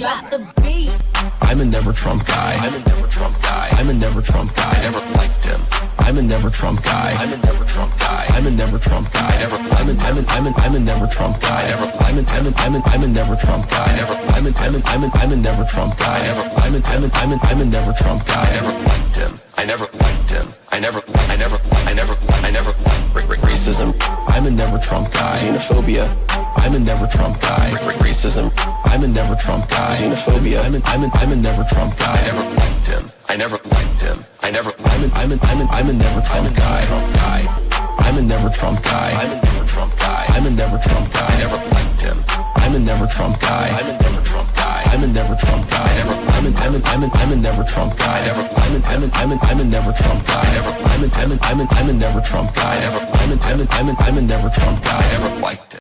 drop the beat. I'm a never Trump guy. I'm a never Trump guy. I'm a never Trump guy. I never liked him. I'm a never Trump guy. I'm a never Trump guy. I'm a never Trump guy. I'm a never Trump guy. I'm a never Trump guy. I'm a never Trump guy. I'm a never Trump guy. I never liked him. I never liked him. I never liked racism. I'm a never Trump guy. Xenophobia. I'm a never Trump guy. Racism. I'm a never Trump guy. Xenophobia. I'm a never Trump guy. I never liked him. I never liked him. I'm a never Trump guy. I'm a never Trump guy. I'm a never Trump guy. I'm a never Trump guy. I never liked him. I'm a never Trump guy. I'm a never Trump guy. I'm a never Trump guy. I'm a never Trump guy. I'm a never Trump guy. I'm a never Trump guy. I'm a never Trump guy. I never liked it.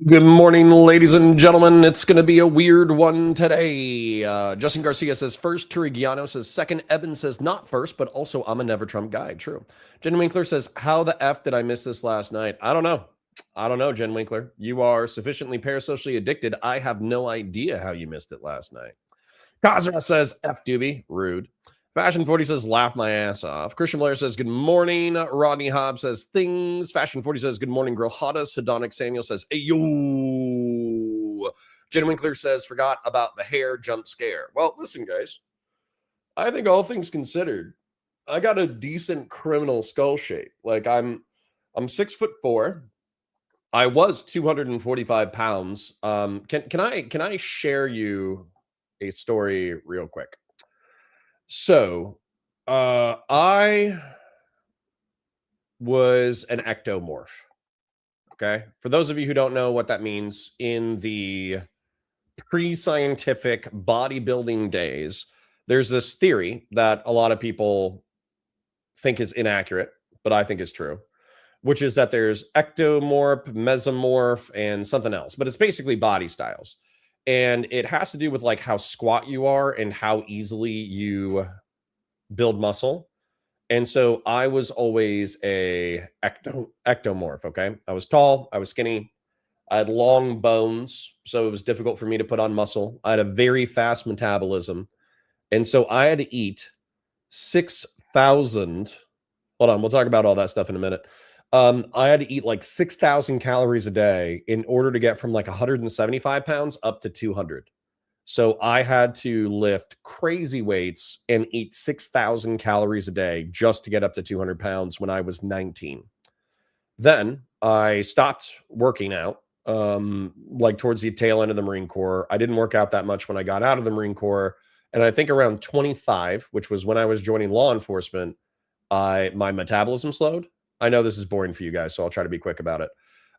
Good morning, ladies and gentlemen. It's going to be a weird one today. Justin Garcia says first. Turigiano says second. Eben says not first, but also I'm a never Trump guy. True. Jen Winkler says, how the F did I miss this last night? I don't know, Jen Winkler. You are sufficiently parasocially addicted. I have no idea how you missed it last night. Kazra says F Dooby. Rude. Fashion 40 says, laugh my ass off. Christian Blair says, good morning. Rodney Hobbs says, things. Fashion 40 says, good morning, Girl Hottest. Hedonic Samuel says, hey, yo. Jen Winkler says, forgot about the hair jump scare. Well, listen, guys. I think all things considered, I got a decent criminal skull shape. Like, I'm 6'4". I was 245 pounds. Can I share you a story real quick? So, I was an ectomorph. Okay. For those of you who don't know what that means, in the pre-scientific bodybuilding days, there's this theory that a lot of people think is inaccurate, but I think is true, which is that there's ectomorph, mesomorph, and something else, but it's basically body styles. And it has to do with like how squat you are and how easily you build muscle. And so I was always a ectomorph, okay? I was tall, I was skinny, I had long bones, so it was difficult for me to put on muscle. I had a very fast metabolism. And so I had to eat 6,000, hold on, we'll talk about all that stuff in a minute. I had to eat like 6,000 calories a day in order to get from like 175 pounds up to 200. So I had to lift crazy weights and eat 6,000 calories a day just to get up to 200 pounds when I was 19. Then I stopped working out, like towards the tail end of the Marine Corps. I didn't work out that much when I got out of the Marine Corps. And I think around 25, which was when I was joining law enforcement, my metabolism slowed. I know this is boring for you guys, so I'll try to be quick about it.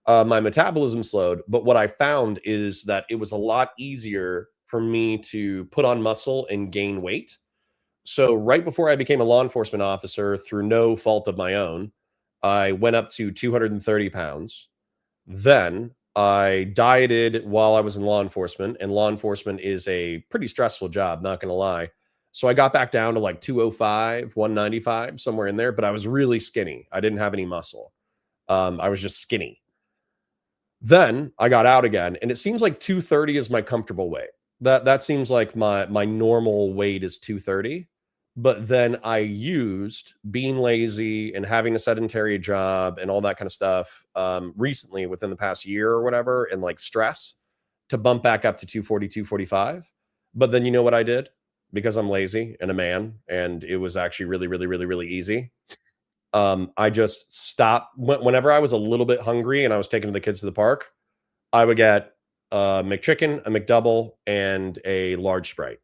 My metabolism slowed, but what I found is that it was a lot easier for me to put on muscle and gain weight. So right before I became a law enforcement officer, through no fault of my own, I went up to 230 pounds. Then I dieted while I was in law enforcement, and law enforcement is a pretty stressful job, not going to lie. So I got back down to like 205, 195, somewhere in there, but I was really skinny. I didn't have any muscle. I was just skinny. Then I got out again, and it seems like 230 is my comfortable weight. That seems like my normal weight is 230. But then I used being lazy and having a sedentary job and all that kind of stuff recently within the past year or whatever, and like stress to bump back up to 240, 245. But then you know what I did? Because I'm lazy and a man, and it was actually really, really, really, really easy. I just stopped. Whenever I was a little bit hungry and I was taking the kids to the park, I would get a McChicken, a McDouble, and a large Sprite.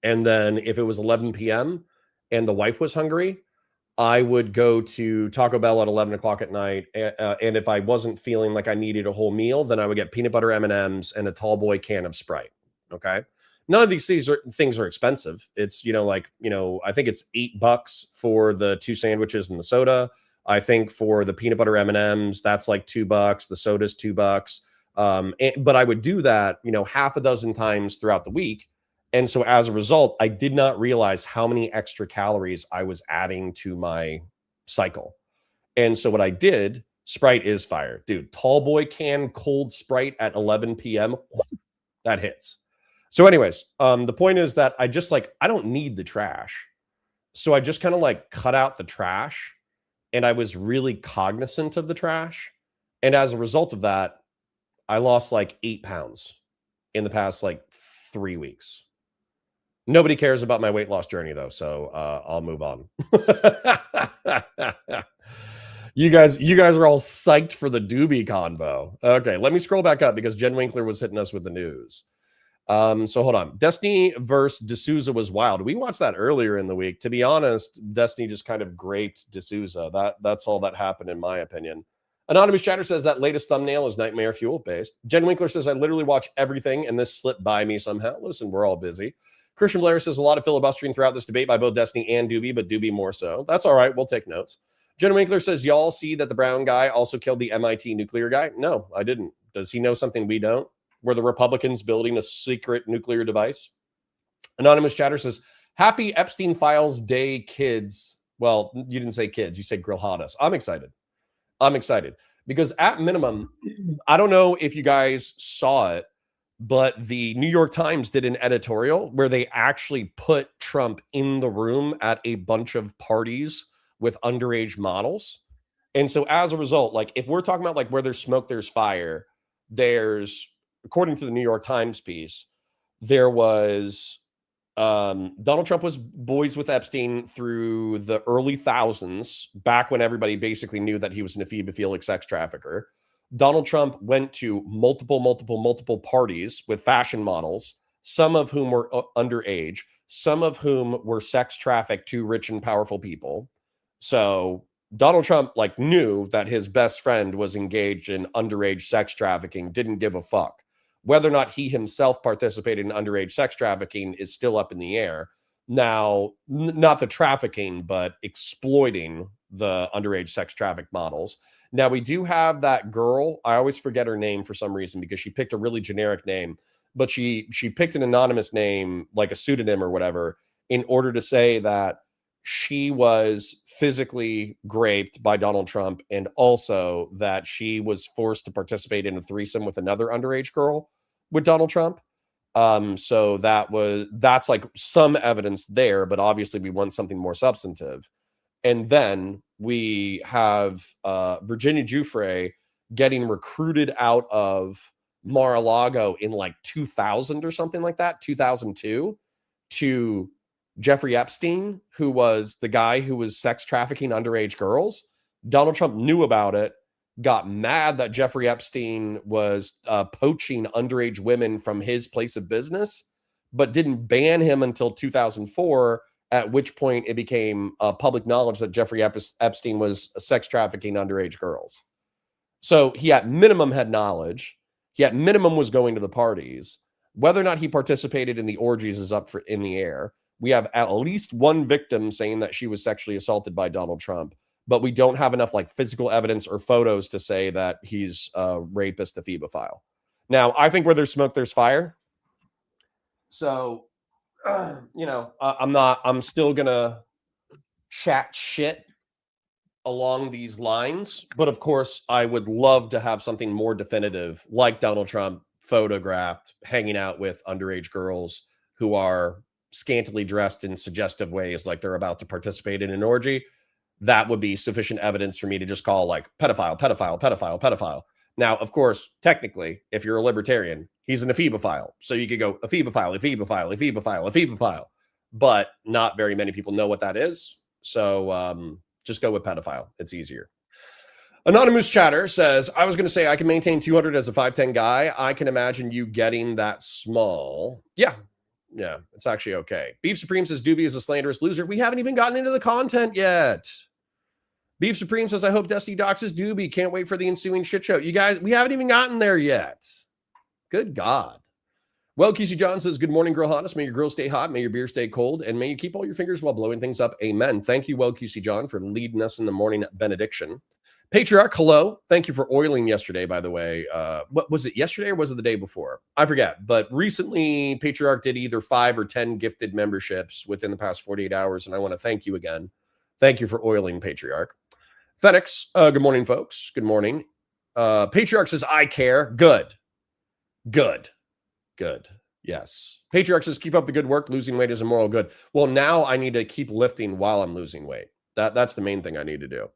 And then if it was 11 p.m. and the wife was hungry, I would go to Taco Bell at 11 o'clock at night. And if I wasn't feeling like I needed a whole meal, then I would get peanut butter M&Ms and a tall boy can of Sprite. Okay. None of these things are expensive. It's, I think it's $8 for the 2 sandwiches and the soda. I think for the peanut butter M&Ms, that's like $2. The soda's $2. But I would do that, half a dozen times throughout the week. And so as a result, I did not realize how many extra calories I was adding to my cycle. And so what I did, Sprite is fire. Dude, tall boy can cold Sprite at 11 p.m. That hits. So anyways, the point is that I just like, I don't need the trash. So I just kind of like cut out the trash, and I was really cognizant of the trash. And as a result of that, I lost like 8 pounds in the past like 3 weeks. Nobody cares about my weight loss journey though, so I'll move on. You guys are all psyched for the Dooby convo. Okay, let me scroll back up because Jen Winkler was hitting us with the news. So hold on. Destiny versus D'Souza was wild. We watched that earlier in the week. To be honest, Destiny just kind of graped D'Souza. That's all that happened in my opinion. Anonymous Chatter says that latest thumbnail is Nightmare Fuel based. Jen Winkler says I literally watch everything and this slipped by me somehow. Listen, we're all busy. Christian Blair says a lot of filibustering throughout this debate by both Destiny and Dooby, but Dooby more so. That's all right. We'll take notes. Jen Winkler says, y'all see that the brown guy also killed the MIT nuclear guy? No, I didn't. Does he know something we don't? Were the Republicans building a secret nuclear device? Anonymous Chatter says, happy Epstein Files Day, kids. Well, you didn't say kids. You said grill hottest. I'm excited. I'm excited because at minimum, I don't know if you guys saw it, but the New York Times did an editorial where they actually put Trump in the room at a bunch of parties with underage models. And so as a result, like if we're talking about like where there's smoke, there's fire, there's, according to the New York Times piece, there was Donald Trump was boys with Epstein through the early thousands, back when everybody basically knew that he was an ephebophilic sex trafficker. Donald Trump went to multiple parties with fashion models, some of whom were underage, some of whom were sex trafficked to rich and powerful people. So Donald Trump like knew that his best friend was engaged in underage sex trafficking, didn't give a fuck. Whether or not he himself participated in underage sex trafficking is still up in the air. Now, not the trafficking, but exploiting the underage sex traffic models. Now, we do have that girl. I always forget her name for some reason because she picked a really generic name, but she picked an anonymous name, like a pseudonym or whatever, in order to say that she was physically raped by Donald Trump and also that she was forced to participate in a threesome with another underage girl with Donald Trump. So that's like some evidence there, but obviously we want something more substantive. And then we have Virginia Giuffre getting recruited out of Mar-a-Lago in like 2000 or something like that, 2002, to Jeffrey Epstein, who was the guy who was sex trafficking underage girls. Donald Trump knew about it, got mad that Jeffrey Epstein was poaching underage women from his place of business, but didn't ban him until 2004, at which point it became public knowledge that Jeffrey Epstein was sex trafficking underage girls. So he at minimum had knowledge. He at minimum was going to the parties. Whether or not he participated in the orgies is up in the air. We have at least one victim saying that she was sexually assaulted by Donald Trump, but we don't have enough like physical evidence or photos to say that he's a rapist, a ephebophile. Now, I think where there's smoke, there's fire. So, I'm still gonna chat shit along these lines, but of course, I would love to have something more definitive, like Donald Trump photographed hanging out with underage girls who are scantily dressed in suggestive ways, like they're about to participate in an orgy. That would be sufficient evidence for me to just call like pedophile. Now, of course, technically, if you're a libertarian, he's an ephebophile. So you could go ephebophile. But not very many people know what that is. So just go with pedophile. It's easier. Anonymous Chatter says, I was going to say I can maintain 200 as a 5'10 guy. I can imagine you getting that small. Yeah, it's actually okay. Beef Supreme says Dooby is a slanderous loser. We haven't even gotten into the content yet. Beef Supreme says, I hope Destiny doxes Dooby. Can't wait for the ensuing shit show. You guys, we haven't even gotten there yet. Good God. Well, QC John says, good morning, Grill Hottest. May your grill stay hot. May your beer stay cold. And may you keep all your fingers while blowing things up. Amen. Thank you, Well QC John, for leading us in the morning benediction. Patriarch, hello. Thank you for oiling yesterday, by the way. What was it, yesterday or was it the day before? I forget. But recently, Patriarch did either 5 or 10 gifted memberships within the past 48 hours. And I want to thank you again. Thank you for oiling, Patriarch. FedEx, good morning, folks. Good morning. Patriarch says, I care. Good. Good. Yes. Patriarch says, keep up the good work. Losing weight is a moral good. Well, now I need to keep lifting while I'm losing weight. That's the main thing I need to do.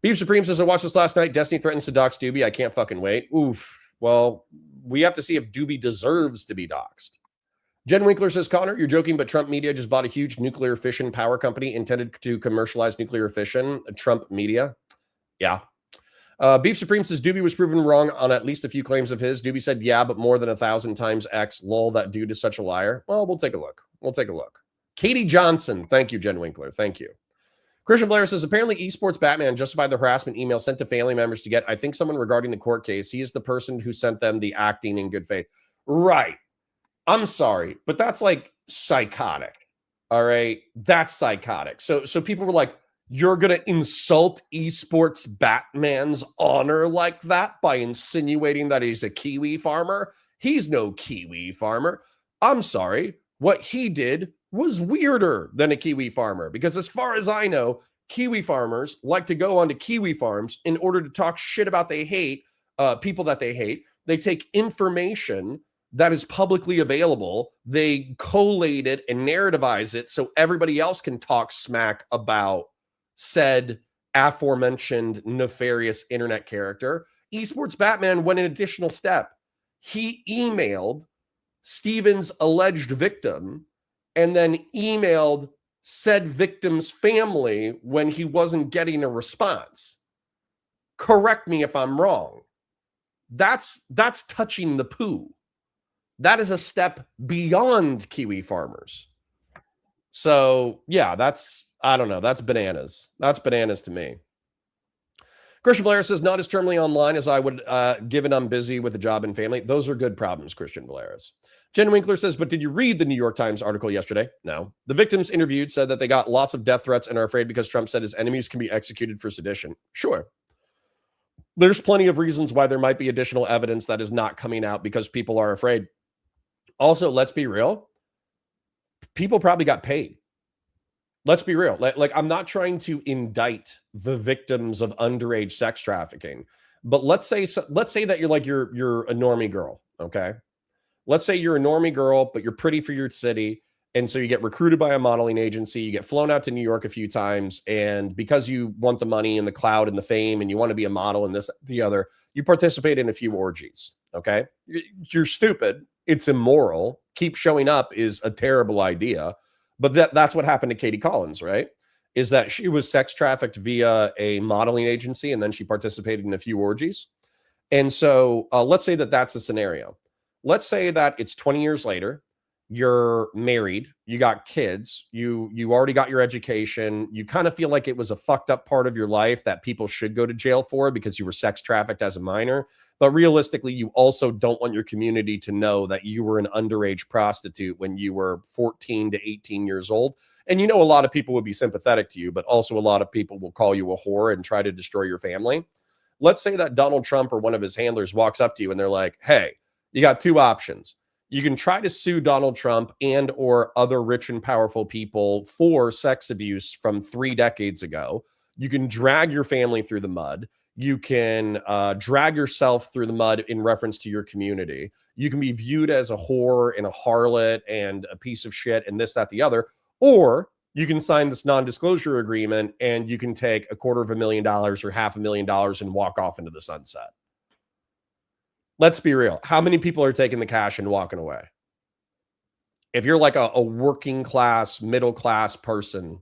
Beef Supreme says, I watched this last night. Destiny threatens to dox Dooby. I can't fucking wait. Oof. Well, we have to see if Dooby deserves to be doxed. Jen Winkler says, Connor, you're joking, but Trump Media just bought a huge nuclear fission power company intended to commercialize nuclear fission. Trump Media. Yeah. Beef Supreme says, Dooby was proven wrong on at least a few claims of his. Dooby said, yeah, but more than 1,000 times X. Lol, that dude is such a liar. Well, we'll take a look. We'll take a look. Katie Johnson. Thank you, Jen Winkler. Thank you. Christian Blair says, apparently esports Batman justified the harassment email sent to family members to get, I think, someone regarding the court case. He is the person who sent them the acting in good faith. Right. I'm sorry, but that's like psychotic. All right. That's psychotic. So people were like, you're going to insult esports Batman's honor like that by insinuating that he's a Kiwi farmer? He's no Kiwi farmer. I'm sorry. What he did was weirder than a Kiwi farmer, because as far as I know, Kiwi farmers like to go onto Kiwi farms in order to talk shit about people that they hate. They take information that is publicly available, they collate it and narrativize it so everybody else can talk smack about said aforementioned nefarious internet character. Esports Batman went an additional step. He emailed Steven's alleged victim and then emailed said victim's family when he wasn't getting a response. Correct me if I'm wrong. That's touching the poo. That is a step beyond Kiwi farmers. So, yeah, I don't know. That's bananas. That's bananas to me. Christian Blair says, not as terminally online as I would, given I'm busy with a job and family. Those are good problems, Christian Blair's. Jen Winkler says, but did you read the New York Times article yesterday? No. The victims interviewed said that they got lots of death threats and are afraid because Trump said his enemies can be executed for sedition. Sure. There's plenty of reasons why there might be additional evidence that is not coming out because people are afraid. Also, let's be real. People probably got paid. Let's be real. Like I'm not trying to indict the victims of underage sex trafficking, but let's say that you're a normie girl, okay? Let's say you're a normie girl, but you're pretty for your city, and so you get recruited by a modeling agency, you get flown out to New York a few times, and because you want the money and the clout and the fame and you want to be a model and this, the other, you participate in a few orgies, okay? You're stupid. It's immoral. Keep showing up is a terrible idea. But that's what happened to Katie Collins, right? Is that she was sex trafficked via a modeling agency and then she participated in a few orgies. And so let's say that that's the scenario. Let's say that it's 20 years later. You're married, you got kids, you already got your education, you kind of feel like it was a fucked up part of your life that people should go to jail for because you were sex trafficked as a minor. But realistically, you also don't want your community to know that you were an underage prostitute when you were 14 to 18 years old. And you know, a lot of people would be sympathetic to you, but also a lot of people will call you a whore and try to destroy your family. Let's say that Donald Trump or one of his handlers walks up to you and they're like, hey, you got two options. You can try to sue Donald Trump and or other rich and powerful people for sex abuse from 3 decades ago. You can drag your family through the mud. You can drag yourself through the mud in reference to your community. You can be viewed as a whore and a harlot and a piece of shit and this, that, the other. Or you can sign this non-disclosure agreement and you can take $250,000 or $500,000 and walk off into the sunset. Let's be real. How many people are taking the cash and walking away? If you're like a working class, middle class person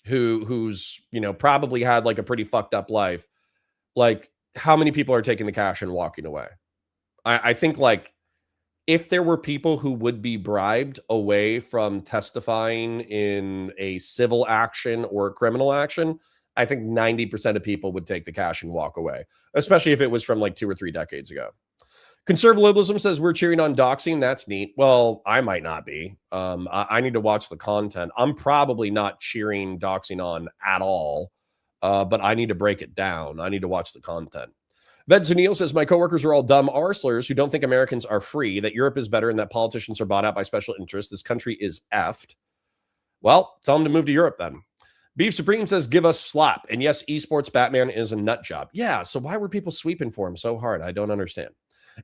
who's, you know, probably had like a pretty fucked up life, like how many people are taking the cash and walking away? I think like if there were people who would be bribed away from testifying in a civil action or a criminal action, I think 90% of people would take the cash and walk away, especially if it was from like 2 or 3 decades ago. Conservatism says we're cheering on doxing. That's neat. Well, I might not be. I need to watch the content. I'm probably not cheering doxing on at all, but I need to break it down. I need to watch the content. Ved Zunil says, my coworkers are all dumb arslers who don't think Americans are free, that Europe is better, and that politicians are bought out by special interests. This country is effed. Well, tell them to move to Europe then. Beef Supreme says, give us slap. And yes, esports Batman is a nut job. Yeah, so why were people sweeping for him so hard? I don't understand.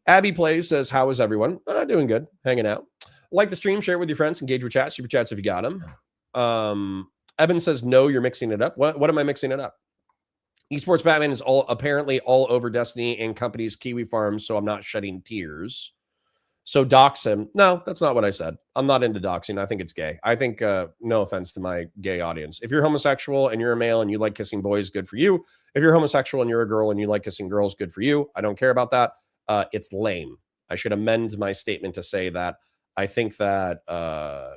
Abby Plays says, how is everyone? Doing good, hanging out. Like the stream, share it with your friends, engage with chat, super chats if you got them. Eben says, no, you're mixing it up. What am I mixing it up? Esports Batman is apparently all over Destiny and companies Kiwi Farms, so I'm not shedding tears. So dox him. No, that's not what I said. I'm not into doxing. I think it's gay. I think, no offense to my gay audience. If you're homosexual and you're a male and you like kissing boys, good for you. If you're homosexual and you're a girl and you like kissing girls, good for you. I don't care about that. It's lame. I should amend my statement to say that I think that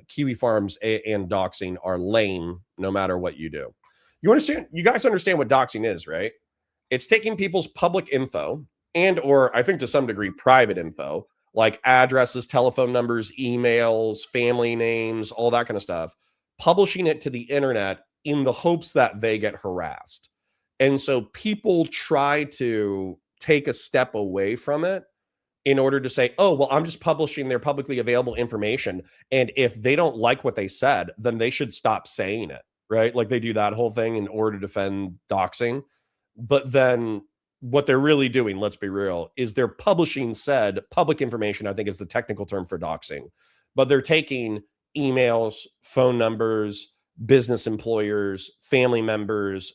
Kiwi Farms and doxing are lame no matter what you do. You guys understand what doxing is, right? It's taking people's public info and or I think to some degree private info, like addresses, telephone numbers, emails, family names, all that kind of stuff, publishing it to the internet in the hopes that they get harassed. And so people try to take a step away from it in order to say, oh, well, I'm just publishing their publicly available information. And if they don't like what they said, then they should stop saying it, right? Like they do that whole thing in order to defend doxing. But then what they're really doing, let's be real, is they're publishing said public information, I think is the technical term for doxing. But they're taking emails, phone numbers, business employers, family members,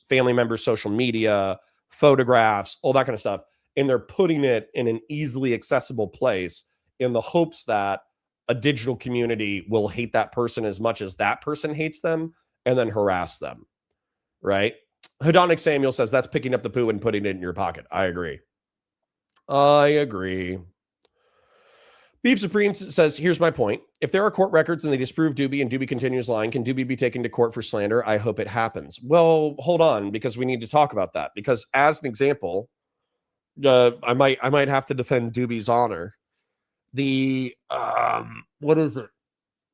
social media, photographs, all that kind of stuff. And they're putting it in an easily accessible place in the hopes that a digital community will hate that person as much as that person hates them and then harass them, right? Hedonic Samuel says that's picking up the poo and putting it in your pocket. I agree. Beef Supreme says, here's my point. If there are court records and they disprove Dooby and Dooby continues lying, can Dooby be taken to court for slander? I hope it happens. Well, hold on, because we need to talk about that. Because as an example, I might have to defend Dooby's honor. The what is it?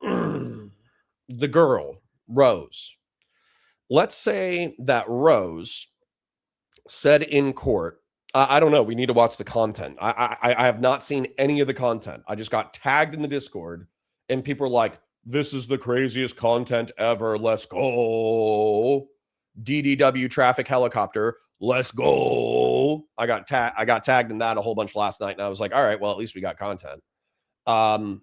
The girl, Rose. Let's say that Rose said in court, I don't know. We need to watch the content. I have not seen any of the content. I just got tagged in the Discord and people are like, this is the craziest content ever. Let's go. DDW traffic helicopter. Let's go. I got tagged in that a whole bunch last night. And I was like, all right, well, at least we got content. But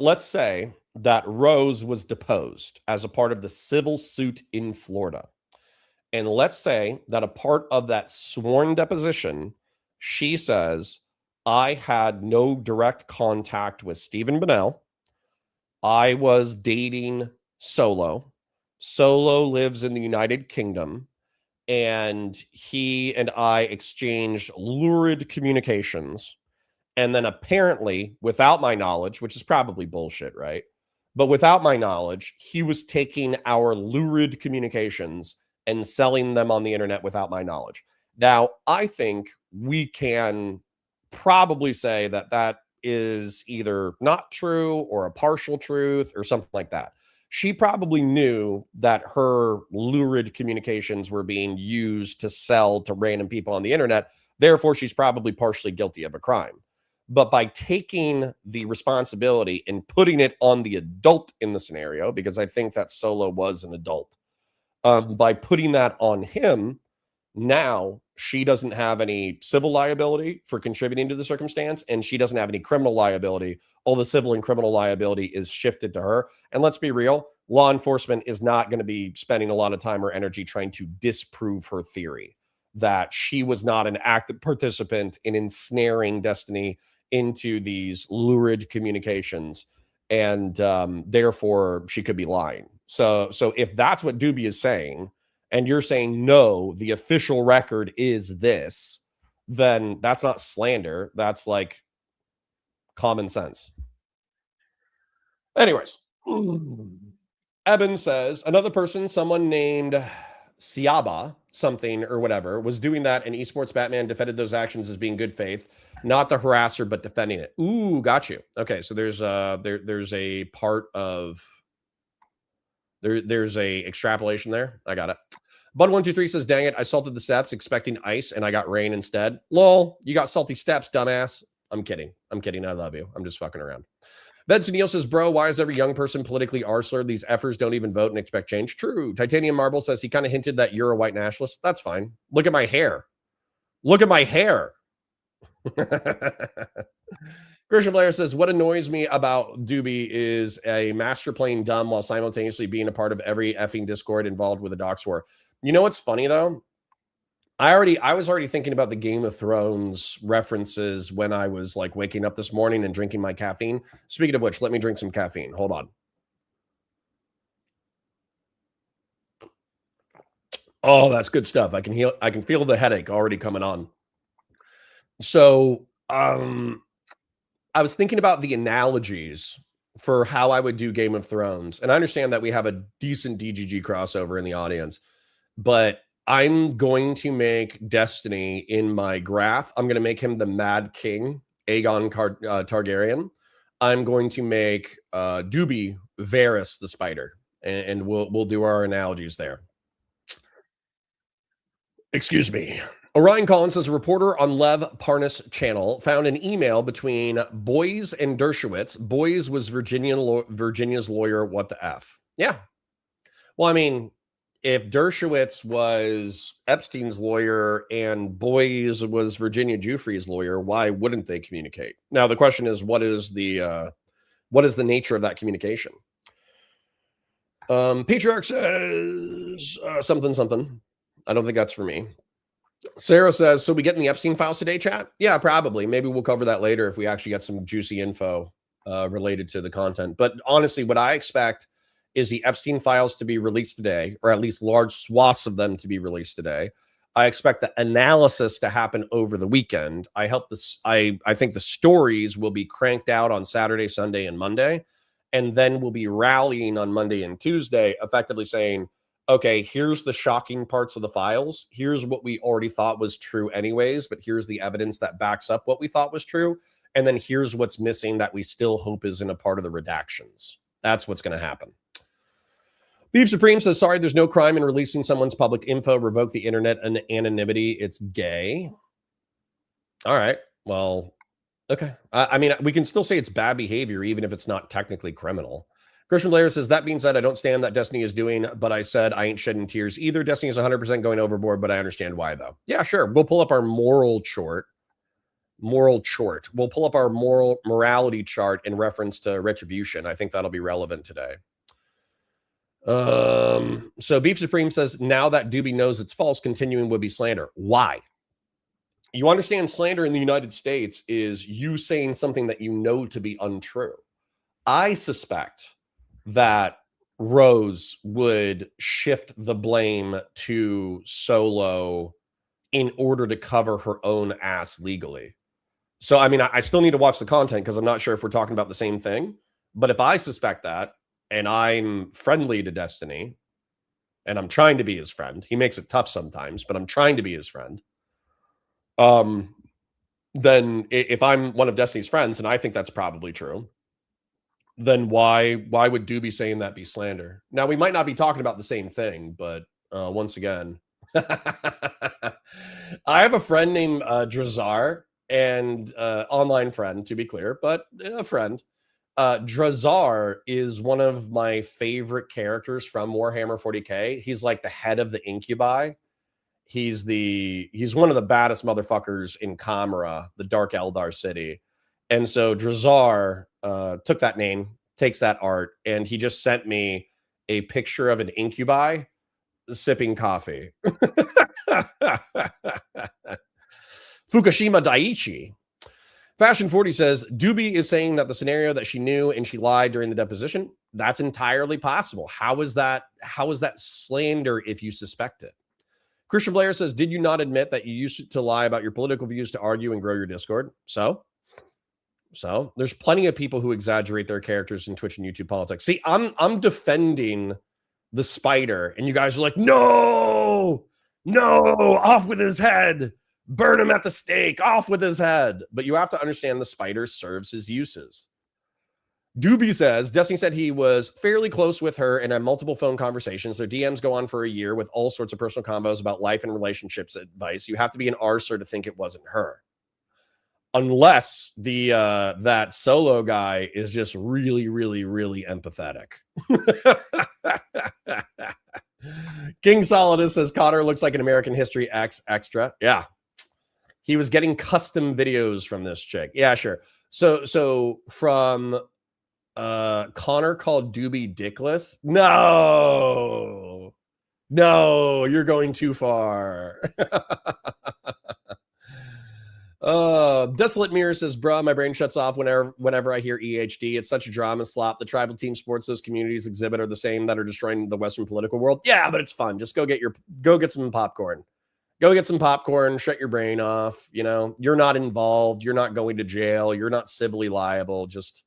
let's say that Rose was deposed as a part of the civil suit in Florida. And let's say that a part of that sworn deposition, she says, I had no direct contact with Stephen Bonnell. I was dating Solo. Solo lives in the United Kingdom. And he and I exchanged lurid communications. And then apparently, without my knowledge, which is probably bullshit, right? But without my knowledge, he was taking our lurid communications and selling them on the internet without my knowledge. Now, I think we can probably say that that is either not true or a partial truth or something like that. She probably knew that her lurid communications were being used to sell to random people on the internet. Therefore, she's probably partially guilty of a crime. But by taking the responsibility and putting it on the adult in the scenario, because I think that Solo was an adult, by putting that on him, now she doesn't have any civil liability for contributing to the circumstance, and she doesn't have any criminal liability. All the civil and criminal liability is shifted to her. And let's be real, law enforcement is not going to be spending a lot of time or energy trying to disprove her theory that she was not an active participant in ensnaring Destiny into these lurid communications, and therefore she could be lying. So if that's what Dooby is saying, and you're saying, no, the official record is this, then that's not slander. That's like common sense. Anyways, Eben says, another person, someone named Siaba something or whatever, was doing that, and Esports Batman defended those actions as being good faith, not the harasser, but defending it. Ooh, got you. Okay, so there's a part of... There's a extrapolation there. I got it. Bud123 says, dang it, I salted the steps expecting ice and I got rain instead. Lol, you got salty steps, dumbass. I'm kidding. I love you. I'm just fucking around. Benson Neal says, bro, why is every young person politically arseler? These effers don't even vote and expect change. True. Titanium Marble says he kind of hinted that you're a white nationalist. That's fine. Look at my hair. Look at my hair. Christian Blair says, what annoys me about Dooby is a master playing dumb while simultaneously being a part of every effing Discord involved with a dox war. You know what's funny though? I was already thinking about the Game of Thrones references when I was like waking up this morning and drinking my caffeine. Speaking of which, let me drink some caffeine. Hold on. Oh, that's good stuff. I can feel the headache already coming on. So, I was thinking about the analogies for how I would do Game of Thrones. And I understand that we have a decent DGG crossover in the audience, but I'm going to make Destiny in my graph. I'm going to make him the Mad King, Aegon Targaryen. I'm going to make Dooby Varys the Spider, and we'll do our analogies there. Excuse me. Orion Collins says a reporter on Lev Parnas channel found an email between Boys and Dershowitz. Boys was Virginia's lawyer. What the F? Yeah. Well, I mean, if Dershowitz was Epstein's lawyer and Boys was Virginia Giuffre's lawyer, why wouldn't they communicate? Now, the question is, what is the nature of that communication? Patriarch says something. I don't think that's for me. Sarah says, so we get in the Epstein files today, chat? Yeah, probably. Maybe we'll cover that later if we actually get some juicy info related to the content. But honestly, what I expect is the Epstein files to be released today, or at least large swaths of them to be released today. I expect the analysis to happen over the weekend. I think the stories will be cranked out on Saturday, Sunday, and Monday. And then we'll be rallying on Monday and Tuesday, effectively saying, okay, here's the shocking parts of the files. Here's what we already thought was true anyways, but here's the evidence that backs up what we thought was true. And then here's what's missing that we still hope is in a part of the redactions. That's what's going to happen. Beef Supreme says, sorry, there's no crime in releasing someone's public info. Revoke the internet and anonymity. It's gay. All right. Well, okay. I mean, we can still say it's bad behavior, even if it's not technically criminal. Christian Blair says, that being said, I don't stand that Destiny is doing, but I said I ain't shedding tears either. Destiny is 100% going overboard, but I understand why, though. Yeah, sure. We'll pull up our moral chart. We'll pull up our morality chart in reference to retribution. I think that'll be relevant today. So Beef Supreme says, now that Dooby knows it's false, continuing would be slander. Why? You understand slander in the United States is you saying something that you know to be untrue. I suspect that Rose would shift the blame to Solo in order to cover her own ass legally. So, I mean, I still need to watch the content because I'm not sure if we're talking about the same thing. But if I suspect that, and I'm friendly to Destiny, and I'm trying to be his friend, he makes it tough sometimes, but I'm trying to be his friend. Then if I'm one of Destiny's friends, and I think that's probably true, then why would Dooby saying that be slander? Now, we might not be talking about the same thing, but once again, I have a friend named Drazar, and online friend, to be clear, but a friend. Drazar is one of my favorite characters from Warhammer 40K. He's like the head of the Incubi. He's one of the baddest motherfuckers in Kamara, the Dark Eldar city. And so Drazar took that name, takes that art, and he just sent me a picture of an Incubi sipping coffee. Fukushima Daiichi. Fashion 40 says, Dooby is saying that the scenario that she knew and she lied during the deposition, that's entirely possible. How is that slander if you suspect it? Christian Blair says, did you not admit that you used to lie about your political views to argue and grow your Discord? So there's plenty of people who exaggerate their characters in Twitch and YouTube politics. See, I'm defending the spider, and you guys are like, no, off with his head. Burn him at the stake, off with his head. But you have to understand the spider serves his uses. Dooby says, Destiny said he was fairly close with her and had multiple phone conversations. Their DMs go on for a year with all sorts of personal combos about life and relationships advice. You have to be an arser to think it wasn't her. Unless that Solo guy is just really, really, really empathetic. King Solidus says, Cotter looks like an American History X extra. Yeah. He was getting custom videos from this chick. Yeah, sure. So from Connor called Dooby dickless. No, you're going too far. Desolate Mirror says, bruh, my brain shuts off whenever I hear EHD. It's such a drama slop. The tribal team sports those communities exhibit are the same that are destroying the Western political world. Yeah, but it's fun. Just go get some popcorn. Go get some popcorn, shut your brain off. You know, you're not involved. You're not going to jail. You're not civilly liable. Just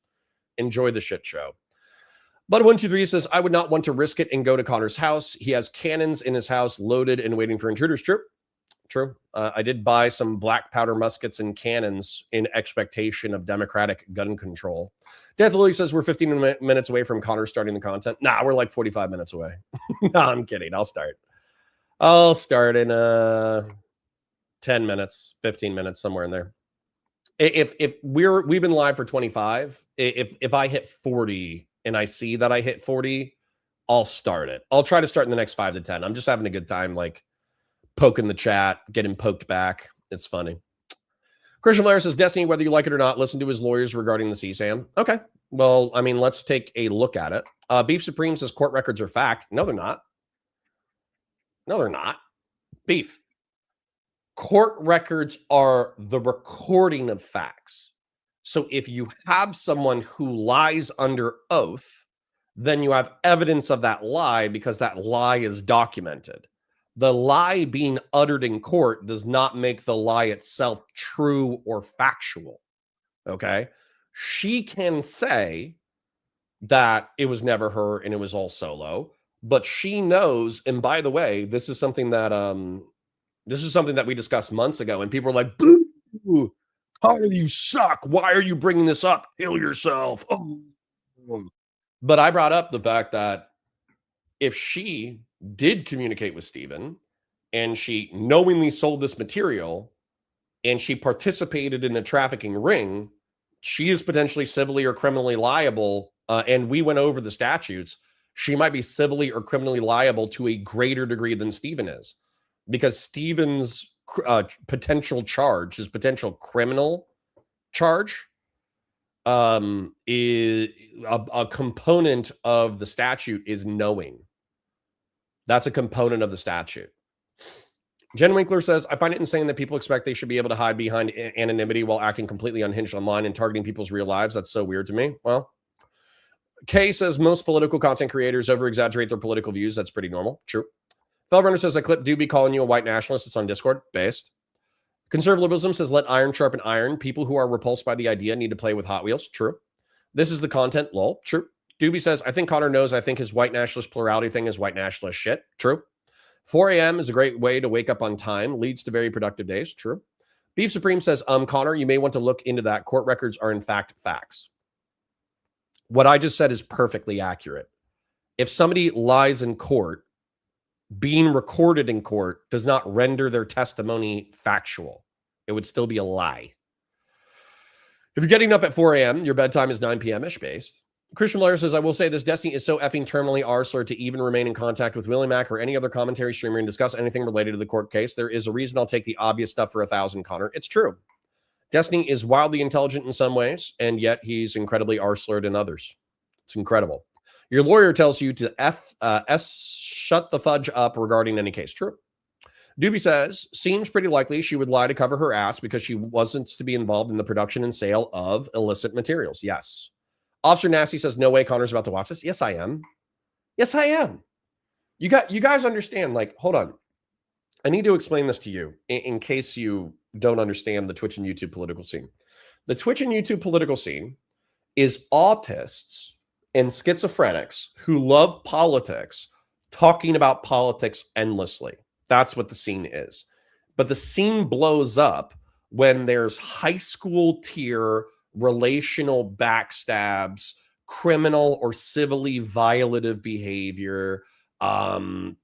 enjoy the shit show. But 123 says, I would not want to risk it and go to Connor's house. He has cannons in his house loaded and waiting for intruders. True. I did buy some black powder muskets and cannons in expectation of democratic gun control. Death Lily says we're 15 minutes away from Connor starting the content. Nah, we're like 45 minutes away. No, I'm kidding. I'll start in 10 minutes, 15 minutes, somewhere in there. If we've been live for 25, if I hit 40 and I see that I hit 40, I'll start it. I'll try to start in the next 5 to 10. I'm just having a good time, like poking the chat, getting poked back. It's funny. Christian Blair says, Destiny, whether you like it or not, listen to his lawyers regarding the CSAM. Okay. Well, I mean, let's take a look at it. Beef Supreme says court records are fact. No, they're not. No, they're not. Beef. Court records are the recording of facts. So if you have someone who lies under oath, then you have evidence of that lie because that lie is documented. The lie being uttered in court does not make the lie itself true or factual. Okay? She can say that it was never her and it was all solo, but she knows, and by the way, this is something that we discussed months ago, and people were like, boo, Connor, you suck. Why are you bringing this up? Kill yourself. Oh. But I brought up the fact that if she did communicate with Steven and she knowingly sold this material and she participated in a trafficking ring, she is potentially civilly or criminally liable. And we went over the statutes. She might be civilly or criminally liable to a greater degree than Steven is, because Steven's potential charge, his potential criminal charge, is a component of the statute is knowing. That's a component of the statute. Jen Winkler says, I find it insane that people expect they should be able to hide behind anonymity while acting completely unhinged online and targeting people's real lives. That's so weird to me. Well, Kay says most political content creators over-exaggerate their political views. That's pretty normal. True. Fellrunner says, I clipped Dooby calling you a white nationalist. It's on Discord. Based. Conservatism says, let iron sharpen iron. People who are repulsed by the idea need to play with Hot Wheels. True. This is the content. Lol. True. Dooby says, I think Connor knows I think his white nationalist plurality thing is white nationalist shit. True. 4 a.m. is a great way to wake up on time. Leads to very productive days. True. Beef Supreme says, Connor, you may want to look into that. Court records are in fact facts. What I just said is perfectly accurate. If somebody lies in court, being recorded in court does not render their testimony factual. It would still be a lie. If you're getting up at 4 a.m., your bedtime is 9 p.m.-ish based. Christian Blair says, I will say this, Destiny is so effing terminally arsler to even remain in contact with Willie Mack or any other commentary streamer and discuss anything related to the court case. There is a reason I'll take the obvious stuff for 1,000, Connor. It's true. Destiny is wildly intelligent in some ways, and yet he's incredibly arslered in others. It's incredible. Your lawyer tells you to shut the fudge up regarding any case. True. Dooby says, seems pretty likely she would lie to cover her ass because she wasn't to be involved in the production and sale of illicit materials. Yes. Officer Nasty says, no way Connor's about to watch this. Yes, I am. Yes, I am. You guys understand, like, hold on. I need to explain this to you in case you don't understand the Twitch and YouTube political scene. The Twitch and YouTube political scene is autists and schizophrenics who love politics talking about politics endlessly. That's what the scene is. But the scene blows up when there's high school tier relational backstabs, criminal or civilly violative behavior,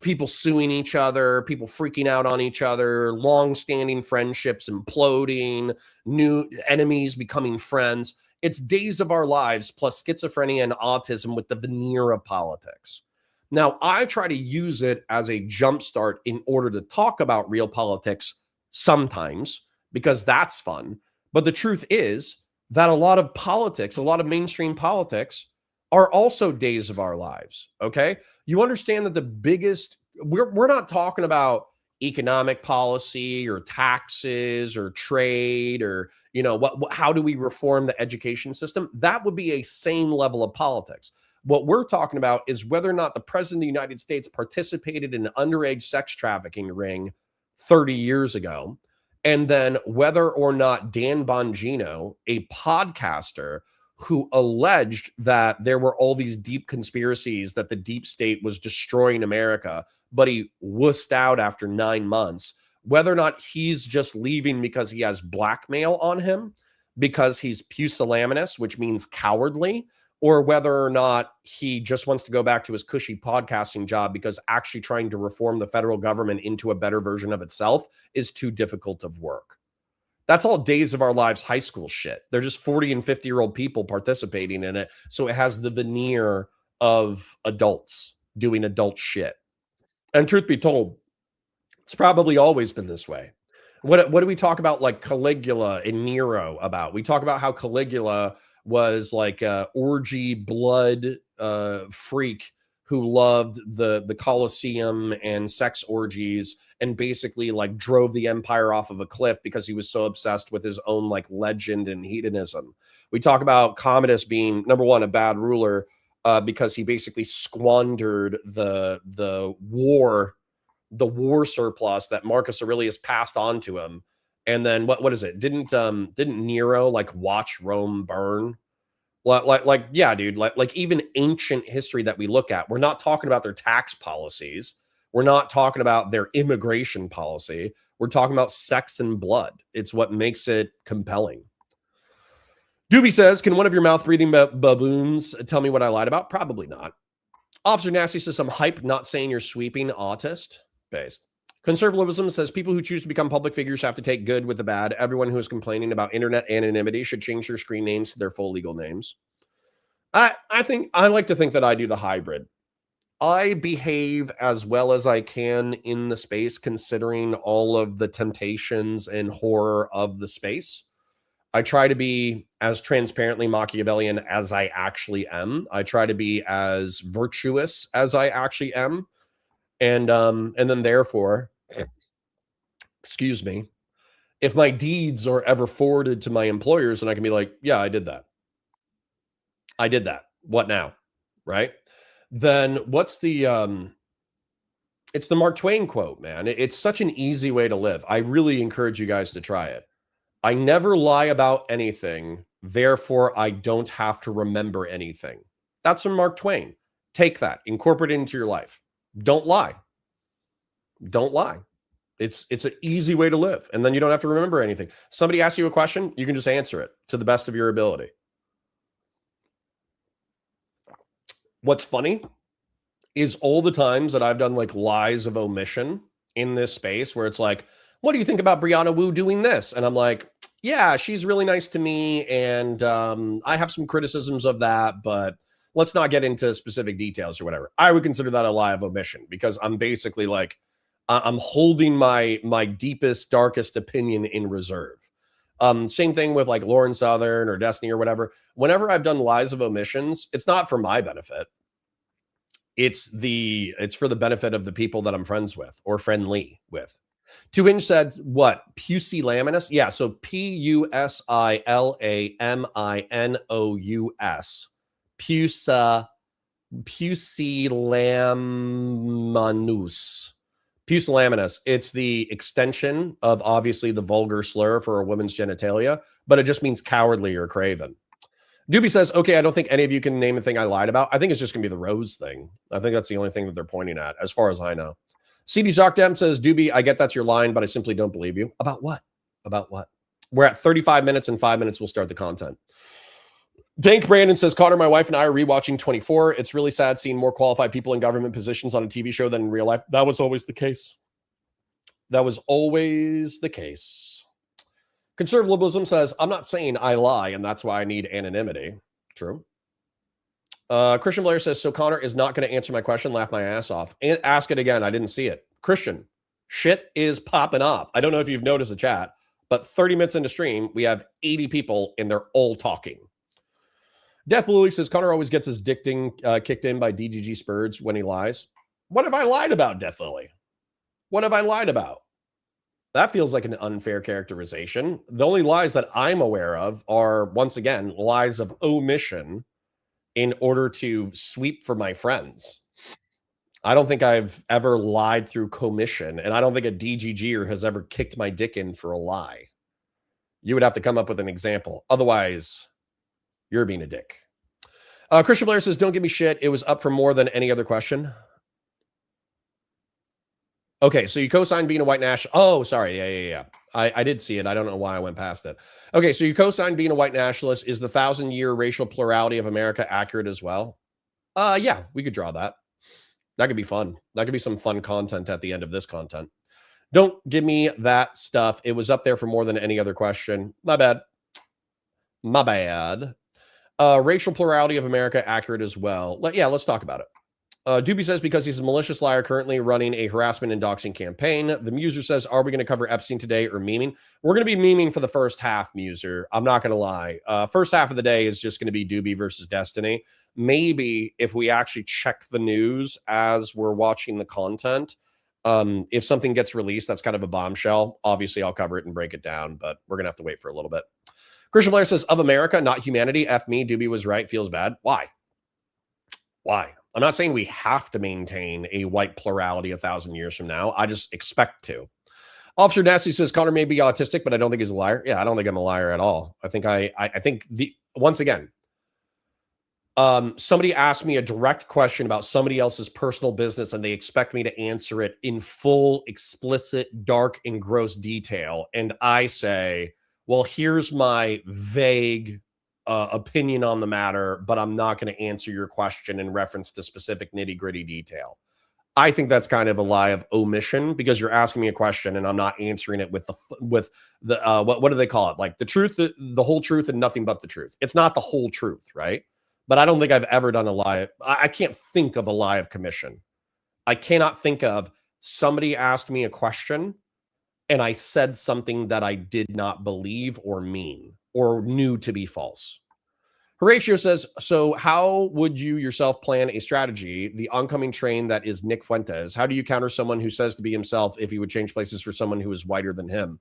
people suing each other, people freaking out on each other, long-standing friendships imploding, new enemies becoming friends. It's days of our lives plus schizophrenia and autism with the veneer of politics. Now, I try to use it as a jumpstart in order to talk about real politics sometimes, because that's fun. But the truth is that a lot of politics, a lot of mainstream politics are also days of our lives. Okay. You understand that the biggest, we're not talking about economic policy or taxes or trade or, you know, how do we reform the education system? That would be a sane level of politics. What we're talking about is whether or not the president of the United States participated in an underage sex trafficking ring 30 years ago. And then whether or not Dan Bongino, a podcaster who alleged that there were all these deep conspiracies that the deep state was destroying America, but he wussed out after 9 months, whether or not he's just leaving because he has blackmail on him, because he's pusillanimous, which means cowardly, or whether or not he just wants to go back to his cushy podcasting job because actually trying to reform the federal government into a better version of itself is too difficult of work. That's all days of our lives high school shit. They're just 40 and 50-year-old people participating in it. So it has the veneer of adults doing adult shit. And truth be told, it's probably always been this way. What do we talk about like Caligula and Nero about? We talk about how Caligula was like a orgy blood freak who loved the Colosseum and sex orgies and basically like drove the empire off of a cliff because he was so obsessed with his own like legend and hedonism. We talk about Commodus being, number one, a bad ruler because he basically squandered the war surplus that Marcus Aurelius passed on to him. And then what is it? Didn't Nero like watch Rome burn? Like yeah, dude, like even ancient history that we look at, we're not talking about their tax policies. We're not talking about their immigration policy. We're talking about sex and blood. It's what makes it compelling. Dooby says, can one of your mouth-breathing baboons tell me what I lied about? Probably not. Officer Nasty says, I'm hype, not saying you're sweeping autist. Based. Conservatism says people who choose to become public figures have to take good with the bad. Everyone who is complaining about internet anonymity should change their screen names to their full legal names. I like to think that I do the hybrid. I behave as well as I can in the space, considering all of the temptations and horror of the space. I try to be as transparently Machiavellian as I actually am. I try to be as virtuous as I actually am. And then therefore, excuse me, if my deeds are ever forwarded to my employers and I can be like, yeah, I did that. I did that. What now? Right? Then what's the it's the Mark Twain quote, man. It's such an easy way to live. I really encourage you guys to try it. I never lie about anything, therefore I don't have to remember anything. That's from Mark Twain. Take that, incorporate it into your life. Don't lie. Don't lie. It's an easy way to live, and then you don't have to remember anything. Somebody asks you a question, you can just answer it to the best of your ability. What's funny is all the times that I've done like lies of omission in this space where it's like, what do you think about Brianna Wu doing this? And I'm like, yeah, she's really nice to me. And I have some criticisms of that, but let's not get into specific details or whatever. I would consider that a lie of omission because I'm basically like, I'm holding my deepest, darkest opinion in reserve. Same thing with like Lauren Southern or Destiny or whatever. Whenever I've done lies of omissions, it's not for my benefit. It's for the benefit of the people that I'm friends with or friendly with. 2inch said what? Pusillanimous? Yeah, so Pusilaminous. Pusillanimous. It's the extension of obviously the vulgar slur for a woman's genitalia, but it just means cowardly or craven. Dooby says, okay, I don't think any of you can name a thing I lied about. I think it's just going to be the Rose thing. I think that's the only thing that they're pointing at, as far as I know. CD Zockdem says, Dooby, I get that's your line, but I simply don't believe you. About what? About what? We're at 35 minutes. In 5 minutes, we'll start the content. Dank Brandon says, Connor, my wife and I are rewatching 24. It's really sad seeing more qualified people in government positions on a TV show than in real life. That was always the case. That was always the case. Conservatism says, I'm not saying I lie, and that's why I need anonymity. True. Christian Blair says, so Connor is not going to answer my question. Laugh my ass off. And ask it again. I didn't see it. Christian, shit is popping off. I don't know if you've noticed the chat, But 30 minutes into stream, we have 80 people and they're all talking. Death Lily says Connor always gets his kicked in by DGG Spurs when he lies. What have I lied about, Death Lily? What have I lied about? That feels like an unfair characterization. The only lies that I'm aware of are, once again, lies of omission in order to sweep for my friends. I don't think I've ever lied through commission, and I don't think a DGGer has ever kicked my dick in for a lie. You would have to come up with an example. Otherwise, you're being a dick. Christian Blair says, don't give me shit. It was up for more than any other question. Okay, so you co-signed being a white nationalist. Oh, sorry. Yeah. I did see it. I don't know why I went past it. Okay, so you co-signed being a white nationalist. Is the 1,000-year racial plurality of America accurate as well? Yeah, we could draw that. That could be fun. That could be some fun content at the end of this content. Don't give me that stuff. It was up there for more than any other question. My bad. My bad. Racial plurality of America accurate as well. Let's talk about it. Dooby says, because he's a malicious liar currently running a harassment and doxing campaign. The Muser says, are we going to cover Epstein today or memeing? We're going to be memeing for the first half, Muser. I'm not going to lie. First half of the day is just going to be Dooby versus Destiny. Maybe if we actually check the news as we're watching the content, if something gets released, that's kind of a bombshell. Obviously, I'll cover it and break it down, but we're going to have to wait for a little bit. Christian Blair says, of America, not humanity. F me. Dooby was right. Feels bad. Why? I'm not saying we have to maintain a white plurality 1,000 years from now. I just expect to. Officer Nasty says Connor may be autistic, but I don't think he's a liar. Yeah, I don't think I'm a liar at all. I think once again, somebody asked me a direct question about somebody else's personal business, and they expect me to answer it in full, explicit, dark, and gross detail. And I say, well, here's my vague opinion on the matter, but I'm not going to answer your question in reference to specific nitty-gritty detail. I think that's kind of a lie of omission, because you're asking me a question and I'm not answering it with the what do they call it? Like the truth, the whole truth and nothing but the truth. It's not the whole truth, right? But I don't think I've ever done a lie. I can't think of a lie of commission. I cannot think of somebody asked me a question and I said something that I did not believe or mean or knew to be false. Horatio says, so how would you yourself plan a strategy? The oncoming train that is Nick Fuentes. How do you counter someone who says to be himself if he would change places for someone who is whiter than him?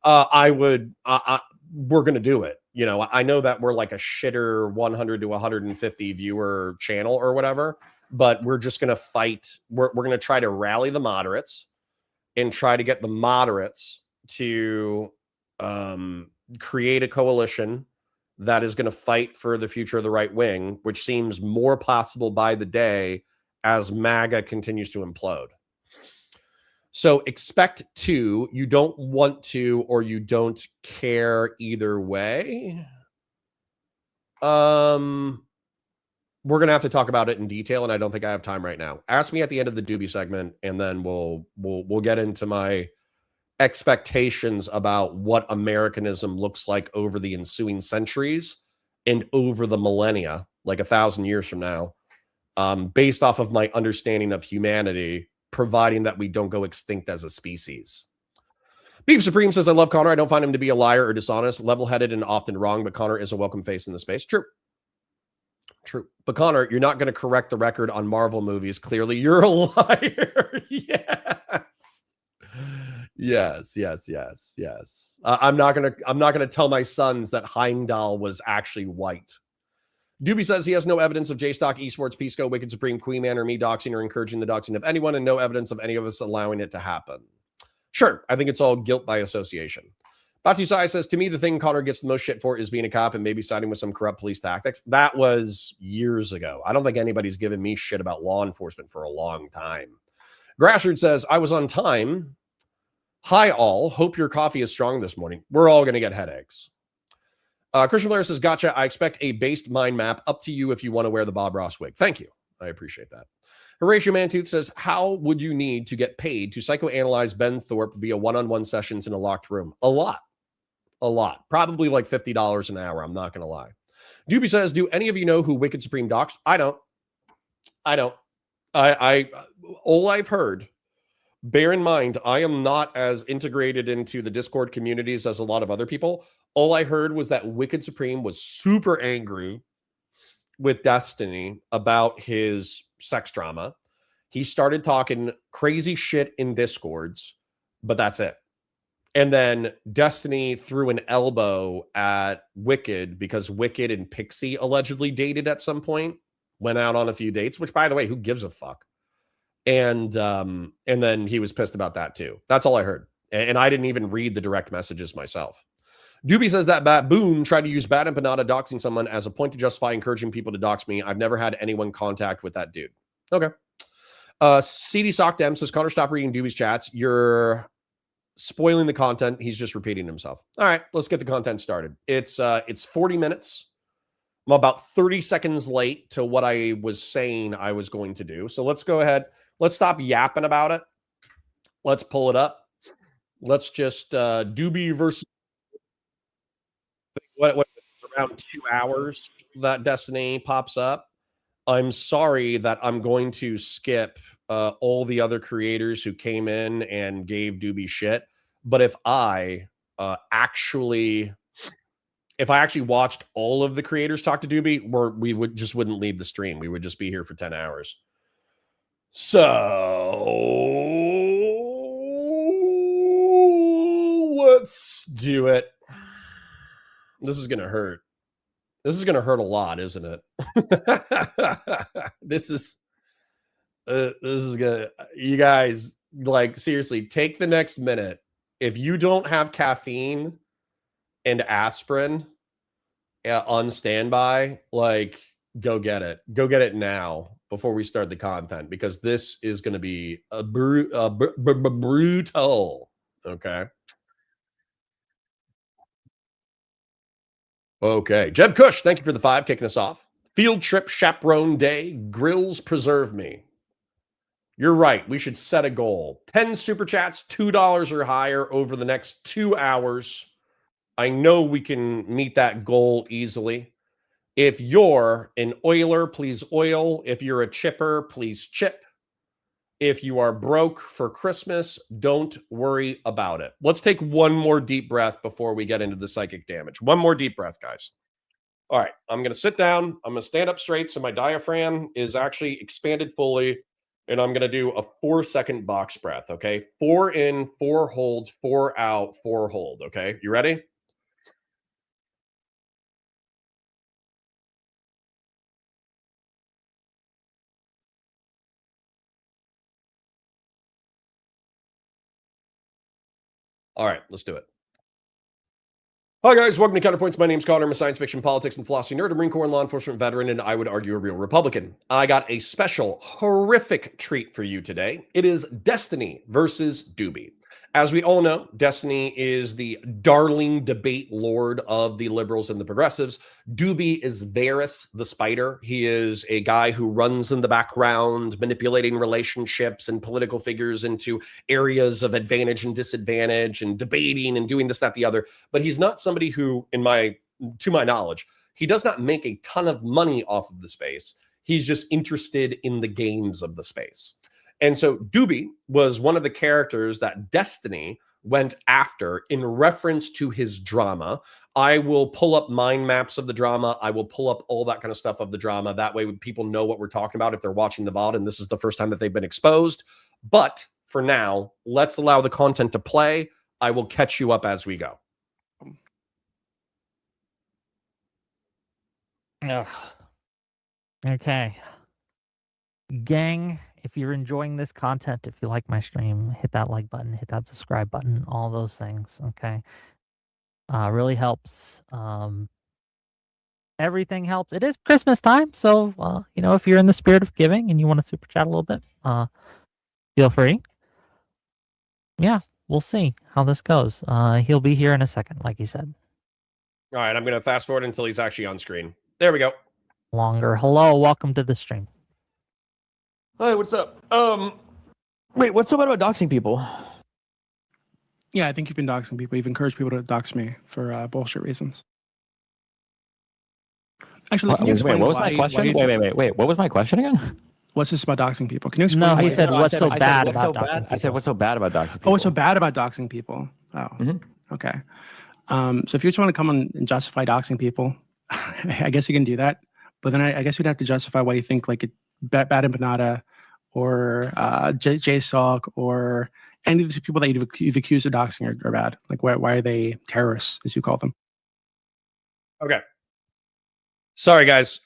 We're going to do it. You know, I know that we're like a shitter 100 to 150 viewer channel or whatever, but we're just going to fight. We're going to try to rally the moderates and try to get the moderates to create a coalition that is going to fight for the future of the right wing, which seems more possible by the day as MAGA continues to implode. So expect to, you don't want to, or you don't care either way. We're going to have to talk about it in detail, and I don't think I have time right now. Ask me at the end of the Dooby segment, and then we'll get into my expectations about what Americanism looks like over the ensuing centuries and over the millennia, like 1,000 years from now, based off of my understanding of humanity, providing that we don't go extinct as a species. Beef Supreme says, I love Connor. I don't find him to be a liar or dishonest, level-headed and often wrong, but Connor is a welcome face in the space. True. But Connor, you're not going to correct the record on Marvel movies. Clearly, you're a liar. Yes. I'm not gonna tell my sons that Heimdall was actually white. Dooby says he has no evidence of J-Stock, Esports, Pisco, Wicked Supreme, Queen Man, or me doxing or encouraging the doxing of anyone, and no evidence of any of us allowing it to happen. Sure, I think it's all guilt by association. Batu Sai says, to me, the thing Connor gets the most shit for is being a cop and maybe siding with some corrupt police tactics. That was years ago. I don't think anybody's given me shit about law enforcement for a long time. Grassroots says, I was on time. Hi, all. Hope your coffee is strong this morning. We're all going to get headaches. Christian Blair says, gotcha. I expect a based mind map. Up to you if you want to wear the Bob Ross wig. Thank you. I appreciate that. Horatio Mantooth says, how would you need to get paid to psychoanalyze Ben Thorpe via one-on-one sessions in a locked room? A lot. Probably like $50 an hour. I'm not going to lie. Dooby says, do any of you know who Wicked Supreme docs? I don't. All I've heard bear in mind, I am not as integrated into the Discord communities as a lot of other people. All I heard was that Wicked Supreme was super angry with Destiny about his sex drama. He started talking crazy shit in Discords, but that's it. And then Destiny threw an elbow at Wicked because Wicked and Pixie allegedly dated at some point, went out on a few dates, which, by the way, who gives a fuck? And then he was pissed about that too. That's all I heard. And I didn't even read the direct messages myself. Dooby says that Baboon tried to use Bad Empanada doxing someone as a point to justify encouraging people to dox me. I've never had anyone contact with that dude. Okay. CD Sock Dem says, Connor, stop reading Dooby's chats. You're spoiling the content. He's just repeating himself. All right, let's get the content started. It's 40 minutes. I'm about 30 seconds late to what I was saying I was going to do. So let's go ahead. Let's stop yapping about it. Let's pull it up. Let's just Dooby versus what around 2 hours that Destiny pops up. I'm sorry that I'm going to skip all the other creators who came in and gave Dooby shit. But if I actually watched all of the creators talk to Dooby, we wouldn't leave the stream. We would just be here for 10 hours. So let's do it. This is going to hurt. This is going to hurt a lot, isn't it? This is good. You guys, like, seriously, take the next minute. If you don't have caffeine and aspirin on standby, like, go get it. Go get it now before we start the content, because this is going to be brutal. Okay. Okay. Jeb Cush, thank you for the 5, kicking us off. Field trip chaperone day. Grills preserve me. You're right. We should set a goal. 10 super chats, $2 or higher over the next 2 hours. I know we can meet that goal easily. If you're an oiler, please oil. If you're a chipper, please chip. If you are broke for Christmas, don't worry about it. Let's take one more deep breath before we get into the psychic damage. One more deep breath, guys. All right, I'm going to sit down. I'm going to stand up straight so my diaphragm is actually expanded fully. And I'm going to do a 4-second box breath, okay? 4 in, 4 hold, 4 out, 4 hold, okay? You ready? All right, let's do it. Hi, guys. Welcome to Counterpoints. My name's Connor. I'm a science fiction, politics, and philosophy nerd, a Marine Corps and law enforcement veteran, and I would argue a real Republican. I got a special, horrific treat for you today. It is Destiny versus Dooby. As we all know, Destiny is the darling debate lord of the liberals and the progressives. Dooby is Varys the Spider. He is a guy who runs in the background, manipulating relationships and political figures into areas of advantage and disadvantage and debating and doing this, that, the other. But he's not somebody who, to my knowledge, he does not make a ton of money off of the space. He's just interested in the games of the space. And so Dooby was one of the characters that Destiny went after in reference to his drama. I will pull up mind maps of the drama. I will pull up all that kind of stuff of the drama. That way people know what we're talking about if they're watching the VOD and this is the first time that they've been exposed. But for now, let's allow the content to play. I will catch you up as we go. Ugh. Okay. Gang, if you're enjoying this content, if you like my stream, hit that like button, hit that subscribe button, all those things, okay? Really helps. Everything helps. It is Christmas time, so, if you're in the spirit of giving and you want to super chat a little bit, feel free. Yeah, we'll see how this goes. He'll be here in a second, like he said. All right, I'm going to fast forward until he's actually on screen. There we go. Longer. Hello, welcome to the stream. Hi, what's up? Wait, what's up about doxing people? Yeah, I think you've been doxing people. You've encouraged people to dox me for bullshit reasons. Actually, can you explain what was my question? Wait. What was my question again? What's this about doxing people? Can you explain? No, why he you said, think- what's so bad about doxing I said, people? what's so bad about doxing people? Oh, what's so bad about doxing people? Oh, okay. So if you just want to come on and justify doxing people, I guess you can do that. But then I guess you'd have to justify why you think like Bad Empanada or JSOC or any of these people that you've accused of doxing are bad. Like why are they terrorists, as you call them? Okay. Sorry, guys.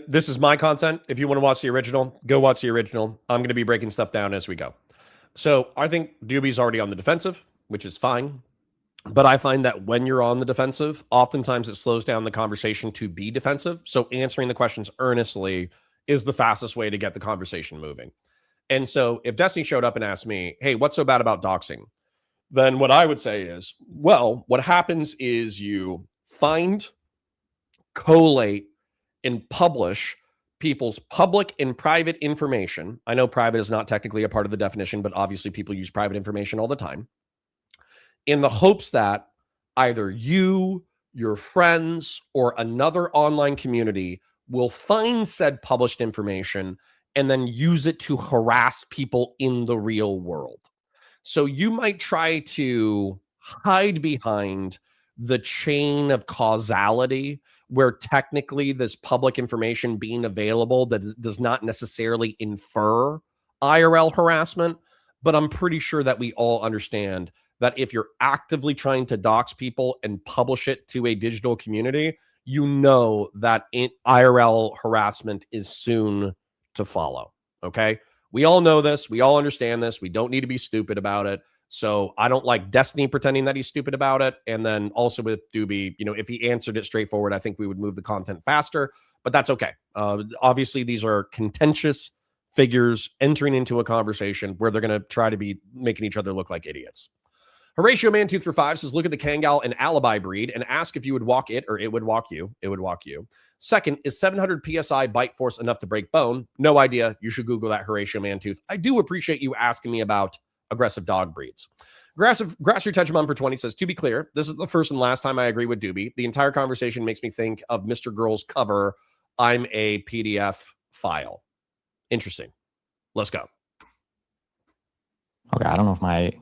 This is my content. If you want to watch the original, go watch the original. I'm going to be breaking stuff down as we go. So I think Dooby's already on the defensive, which is fine. But I find that when you're on the defensive, oftentimes it slows down the conversation to be defensive. So answering the questions earnestly is the fastest way to get the conversation moving. And so if Destiny showed up and asked me, hey, what's so bad about doxing? Then what I would say is, well, what happens is you find, collate, and publish people's public and private information. I know private is not technically a part of the definition, but obviously people use private information all the time, in the hopes that either you, your friends, or another online community will find said published information and then use it to harass people in the real world. So you might try to hide behind the chain of causality where technically this public information being available that does not necessarily infer IRL harassment, but I'm pretty sure that we all understand that if you're actively trying to dox people and publish it to a digital community, you know that IRL harassment is soon to follow, okay? We all know this. We all understand this. We don't need to be stupid about it. So I don't like Destiny pretending that he's stupid about it. And then also with Dooby, if he answered it straightforward, I think we would move the content faster, but that's okay. Obviously, these are contentious figures entering into a conversation where they're going to try to be making each other look like idiots. Horatio Mantooth for 5 says, look at the Kangal and Alibi breed and ask if you would walk it or it would walk you. It would walk you. Second, is 700 PSI bite force enough to break bone? No idea. You should Google that, Horatio Mantooth. I do appreciate you asking me about aggressive dog breeds. Grass Retention Mom for 20 says, to be clear, this is the first and last time I agree with Dooby. The entire conversation makes me think of Mr. Girl's cover, I'm a PDF file. Interesting. Let's go. Okay, I don't know if my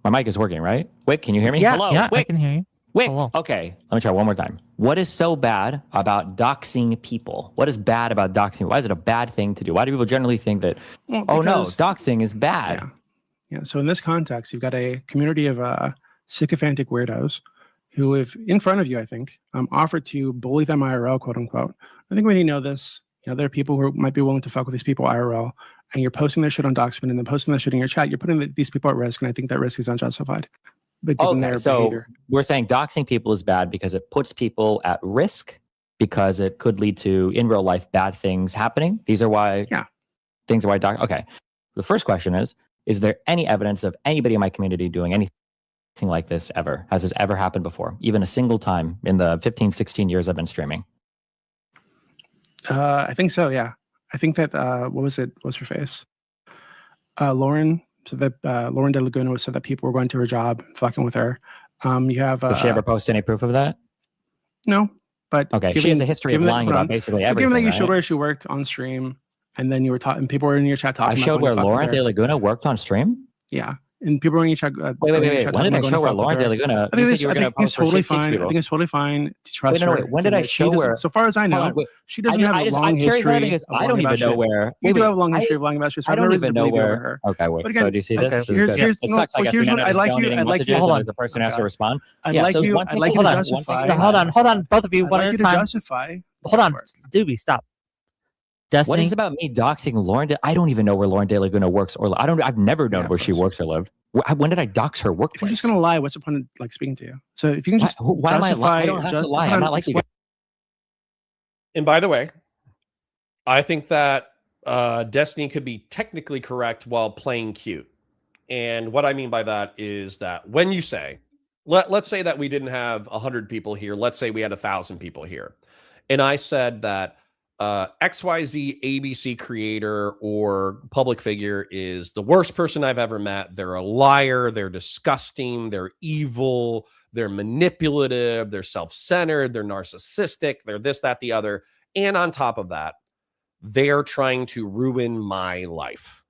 mic is working, right? Wick, can you hear me? Yeah, Hello, yeah, I Wick. can hear you. Wick. Hello. Okay, let me try one more time. What is so bad about doxing people? What is bad about doxing? Why is it a bad thing to do? Why do people generally think that, Well, oh no, because- doxing is bad? Yeah. So in this context, you've got a community of sycophantic weirdos who, if in front of you, I think, offered to bully them IRL, quote unquote. I think when you know this, there are people who might be willing to fuck with these people IRL, and you're posting their shit on Doxman and then posting their shit in your chat. You're putting these people at risk, and I think that risk is unjustified. But given their so behavior. we're saying doxing people is bad because it puts people at risk, because it could lead to, in real life, bad things happening. These are why things are why okay. The first question is there any evidence of anybody in my community doing anything like this ever? Has this ever happened before? Even a single time in the 15, 16 years I've been streaming? I think so, yeah. I think that, what was it? What's her face? Lauren. So that Lauren De Laguna said that people were going to her job, fucking with her. You have. Did she ever post any proof of that? No, but okay, she has a history of lying about basically everything. Given that you right? showed where she worked on stream, and then you were talking, people were in your chat talking. I showed where Lauren De Laguna worked on stream. Yeah, and people were in your chat. Wait. When did I show where Lauren De Laguna? I think it's totally fine. I think it's totally fine to trust her. When did I show where? So far as I know, she doesn't have a long history. I don't even know where. You do have a long history of lying about shit. I don't even know where. Okay, wait. So do you see this? It sucks. I guess we never donating messages and there's a person who has to respond. I'd like you to justify. Hold on, both of you. One at a time. Justify. Hold on, Dooby, stop. Destiny? What is it about me doxing Lauren? I don't even know where Lauren De Laguna works or I've never known where she works or lived. When did I dox her workplace? If you're just gonna lie, what's the point of like speaking to you? So if you can just why am I lying? I don't have to lie. I'm not like you. And by the way, I think that Destiny could be technically correct while playing cute. And what I mean by that is that when you say, let's say that we didn't have 100 people here. Let's say we had 1,000 people here. And I said that XYZ ABC creator or public figure is the worst person I've ever met. They're a liar. They're disgusting. They're evil. They're manipulative. They're self-centered. They're narcissistic. They're this, that, the other. And on top of that, they are trying to ruin my life.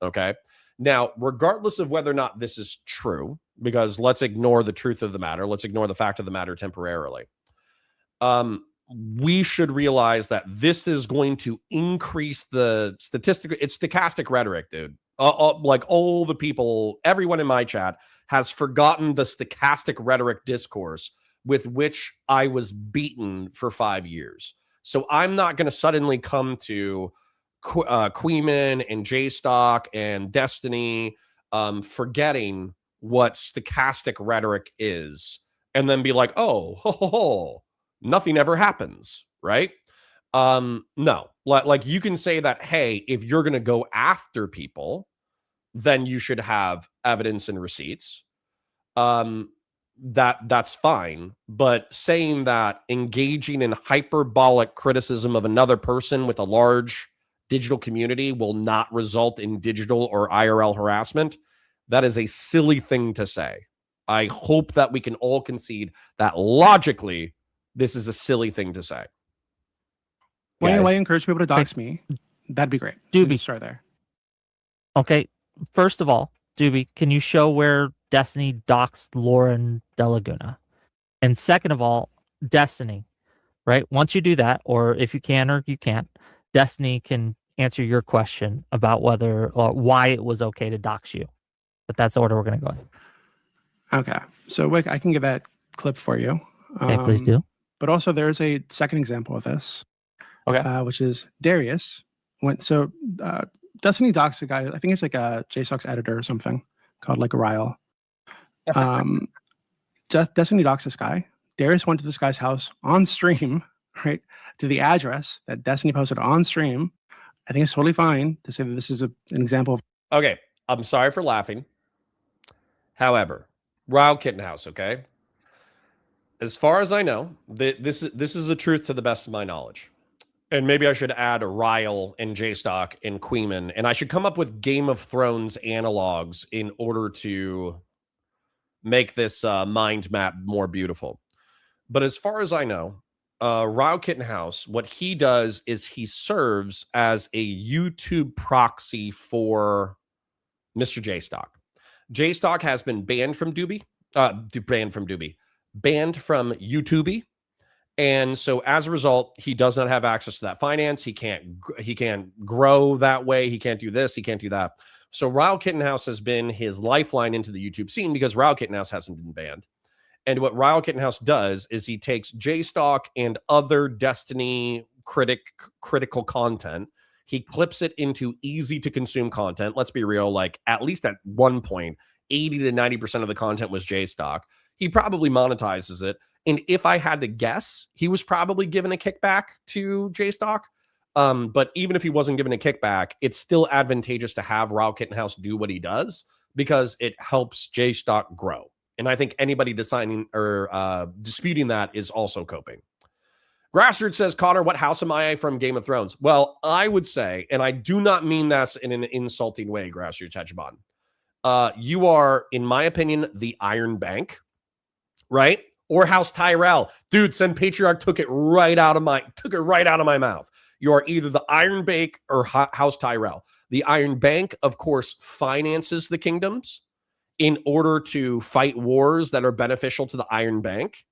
Okay. Now, regardless of whether or not this is true, because let's ignore the truth of the matter, let's ignore the fact of the matter temporarily. We should realize that this is going to increase the it's stochastic rhetoric, dude. Like all the people, everyone in my chat has forgotten the stochastic rhetoric discourse with which I was beaten for 5 years. So I'm not going to suddenly come to Queeman and JStock and Destiny, forgetting what stochastic rhetoric is, and then be like, oh, nothing ever happens, right? No, like you can say that, hey, if you're going to go after people, then you should have evidence and receipts. That's fine. But saying that engaging in hyperbolic criticism of another person with a large digital community will not result in digital or IRL harassment, that is a silly thing to say. I hope that we can all concede that logically, this is a silly thing to say. Why do I encourage people to dox me? That'd be great. Dooby, start there. Okay, first of all, Dooby, can you show where Destiny doxed Lauren De Laguna? And second of all, Destiny, right? Once you do that, or if you can or you can't, Destiny can answer your question about whether or why it was okay to dox you. But that's the order we're going to go in. Okay, so Wick, I can give that clip for you. Okay, please do. But also, there's a second example of this. Okay. Which is Darius Destiny docs a guy, I think it's like a JSOX editor or something called like a Ryle. Destiny docs this guy. Darius went to this guy's house on stream, right, to the address that Destiny posted on stream. I think it's totally fine to say that this is an example of. Okay, I'm sorry for laughing. However, Ryle Kittenhouse, okay? As far as I know, this is the truth to the best of my knowledge. And maybe I should add Ryle and JStock and Queeman, and I should come up with Game of Thrones analogs in order to make this mind map more beautiful. But as far as I know, Ryle Kittenhouse, what he does is he serves as a YouTube proxy for Mr. JStock. JStock has been banned from Dooby, banned from YouTube. And so as a result, he does not have access to that finance. He can't grow that way. He can't do this. He can't do that. So Ryle Kittenhouse has been his lifeline into the YouTube scene because Ryle Kittenhouse hasn't been banned. And what Ryle Kittenhouse does is he takes JStock and other Destiny critical content. He clips it into easy to consume content. Let's be real. Like at least at one point, 80 to 90% of the content was JStock. He probably monetizes it. And if I had to guess, he was probably given a kickback to JStock. But even if he wasn't given a kickback, it's still advantageous to have Ryle Kittenhouse do what he does because it helps JStock grow. And I think anybody deciding or disputing that is also coping. Grassroots says, Connor, what house am I from Game of Thrones? Well, I would say, and I do not mean that in an insulting way, Grassroots Hegemon. You are, in my opinion, the Iron Bank, right? Or House Tyrell. Dude, Send Patriarch took it right out of my mouth. You are either the Iron Bank or House Tyrell. The Iron Bank, of course, finances the kingdoms in order to fight wars that are beneficial to the Iron Bank.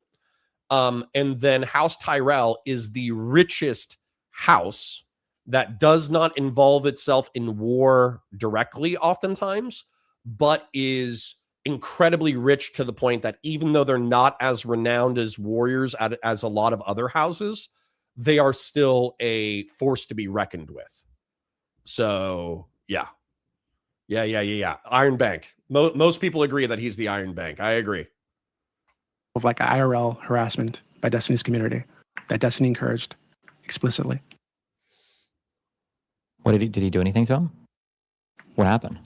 And then House Tyrell is the richest house that does not involve itself in war directly oftentimes, but is incredibly rich to the point that even though they're not as renowned as warriors as a lot of other houses, they are still a force to be reckoned with. So, yeah. Iron Bank. Most people agree that he's the Iron Bank. I agree. Of like IRL harassment by Destiny's community that Destiny encouraged explicitly. What did he do anything to him? What happened?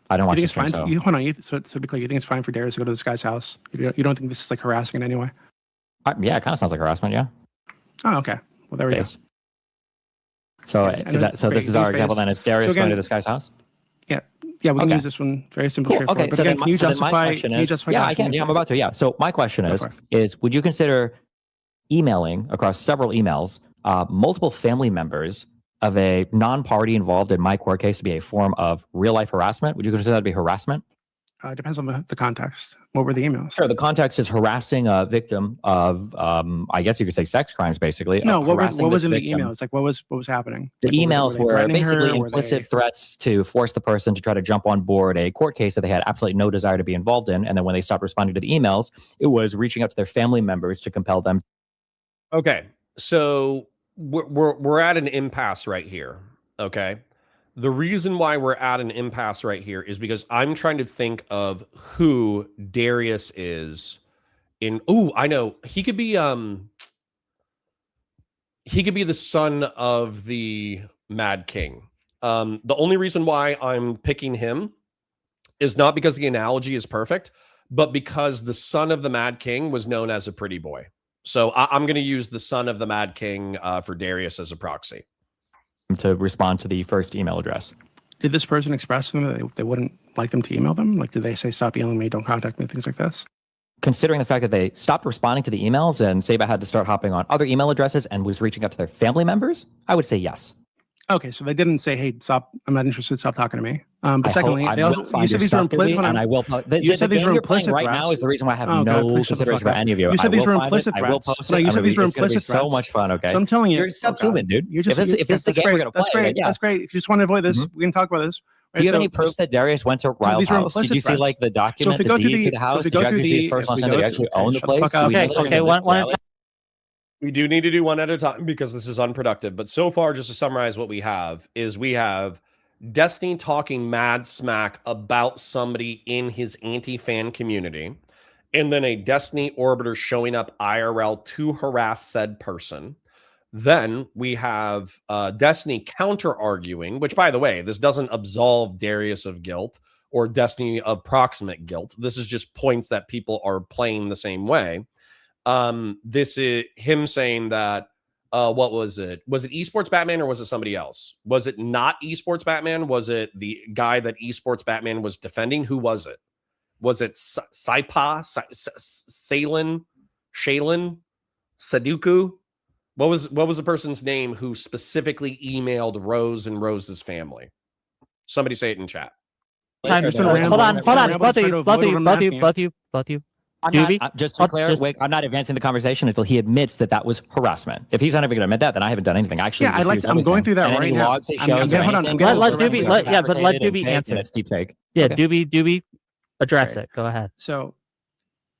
I don't watch this fine. so. Hold on. So to be clear, you think it's fine for Darius to go to this guy's house? You don't think this is like harassing in any way? Yeah, it kind of sounds like harassment. Yeah. Oh, okay. Well, there we go. So this is our example. Then it's Darius going to this guy's house. Yeah, we can use this one. Very simple, straightforward. Okay, but so again, then can you justify? Yeah, I can. Yeah, I'm about to. Yeah. So my question is would you consider emailing across several emails multiple family members of a non-party involved in my court case to be a form of real-life harassment? Would you consider that to be harassment? Depends on the context. What were the emails? Sure. The context is harassing a victim of, I guess you could say, sex crimes, basically. No, what was in the victim. emails? Like, what was happening? The like, emails were basically her? implicit threats to force the person to try to jump on board a court case that they had absolutely no desire to be involved in. And then when they stopped responding to the emails, it was reaching out to their family members to compel them. Okay, so we're at an impasse right here. Okay, the reason why we're at an impasse right here is because I'm trying to think of who Darius is in. Oh, I know. He could be the son of the Mad King. The only reason why I'm picking him is not because the analogy is perfect, but because the son of the Mad King was known as a pretty boy. So I'm going to use the son of the Mad King for Darius as a proxy. To respond to the first email address. Did this person express to them that they wouldn't like them to email them? Like, did they say, stop emailing me, don't contact me, things like this? Considering the fact that they stopped responding to the emails and Seba had to start hopping on other email addresses and was reaching out to their family members, I would say yes. Okay, so they didn't say, hey, stop, I'm not interested, stop talking to me. But secondly, they also, you said these were implicit. And I will post. You said these were implicit right now is the reason why I have no consideration for any of you. You said these were implicit threats. I will post no, it. you said these were implicit threats. So much fun, okay? So I'm telling you. You're subhuman, dude. You're just, if this is the game we're going to play. That's great. Yeah. That's great. If you just want to avoid this, we can talk about this. Do you have any proof that Darius went to Ryle's house? Did you see like the document, the deed to the house? Did you actually see his personal sense that he actually owned the place? Okay, one. We do need to do one at a time because this is unproductive. But so far, just to summarize what we have, is we have Destiny talking mad smack about somebody in his anti-fan community, and then a Destiny orbiter showing up IRL to harass said person. Then we have Destiny counter-arguing, which, by the way, this doesn't absolve Darius of guilt or Destiny of proximate guilt. This is just points that people are playing the same way. This is him saying that, what was it? Was it Esports Batman or was it somebody else? Was it not Esports Batman? Was it the guy that Esports Batman was defending? Who was it? Was it Saipa, Shaylin, Saduku? What was the person's name who specifically emailed Rose and Rose's family? Somebody say it in chat. Hold on. Both of you. Just to be clear, I'm not advancing the conversation until he admits that was harassment. If he's not even going to admit that, then I haven't done anything. Actually, yeah, I'm going through that right now. Logs he shows let Dooby. Let it's deep fake. Yeah, okay. Dooby, address it. Go ahead. So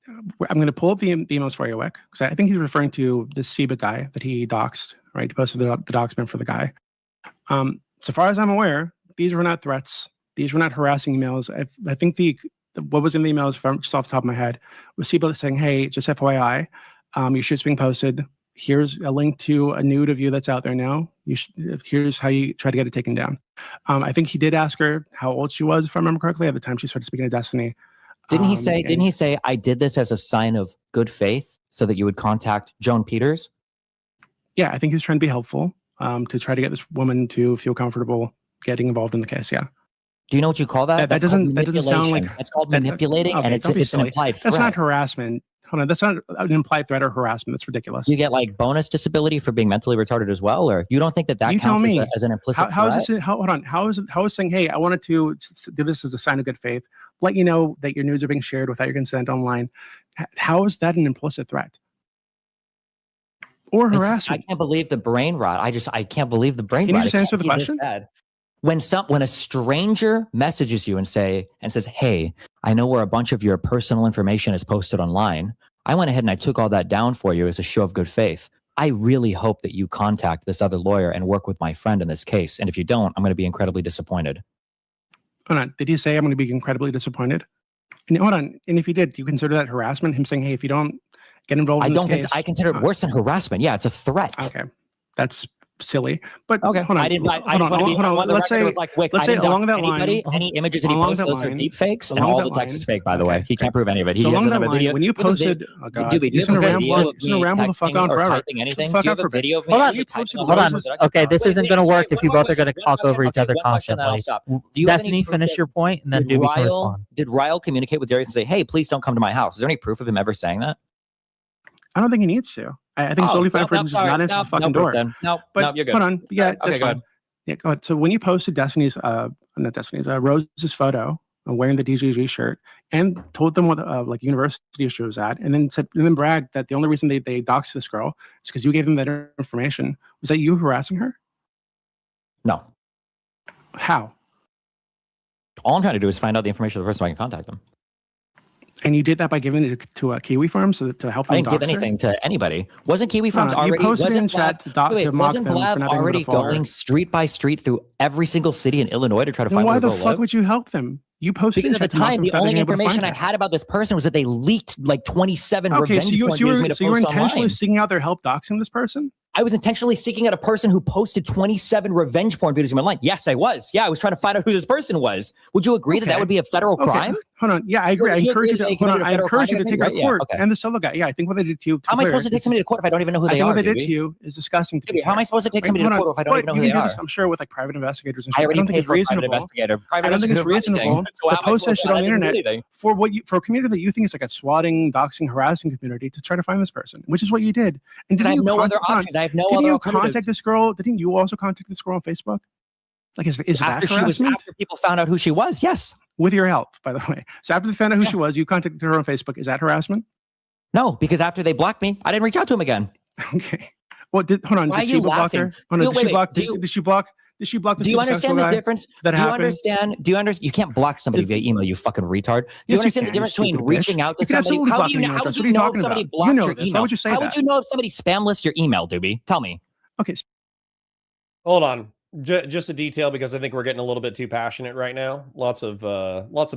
I'm going to pull up the emails for you, Wick, because I think he's referring to the Seba guy that he doxed, right? He posted the doxment for the guy. So far as I'm aware, these were not threats. These were not harassing emails. I think what was in the emails, from just off the top of my head, was Seba saying, hey, just FYI, your shit's being posted. Here's a link to a nude of you that's out there now. Here's how you try to get it taken down. I think he did ask her how old she was, if I remember correctly, at the time she started speaking to Destiny. Didn't he say, I did this as a sign of good faith so that you would contact Joan Peters? Yeah, I think he was trying to be helpful to try to get this woman to feel comfortable getting involved in the case, yeah. Do you know what you call that? That doesn't sound like... It's called manipulating, and it's an implied threat. That's not harassment. Hold on, that's not an implied threat or harassment. That's ridiculous. You get like bonus disability for being mentally retarded as well, or you don't think that counts as an implicit threat? How is this? Hold on. How is saying, hey, I wanted to do this as a sign of good faith, let you know that your nudes are being shared without your consent online? How is that an implicit threat? Or harassment? I can't believe the brain rot. I can't believe the brain rot. Can you just answer the question? When a stranger messages you and says, hey, I know where a bunch of your personal information is posted online. I went ahead and I took all that down for you as a show of good faith. I really hope that you contact this other lawyer and work with my friend in this case. And if you don't, I'm going to be incredibly disappointed. Hold on. Did he say I'm going to be incredibly disappointed? And hold on. And if he did, do you consider that harassment? Him saying, hey, if you don't get involved in this case... I consider it worse than harassment. Yeah, it's a threat. Okay. That's silly, but okay. Hold on. Let's say along that line, any images that he posts, those are deep fakes, and all the text is fake. By the way, he can't prove any of it. So along that line, when you posted, Dooby, you're gonna ramble the fuck on forever. Fuck out for video. Hold on. Okay, this isn't gonna work if you both are gonna talk over each other constantly. Destiny, finish your point, and then Dooby can respond. Did Ryle communicate with Darius and say, "Hey, please don't come to my house"? Is there any proof of him ever saying that? I don't think he needs to. I think it's totally fine for him to just not answer the fucking door. No, But you're good. hold on. Yeah, Okay, that's go fine. ahead. Yeah, go ahead. So when you posted Rose's photo wearing the DGG shirt and told them what like university she was at, and then bragged that the only reason they doxed this girl is because you gave them that information. Was that you harassing her? No. How? All I'm trying to do is find out the information of the person so I can contact them. And you did that by giving it to a Kiwi Farm to help them. I didn't give dox her? anything to anybody. Wasn't Kiwi Farms already? You posted wasn't in chat to mock them wasn't for Blab not being already able to follow her. going street by street through every single city in Illinois to try to Then find why where the the girl fuck lived? would you help them? You posted Because in at chat the to mock time, them the for not only being able to information find I her. had about this person was that they leaked like 27 Okay, revenge so you porn videos made a you were post intentionally online. seeking out their help doxing this person? I was intentionally seeking out a person who posted 27 revenge porn videos online. Yes, I was. Yeah, I was trying to find out who this person was. Would you agree that that would be a federal crime? Hold on. Yeah, I agree. I Would you encourage you agree to that they hold on. committed a I federal encourage you to crime? take her Right? to Yeah, court. okay. And the solo guy. Yeah, I think what they did to you. How am I supposed to take somebody to court if I don't even know who they I are? think what they did Dooby? to you is disgusting. Dooby, how am I supposed to take somebody to court if I don't even know who they are? I'm sure with like private investigators and I shit. I already don't think paid it's for a private reasonable. investigator. I don't think it's reasonable to post that shit on the internet for a community that you think is like a swatting, doxing, harassing community to try to find this person, which is what you did. And I have no other options. I have no other alternatives. Contact this girl? Didn't you also contact this girl on Facebook? Like, is that harassment? After people found out who she was, yes. With your help, by the way. So after they found out who she was, you contacted her on Facebook. Is that harassment? No, because after they blocked me, I didn't reach out to him again. Okay. Well, hold on. Why did are she you block laughing? her? Oh, no, No, did she block? wait, Did she block? Did she block the? Do you understand the difference? That do you happened? understand? Do you understand? You can't block somebody via email. You fucking retard. Do you Yes, understand can, the difference you between stupid reaching bitch. out to You can somebody? absolutely How block do you an know? email How address. would What are you you know talking if somebody about? blocked You know your this. email? Why would you say How that? would you know if somebody spam list your email, Dooby? Tell me. Okay. Hold on. Just a detail because I think we're getting a little bit too passionate right now. Lots of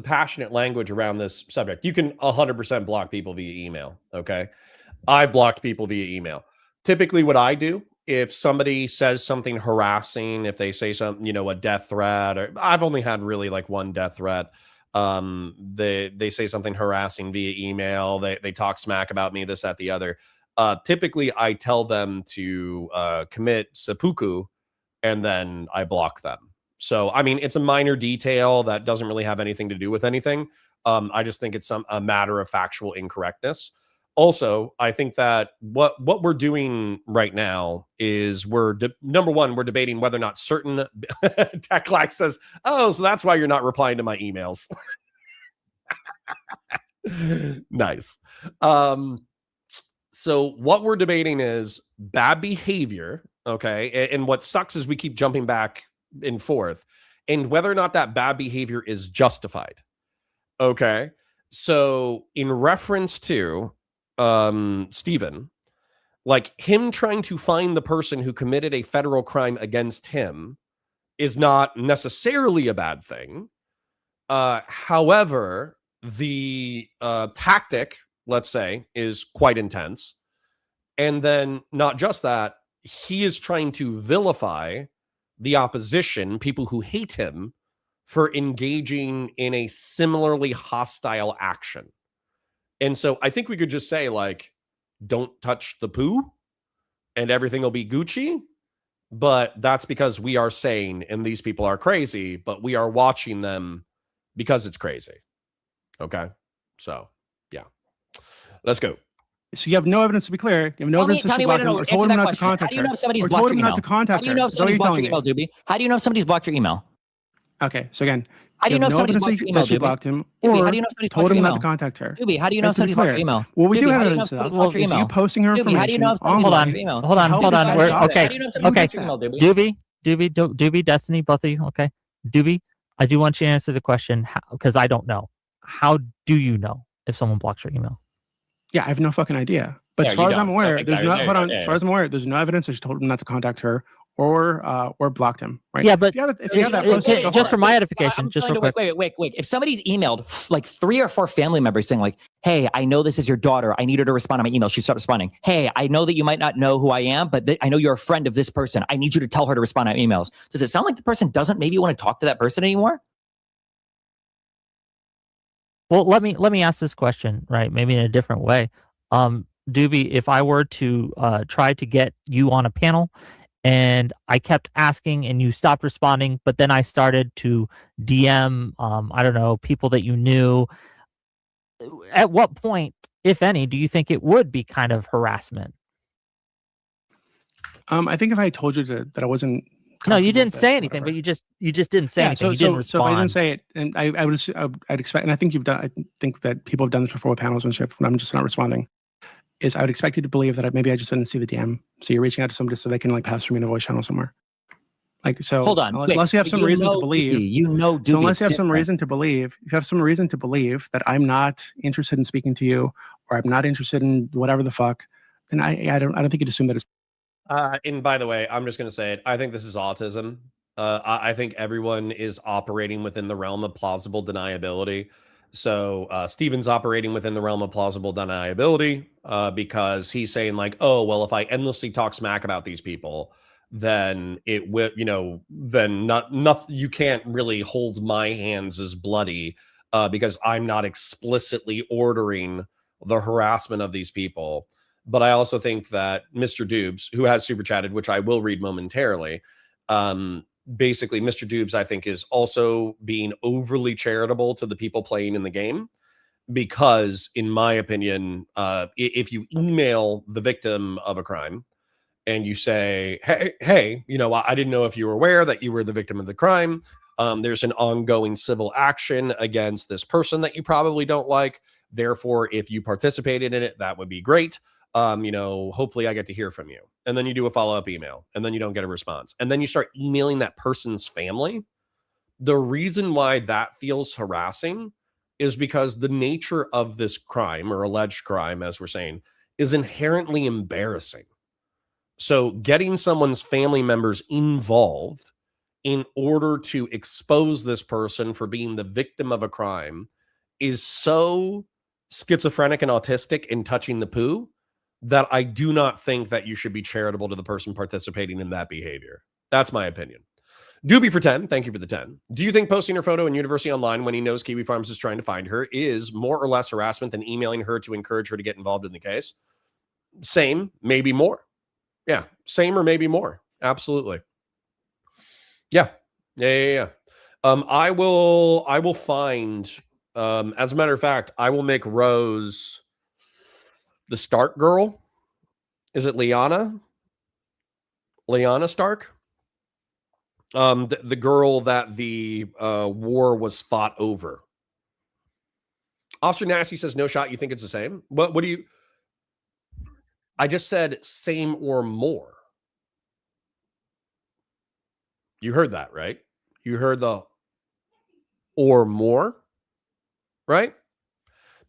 passionate language around this subject. You can 100% block people via email. Okay, I've blocked people via email. Typically, what I do if somebody says something harassing, if they say something, a death threat, or I've only had really like one death threat. They say something harassing via email. They talk smack about me, this, that, the other. Typically, I tell them to commit seppuku. And then I block them. So, I mean, it's a minor detail that doesn't really have anything to do with anything. I just think it's a matter of factual incorrectness. Also, I think that what we're doing right now is number one, we're debating whether or not certain Techlax says, oh, so that's why you're not replying to my emails. Nice. So what we're debating is bad behavior. Okay. And what sucks is we keep jumping back and forth, and whether or not that bad behavior is justified. Okay. So in reference to Stephen, like him trying to find the person who committed a federal crime against him is not necessarily a bad thing. However, the tactic, let's say, is quite intense. And then not just that, he is trying to vilify the opposition, people who hate him, for engaging in a similarly hostile action. And so I think we could just say, like, don't touch the poo and everything will be Gucci. But that's because we are sane and these people are crazy, but we are watching them because it's crazy. Okay. So, yeah. Let's go. So you have no evidence to be clear. You have no evidence to block him or told him not to contact her. How do you know if somebody's or blocked told your him email? not to contact her. How do you know if somebody's blocked your email, Dooby? How do you know if somebody's blocked your email? Okay, so again, how do you know if somebody's blocked your email, Dooby? Blocked him, Dooby, or how do you know if somebody's told him not to contact her? Dooby, how do you know if somebody's blocked your email? Well, we Dooby, do have how do you know evidence if of somebody's blocked your email? you posting her Dooby, information. how do you know if somebody's hold blocked on, your email? hold on. We're okay. Okay. Dooby, Dooby, I do want you to answer the question because I don't know. How do you know if someone blocks your email? Yeah, I have no fucking idea. But as far as I'm aware, there's no. Hold on. As far as I'm aware, there's no evidence that she told him not to contact her or blocked him. Right? Yeah, but if you have that posted, just for my edification, just real quick. Wait. If somebody's emailed like 3 or 4 family members saying like, "Hey, I know this is your daughter. I need her to respond to my email." She starts responding. "Hey, I know that you might not know who I am, but I know you're a friend of this person. I need you to tell her to respond to my emails." Does it sound like the person doesn't maybe want to talk to that person anymore? Well, let me ask this question, right? Maybe in a different way. Dooby, if I were to try to get you on a panel and I kept asking and you stopped responding, but then I started to DM, I don't know, people that you knew, at what point, if any, do you think it would be kind of harassment? I think if I told you that I wasn't. No, you didn't that, say anything, whatever. but you just didn't say anything. You didn't respond. So if I didn't say it, and I'd expect, and I think I think that people have done this before with panels and shit, when I'm just not responding, is I would expect you to believe that maybe I just didn't see the DM. So you're reaching out to somebody so they can like pass through me in a voice channel somewhere. Like, so Hold on. unless you have some reason to believe, Dooby, so unless you have some reason to believe, if you have some reason to believe that I'm not interested in speaking to you, or I'm not interested in whatever the fuck, then I don't think you'd assume that it's. And by the way, I'm just going to say it. I think this is autism. I think everyone is operating within the realm of plausible deniability. So Steven's operating within the realm of plausible deniability because he's saying like, oh, well, if I endlessly talk smack about these people, then it will, then not you can't really hold my hands as bloody because I'm not explicitly ordering the harassment of these people. But I also think that Mr. Doobs, who has super chatted, which I will read momentarily, basically Mr. Doobs, I think, is also being overly charitable to the people playing in the game. Because in my opinion, if you email the victim of a crime and you say, hey, I didn't know if you were aware that you were the victim of the crime. There's an ongoing civil action against this person that you probably don't like. Therefore, if you participated in it, that would be great. Hopefully I get to hear from you. And then you do a follow-up email and then you don't get a response. And then you start emailing that person's family. The reason why that feels harassing is because the nature of this crime or alleged crime, as we're saying, is inherently embarrassing. So getting someone's family members involved in order to expose this person for being the victim of a crime is so schizophrenic and autistic in touching the poo that I do not think that you should be charitable to the person participating in that behavior. That's my opinion. Dooby for 10, thank you for the 10. Do you think posting her photo in University Online when he knows Kiwi Farms is trying to find her is more or less harassment than emailing her to encourage her to get involved in the case? Same, maybe more. Yeah, same or maybe more. Absolutely. Yeah. I will find, as a matter of fact, I will make Rose the Stark girl. Is it Lyanna? Lyanna Stark? The girl that the war was fought over. Officer Nasty says, no shot, you think it's the same? What do you... I just said same or more. You heard that, right? You heard the or more, right?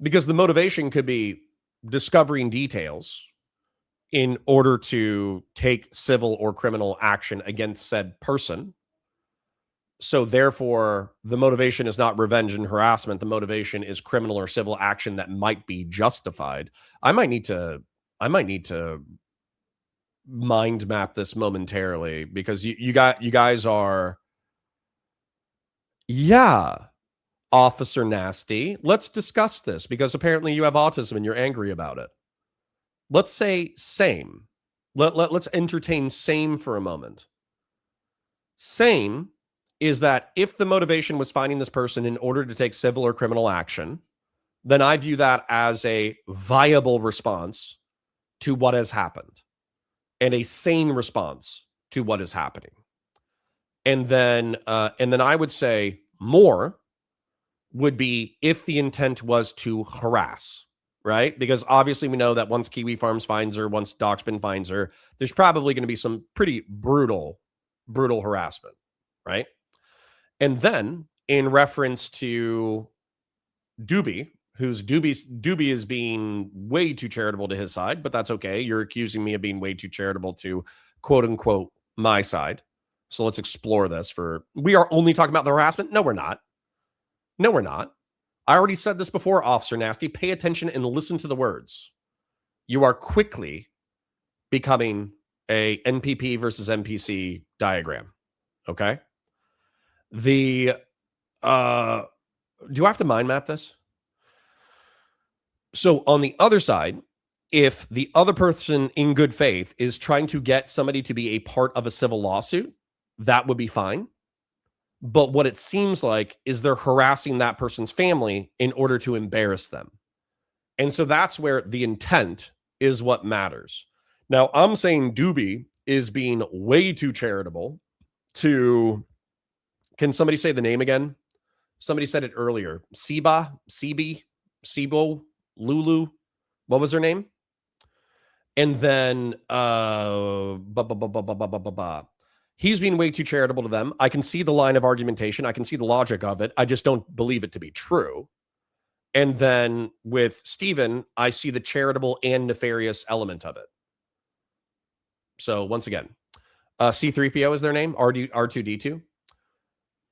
Because the motivation could be discovering details in order to take civil or criminal action against said person. So therefore, the motivation is not revenge and harassment. The motivation is criminal or civil action that might be justified. I might need to mind map this momentarily because you guys are, yeah, Officer Nasty. Let's discuss this because apparently you have autism and you're angry about it. Let's say same. Let's entertain same for a moment. Same is that if the motivation was finding this person in order to take civil or criminal action, then I view that as a viable response to what has happened and a sane response to what is happening. And then I would say more would be if the intent was to harass, right? Because obviously we know that once Kiwi Farms finds her, once Docspin finds her, there's probably going to be some pretty brutal harassment, right? And then in reference to Dooby, Dooby is being way too charitable to his side, but that's okay. You're accusing me of being way too charitable to quote unquote my side. So let's explore this we are only talking about the harassment. No, we're not. I already said this before, Officer Nasty. Pay attention and listen to the words. You are quickly becoming a NPP versus NPC diagram. Okay. Do I have to mind map this? So on the other side, if the other person in good faith is trying to get somebody to be a part of a civil lawsuit, that would be fine. But what it seems like is they're harassing that person's family in order to embarrass them. And so that's where the intent is what matters. Now, I'm saying Dooby is being way too charitable to, can somebody say the name again? Somebody said it earlier. Sibo, Lulu. What was her name? And then he's being way too charitable to them. I can see the line of argumentation. I can see the logic of it. I just don't believe it to be true. And then with Steven, I see the charitable and nefarious element of it. So once again, C3PO is their name, R2D2.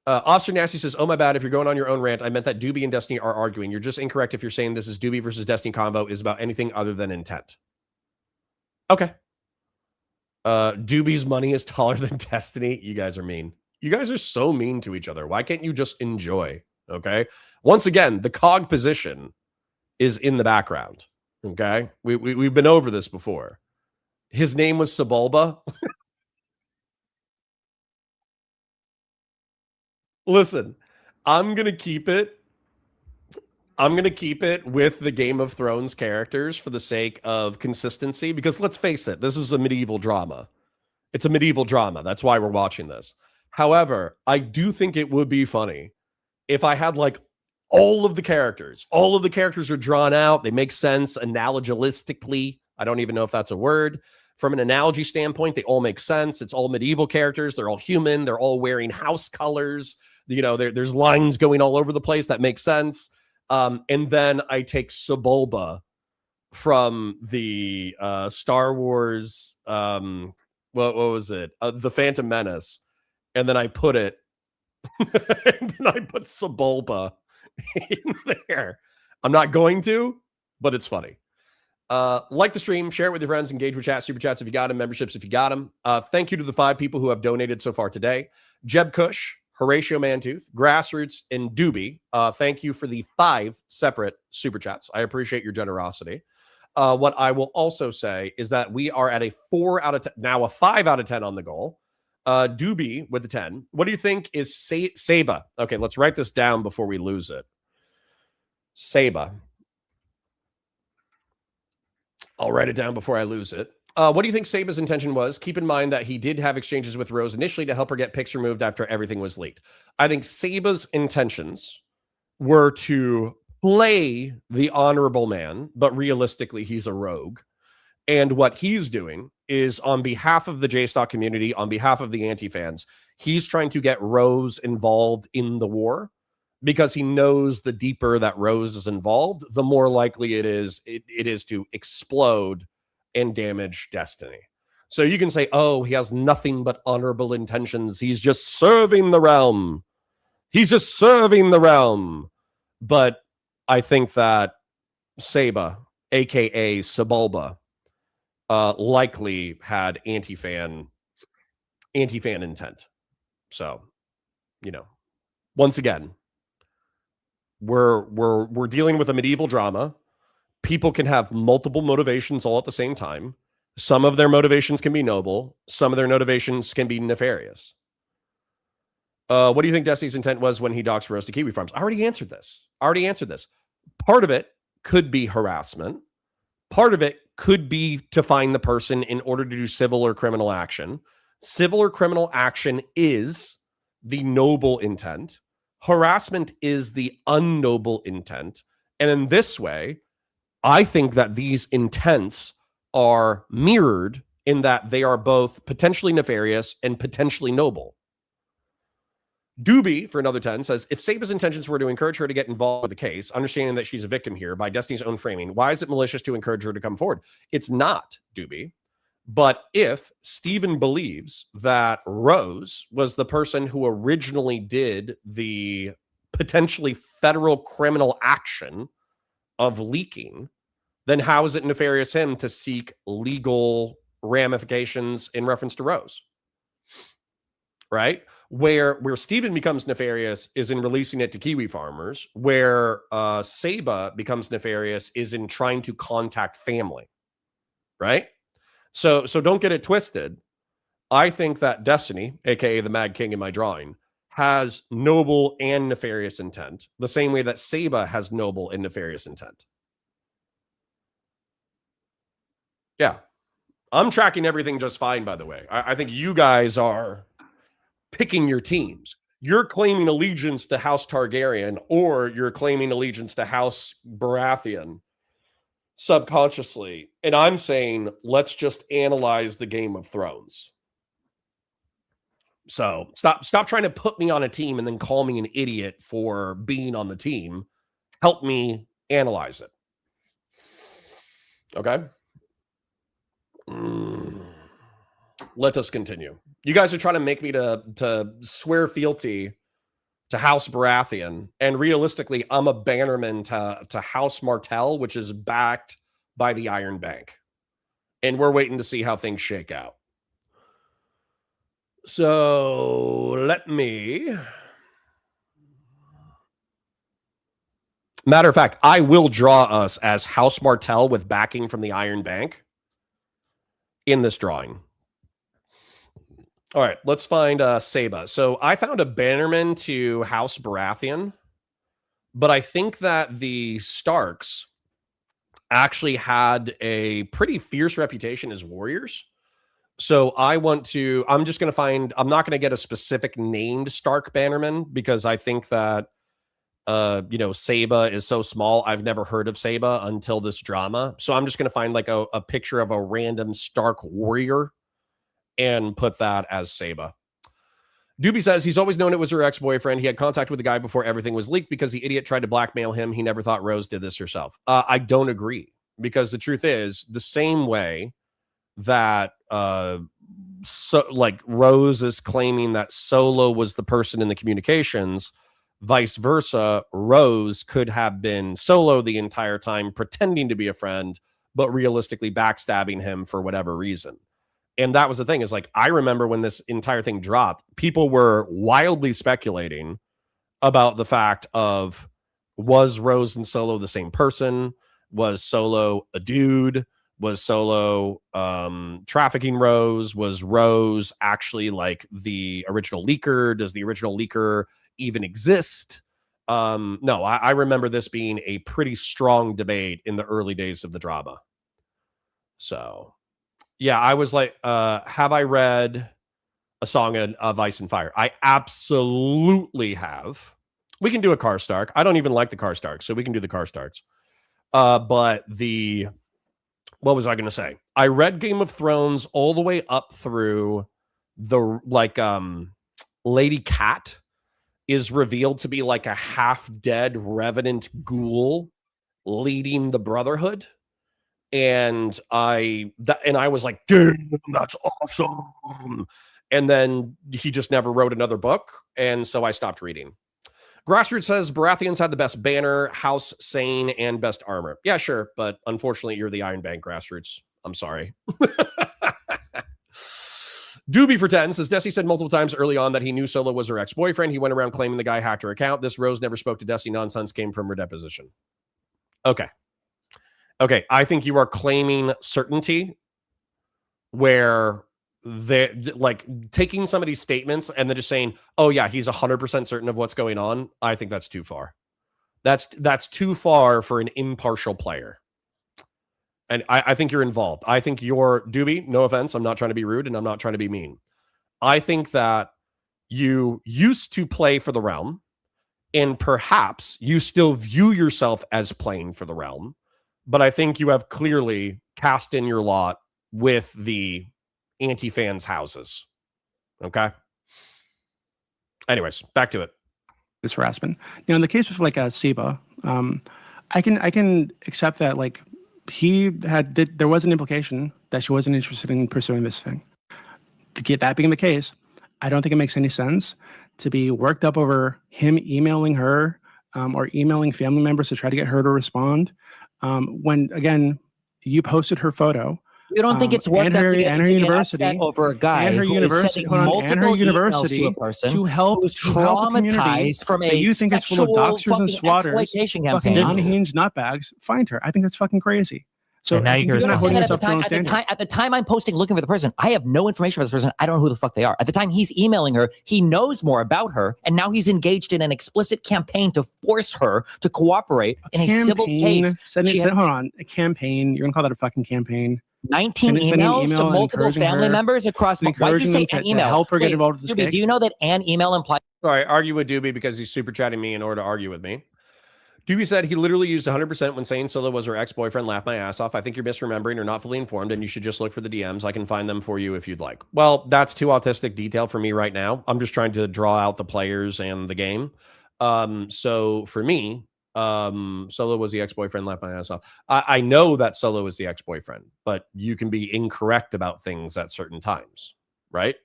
Officer Nasty says, oh, my bad. If you're going on your own rant, I meant that Dooby and Destiny are arguing. You're just incorrect if you're saying this is Dooby versus Destiny convo is about anything other than intent. Okay. Dooby's money is taller than Destiny. You guys are mean. You guys are so mean to each other. Why can't you just enjoy? Okay. Once again, the cog position is in the background. Okay. We've been over this before. His name was Sebulba. Listen, I'm going to keep it with the Game of Thrones characters for the sake of consistency, because let's face it, this is a medieval drama. It's a medieval drama. That's why we're watching this. However, I do think it would be funny if I had like all of the characters are drawn out. They make sense analogistically. I don't even know if that's a word. From an analogy standpoint, they all make sense. It's all medieval characters. They're all human. They're all wearing house colors. You know, there's lines going all over the place that make sense. And then I take Sebulba from the Star Wars, what was it? The Phantom Menace. And then I put it, and then I put Sebulba in there. I'm not going to, but it's funny. Like the stream, share it with your friends, engage with chat, super chats if you got them, memberships if you got them. Thank you to the 5 people who have donated so far today. Jeb Cush, Horatio Mantooth, Grassroots, and Dooby. Thank you for the 5 separate super chats. I appreciate your generosity. What I will also say is that we are at a 4 out of 10, now a 5 out of 10 on the goal. Dooby with the 10. What do you think is Saba? Okay, let's write this down before we lose it. Saba. I'll write it down before I lose it. What do you think Saba's intention was? Keep in mind that he did have exchanges with Rose initially to help her get pics removed after everything was leaked. I think Saba's intentions were to play the honorable man, but realistically, he's a rogue. And what he's doing is, on behalf of the JStock community, on behalf of the anti-fans, he's trying to get Rose involved in the war, because he knows the deeper that Rose is involved, the more likely it is to explode and damage Destiny. So you can say, oh, he has nothing but honorable intentions. He's just serving the realm. He's just serving the realm. But I think that Saba, a.k.a. Sebulba, likely had anti-fan intent. So, you know, once again, we're dealing with a medieval drama. People can have multiple motivations all at the same time. Some of their motivations can be noble. Some of their motivations can be nefarious. What do you think Destiny's intent was when he doxed Rose to Kiwi Farms? I already answered this. Part of it could be harassment. Part of it could be to find the person in order to do civil or criminal action. Civil or criminal action is the noble intent. Harassment is the unnoble intent. And in this way, I think that these intents are mirrored in that they are both potentially nefarious and potentially noble. Dooby, for another 10, says, if Saba's intentions were to encourage her to get involved with the case, understanding that she's a victim here by Destiny's own framing, why is it malicious to encourage her to come forward? It's not, Dooby. But if Steven believes that Rose was the person who originally did the potentially federal criminal action of leaking, then how is it nefarious him to seek legal ramifications in reference to Rose? Right? Where Steven becomes nefarious is in releasing it to Kiwi farmers. Where Saba becomes nefarious is in trying to contact family. Right? So don't get it twisted. I think that Destiny, aka the Mad King in my drawing, has noble and nefarious intent, the same way that Saba has noble and nefarious intent. Yeah. I'm tracking everything just fine, by the way. I think you guys are picking your teams. You're claiming allegiance to House Targaryen, or you're claiming allegiance to House Baratheon subconsciously. And I'm saying, let's just analyze the Game of Thrones. So stop trying to put me on a team and then call me an idiot for being on the team. Help me analyze it. Okay? Let us continue. You guys are trying to make me to swear fealty to House Baratheon, and realistically, I'm a bannerman to House Martell, which is backed by the Iron Bank. And we're waiting to see how things shake out. So let me... Matter of fact, I will draw us as House Martell with backing from the Iron Bank in this drawing. All right, let's find Saba. So I found a bannerman to House Baratheon, but I think that the Starks actually had a pretty fierce reputation as warriors. So I'm just going to find, I'm not going to get a specific named Stark bannerman because I think that, Saba is so small. I've never heard of Saba until this drama. So I'm just going to find like a picture of a random Stark warrior and put that as Saba. Dooby says he's always known it was her ex-boyfriend. He had contact with the guy before everything was leaked because the idiot tried to blackmail him. He never thought Rose did this herself. I don't agree, because the truth is, the same way that Rose is claiming that Solo was the person in the communications, vice versa, Rose could have been Solo the entire time, pretending to be a friend, but realistically backstabbing him for whatever reason. And that was the thing, is like, I remember when this entire thing dropped, people were wildly speculating about the fact of, was Rose and Solo the same person? Was Solo a dude? Was Solo trafficking Rose? Was Rose actually like the original leaker? Does the original leaker even exist? No, I remember this being a pretty strong debate in the early days of the drama. So... yeah, I was like, have I read A Song of Ice and Fire? I absolutely have. We can do a Karstark. I don't even like the Karstarks, so we can do the Karstarks. But what was I going to say? I read Game of Thrones all the way up through the, Lady Cat is revealed to be like a half-dead revenant ghoul leading the Brotherhood. And I was like, damn, that's awesome. And then he just never wrote another book, and so I stopped reading. Grassroots says Baratheons had the best banner, House Sane, and best armor. Yeah, sure, but unfortunately, you're the Iron Bank, Grassroots. I'm sorry. Dooby for 10 says Desi said multiple times early on that he knew Solo was her ex-boyfriend. He went around claiming the guy hacked her account. This Rose never spoke to Desi nonsense came from her deposition. Okay, I think you are claiming certainty where they like taking somebody's statements and then just saying, oh yeah, he's 100% certain of what's going on. I think that's too far. That's too far for an impartial player. And I think you're involved. I think you're, Dooby, no offense, I'm not trying to be rude and I'm not trying to be mean. I think that you used to play for the realm, and perhaps you still view yourself as playing for the realm. But I think you have clearly cast in your lot with the anti-fans' houses. Okay? Anyways, back to it. This harassment. Now, in the case of like Seba, I can accept that like there was an implication that she wasn't interested in pursuing this thing. To get that being the case, I don't think it makes any sense to be worked up over him emailing her or emailing family members to try to get her to respond. When again, you posted her photo. You don't think it's worth and her university over a guy and her university to a person to help traumatized from a that you think it's full of doxers and swatters, fucking unhinged nutbags. Find her. I think that's fucking crazy. So now you're at the time I'm posting looking for the person, I have no information for this person. I don't know who the fuck they are. At the time he's emailing her, he knows more about her, and now he's engaged in an explicit campaign to force her to cooperate in a civil case. Hold on, a campaign. You're gonna call that a fucking campaign? 19 Sending an emails to email multiple encouraging family her- members across. Why did you encouraging say them an to email? help her get Wait, involved with this Dooby, case. do you know that an email implies? All right, argue with Dooby because he's super chatting me in order to argue with me. Dooby said he literally used 100% when saying Solo was her ex-boyfriend. Laughed my ass off. I think you're misremembering or not fully informed, and you should just look for the DMs. I can find them for you if you'd like. Well, that's too autistic detail for me right now. I'm just trying to draw out the players and the game. So for me, Solo was the ex-boyfriend. Laughed my ass off. I know that Solo is the ex-boyfriend, but you can be incorrect about things at certain times, right?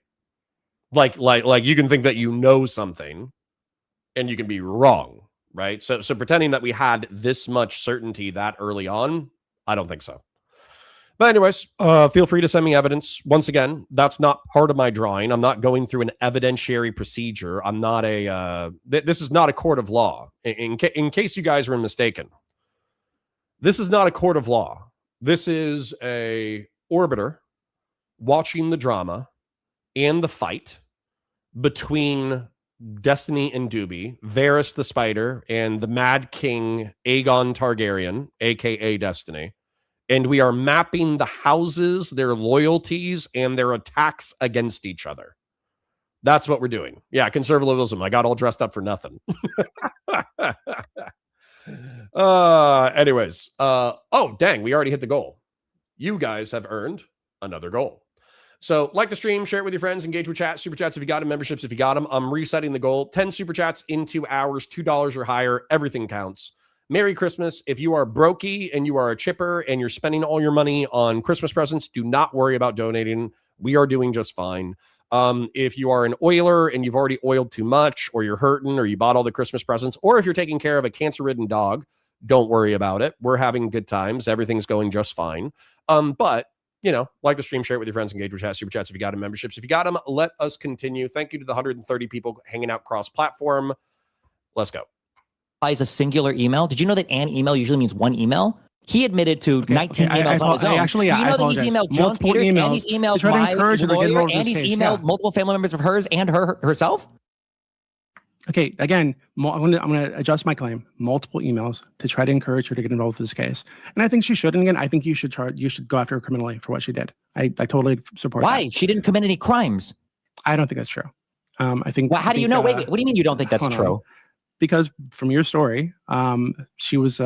Like you can think that you know something, and you can be wrong. Right. So pretending that we had this much certainty that early on, I don't think so. But anyways, feel free to send me evidence. Once again, that's not part of my drawing. I'm not going through an evidentiary procedure. I'm not this is not a court of law. In case you guys were mistaken, this is not a court of law. This is a orbiter watching the drama and the fight between Destiny and Dooby, Varys the Spider, and the Mad King Aegon Targaryen, aka Destiny. And we are mapping the houses, their loyalties, and their attacks against each other. That's what we're doing. Yeah, conservatism. I got all dressed up for nothing. Anyways. Oh, dang, we already hit the goal. You guys have earned another goal. So like the stream, share it with your friends, engage with chat, super chats if you got them, memberships if you got them. I'm resetting the goal. 10 super chats in 2 hours, $2 or higher. Everything counts. Merry Christmas. If you are brokey and you are a chipper and you're spending all your money on Christmas presents, do not worry about donating. We are doing just fine. If you are an oiler and you've already oiled too much, or you're hurting, or you bought all the Christmas presents, or if you're taking care of a cancer-ridden dog, don't worry about it. We're having good times. Everything's going just fine. But you know, like the stream, share it with your friends, engage with chat, super chats if you got them, memberships if you got them. Let us continue. Thank you to the 130 people hanging out cross-platform. Let's go. Is a singular email. Did you know that an email usually means one email? He admitted to 19 emails on his own. Actually, Do you know that he's emailed John Peters and he's emailed my lawyer and he's emailed multiple family members of hers and herself? Okay, again, I'm gonna adjust my claim. Multiple emails to try to encourage her to get involved with this case, and I think she should. And again, I think you should go after her criminally for what she did. I totally support. Why? That. She didn't commit any crimes. I don't think that's true. I think. Well, how do you know? Wait, what do you mean you don't think that's true? Because from your story, she was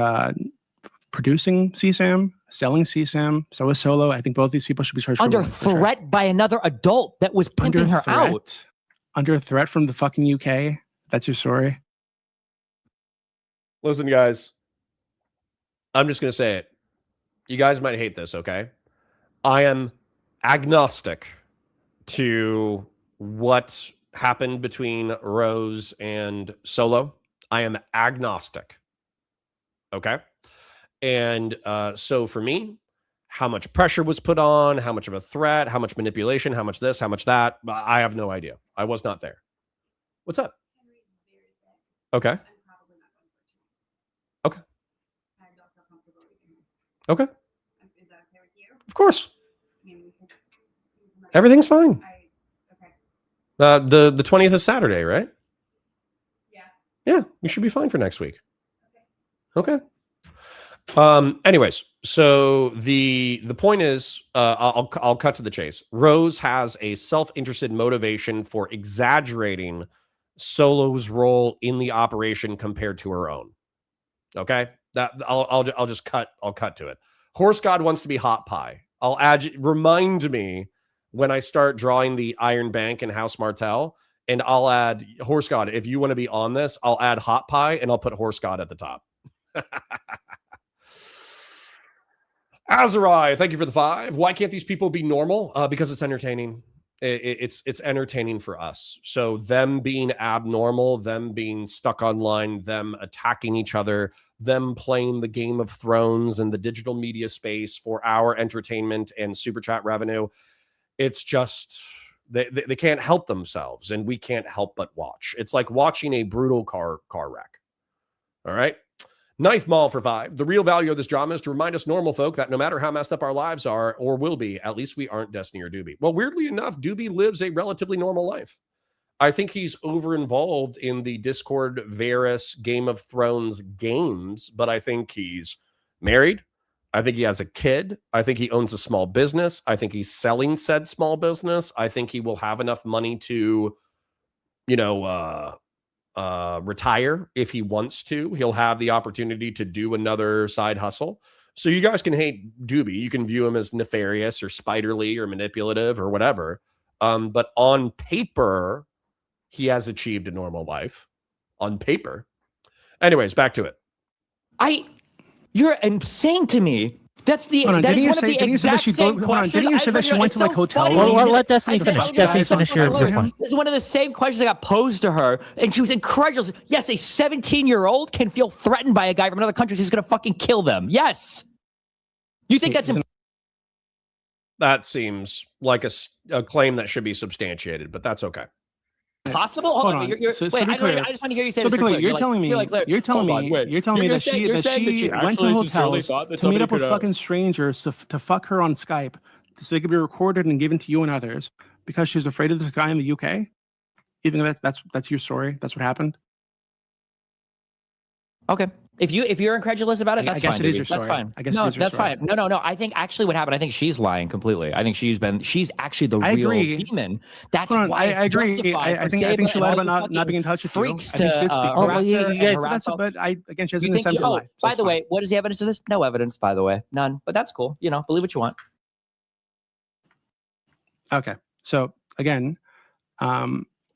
producing CSAM, selling CSAM. So was Solo. I think both these people should be charged under threat by another adult that was pimping her out. Under threat from the fucking UK. That's your story. Listen, guys. I'm just going to say it. You guys might hate this, okay? I am agnostic to what happened between Rose and Solo. I am agnostic. Okay? And so for me, how much pressure was put on, how much of a threat, how much manipulation, how much this, how much that, I have no idea. I was not there. What's up? Okay. Okay. Okay. Of course. Everything's fine. The 20th is Saturday, right? Yeah, we should be fine for next week. Okay. Anyways, so the point is, I'll cut to the chase. Rose has a self-interested motivation for exaggerating Solo's role in the operation compared to her own. Okay, that I'll just cut. I'll cut to it. Horse God wants to be hot pie. I'll add. Remind me when I start drawing the Iron Bank and House Martell, and I'll add Horse God. If you want to be on this, I'll add hot pie and I'll put Horse God at the top. Azarai, thank you for the 5. Why can't these people be normal? Because it's entertaining. It's entertaining for us. So them being abnormal, them being stuck online, them attacking each other, them playing the Game of Thrones and the digital media space for our entertainment and super chat revenue. It's just they can't help themselves, and we can't help but watch. It's like watching a brutal car wreck. All right. Knife Mall for 5. The real value of this drama is to remind us normal folk that no matter how messed up our lives are or will be, at least we aren't Destiny or Dooby. Well, weirdly enough, Dooby lives a relatively normal life. I think he's over-involved in the Discord Varys Game of Thrones games, but I think he's married, I think he has a kid. I think he owns a small business. I think he's selling said small business. I think he will have enough money to, retire if he wants to. He'll have the opportunity to do another side hustle. So you guys can hate Dooby. You can view him as nefarious or spiderly or manipulative or whatever. But on paper, he has achieved a normal life. On paper. Anyways, back to it. You're saying to me that's the didn't you say that she went to like hotels? Well, let Destiny finish. Destiny finish your point. This is one of the same questions I got posed to her, and she was incredulous. Yes, a 17-year-old can feel threatened by a guy from another country who's going to fucking kill them. Yes. You think that's that seems like a claim that should be substantiated, but that's okay. Possible? Hold on. I just want to hear you say this. You're telling me that she went to hotels to meet up with fucking strangers to fuck her on Skype so they could be recorded and given to you and others because she was afraid of this guy in the UK? Even though that's your story, that's what happened. Okay. If you're incredulous about it, that's fine. I guess it is your story. That's fine. I guess no, that's fine. No. I think actually what happened, I think she's lying completely. I think she's actually the real demon. That's why I agree. I think she lied about not being in touch with freaks you. But again, she hasn't been sense of life. By the way, what is the evidence of this? No evidence, by the way. None. But that's cool. Believe what you want. Okay. So again,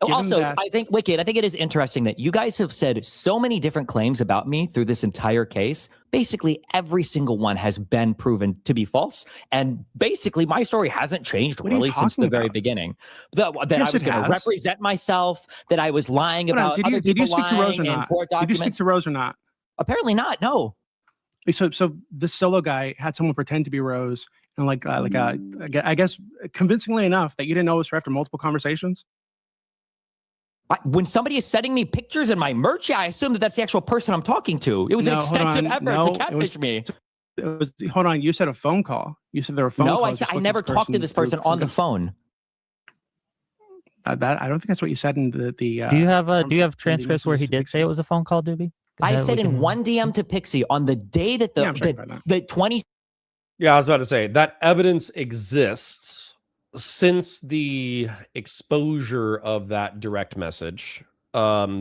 also, I think it is interesting that you guys have said so many different claims about me through this entire case. Basically, every single one has been proven to be false. And basically, my story hasn't changed really since the very beginning. That I was going to represent myself, that I was lying about other people. Did you speak to Rose or not? Did you speak to Rose or not? Apparently not, no. So this solo guy had someone pretend to be Rose and I guess convincingly enough that you didn't know it was her after multiple conversations? When somebody is sending me pictures in my merch, I assume that that's the actual person I'm talking to. It was an extensive effort to catfish me. Hold on. You said a phone call. You said there were phone calls. No, I never talked to this person on the phone. I don't think that's what you said in the. Do you have transcripts where he did say it was a phone call, Dooby? I said in one DM to Pixie on the day that the 20. Yeah, I was about to say that evidence exists. Since the exposure of that direct message,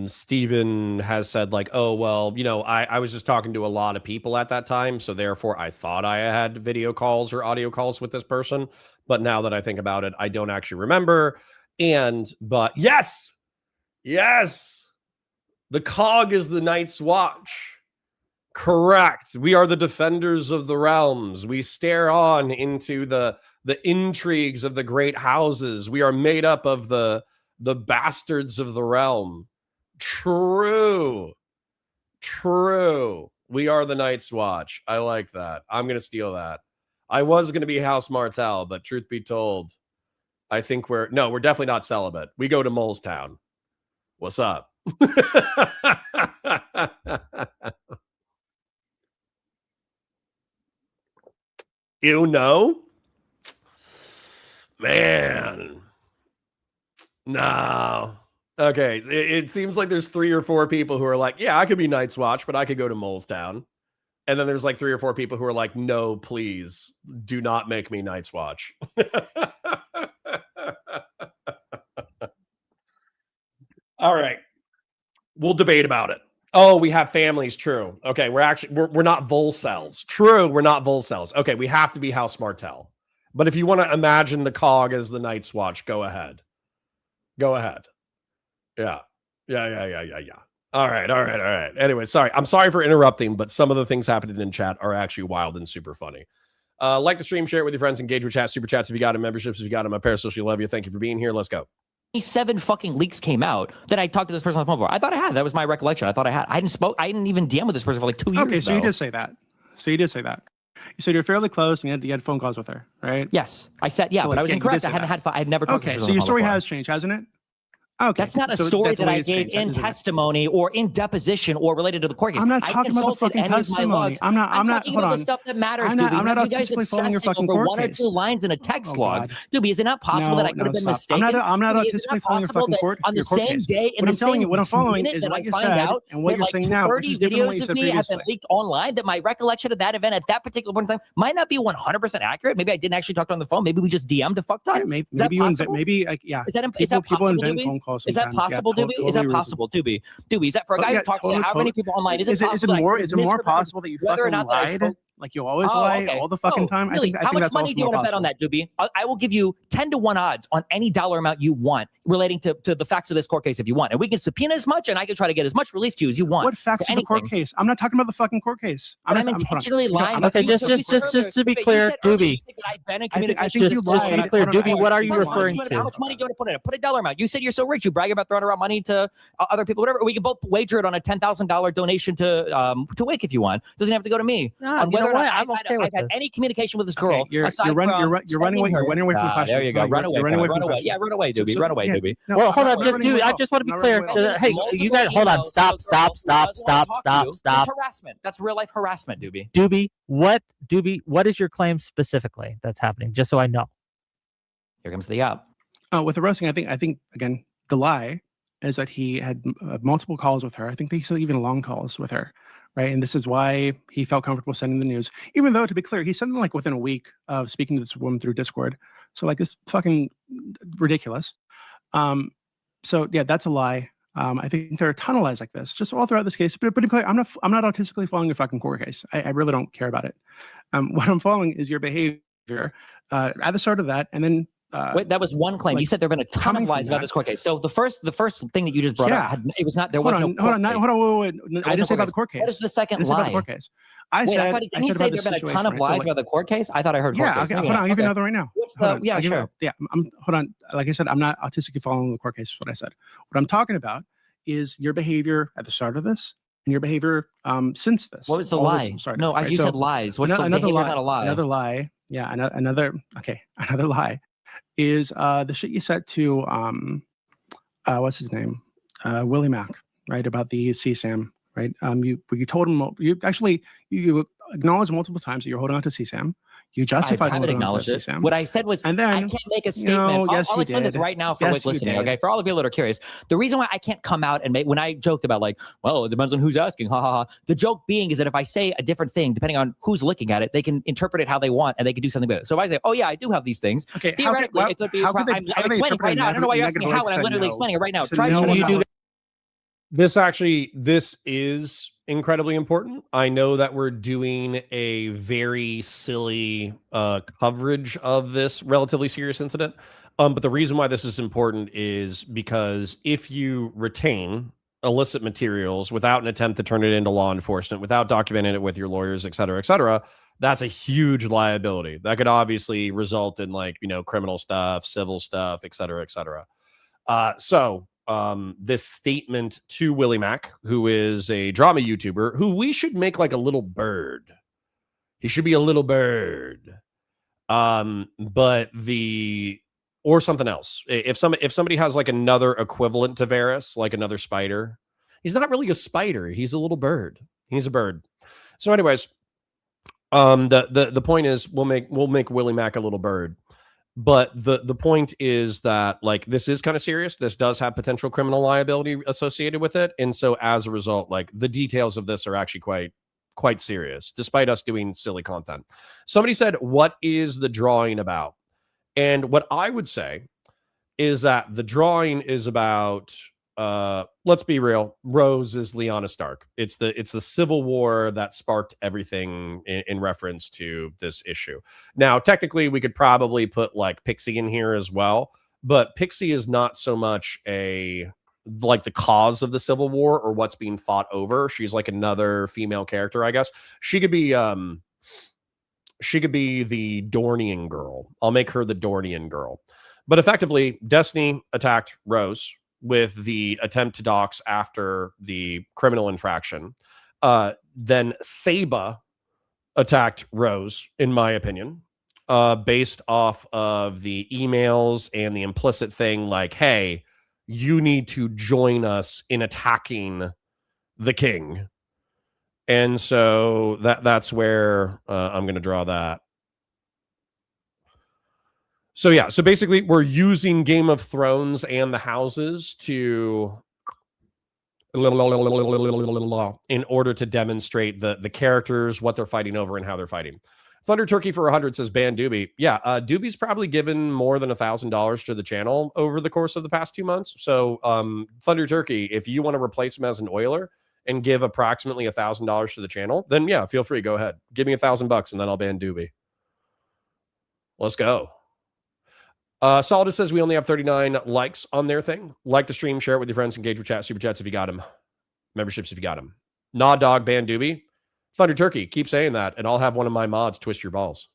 Steven has said oh, well, I was just talking to a lot of people at that time. So therefore I thought I had video calls or audio calls with this person. But now that I think about it, I don't actually remember. But yes, the cog is the Night's Watch. Correct. We are the defenders of the realms. We stare on into the intrigues of the great houses. We are made up of the bastards of the realm. True. We are the Night's Watch. I like that. I'm going to steal that. I was going to be House Martell, but truth be told, I think we're definitely not celibate. We go to Molestown. What's up? Man. No. Okay. It seems like there's 3 or 4 people who are like, yeah, I could be Night's Watch, but I could go to Molestown. And then there's 3 or 4 people who are like, no, please do not make me Night's Watch. All right. We'll debate about it. Oh, we have families. True. Okay. We're not Volcells. True. We're not Volcells. Okay. We have to be House Martell. But if you want to imagine the cog as the Night's Watch, go ahead. Yeah. All right. Anyway, sorry. I'm sorry for interrupting, but some of the things happening in chat are actually wild and super funny. Like the stream, share it with your friends, engage with chat, super chats if you got them, memberships if you got them. My parasocial love you. Thank you for being here. Let's go. 7 fucking leaks came out that I talked to this person on the phone for. I thought I had. That was my recollection. I thought I had. I didn't even DM with this person for 2 years. Okay, so you did say that. You said you're fairly close and you had phone calls with her, right? Yes. I said, yeah, so but I was incorrect. I had never talked to her. Okay, so your story has changed, hasn't it? Okay, That's not a so story that's the that way I it's gave changed, in isn't it? testimony or in deposition or related to the court case. I'm not I talking about the consulted fucking any of my testimony. logs. I'm not. talking Hold about on. the stuff that matters, I'm not. Dooby. I'm not You guys autistically following your obsessing fucking over court one or case. two lines in a text Oh, log. God. Dooby, is it not possible that I could have been stop. mistaken? I'm not Dooby, is it autistically following your possible fucking that court. on the Your court same case. day, in What the I'm telling same you, what I'm following minute is that what I you find said out and what that you're like saying now, which 30 is different than what videos you of said me have previously. been leaked online, that my recollection of that event at that particular point in time might not be 100% accurate. Maybe I didn't actually talk to her on the phone. Maybe we just DM'd a fuck ton. Yeah, maybe you invent. Maybe like yeah. Is that People possible, invent Dooby? phone calls Is that sometimes. possible, Yeah, Dooby? totally Is that reasonable. possible, Dooby? Dooby, is that for a guy Yeah, who talks totally, to how many people online? Is it Is it possible that I more? could Is have it more misrepresented possible that you whether or fucking not that I lied? spoke? Like you always Oh, lie okay. all the fucking time. Really? I How think much that's money also do you more want to bet on possible. that, Dooby? I will give you 10 to 1 odds on any dollar amount you want relating to the facts of this court case if you want. And we can subpoena as much and I can try to get as much released to you as you want. What facts of the court case? I'm not talking about the fucking court case. I'm hold on. intentionally lying. Okay, just to be clear, Dooby. I think Just you to lied. be clear, Hold on, Dooby, what are you How much referring money- to? How much money do you want to put in it? Put a dollar amount. You said you're so rich. You brag about throwing around money to other people, whatever. We can both wager it on a $10,000 donation to Wick if you want. Doesn't have to go to me. No, on you know whether or what? not I'm okay with I've had this. any communication with this girl. You're aside running from away. You're running away from the question. There you go. Run away. You're running away Run from the away. question. Yeah, run away, Dooby. Run away, Dooby. No, Well, hold I'm on, not just running Dooby. away I at just all. want to be I'm not clear. running away at all. Hey, you guys, hold on. Emails Stop. to a girl who doesn't wanna talk to you. Stop. That's harassment. That's real life harassment, Dooby. Dooby, what is your claim specifically that's happening? Just so I know. Here comes the out. With the roasting, I think again, the lie is that he had multiple calls with her. I think they said even long calls with her, right? And this is why he felt comfortable sending the news. Even though, to be clear, he sent them like within a week of speaking to this woman through Discord. So like it's fucking ridiculous. So yeah, that's a lie. I think there are a ton of lies like this, just all throughout this case. But to be clear, I'm not autistically following your fucking court case. I really don't care about it. What I'm following is your behavior at the start of that, and then. Wait, that was one claim. like, You said there have been a ton of lies about this court case. So the first thing that you just brought up, it was not. There was no. Hold on. Wait. I didn't say about the court case. What is the second Lie? About the lie? court case. I Wait, said. Didn't he say there have been a ton of lies about the court case? I thought I heard. Yeah. Court case. Okay, hold on. I'll give you another right now. What's the? Yeah, sure. Yeah. Hold on. Like I said, I'm not autistically following the court case. Is what I said. What I'm talking about is your behavior at the start of this and your behavior since this. What was the lie? No, you said lies. What's the behavior? Not a lie. Another lie. Yeah. Another lie. Is the shit you said to what's his name, Willie Mack, right, about the CSAM, right? You told him you acknowledged multiple times that you're holding on to CSAM. You justified holding on to CSAM. What I said was, and then I can't make a statement. I'll explain this right now for listening. Okay, for all the people that are curious, the reason why I can't come out and make when I joked about like, well, it depends on who's asking, ha ha ha. The joke being is that if I say a different thing, depending on who's looking at it, they can interpret it how they want and they can do something with it. So if I say, oh yeah, I do have these things, okay, theoretically it could be. I'm explaining right now. I don't know why you're asking me how, and I'm literally explaining it right now. Try to do. This is incredibly important. I know that we're doing a very silly coverage of this relatively serious incident. But the reason why this is important is because if you retain illicit materials without an attempt to turn it into law enforcement, without documenting it with your lawyers, et cetera, that's a huge liability. That could obviously result in criminal stuff, civil stuff, et cetera, et cetera. This statement to Willie Mack, who is a drama YouTuber, who we should make like a little bird. He should be a little bird. Or something else. If somebody has like another equivalent to Varys, like another spider, he's not really a spider. He's a little bird. He's a bird. So anyways, the point is we'll make Willie Mack a little bird. But the point is that like this is kind of serious. This does have potential criminal liability associated with it. And so as a result, like the details of this are actually quite serious, despite us doing silly content. Somebody said, what is the drawing about? And what I would say is that the drawing is about let's be real, Rose is Lyanna Stark. It's the Civil War that sparked everything in reference to this issue. Now, technically, we could probably put like Pixie in here as well, but Pixie is not so much the cause of the Civil War or what's being fought over. She's like another female character, I guess. She could be the Dornian girl. I'll make her the Dornian girl. But effectively, Destiny attacked Rose with the attempt to dox after the criminal infraction. Then Saba attacked Rose, in my opinion, based off of the emails and the implicit thing like, hey, you need to join us in attacking the king. And so that's where I'm going to draw that. So yeah, so basically we're using Game of Thrones and the houses to in order to demonstrate the characters, what they're fighting over, and how they're fighting. Thunder Turkey for 100 says ban Dooby. Yeah, Dooby's probably given more than $1,000 to the channel over the course of the past 2 months. So Thunder Turkey, if you want to replace him as an oiler and give approximately $1,000 to the channel, then yeah, feel free, go ahead. Give me $1,000 and then I'll ban Dooby. Let's go. Solidus says we only have 39 likes on their thing. Like the stream, share it with your friends, engage with chat, super chats if you got them, memberships if you got them. Nah, dog, ban Dooby. Thunder Turkey, keep saying that, and I'll have one of my mods twist your balls.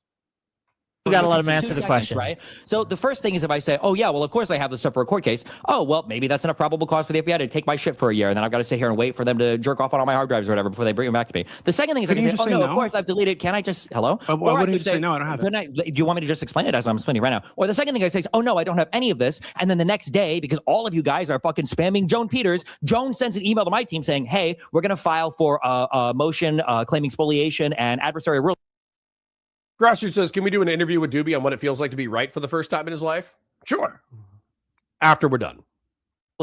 You got to let him answer the question. Right? So the first thing is if I say, oh, yeah, well, of course I have this stuff for a court case. Oh, well, maybe that's enough probable cause for the FBI to take my shit for a year, and then I've got to sit here and wait for them to jerk off on all my hard drives or whatever before they bring them back to me. The second thing is I can say, oh, no, of course I've deleted. Can I just, hello? Why wouldn't you say, no, I don't have it? Do you want me to just explain it as I'm explaining right now? Or the second thing I say is, oh, no, I don't have any of this. And then the next day, because all of you guys are fucking spamming Joan Peters, Joan sends an email to my team saying, hey, we're going to file for a motion claiming spoliation and adversarial rule. Grassroots says, can we do an interview with Dooby on what it feels like to be right for the first time in his life? Sure. After we're done.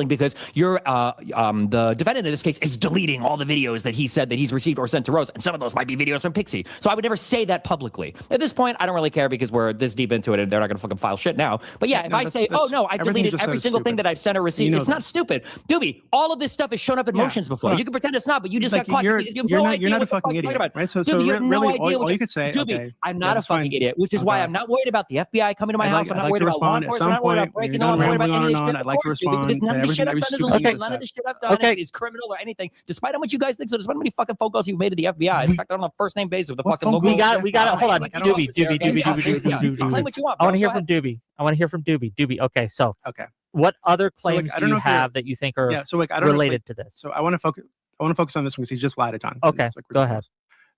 Because you're the defendant in this case is deleting all the videos that he said that he's received or sent to Rose, and some of those might be videos from Pixie. So I would never say that publicly. At this point, I don't really care because we're this deep into it and they're not going to fucking file shit now. But yeah, if I say, oh no, I deleted every single thing that I've sent or received, it's not stupid. Dooby, all of this stuff has shown up in motions before. You can pretend it's not, but you just got caught because you have no idea. You're not a fucking idiot, right? So really, all you could say, Dooby, I'm not a fucking idiot, which is why I'm not worried about the FBI coming to my house. I'm not worried about law enforcement. I'm not worried about breaking law. I'm not worried about any of this shit. I'd like to respond to none of the shit I've done is illegal. None of the shit I've done is criminal or anything, despite how much you guys think so. Despite how many fucking phone calls you've made to the FBI. In fact, I'm on a first name basis with the fucking local. We got it. Hold on. Dooby. Claim what you want. I want to hear from Dooby. Dooby. Okay, so what other claims do you have that you think are related to this? So I want to focus on this one because he's just lied a ton. Okay, go ahead.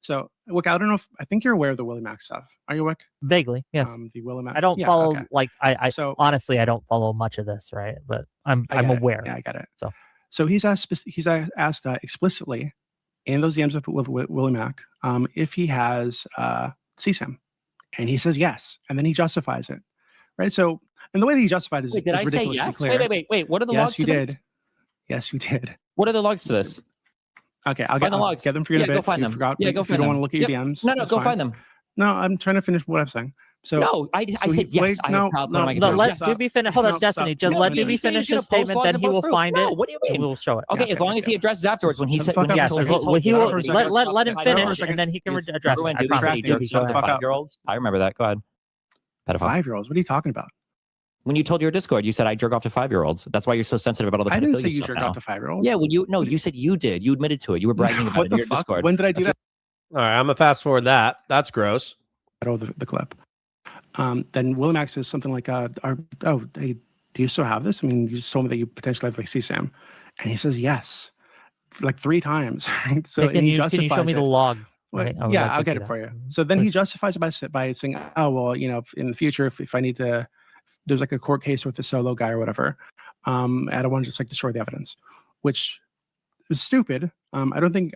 So, Wick, I don't know if I think you're aware of the Willie Mack stuff. Are you, Wick? Vaguely, yes. The Willie Mack. I don't follow honestly, I don't follow much of this, right? But I'm aware. Yeah, I get it. So he's asked explicitly in those DMs with Willie Mack if he has CSAM, and he says yes, and then he justifies it, right? So, and the way that he justified it is did I say yes? Clear. Wait. What are the logs to this? Yes, you did. What are the logs to this? Okay, I'll get them for you in a bit. Go find them. Forgot, go if find you don't them. want to look at your DMs. No, go find them. No, I'm trying to finish what I'm saying. So no, I said yes. No, let Dooby finish. Hold on, Destiny. Just let Dooby finish his statement, then he will find it. What do you mean? We'll show it. Okay, as long as he addresses afterwards when he said yes. He will let him finish, and then he can address it. I promise. 5-year-olds. I remember that. Go ahead. Pedophile. 5-year-olds. What are you talking about? When you told your Discord, you said I jerk off to 5-year-olds. That's why you're so sensitive about all the pedophilia stuff. I didn't say you jerk off to 5-year-olds. Yeah, you said you did. You admitted to it. You were bragging about it in your Discord. When did I do that? All right, I'm gonna fast forward that. That's gross. The clip. Then Willie Mack says something like, hey, do you still have this? I mean, you just told me that you potentially have like CSAM. And he says yes, like 3 times. So can you show me the log? Right? Yeah, I'll get it for you. So then he justifies it by saying, oh, well, in the future, if I need to, there's like a court case with a solo guy or whatever, I don't want to just like destroy the evidence, which is stupid. I don't think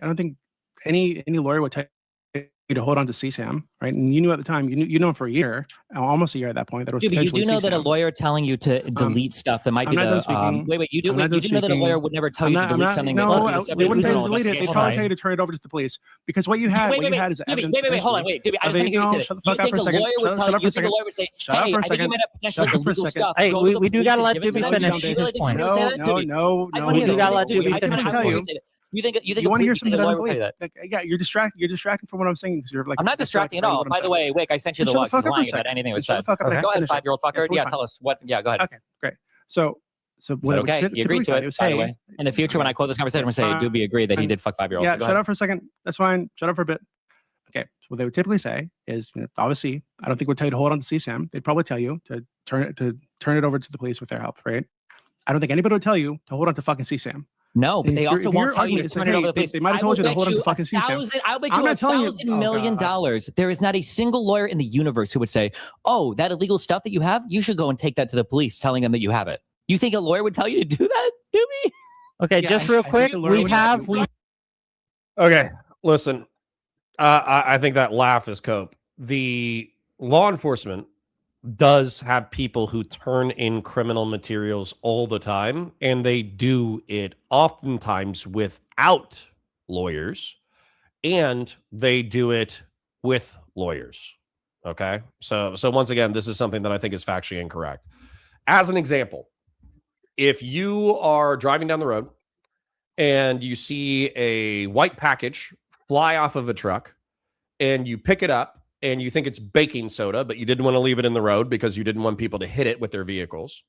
any lawyer would tell you to hold on to CSAM, right? And you knew at the time, you know for a year, almost a year at that point, that it was but you do know CSAM. That a lawyer telling you to delete stuff that might be you do know that a lawyer would never tell you to delete something. No, they wouldn't tell you to delete it. They'd probably tell you to turn it over to the police, because what you had is evidence. Wait, hold on, Dooby, I just want to hear you say that. You think the lawyer would tell you? You think the lawyer would say, "Hey, I think you might have potentially illegal stuff." Hey, we do gotta let Dooby finish his point. No, we do gotta let Dooby finish his point. You think you want to hear something that I don't believe? Yeah, you're distracting from what I'm saying because you're like. I'm not distracting at all. By the way, Wick, I sent you the logs lying about anything was said. Go ahead, 5-year-old fucker. Yeah, tell us what. Yeah, go ahead. Okay, great. So okay, you agreed to it. By the way, in the future when I quote this conversation, I'm going to say Dooby agreed that he did fuck 5-year-olds. Yeah, shut up for a second. That's fine. Shut up for a bit. Okay, so what they would typically say is, obviously, I don't think we'd tell you to hold on to CSAM. They'd probably tell you to turn it over to the police with their help, right? I don't think anybody would tell you to hold on to fucking CSAM. No, but they also won't tell you to turn it over to the police. They might have told you to hold on to fucking CSAM. I'll bet you $1,000 million. There is not a single lawyer in the universe who would say, "Oh, that illegal stuff that you have, you should go and take that to the police, telling them that you have it." You think a lawyer would tell you to do that, Dooby? Okay, Yeah, just I real think quick, the lawyer would Okay, listen. I think that laugh is cope. The law enforcement does have people who turn in criminal materials all the time, and they do it oftentimes without lawyers, and they do it with lawyers. Okay, so once again, this is something that I think is factually incorrect. As an example, if you are driving down the road and you see a white package fly off of a truck, and you pick it up and you think it's baking soda, but you didn't want to leave it in the road because you didn't want people to hit it with their vehicles.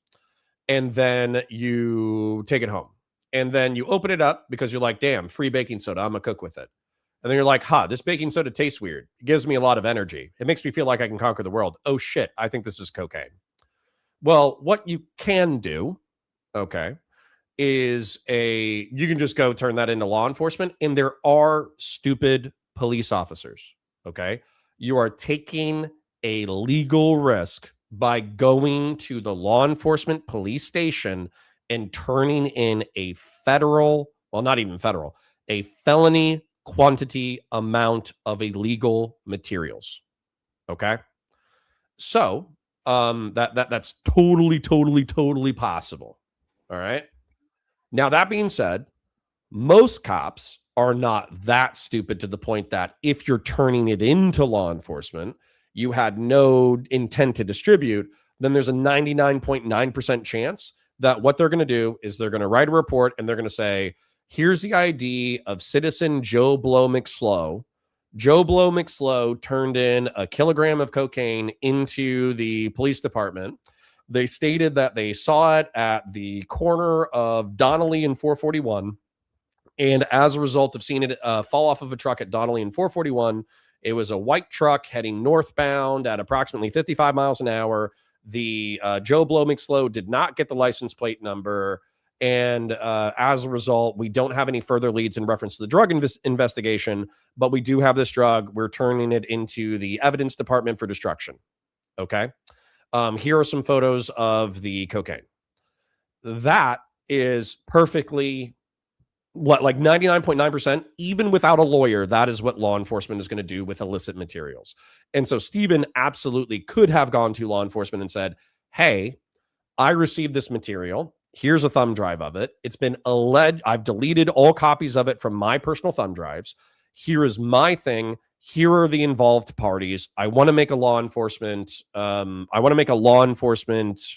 And then you take it home. And then you open it up because you're like, damn, free baking soda. I'm going to cook with it. And then you're like, this baking soda tastes weird. It gives me a lot of energy. It makes me feel like I can conquer the world. Oh, shit. I think this is cocaine. Well, what you can do, okay, is you can just go turn that into law enforcement. And there are stupid police officers. Okay. You are taking a legal risk by going to the law enforcement police station and turning in a not even federal, a felony quantity amount of illegal materials. Okay. So, that's totally possible. All right. Now, that being said, most cops are not that stupid to the point that if you're turning it into law enforcement, you had no intent to distribute, then there's a 99.9% chance that what they're going to do is they're going to write a report and they're going to say, here's the ID of citizen Joe Blow McSlow. Joe Blow McSlow turned in a kilogram of cocaine into the police department. They stated that they saw it at the corner of Donnelly and 441. And as a result of seeing it fall off of a truck at Donnelly and 441, it was a white truck heading northbound at approximately 55 miles an hour. The Joe Blow McSlow did not get the license plate number. And as a result, we don't have any further leads in reference to the drug investigation, but we do have this drug. We're turning it into the evidence department for destruction. Okay. Here are some photos of the cocaine. That is perfectly, like 99.9%, even without a lawyer, that is what law enforcement is going to do with illicit materials. And so Stephen absolutely could have gone to law enforcement and said, hey, I received this material. Here's a thumb drive of it. It's been alleged. I've deleted all copies of it from my personal thumb drives. Here is my thing. Here are the involved parties. I want to make a law enforcement.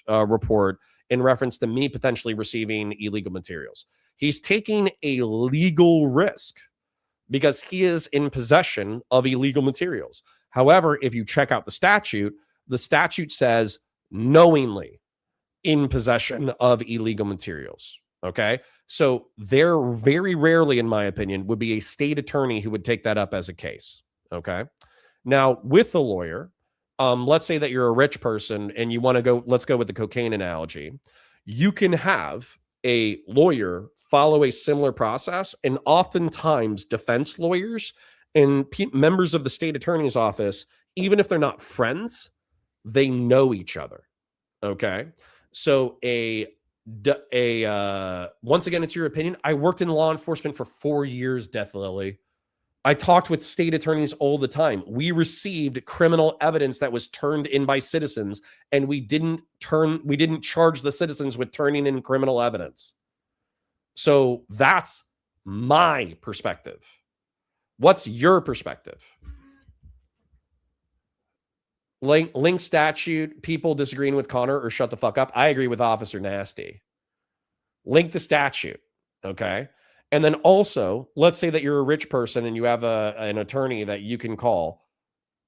Report in reference to me potentially receiving illegal materials. He's taking a legal risk because he is in possession of illegal materials. However, if you check out the statute says knowingly in possession of illegal materials. Okay. So there very rarely, in my opinion, would be a state attorney who would take that up as a case. Okay. Now, with the lawyer, let's say that you're a rich person and you want to go, let's go with the cocaine analogy. You can have a lawyer follow a similar process, and oftentimes defense lawyers and members of the state attorney's office, even if they're not friends, they know each other. Okay. So once again, it's your opinion. I worked in law enforcement for 4 years, Death Lily. I talked with state attorneys all the time. We received criminal evidence that was turned in by citizens, and we didn't charge the citizens with turning in criminal evidence. So that's my perspective. What's your perspective? Link statute, people disagreeing with Connor or shut the fuck up. I agree with Officer Nasty. Link the statute, okay? And then also, let's say that you're a rich person and you have an attorney that you can call.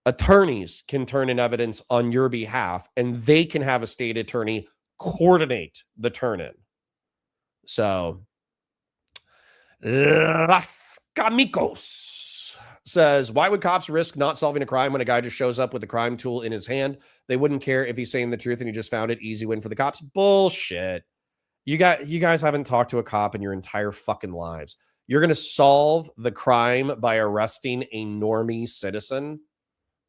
Attorneys can turn in evidence on your behalf, and they can have a state attorney coordinate the turn-in. So, Las Camicos says, why would cops risk not solving a crime when a guy just shows up with a crime tool in his hand? They wouldn't care if he's saying the truth and he just found it. Easy win for the cops. Bullshit. You guys haven't talked to a cop in your entire fucking lives. You're going to solve the crime by arresting a normie citizen?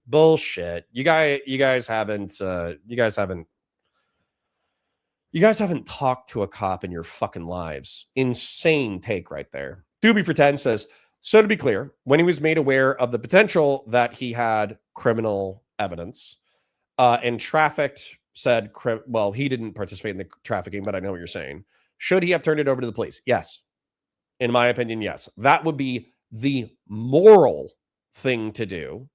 Bullshit. You guys haven't You guys haven't talked to a cop in your fucking lives. Insane take right there. Dooby for 10 says, so to be clear, when he was made aware of the potential that he had criminal evidence and trafficked, said, well, he didn't participate in the trafficking, but I know what you're saying. Should he have turned it over to the police? Yes. In my opinion, yes. That would be the moral thing to do,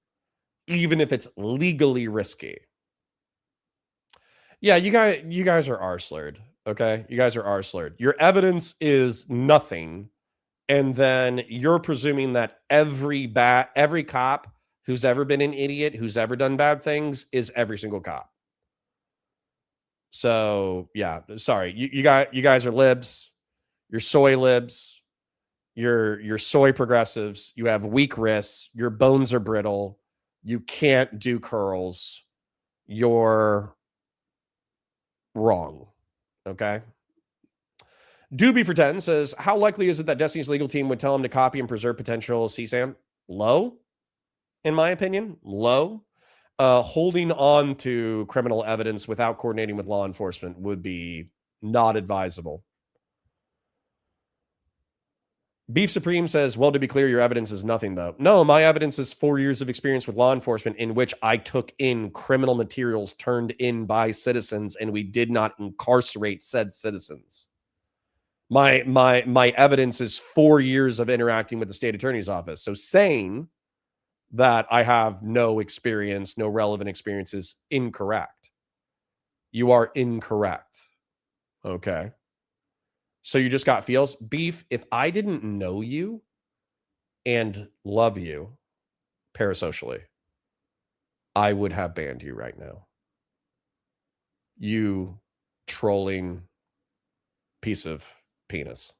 even if it's legally risky. Yeah, you guys are R-slurred, okay? You guys are R-slurred. Your evidence is nothing, and then you're presuming that every cop who's ever been an idiot, who's ever done bad things, is every single cop. So, yeah, sorry. You guys are libs. You're soy libs. You're soy progressives. You have weak wrists. Your bones are brittle. You can't do curls. You're wrong. Okay. Dooby for 10 says, how likely is it that Destiny's legal team would tell him to copy and preserve potential CSAM? Low, in my opinion. Low. Holding on to criminal evidence without coordinating with law enforcement would be not advisable. Beef Supreme says, well, to be clear, your evidence is nothing, though. No, my evidence is 4 years of experience with law enforcement in which I took in criminal materials turned in by citizens, and we did not incarcerate said citizens. My evidence is 4 years of interacting with the state attorney's office. So saying that I have no experience, no relevant experience is incorrect. You are incorrect. Okay. So you just got feels. Beef, if I didn't know you and love you parasocially, I would have banned you right now. You trolling piece of penis.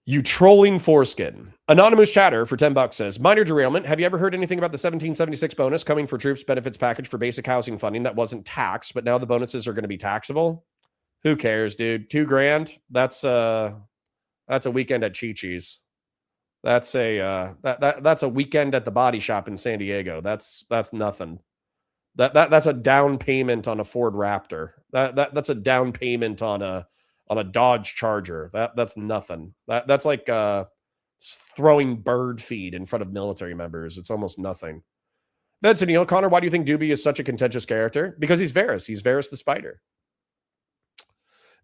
You trolling foreskin. Anonymous chatter for $10 says, minor derailment. Have you ever heard anything about the 1776 bonus coming for troops benefits package for basic housing funding that wasn't taxed, but now the bonuses are going to be taxable? Who cares, dude? $2,000. That's a weekend at Chi-Chi's. That's a weekend at the Body Shop in San Diego. That's nothing. That's a down payment on a Ford Raptor. That's a down payment on a Dodge Charger. That's nothing. That's like throwing bird feed in front of military members. It's almost nothing. That's Neil Connor. Why do you think Dooby is such a contentious character? Because he's Varys. He's Varys the Spider.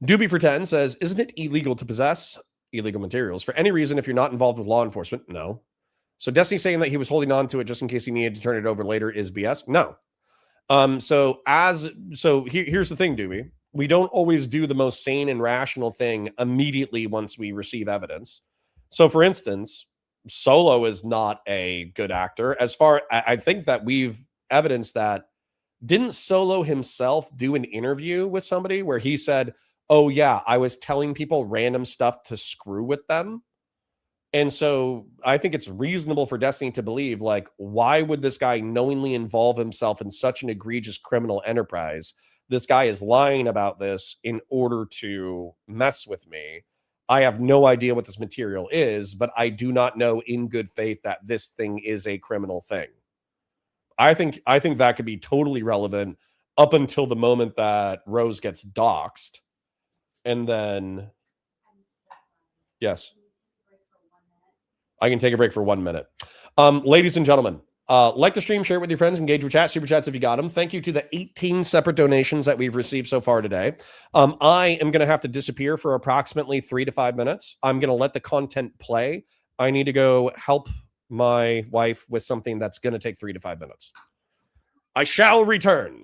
Dooby for 10 says, isn't it illegal to possess illegal materials for any reason if you're not involved with law enforcement? No. So Destiny saying that he was holding on to it just in case he needed to turn it over later is BS? No. So here's the thing, Dooby. We don't always do the most sane and rational thing immediately once we receive evidence. So for instance, Solo is not a good actor. I think that we've evidenced that. Didn't Solo himself do an interview with somebody where he said, oh yeah, I was telling people random stuff to screw with them? And so I think it's reasonable for Destiny to believe, like, why would this guy knowingly involve himself in such an egregious criminal enterprise? This guy is lying about this in order to mess with me. I have no idea what this material is, but I do not know in good faith that this thing is a criminal thing. I think that could be totally relevant up until the moment that Rose gets doxxed. And then, yes, I can take a break for 1 minute. Ladies and gentlemen, like the stream, share it with your friends, engage with chat, super chats if you got them. Thank you to the 18 separate donations that we've received so far today. I am going to have to disappear for approximately 3 to 5 minutes. I'm going to let the content play. I need to go help my wife with something that's going to take 3 to 5 minutes. I shall return.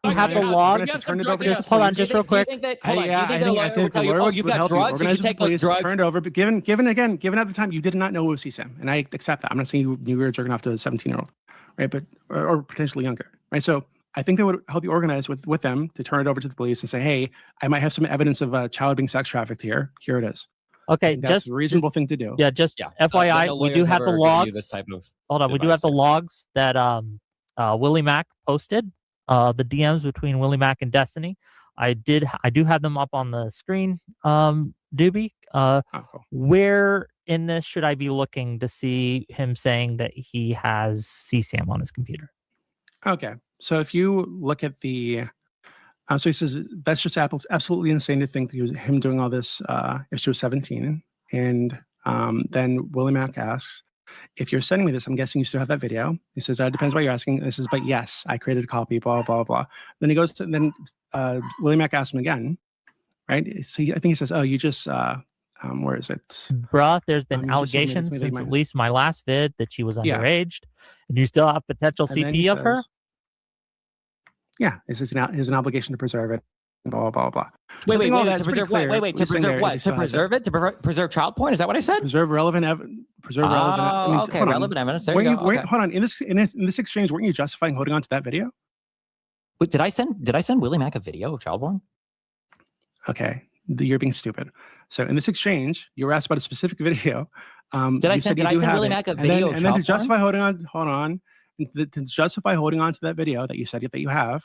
You have the log. Hold on, just real quick. I think the lawyer would help you organize the police, turn it over. But given at the time, you did not know it was CSAM, and I accept that. I'm not saying you were jerking off to a 17-year-old, right? But or potentially younger, right? So I think that would help you organize with them to turn it over to the police and say, hey, I might have some evidence of a child being sex trafficked here. Here it is. Okay, that's a reasonable thing to do. Yeah, FYI, we do have the logs. Hold on, we do have the logs that Willie Mack posted. The DMs between Willie Mack and Destiny. I do have them up on the screen. Dooby, cool. Where in this should I be looking to see him saying that he has CSAM on his computer? Okay, so if you look at the So he says that's just absolutely insane to think that him doing all this if she was 17. And then Willie Mack asks, if you're sending me this, I'm guessing you still have that video. He says, depends what you're asking. This is, but yes, I created a copy, blah, blah, blah. Then he goes to, then Willie Mack asks him again, right? So I think he says, oh, you just, where is it? Bruh, there's been allegations since at least my last vid that she was underage, and you still have potential CP of her? Yeah, it's an obligation to preserve it. Blah blah blah. Wait, to preserve what? To preserve what? To preserve it? To preserve child porn? Is that what I said? Preserve relevant evidence. Okay, relevant evidence. There you go. Okay. Hold on. In this exchange, weren't you justifying holding on to that video? Wait, did I send Willie Mack a video of child porn? Okay, you're being stupid. So in this exchange, you were asked about a specific video. Did I send Willie Mack a video of child porn? And then to justify holding on, to justify holding on to that video that you said that you have.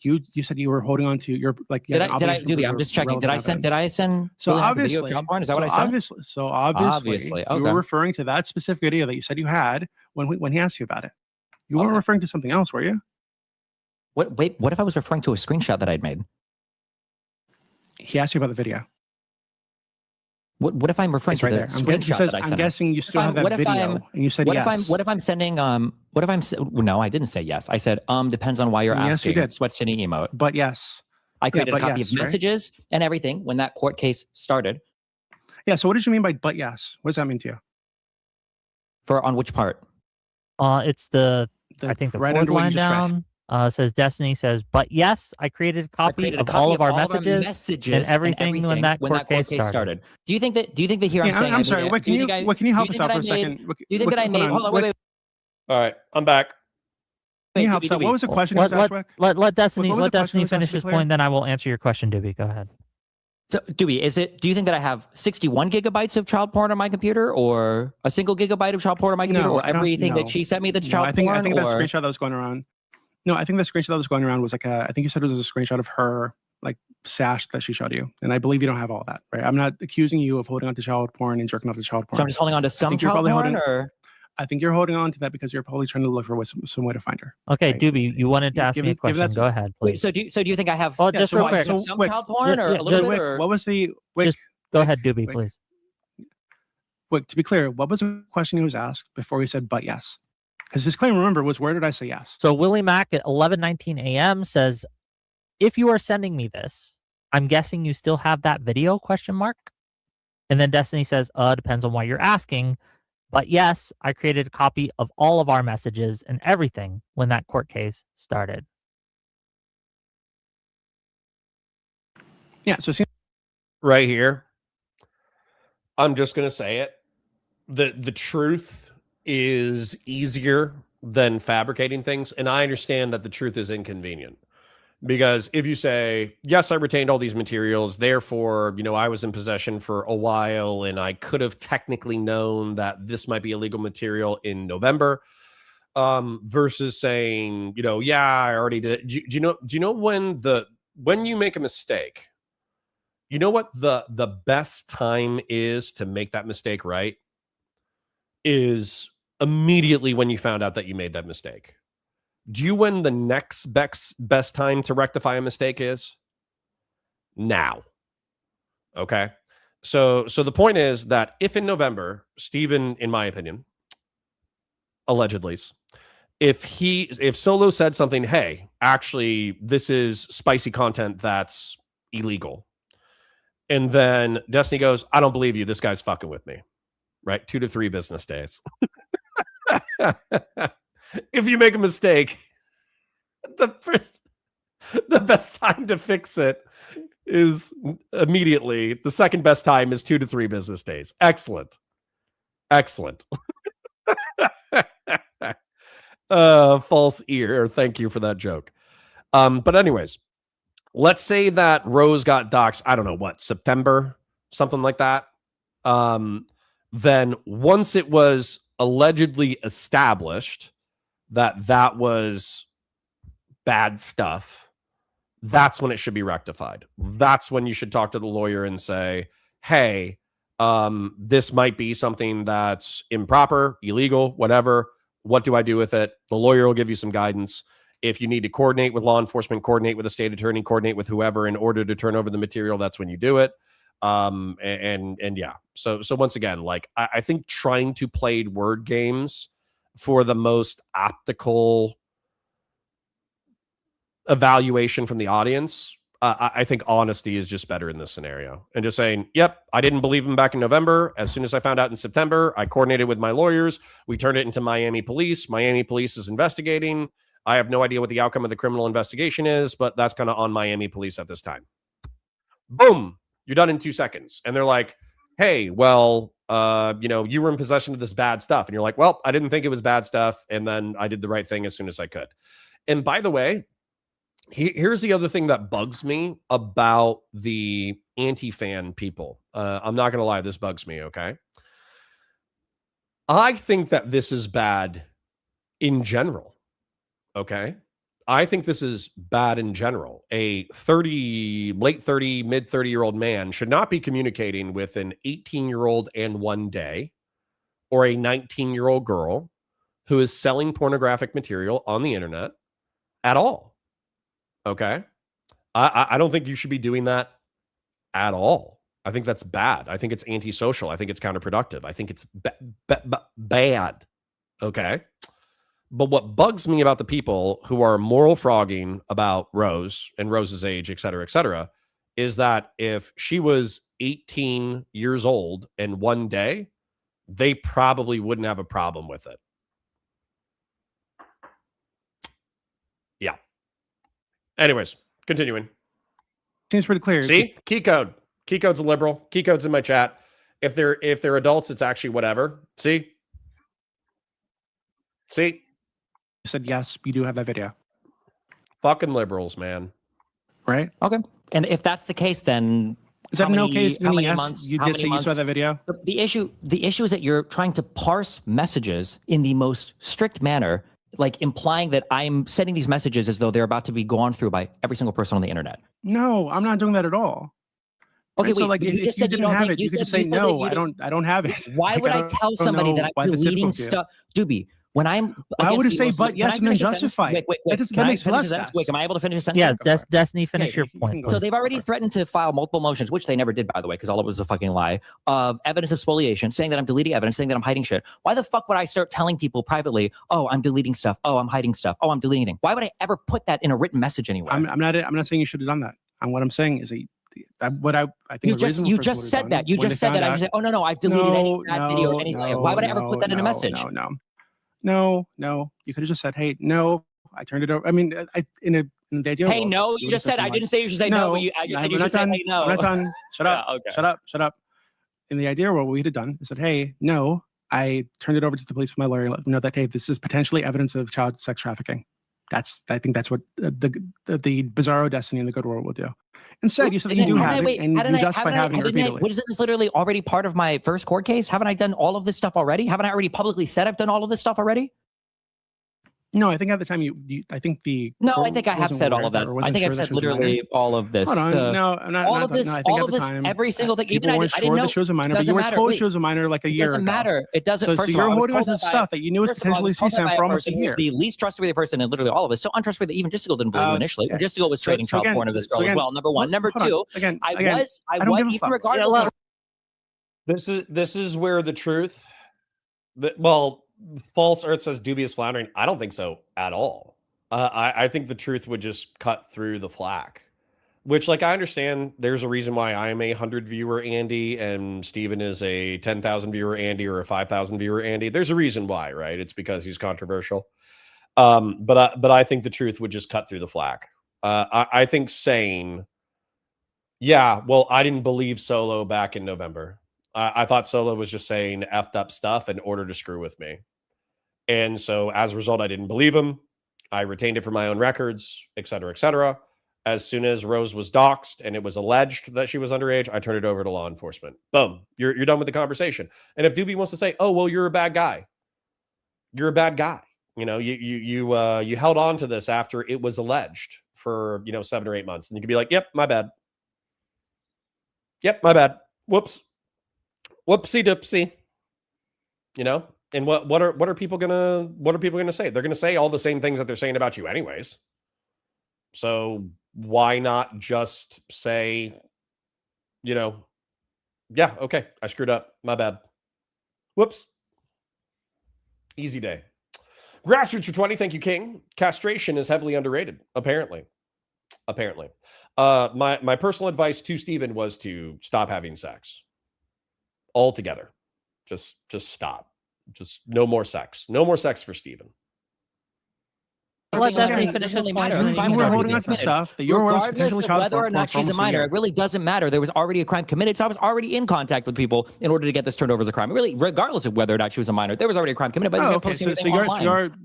You said you were holding on to your did I Dooby, I'm just checking. Did I send so obviously video of porn? Is that what I said? Obviously you were referring to that specific video that you said you had when he asked you about it. You weren't referring to something else, were you? What if I was referring to a screenshot that I'd made? He asked you about the video. What if I'm referring to the screenshot that I sent? I'm guessing you still have that video, and you said yes. What if I'm sending? No, I didn't say yes. I said depends on why you're asking. Yes, you did. Sweat City emote. But yes, I created a copy of messages and everything when that court case started. Yeah. So what did you mean by but yes? What does that mean to you? On which part? It's I think the fourth line down. Says Destiny says, but yes, I created a copy of all of our messages and everything when that court case started. Do you think that here I'm saying? I'm sorry. Can you help us out for a second? Do you think that I made? Hold on, wait. All right, I'm back. Can you help us out? What was the question? Let Destiny finish his point, then I will answer your question, Dooby. Go ahead. So, Dooby, do you think that I have 61 gigabytes of child porn on my computer, or a single gigabyte of child porn on my computer, or everything that she sent me that's child porn? I think that screenshot that was going around. No, I think the screenshot that was going around was I think you said it was a screenshot of her sash that she showed you, and I believe you don't have all that, right? I'm not accusing you of holding on to child porn and jerking off to child porn. So I'm just holding on to some child porn, or I think you're holding on to that because you're probably trying to look for some way to find her. Okay, right? Dooby, you wanted to ask me a question. Go ahead, please. Wait, so do you think I have? Oh, just real quick. Some child porn or a little bit? Or... What was the? Just go ahead, Dooby, please. Wait, to be clear, what was the question he was asked before he said, but yes? Because his claim, remember, was where did I say yes? So Willie Mack at 11:19 a.m. says, if you are sending me this, I'm guessing you still have that video, ? And then Destiny says, depends on why you're asking. But yes, I created a copy of all of our messages and everything when that court case started. Yeah, so right here, I'm just going to say it. The truth is easier than fabricating things. And I understand that the truth is inconvenient. Because if you say, yes, I retained all these materials, therefore, I was in possession for a while and I could have technically known that this might be illegal material in November, versus saying, yeah, I already did. Do you know when you make a mistake, you know what the best time is to make that mistake right? Is immediately when you found out that you made that mistake. Do you when the next best time to rectify a mistake is? Now. Okay. So the point is that if in November, Steven, in my opinion, allegedly, if Solo said something, hey, actually, this is spicy content that's illegal. And then Destiny goes, I don't believe you. This guy's fucking with me. Right? 2 to 3 business days. If you make a mistake, the best time to fix it is immediately. The second best time is 2 to 3 business days. Excellent. False ear. Thank you for that joke. But anyways, let's say that Rose got doxxed, I don't know what, September, something like that. Then once it was allegedly established that was bad stuff, that's when it should be rectified. That's when you should talk to the lawyer and say, hey, this might be something that's improper, illegal, whatever. What do I do with it? The lawyer will give you some guidance. If you need to coordinate with law enforcement, coordinate with the state attorney, coordinate with whoever in order to turn over the material, that's when you do it. And yeah. So once again, like I think trying to play word games for the most optical evaluation from the audience, I think honesty is just better in this scenario. And just saying, yep, I didn't believe him back in November. As soon as I found out in September, I coordinated with my lawyers. We turned it into Miami police. Miami police is investigating. I have no idea what the outcome of the criminal investigation is, but that's kind of on Miami police at this time. Boom, you're done in 2 seconds. And they're like, hey, well, you were in possession of this bad stuff. And you're like, well, I didn't think it was bad stuff. And then I did the right thing as soon as I could. And by the way, here's the other thing that bugs me about the anti-fan people. I'm not going to lie, this bugs me, okay? I think that this is bad in general, okay? I think this is bad in general. A late 30, mid 30-year-old man should not be communicating with an 18-year-old and one day or a 19-year-old girl who is selling pornographic material on the internet at all. Okay. I don't think you should be doing that at all. I think that's bad. I think it's antisocial. I think it's counterproductive. I think it's bad. Okay. But what bugs me about the people who are moral frogging about Rose and Rose's age, et cetera, is that if she was 18 years old and one day, they probably wouldn't have a problem with it. Yeah. Anyways, continuing. Seems pretty clear. See? Key code. Key code's a liberal. Key code's in my chat. If they're adults, it's actually whatever. See? See? You said yes, you do have that video. Fucking liberals, man. Right? Okay. And if that's the case, then is that no case? How many yes, months? You did say you saw that video. The issue is that you're trying to parse messages in the most strict manner, like implying that I'm sending these messages as though they're about to be gone through by every single person on the internet. No, I'm not doing that at all. Okay, right? So like if you didn't have it, you could just say no. I don't have it. Why like, would I tell somebody that I'm deleting stuff, Dooby? When I'm, I would say, but yes, and then justify. Wait. That makes less sense. Wait, am I able to finish a sentence? Yes, Destiny, finish your point. So they've already threatened to file multiple motions, which they never did, by the way, because all of it was a fucking lie, of evidence of spoliation, saying that I'm deleting evidence, saying that I'm hiding shit. Why the fuck would I start telling people privately, oh, I'm deleting stuff, oh, I'm hiding stuff, oh, I'm deleting things? Why would I ever put that in a written message anywhere? I'm not saying you should have done that. And what I'm saying is what I think you just said that. You just said that. I said, oh no, I've deleted any bad video or anything. Why would I ever put that in a message? No. You could have just said, "Hey, no, I turned it over." I mean, in the ideal. Hey, no, you just said I didn't say you should say no. But you said you should say hey, no. I'm not done. Shut up. Okay. Shut up. In the ideal world, what we had done is said, "Hey, no, I turned it over to the police with my lawyer and let them know that hey, this is potentially evidence of child sex trafficking." I think that's what the bizarro Destiny in the good world will do. Instead, you said that you do have it, and you justified having it repeatedly. Isn't this literally already part of my first court case? Haven't I done all of this stuff already? Haven't I already publicly said I've done all of this stuff already? No, I think at the time I think the I think I have said all of that. I think I've said literally all of this. Hold on, no, I'm not. All of this, no, I think all at of the this, time, every single thing. People weren't sure the show's a minor, but you were told the show's a minor like a year ago. It doesn't matter. It doesn't. So you're holding on to the stuff that you knew was potentially CSAM for almost a year. The least trustworthy person in literally all of this. So untrustworthy that even Justigal didn't believe him initially. Justigal was trading child porn of this girl as well. Number one. Number two. I was even regardless. This is where the truth. False Earth says Dooby is floundering. I don't think so at all. I think the truth would just cut through the flack. Which, like, I understand there's a reason why I'm a 100 viewer Andy and Steven is a 10,000 viewer Andy or a 5,000 viewer Andy. There's a reason why, right? It's because he's controversial. But I think the truth would just cut through the flack. I think saying, yeah, well, I didn't believe Solo back in November. I thought Solo was just saying effed up stuff in order to screw with me. And so as a result, I didn't believe him. I retained it for my own records, et cetera, et cetera. As soon as Rose was doxxed and it was alleged that she was underage, I turned it over to law enforcement. Boom. You're done with the conversation. And if Dooby wants to say, oh, well, you're a bad guy. You're a bad guy. You know, you held on to this after it was alleged for, 7 or 8 months. And you could be like, yep, my bad. Yep, my bad. Whoops. Whoopsie doopsie. And what are people gonna say? They're gonna say all the same things that they're saying about you anyways. So why not just say, yeah, okay, I screwed up. My bad. Whoops. Easy day. Grassroots for 20, thank you, King. Castration is heavily underrated, apparently. My personal advice to Steven was to stop having sex. Altogether. Just stop. Just no more sex. No more sex for Steven. Let Destiny finish his point. You were holding on to stuff that you were potentially child whether or not she's a minor, it really doesn't matter. There was already a crime committed, so I was already in contact with people in order to get this turned over as a crime. Really, regardless of whether or not she was a minor, there was already a crime committed. But okay, so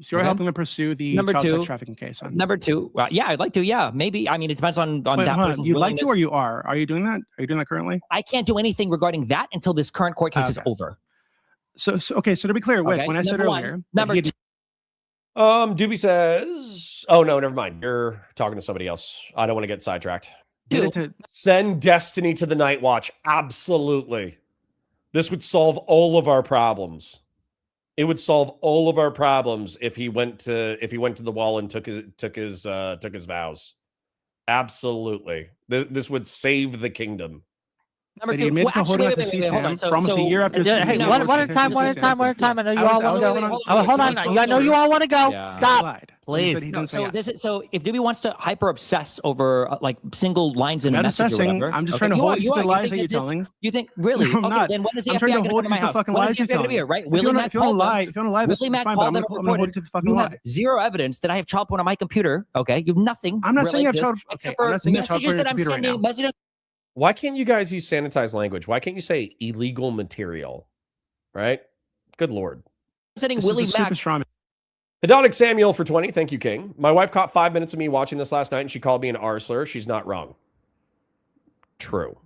you're helping them pursue the child sex trafficking case. Number two, yeah, I'd like to. Yeah, maybe. I mean, it depends on that person's you'd like to, or you are? Are you doing that? Are you doing that currently? I can't do anything regarding that until this current court case is over. So to be clear, when I said earlier, number two. Dooby says, oh no, never mind. You're talking to somebody else. I don't want to get sidetracked. Send Destiny to the Night Watch. Absolutely. This would solve all of our problems. It would solve all of our problems if he went to the wall and took his vows. Absolutely. This would save the kingdom. Number two, hold on to CSAM for almost a year after. Hey, one at a time. I know you all want to go. Hold on. I know you all want to go. Stop, please. So if Dooby wants to hyper obsess over like single lines in a message or whatever, I'm just trying to hold you to the lies that you're telling. You think really? I'm not. Then when is the I'm FBI trying going to to hold come to my you to the house? fucking When lies is the you're FBI going to be here? telling. Right? If you want to lie, that's fine. But I'm going to hold you to the fucking lie. You have zero evidence that I have child porn on my computer. Okay, you have nothing. I'm not saying you have child porn. Except for messages that I'm sending. Messages. Why can't you guys use sanitized language? Why can't you say illegal material? Right? Good Lord. Sending Willie Mack. Hedonic Samuel for 20. Thank you, King. My wife caught 5 minutes of me watching this last night and she called me an R slur. She's not wrong. True.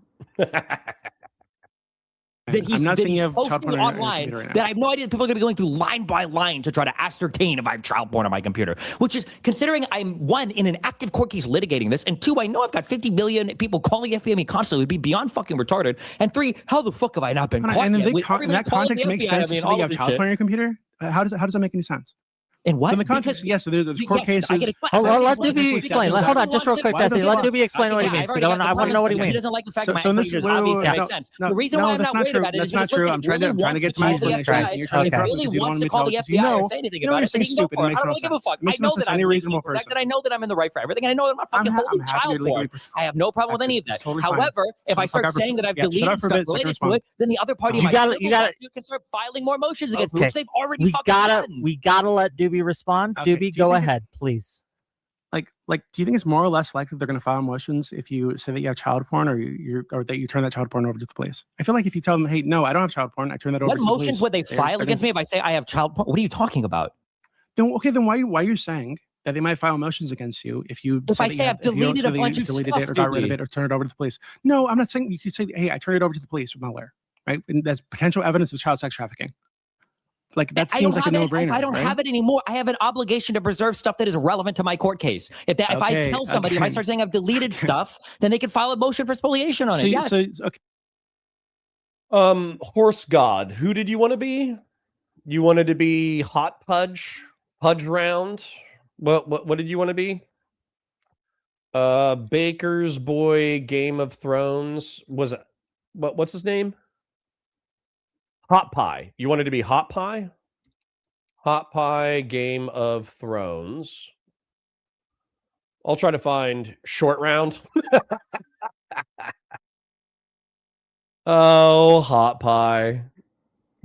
I'm not saying you have child porn online that I have no idea. People are going to be going through line by line to try to ascertain if I have child porn on my computer, which is considering I'm one in an active court case litigating this, and two, I know I've got 50 million people calling the FBI me constantly. Would be beyond fucking retarded. And three, how the fuck have I not been caught and yet? In that context, it makes sense to say you have child porn on your computer. How does that make any sense? In what? So in the context, yes. So there's court cases. Let Dooby explain. Hold on, just real quick, Destiny. Let Dooby explain what he means, because I want to know what he means. He doesn't like the fact that my answer obviously makes sense. The reason why I'm not worried about it is that's not true. I'm trying to get to my explanation. You're trying to really wants to call the FBI or say anything about it. He can go for it. I don't really give a fuck. I know that I'm reasonable person. The fact that I know that I'm in the right for everything, and I know that I'm not fucking holding child porn. I have no problem with any of that. However, if I start saying that I've deleted stuff related to it, then the other party might can start filing more motions against me, which they've already fucking done. We gotta let Dooby respond. Dooby, go ahead, please. Like, do you think it's more or less likely they're going to file motions if you say that you have child porn, or that you turn that child porn over to the police? I feel like if you tell them, hey, no, I don't have child porn, I turn that over to the police. What motions would they file against me if I say I have child porn? What are you talking about? Then why are you saying that they might file motions against you if I say I've deleted a bunch of stuff, or got rid of it, or turned it over to the police? No, I'm not saying you could say, hey, I turned it over to the police with my lawyer, right? And that's potential evidence of child sex trafficking. Like that seems like a no-brainer. I don't have it anymore. I have an obligation to preserve stuff that is relevant to my court case. If I tell somebody, if I start saying I've deleted stuff, then they can file a motion for spoliation on it. Yes. Horse God, who did you want to be? You wanted to be Hot Pudge Round. What did you want to be? Baker's Boy, Game of Thrones. Was it what's his name? Hot Pie. You wanted to be Hot Pie? Hot Pie, Game of Thrones. I'll try to find Short Round. Oh, Hot Pie.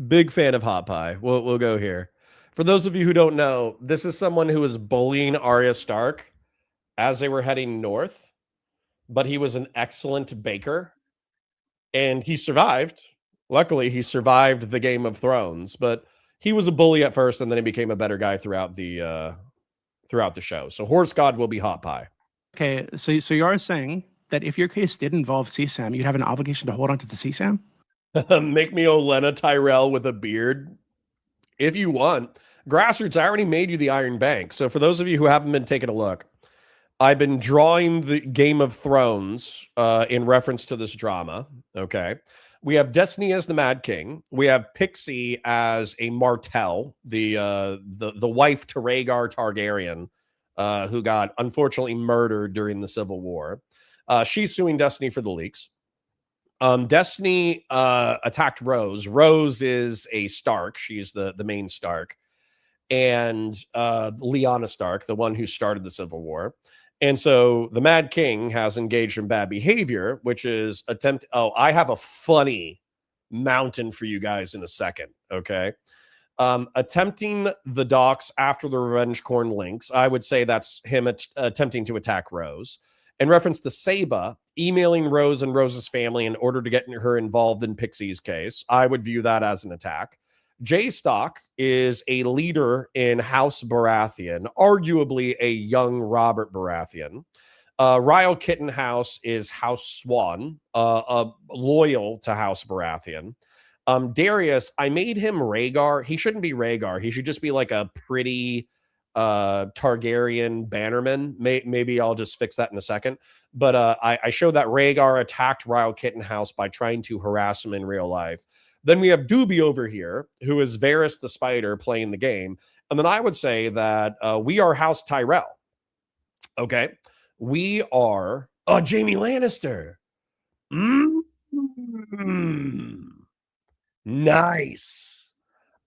Big fan of Hot Pie. We'll go here. For those of you who don't know, this is someone who was bullying Arya Stark as they were heading north, but he was an excellent baker, and he survived. Luckily, he survived the Game of Thrones, but he was a bully at first, and then he became a better guy throughout the show. So Horse God will be Hot Pie. Okay, so you are saying that if your case did involve CSAM, you'd have an obligation to hold on to the CSAM? Make me Olenna Tyrell with a beard if you want. Grassroots, I already made you the Iron Bank. So for those of you who haven't been taking a look, I've been drawing the Game of Thrones in reference to this drama. Okay. We have Destiny as the Mad King. We have Pixie as a Martell, the wife to Rhaegar Targaryen, who got unfortunately murdered during the Civil War. She's suing Destiny for the leaks. Destiny attacked Rose. Rose is a Stark. She's the main Stark. And Lyanna Stark, the one who started the Civil War. And so the Mad King has engaged in bad behavior, which is I have a funny mountain for you guys in a second, okay? Attempting the docks after the Revenge Corn links. I would say that's him attempting to attack Rose. In reference to Saba, emailing Rose and Rose's family in order to get her involved in Pixie's case, I would view that as an attack. J-Stock is a leader in House Baratheon, arguably a young Robert Baratheon. Ryle Kittenhouse is House Swan, loyal to House Baratheon. Darius, I made him Rhaegar. He shouldn't be Rhaegar. He should just be like a pretty Targaryen bannerman. Maybe I'll just fix that in a second. But I showed that Rhaegar attacked Ryle Kittenhouse by trying to harass him in real life. Then we have Dooby over here, who is Varys the Spider playing the game. And then I would say that we are House Tyrell. Okay. We are Jaime Lannister. Nice.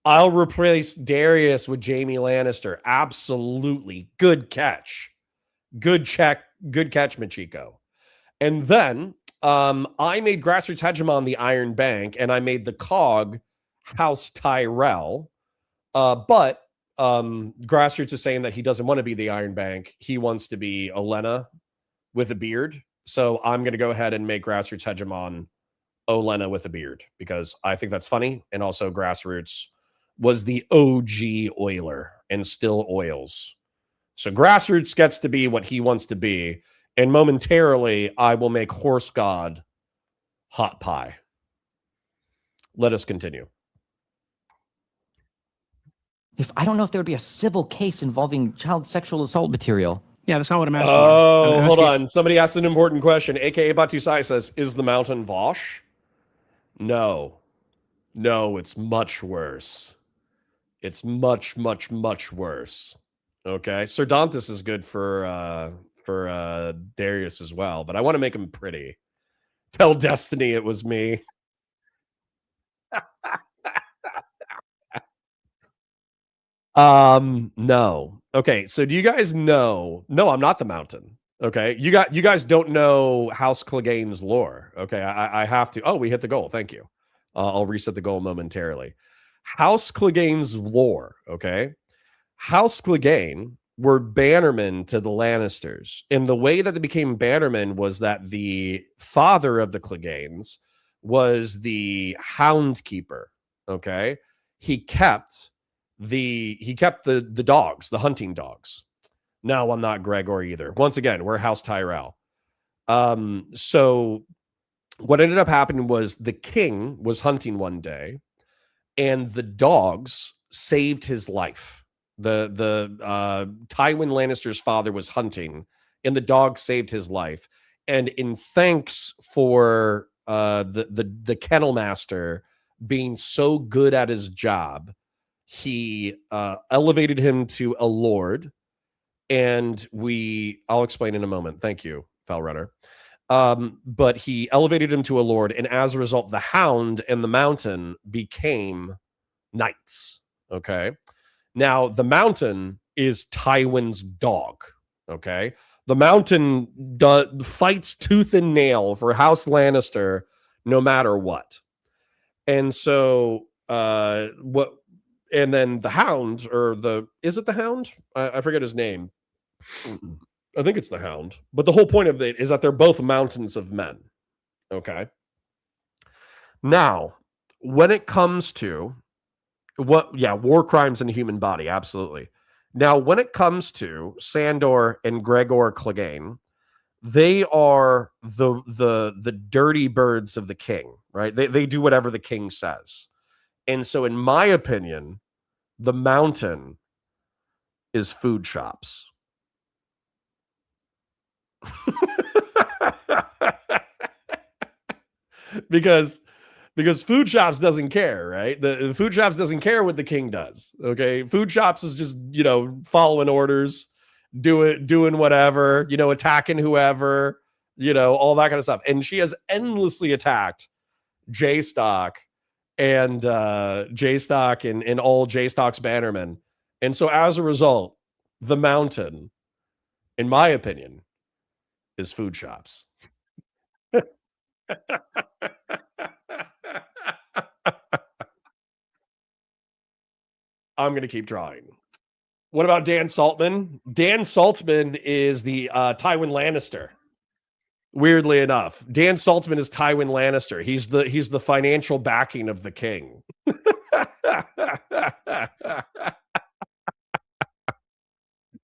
I'll replace Darius with Jaime Lannister. Absolutely. Good catch. Good catch, Machiko. And then I made Grassroots Hegemon the Iron Bank, and I made the Cog House Tyrell. But Grassroots is saying that he doesn't want to be the Iron Bank. He wants to be Olenna with a beard. So I'm going to go ahead and make Grassroots Hegemon Olenna with a beard, because I think that's funny. And also Grassroots was the OG oiler and still oils. So Grassroots gets to be what he wants to be. And momentarily, I will make Horse God hot pie. Let us continue. I don't know if there would be a civil case involving child sexual assault material. Yeah, that's not what I'm asking. Oh, hold on. Somebody asked an important question. AKA Batusai says, is the mountain Vosh? No. No, it's much worse. It's much, much, much worse. Okay. Sir Dantis is good for Darius as well, but I want to make him pretty. Tell Destiny it was me. No. Okay, so do you guys know? No, I'm not the mountain. Okay, you guys don't know House Clegane's lore. Okay, I have to. Oh, we hit the goal. Thank you. I'll reset the goal momentarily. House Clegane's lore. Okay, House Clegane were bannermen to the Lannisters. And the way that they became bannermen was that the father of the Cleganes was the Hound Keeper. Okay, he kept the dogs, the hunting dogs. No, I'm not Gregor either. Once again, we're House Tyrell. So what ended up happening was the king was hunting one day, and the dogs saved his life. The Tywin Lannister's father was hunting, and the dog saved his life. And in thanks for the kennel master being so good at his job, he elevated him to a lord. And I'll explain in a moment. Thank you, Falrunner. But he elevated him to a lord, and as a result, the Hound and the Mountain became knights. Okay. Now, the Mountain is Tywin's dog, okay? The Mountain fights tooth and nail for House Lannister no matter what. And so, and then the Hound, is it the Hound? I forget his name. I think it's the Hound. But the whole point of it is that they're both mountains of men, okay? Now, when it comes to war crimes in the human body, absolutely. Now, when it comes to Sandor and Gregor Clegane, they are the dirty birds of the king, right? They do whatever the king says. And so, in my opinion, the Mountain is food shops. because Food Shops doesn't care, right? The Food Shops doesn't care what the king does. Okay, Food Shops is just following orders, doing whatever, attacking whoever, all that kind of stuff. And she has endlessly attacked J Stock and J Stock and all J Stock's bannermen. And so as a result, the mountain, in my opinion, is Food Shops. I'm going to keep drawing. What about Dan Saltman? Dan Saltman is the Tywin Lannister. Weirdly enough, Dan Saltman is Tywin Lannister. He's the financial backing of the king.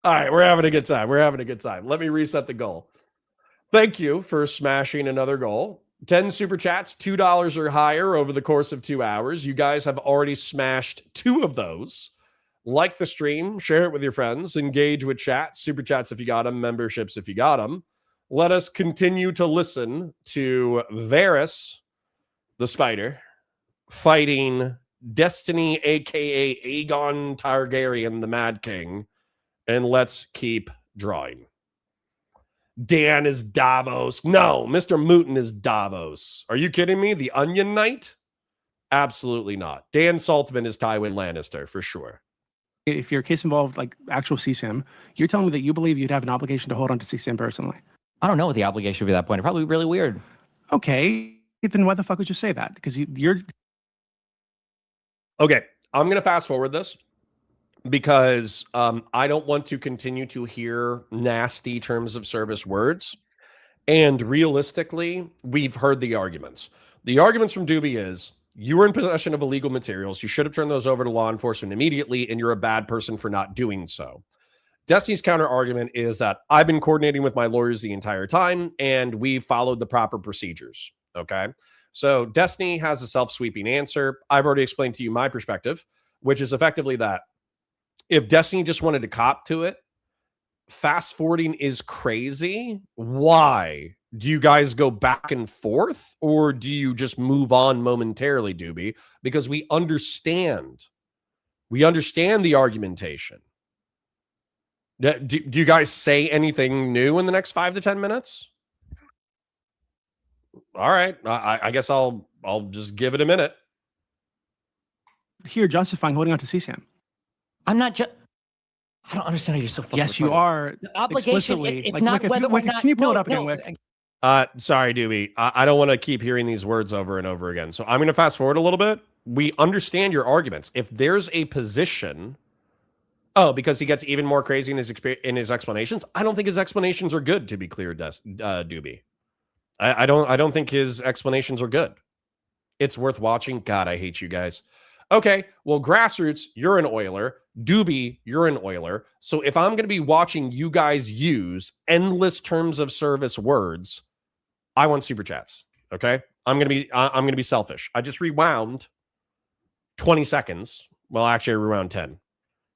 All right, we're having a good time. Let me reset the goal. Thank you for smashing another goal. 10 super chats, $2 or higher over the course of 2 hours. You guys have already smashed 2 of those. Like the stream, share it with your friends, engage with chat, super chats if you got them, memberships if you got them. Let us continue to listen to Varys, the spider, fighting Destiny, aka Aegon Targaryen, the Mad King. And let's keep drawing. Dan is Davos. No, Mr. Mooten is Davos. Are you kidding me? The Onion Knight? Absolutely not. Dan Saltman is Tywin Lannister, for sure. If your case involved like actual CSIM, you're telling me that you believe you'd have an obligation to hold on to CSIM personally. I don't know what the obligation would be at that point. It'd probably be really weird. Okay, then why the fuck would you say that? Because you're... Okay, I'm going to fast forward this because I don't want to continue to hear nasty terms of service words. And realistically, we've heard the arguments. The arguments from Dooby is, you were in possession of illegal materials. You should have turned those over to law enforcement immediately, and you're a bad person for not doing so. Destiny's counter argument is that I've been coordinating with my lawyers the entire time, and we followed the proper procedures. Okay. So Destiny has a self-sweeping answer. I've already explained to you my perspective, which is effectively that if Destiny just wanted to cop to it, fast forwarding is crazy. Why? Do you guys go back and forth, or do you just move on momentarily, Dooby? Because we understand the argumentation. Do you guys say anything new in the next 5 to 10 minutes? All right. I guess I'll just give it a minute. Here, justifying holding on to CSAM. I'm not just... I don't understand how you're so fucking Yes, retarded. you are. The obligation, Explicitly. it's not whether or not... Can you pull it up again, Wick? Sorry, Dooby. I don't want to keep hearing these words over and over again. So I'm going to fast forward a little bit. We understand your arguments. If there's a position... Oh, because he gets even more crazy in his explanations? I don't think his explanations are good, to be clear, Dooby. I don't think his explanations are good. It's worth watching. God, I hate you guys. Okay, well, Grassroots, you're an Oiler. Dooby, you're an Oiler. So if I'm going to be watching you guys use endless terms of service words, I want super chats. Okay, I'm going to be selfish. I just rewound 20 seconds. Well, actually, I rewound 10.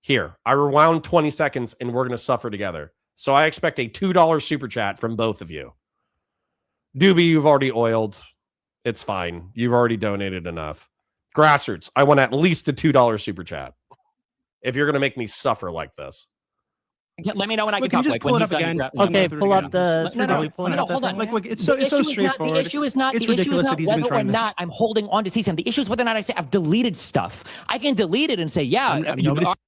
Here, I rewound 20 seconds, and we're going to suffer together. So I expect a $2 super chat from both of you. Dooby, you've already oiled. It's fine. You've already donated enough. Grassroots, I want at least a $2 super chat. If you're going to make me suffer like this. Let me know when I can Can talk. you just pull it up again? Okay, pull up the... No, hold on. Like, it's so straightforward. The issue is not whether or not I'm holding on to CSAM. The issue is whether or not I say I've deleted stuff. I can delete it and say, yeah.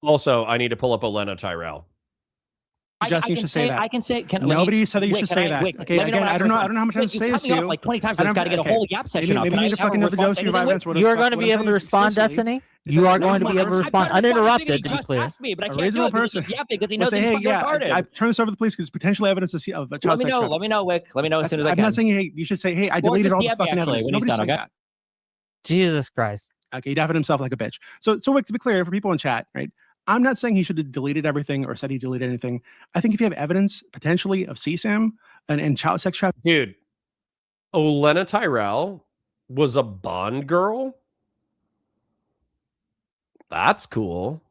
Also, I need to pull up Olenna Tyrell. I can say. Nobody said that you should say that. Okay, again, I don't know how much time to say this to you. Like 20 times, I've got to get a whole yap session up. Maybe you need to fucking have the dose of your violence. You are going to be able to respond, Destiny. You are going to be able to respond uninterrupted, to be clear. A reasonable person. Because he knows he's fucking retarded. I turn this over to the police because it's potentially evidence of a child sex trafficking. Let me know, Wick. Let me know as soon as I can. I'm not saying, hey, you should say, hey, I deleted all the fucking evidence. Nobody's saying that. Jesus Christ. Okay, he deafened himself like a bitch. So Wick, to be clear, for people in chat, right? I'm not saying he should have deleted everything or said he deleted anything. I think if you have evidence, potentially, of CSAM and child sex trafficking... Dude, Olenna Tyrell was a Bond girl? That's cool.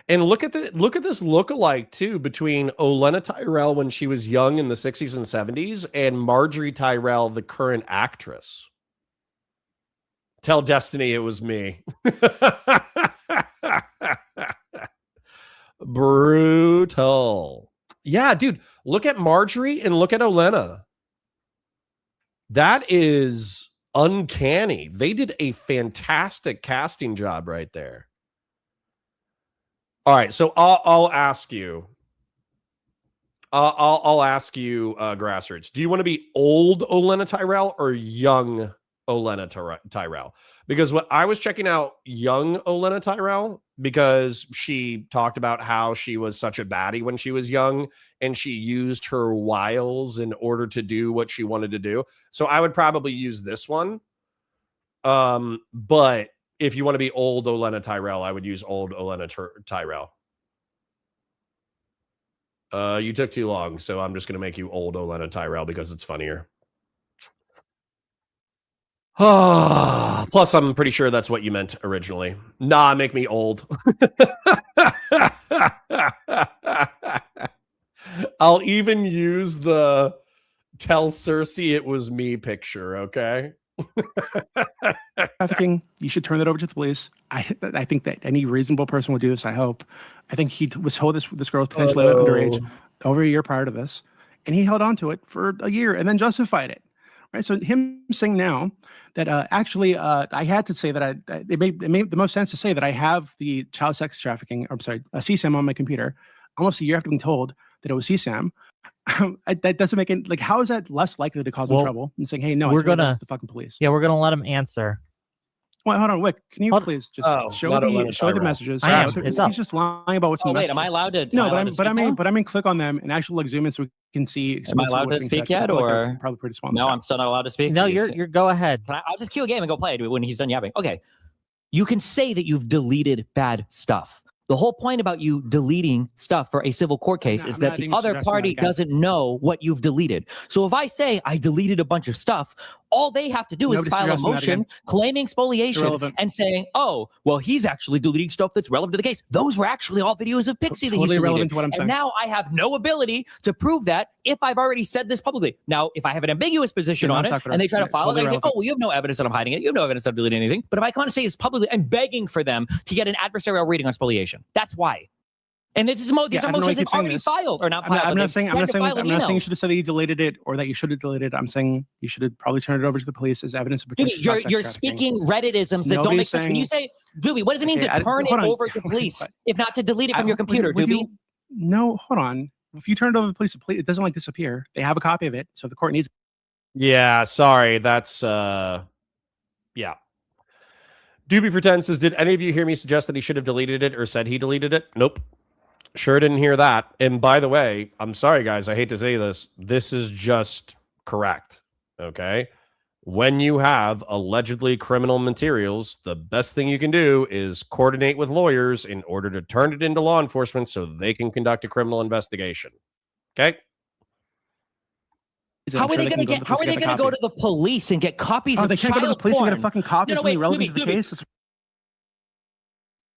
And look at this lookalike too between Olenna Tyrell when she was young in the 60s and 70s and Marjorie Tyrell, the current actress. Tell Destiny it was me. Brutal. Yeah, dude, look at Marjorie and look at Olenna. That is uncanny. They did a fantastic casting job right there. All right, so I'll ask you. I'll ask you, Grassroots. Do you want to be old Olenna Tyrell or young Olenna Tyrell? Because what I was checking out young Olenna Tyrell because she talked about how she was such a baddie when she was young and she used her wiles in order to do what she wanted to do. So I would probably use this one. But if you want to be old Olenna Tyrell, I would use old Olenna Tyrell. You took too long, so I'm just going to make you old Olenna Tyrell because it's funnier. Plus, I'm pretty sure that's what you meant originally. Nah, make me old. I'll even use the tell Cersei it was me picture, okay? Trafficking, you should turn that over to the police. I think that any reasonable person will do this, I hope. I think he was told this girl was potentially underage over a year prior to this, and he held on to it for a year and then justified it. Right? So him saying now that actually I had to say that it made the most sense to say that I have the child sex trafficking, I'm sorry, a CSAM on my computer almost a year after being told that it was CSAM. That doesn't make it, like, how is that less likely to cause him trouble and saying, hey, no, we're gonna the fucking police. Yeah, we're gonna let him answer. Well, hold on, Wick. Can you please just show the messages? He's just lying about what's in the messages. Am I allowed to? No, but I mean, click on them and actually like zoom in so we can see. Am I allowed to speak yet, or probably pretty small? No, I'm still not allowed to speak. No, you're go ahead. I'll just cue a game and go play it when he's done yapping. Okay, you can say that you've deleted bad stuff. The whole point about you deleting stuff for a civil court case is that the other party doesn't know what you've deleted. So if I say I deleted a bunch of stuff, all they have to do is file a motion claiming spoliation and saying, oh, well, he's actually deleting stuff that's relevant to the case. Those were actually all videos of Pixie that he's deleted. To what I'm saying. And now I have no ability to prove that if I've already said this publicly. Now, if I have an ambiguous position on it and they try to file it, I say, oh, well, you have no evidence that I'm hiding it. You have no evidence that I'm deleting anything. But if I come on and say this publicly, I'm begging for them to get an adversarial reading on spoliation. That's why. And these are motions they've already filed or not filed. I'm not saying you should have said that you deleted it or that you should have deleted it. I'm saying you should have probably turned it over to the police as evidence of potential. You're speaking Redditisms that don't make sense. When you say, Dooby, what does it mean to turn it over to police if not to delete it from your computer, Dooby? No, hold on. If you turn it over to the police, it doesn't like disappear. They have a copy of it, so the court needs. Yeah, sorry, that's yeah. Dooby for 10 says, did any of you hear me suggest that he should have deleted it or said he deleted it? Nope. Sure didn't hear that. And by the way, I'm sorry, guys. I hate to say this. This is just correct. Okay? When you have allegedly criminal materials, the best thing you can do is coordinate with lawyers in order to turn it into law enforcement so they can conduct a criminal investigation. Okay? How are they going to go to the police and get copies of child porn? They can't go to the police and get a fucking copy of something relevant to the case?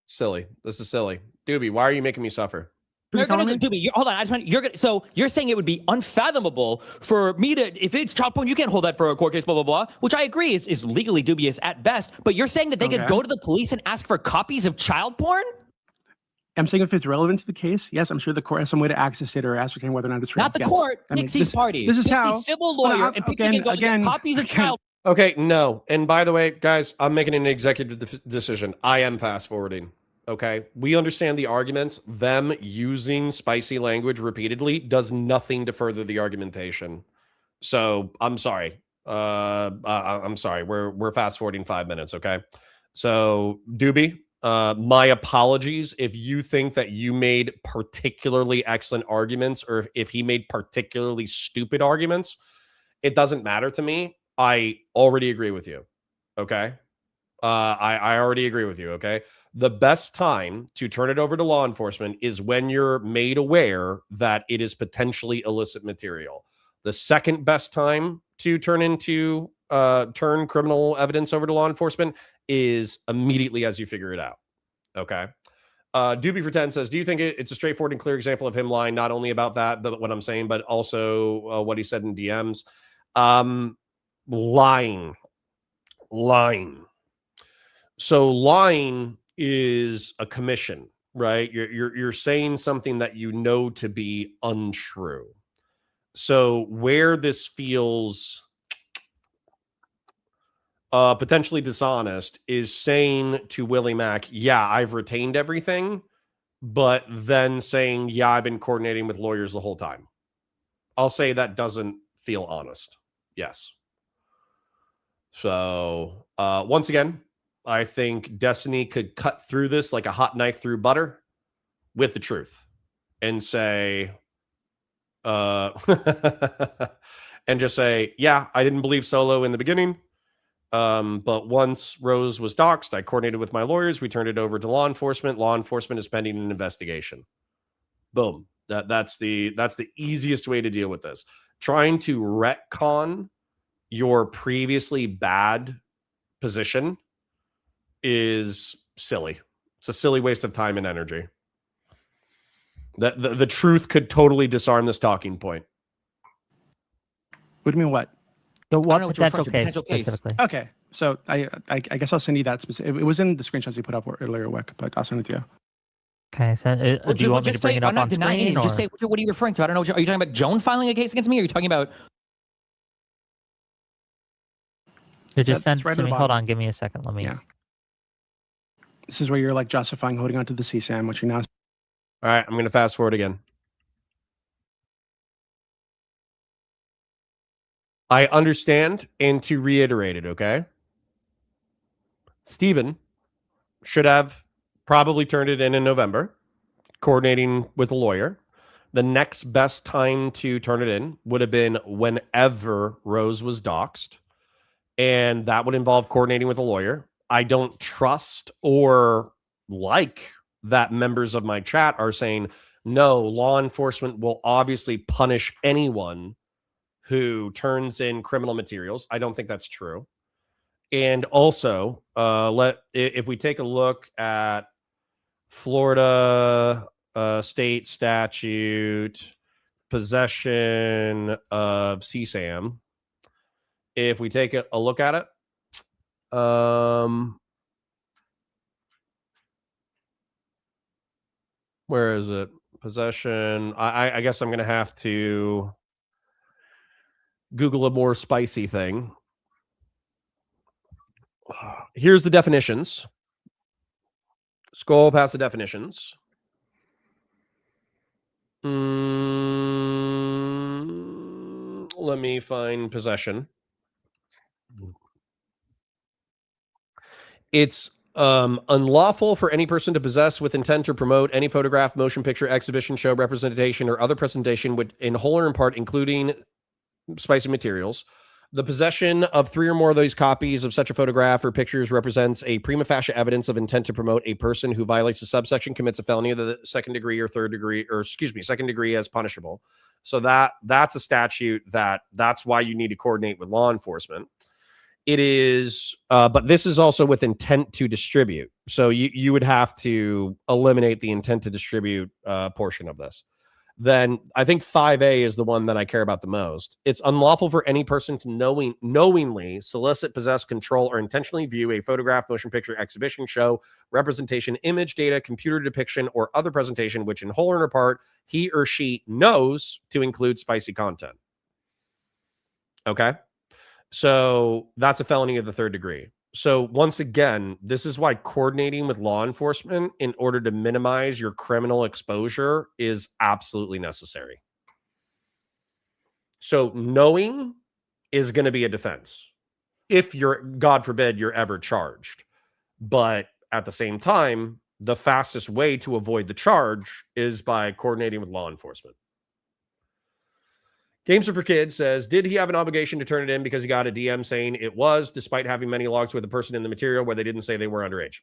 Silly. This is silly. Dooby, why are you making me suffer? Dooby, hold on. You're saying it would be unfathomable for me to, if it's child porn, you can't hold that for a court case, blah, blah, blah, which I agree is legally dubious at best. But you're saying that they could go to the police and ask for copies of child porn? I'm saying if it's relevant to the case, yes, I'm sure the court has some way to access it or ascertain whether or not it's real. Not the court, Pixie's party. This is Pixie's how civil lawyer and Pixie can go get copies of child. Okay, no. And by the way, guys, I'm making an executive decision. I am fast forwarding. Okay, we understand the arguments. Them using spicy language repeatedly does nothing to further the argumentation. So I'm sorry. I'm sorry. We're fast forwarding 5 minutes. Okay, so Dooby. My apologies if you think that you made particularly excellent arguments or if he made particularly stupid arguments. It doesn't matter to me. I already agree with you. Okay. I already agree with you. Okay. The best time to turn it over to law enforcement is when you're made aware that it is potentially illicit material. The second best time to turn criminal evidence over to law enforcement is immediately as you figure it out. Okay. Dooby for 10 says, do you think it's a straightforward and clear example of him lying, not only about that, what I'm saying, but also what he said in DMs? Lying. So lying is a commission, right? You're saying something that you know to be untrue. So where this feels potentially dishonest is saying to Willie Mack, yeah, I've retained everything, but then saying, yeah, I've been coordinating with lawyers the whole time. I'll say that doesn't feel honest. Yes. So once again, I think Destiny could cut through this like a hot knife through butter with the truth and say, and just say, yeah, I didn't believe Solo in the beginning. But once Rose was doxxed, I coordinated with my lawyers. We turned it over to law enforcement. Law enforcement is pending an investigation. Boom. That's the easiest way to deal with this. Trying to retcon your previously bad position is silly. It's a silly waste of time and energy. The truth could totally disarm this talking point. What do you mean what? The one what you're potential referring to, case potential case. specifically. Okay, so I guess I'll send you that specific. It was in the screenshots you put up earlier, Wick, but I'll send it to you. Okay, so do you want me to bring it up on screen? Or? Just say, what are you referring to? I don't know. Are you talking about Joan filing a case against me? Or are you talking about... You just send right it to at me. the Hold bottom. on, give me a second. Let me. Yeah. This is where you're like justifying holding onto the CSAM, which you now... All right, I'm going to fast forward again. I understand, and to reiterate it, okay? Stephen should have probably turned it in November, coordinating with a lawyer. The next best time to turn it in would have been whenever Rose was doxxed, and that would involve coordinating with a lawyer. I don't trust or like that members of my chat are saying, no, law enforcement will obviously punish anyone who turns in criminal materials. I don't think that's true. And also, if we take a look at Florida state statute, possession of CSAM, if we take a look at it, where is it? Possession. I guess I'm going to have to Google a more spicy thing. Here's the definitions. Scroll past the definitions. Let me find possession. It's unlawful for any person to possess with intent to promote any photograph, motion picture, exhibition, show, representation, or other presentation in whole or in part, including spicy materials. The possession of 3 or more of these copies of such a photograph or pictures represents a prima facie evidence of intent to promote a person who violates the subsection, commits a felony of the second degree or second degree as punishable. So that's a statute that's why you need to coordinate with law enforcement. It is, but this is also with intent to distribute. So you would have to eliminate the intent to distribute portion of this. Then I think 5A is the one that I care about the most. It's unlawful for any person to knowingly solicit, possess, control, or intentionally view a photograph, motion picture, exhibition, show, representation, image, data, computer depiction, or other presentation which in whole or in part he or she knows to include spicy content. Okay? So that's a felony of the 3rd degree. So once again, this is why coordinating with law enforcement in order to minimize your criminal exposure is absolutely necessary. So knowing is going to be a defense if you're, God forbid, you're ever charged. But at the same time, the fastest way to avoid the charge is by coordinating with law enforcement. Games Are for Kids says, did he have an obligation to turn it in because he got a DM saying it was, despite having many logs with the person in the material where they didn't say they were underage?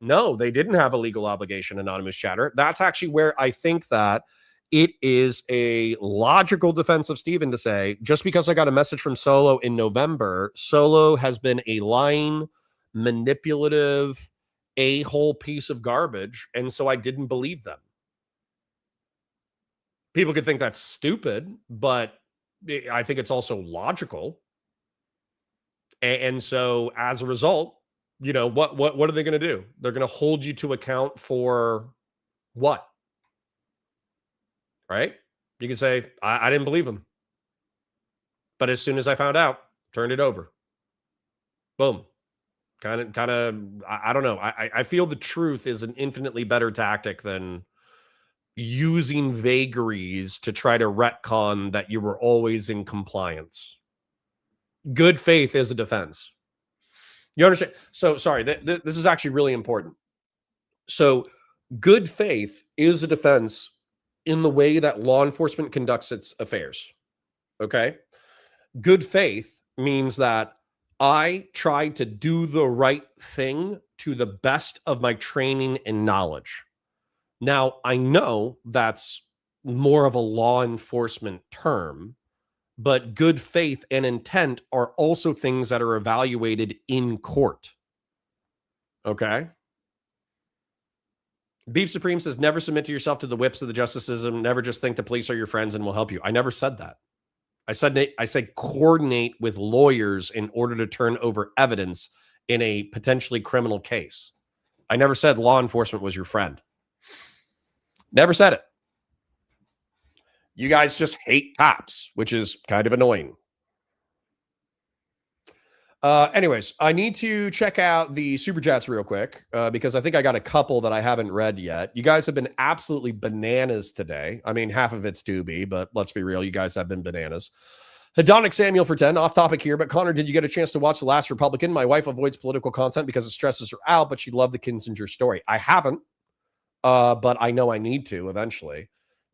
No, they didn't have a legal obligation, anonymous chatter. That's actually where I think that it is a logical defense of Steven to say, just because I got a message from Solo in November, Solo has been a lying, manipulative, a whole piece of garbage, and so I didn't believe them. People could think that's stupid, but I think it's also logical. And so as a result, you know, what are they going to do? They're going to hold you to account for what? Right? You can say, I didn't believe him. But as soon as I found out, turned it over. Boom. Kind of, I don't know. I feel the truth is an infinitely better tactic than using vagaries to try to retcon that you were always in compliance. Good faith is a defense. You understand? So, sorry, this is actually really important. So, good faith is a defense in the way that law enforcement conducts its affairs. Okay? Good faith means that I try to do the right thing to the best of my training and knowledge. Now, I know that's more of a law enforcement term, but good faith and intent are also things that are evaluated in court. Okay? Beef Supreme says, never submit to yourself to the whips of the justice system. Never just think the police are your friends and will help you. I never said that. I said coordinate with lawyers in order to turn over evidence in a potentially criminal case. I never said law enforcement was your friend. Never said it. You guys just hate cops, which is kind of annoying. Anyways, I need to check out the Super Chats real quick because I think I got a couple that I haven't read yet. You guys have been absolutely bananas today. I mean, half of it's Dooby, but let's be real. You guys have been bananas. Hedonic Samuel for 10, off topic here, but Connor, did you get a chance to watch The Last Republican? My wife avoids political content because it stresses her out, but she loved the Kinzinger story. I haven't, but I know I need to eventually.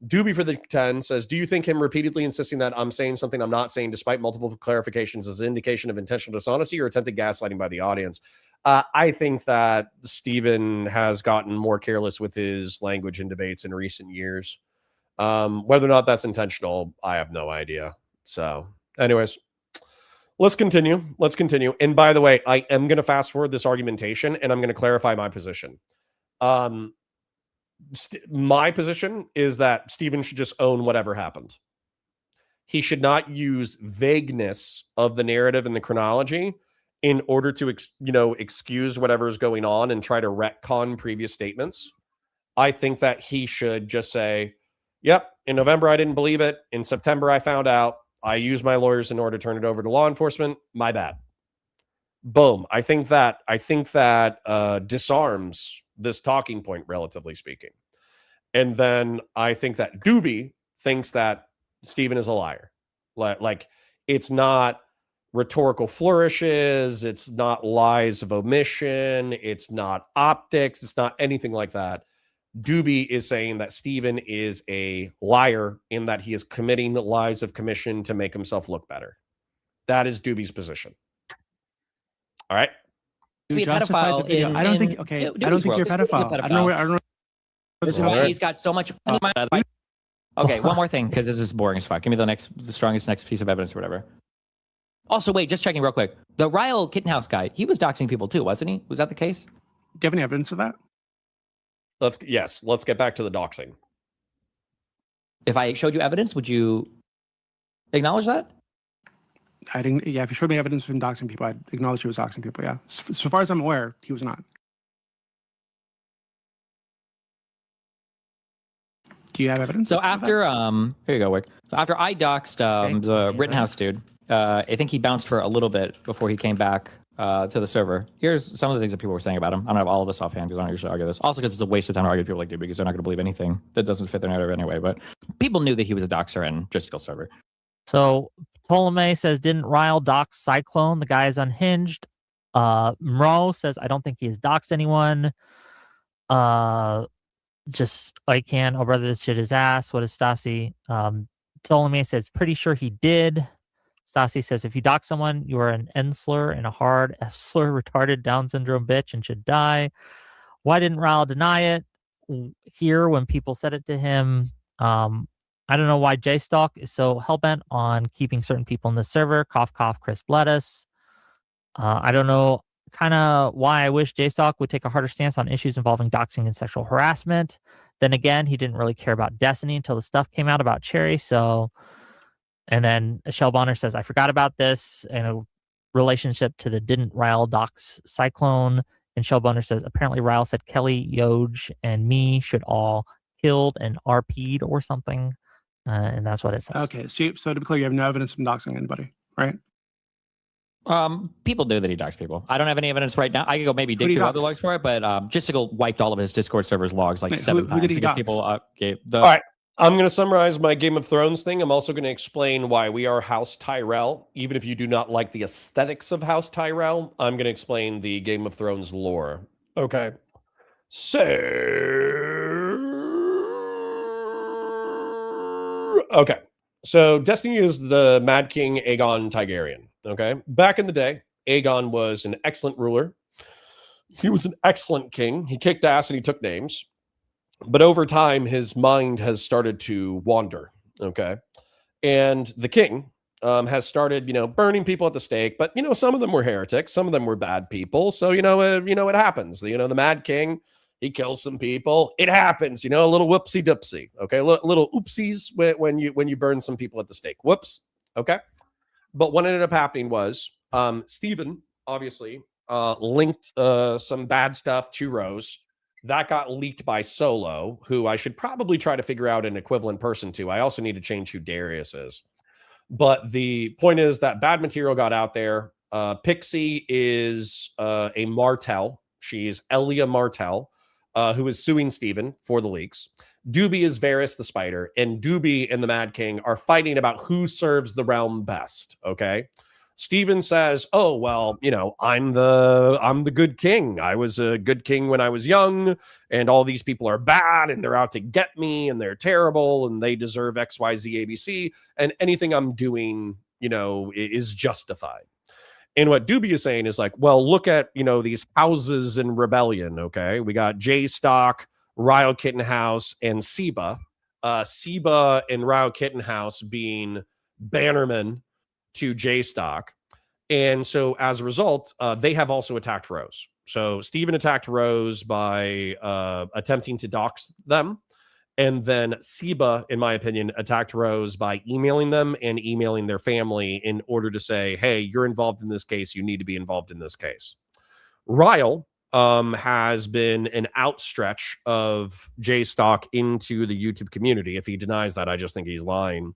Dooby for the 10 says, do you think him repeatedly insisting that I'm saying something I'm not saying despite multiple clarifications is an indication of intentional dishonesty or attempted gaslighting by the audience? I think that Stephen has gotten more careless with his language in debates in recent years. Whether or not that's intentional, I have no idea. So anyways, let's continue. And by the way, I am going to fast forward this argumentation and I'm going to clarify my position. My position is that Stephen should just own whatever happened. He should not use vagueness of the narrative and the chronology in order to, excuse whatever is going on and try to retcon previous statements. I think that he should just say, yep, in November, I didn't believe it. In September, I found out. I used my lawyers in order to turn it over to law enforcement. My bad. Boom. I think that disarms this talking point, relatively speaking. And then I think that Dooby thinks that Stephen is a liar. Like it's not rhetorical flourishes. It's not lies of omission. It's not optics. It's not anything like that. Dooby is saying that Stephen is a liar in that he is committing lies of commission to make himself look better. That is Dooby's position. All right. Be a pedophile I don't think. Okay, I don't think you're a pedophile. I don't know. He's got so much. Okay, one more thing because this is boring as fuck. Give me the strongest next piece of evidence or whatever. Also, wait, just checking real quick. The Ryle Kittenhouse guy, he was doxing people too, wasn't he? Was that the case? Do you have any evidence of that? Let's get back to the doxing. If I showed you evidence, would you acknowledge that? I didn't. Yeah, if you showed me evidence of him doxing people, I'd acknowledge he was doxing people. Yeah, so far as I'm aware, he was not. Do you have evidence? So after here you go, Wick. So after I doxed the Rittenhouse dude, I think he bounced for a little bit before he came back to the server. Here's some of the things that people were saying about him. I don't have all of this offhand because I don't usually argue this. Also because it's a waste of time to argue with people like Dooby because they're not going to believe anything that doesn't fit their narrative anyway. But people knew that he was a doxer and just skill server. So Ptolemy says, didn't Ryle dox Cyclone? The guy is unhinged. Mro says, I don't think he has doxed anyone. Just I can. Oh, brother, this shit is ass. What is Stasi? Ptolemy says, pretty sure he did. Stasi says, if you dox someone, you are an N slur and a hard F slur, retarded Down syndrome bitch and should die. Why didn't Ryle deny it here when people said it to him? I don't know why JStalk is so hellbent on keeping certain people in the server. Cough, cough, crisp lettuce. I don't know. kind of why I wish JStalk would take a harder stance on issues involving doxing and sexual harassment. Then again, he didn't really care about Destiny until the stuff came out about Cherry. So, and then Shell Bonner says, I forgot about this in a relationship to the didn't Ryle dox Cyclone. And Shell Bonner says, apparently Ryle said Kelly, Yoj, and me should all killed and RP'd or something. And that's what it says. Okay, so to be clear, you have no evidence from doxing anybody, right? People knew that he doxed people. I don't have any evidence right now. I could go maybe dig through other logs for it, but Justical wiped all of his Discord servers logs like 7 times. Who did he dox? People gave All right. I'm going to summarize my Game of Thrones thing. I'm also going to explain why we are House Tyrell. Even if you do not like the aesthetics of House Tyrell, I'm going to explain the Game of Thrones lore. Okay. So, okay. So Destiny is the Mad King Aegon Targaryen. Okay. Back in the day, Aegon was an excellent ruler. He was an excellent king. He kicked ass and he took names. But over time, his mind has started to wander. Okay. And the king has started, burning people at the stake. But, some of them were heretics. Some of them were bad people. So, it happens. The Mad King, he kills some people. It happens, a little whoopsie doopsie. Okay. Little oopsies when you burn some people at the stake. Whoops. Okay. But what ended up happening was Stephen, obviously, linked some bad stuff to Rose. That got leaked by Solo, who I should probably try to figure out an equivalent person to. I also need to change who Darius is. But the point is that bad material got out there. Pixie is a Martell. She's Elia Martell, who is suing Steven for the leaks. Dooby is Varys the Spider, and Dooby and the Mad King are fighting about who serves the realm best, okay? Steven says, oh, well, I'm the good king. I was a good king when I was young, and all these people are bad, and they're out to get me, and they're terrible, and they deserve X, Y, Z, ABC, and anything I'm doing, is justified. And what Dooby is saying is like, well, look at, these houses in rebellion, okay? We got J-Stock, Ryle Kittenhouse, and Seba. Seba and Ryle Kittenhouse being bannermen to J-Stock. And so as a result, they have also attacked Rose. So Steven attacked Rose by attempting to dox them. And then Seba, in my opinion, attacked Rose by emailing them and emailing their family in order to say, hey, you're involved in this case. You need to be involved in this case. Ryle has been an outstretch of J-Stock into the YouTube community. If he denies that, I just think he's lying.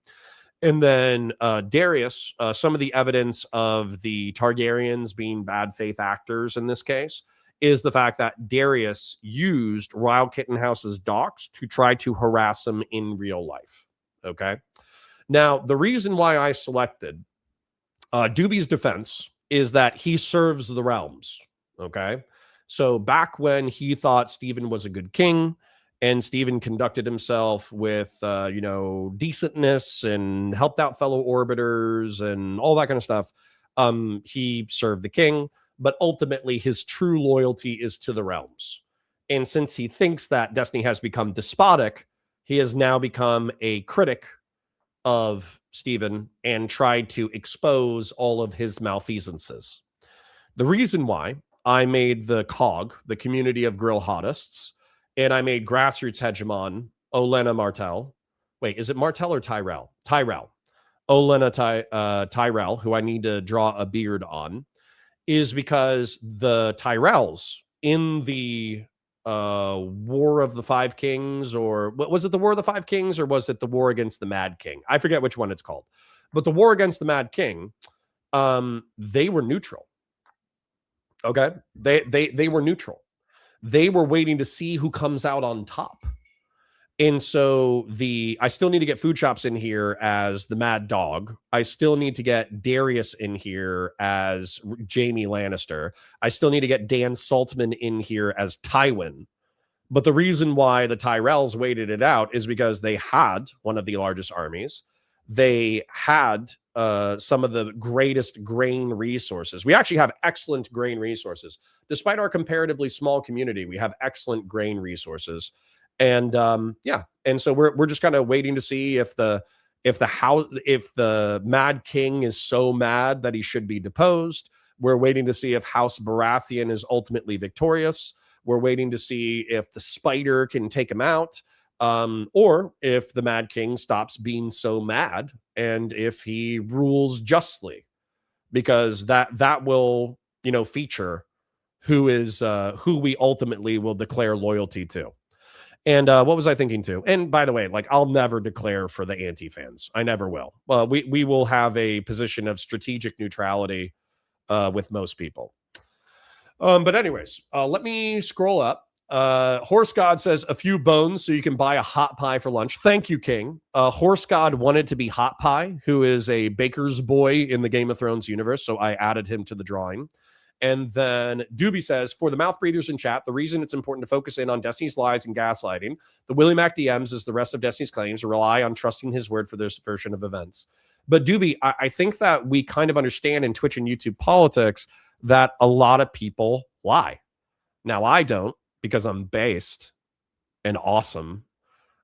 And then Darius, some of the evidence of the Targaryens being bad faith actors in this case is the fact that Darius used Ryle Kittenhouse's docs to try to harass him in real life. Okay. Now, the reason why I selected Dooby's defense is that he serves the realms. Okay. So back when he thought Steven was a good king, and Steven conducted himself with, decentness and helped out fellow orbiters and all that kind of stuff. He served the king, but ultimately his true loyalty is to the realms. And since he thinks that Destiny has become despotic, he has now become a critic of Steven and tried to expose all of his malfeasances. The reason why I made the COG, the Community of Grill Hottists, and I made grassroots hegemon Olena Martell. Wait, is it Martell or Tyrell? Tyrell. Olena Tyrell, who I need to draw a beard on, is because the Tyrells in the War of the Five Kings, or was it the War of the Five Kings, or was it the War against the Mad King? I forget which one it's called. But the War against the Mad King, they were neutral. Okay? They were neutral. They were waiting to see who comes out on top. And so I still need to get Food Shops in here as the Mad Dog. I still need to get Darius in here as Jaime Lannister. I still need to get Dan Saltman in here as Tywin. But the reason why the Tyrells waited it out is because they had one of the largest armies. They had some of the greatest grain resources. We actually have excellent grain resources. Despite our comparatively small community, we have excellent grain resources. And and so we're just kind of waiting to see if the Mad King is so mad that he should be deposed. We're waiting to see if House Baratheon is ultimately victorious. We're waiting to see if the spider can take him out, or if the Mad King stops being so mad and if he rules justly, because that will, feature who we ultimately will declare loyalty to. And what was I thinking too? And by the way, like, I'll never declare for the anti-fans. I never will. We will have a position of strategic neutrality with most people. But anyways, let me scroll up. Horse God says a few bones so you can buy a hot pie for lunch. Thank you, King. Horse God wanted to be Hot Pie, who is a baker's boy in the Game of Thrones universe, so I added him to the drawing. And then Dooby says, for the mouth breathers in chat, the reason it's important to focus in on Destiny's lies and gaslighting, the Willie Mac DMs, is the rest of Destiny's claims rely on trusting his word for this version of events. But Dooby, I think that we kind of understand in Twitch and YouTube politics that a lot of people lie. Now, I don't, because I'm based and awesome.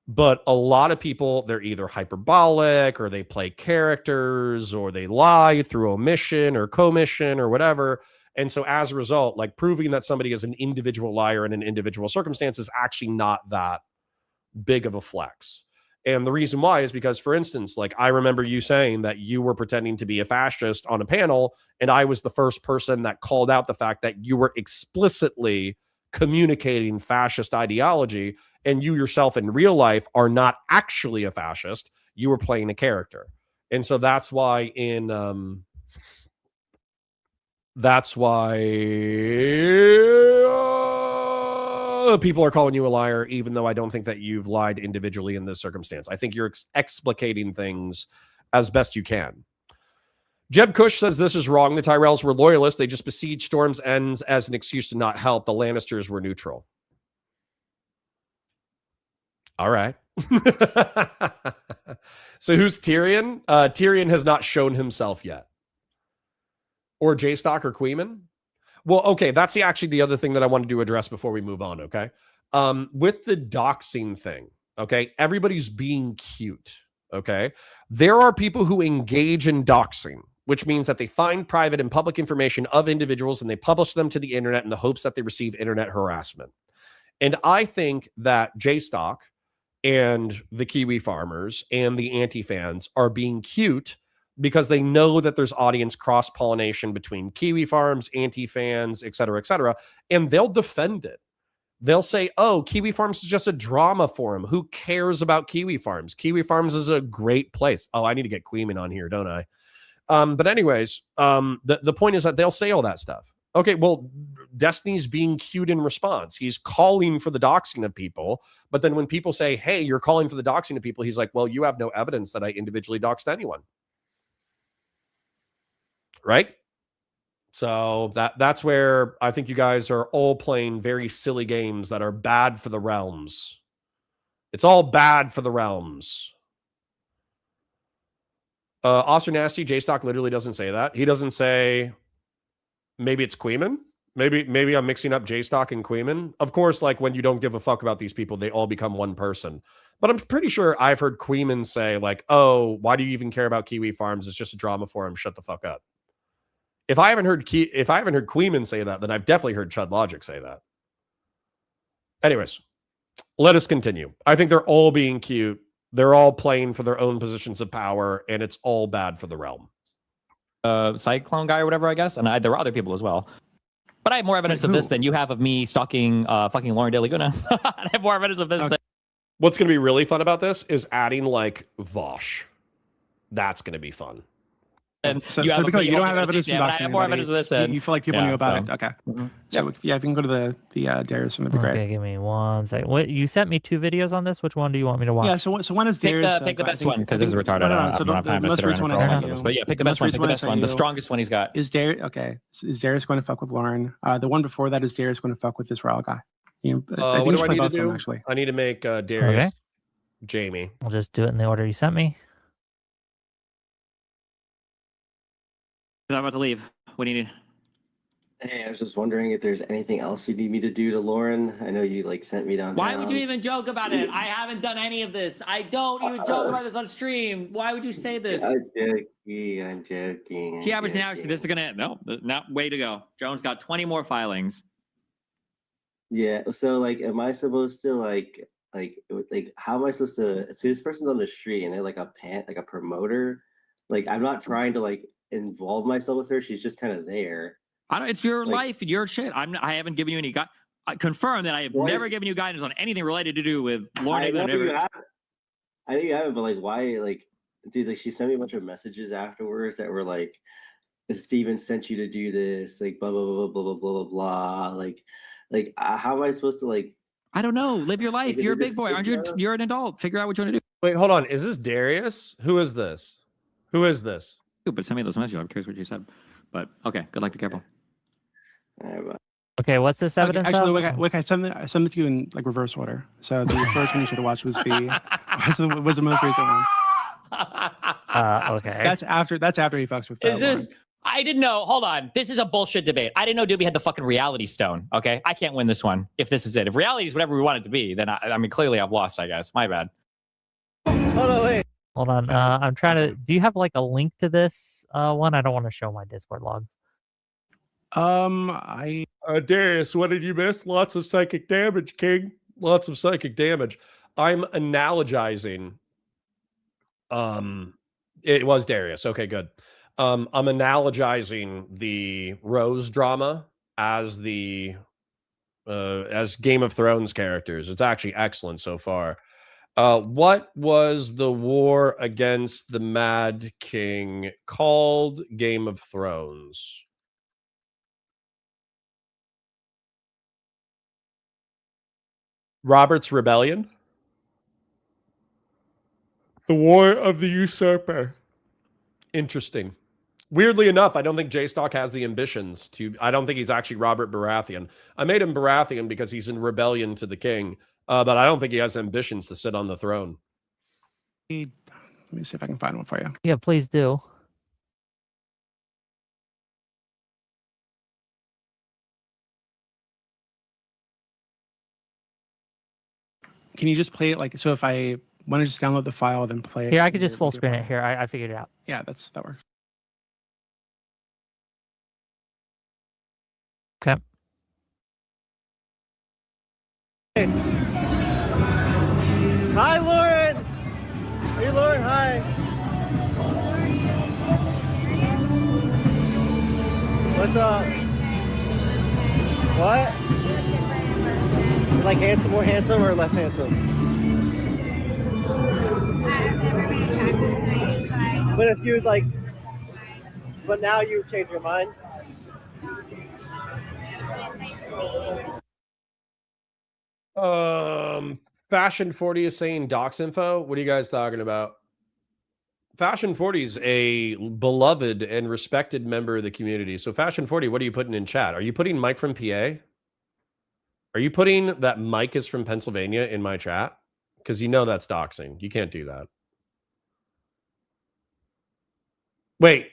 But a lot of people, they're either hyperbolic or they play characters or they lie through omission or commission or whatever. And so as a result, like, proving that somebody is an individual liar in an individual circumstance is actually not that big of a flex. And the reason why is because, for instance, like, I remember you saying that you were pretending to be a fascist on a panel, and I was the first person that called out the fact that you were explicitly communicating fascist ideology, and you yourself in real life are not actually a fascist. You were playing a character. And so that's why people are calling you a liar, even though I don't think that you've lied individually in this circumstance. I think you're explicating things as best you can. Jeb Cush says this is wrong. The Tyrells were loyalists. They just besieged Storm's Ends as an excuse to not help. The Lannisters were neutral. All right. So who's Tyrion? Tyrion has not shown himself yet. Or J-Stock or Queeman? Well, okay, that's actually the other thing that I wanted to address before we move on, okay? With the doxing thing, okay, everybody's being cute, okay? There are people who engage in doxing, which means that they find private and public information of individuals and they publish them to the internet in the hopes that they receive internet harassment. And I think that J-Stock and the Kiwi farmers and the anti-fans are being cute because they know that there's audience cross-pollination between Kiwi farms, anti-fans, et cetera, and they'll defend it. They'll say, oh, Kiwi Farms is just a drama forum. Who cares about Kiwi Farms? Kiwi Farms is a great place. Oh, I need to get Queeman on here, don't I? But anyways, the point is that they'll say all that stuff. Okay, well, Destiny's being cute in response. He's calling for the doxing of people. But then when people say, hey, you're calling for the doxing of people, he's like, well, you have no evidence that I individually doxed anyone. Right? So that's where I think you guys are all playing very silly games that are bad for the realms. It's all bad for the realms. Oscar Nasty, J-Stock literally doesn't say that. He doesn't say, maybe it's Queeman. Maybe I'm mixing up J-Stock and Queeman. Of course, like, when you don't give a fuck about these people, they all become one person. But I'm pretty sure I've heard Queeman say, like, oh, why do you even care about Kiwi Farms? It's just a drama forum. Shut the fuck up. If I haven't heard Queeman say that, then I've definitely heard Chud Logic say that. Anyways, let us continue. I think they're all being cute. They're all playing for their own positions of power, and it's all bad for the realm. Cyclone guy or whatever, I guess. And there were other people as well. But I have more evidence of this than you have of me stalking fucking Lauren De Laguna. I have more evidence of this. Okay. What's going to be really fun about this is adding, like, Vosh. That's going to be fun. And so because you don't have evidence from doxing I have more evidence of this. You feel like people knew about it. Okay. Mm-hmm. So yeah, if you can go to the Darius one, that'd be great. Okay, give me 1 second. What, you sent me 2 videos on this? Which one do you want me to watch? Yeah, so one is Darius. Pick the best one, because this is retarded. I don't have time to sit around and crawl this. But yeah, pick the best one. Pick the best one. The strongest one he's got. Is Darius going to fuck with Lauren? The one before that is Darius going to fuck with this Raw guy. I think what do I need to do? Actually, I need to make Darius Jamie. I'll just do it in the order you sent me. I'm about to leave. What do you need? Hey, I was just wondering if there's anything else you need me to do to Lauren. I know you like sent me downtown. Why would you even joke about it? I haven't done any of this. I don't even joke about this on stream. Why would you say this? I'm joking. I'm joking. Key average now. This is gonna way to go. Jones got 20 more filings. Yeah. So like, am I supposed to like how am I supposed to see this person's on the street and they're like a promoter? Like, I'm not trying to like involve myself with her. She's just kind of there. It's your life, your shit. I haven't given you any I confirm that I have never given you guidance on anything related to do with Lauren. I know you haven't, but like, why? Like, dude, like she sent me a bunch of messages afterwards that were like, "Steven sent you to do this," like blah blah blah blah blah blah blah blah. Like, how am I supposed to like? I don't know. Live your life. You're a big boy, aren't you? You're an adult. Figure out what you want to do. Wait, hold on. Is this Darius? Who is this? Who is this? But send me those messages. I'm curious what you said. But okay, good luck. Be careful. Okay, what's this evidence? Actually, I sent it to you in like reverse order. So the first one you should have watched was the most recent one. Okay. That's after he fucks with that. I didn't know. Hold on. This is a bullshit debate. I didn't know Dooby had the fucking reality stone. Okay, I can't win this one if this is it. If reality is whatever we want it to be, then I mean clearly I've lost. I guess. My bad. Hold on, wait. Hold on. I'm trying to. Do you have like a link to this one? I don't want to show my Discord logs. Darius, what did you miss? Lots of psychic damage, King. Lots of psychic damage. I'm analogizing. It was Darius. Okay, good. I'm analogizing the Rose drama as as Game of Thrones characters. It's actually excellent so far. What was the war against the Mad King called? Game of Thrones. Robert's Rebellion. The War of the Usurper. Interesting. Weirdly enough, I don't think J-Stock has the ambitions to... I don't think he's actually Robert Baratheon. I made him Baratheon because he's in rebellion to the king. But I don't think he has ambitions to sit on the throne. Let me see if I can find one for you. Yeah, please do. Can you just play it like, so if I want to just download the file, then play it? Here, I could just full screen it. Here, I figured it out. Yeah, that works. Okay. Hi, Lauren. Hey, Lauren. Hi. What's up? What? Like more handsome or less handsome? I've never been attracted to me, but if you'd like, but now you've changed your mind. Fashion 40 is saying docs info. What are you guys talking about? Fashion 40 is a beloved and respected member of the community. So Fashion 40, what are you putting in chat? Are you putting Mike from PA? Are you putting that Mike is from Pennsylvania in my chat? Because you know that's doxing. You can't do that. Wait.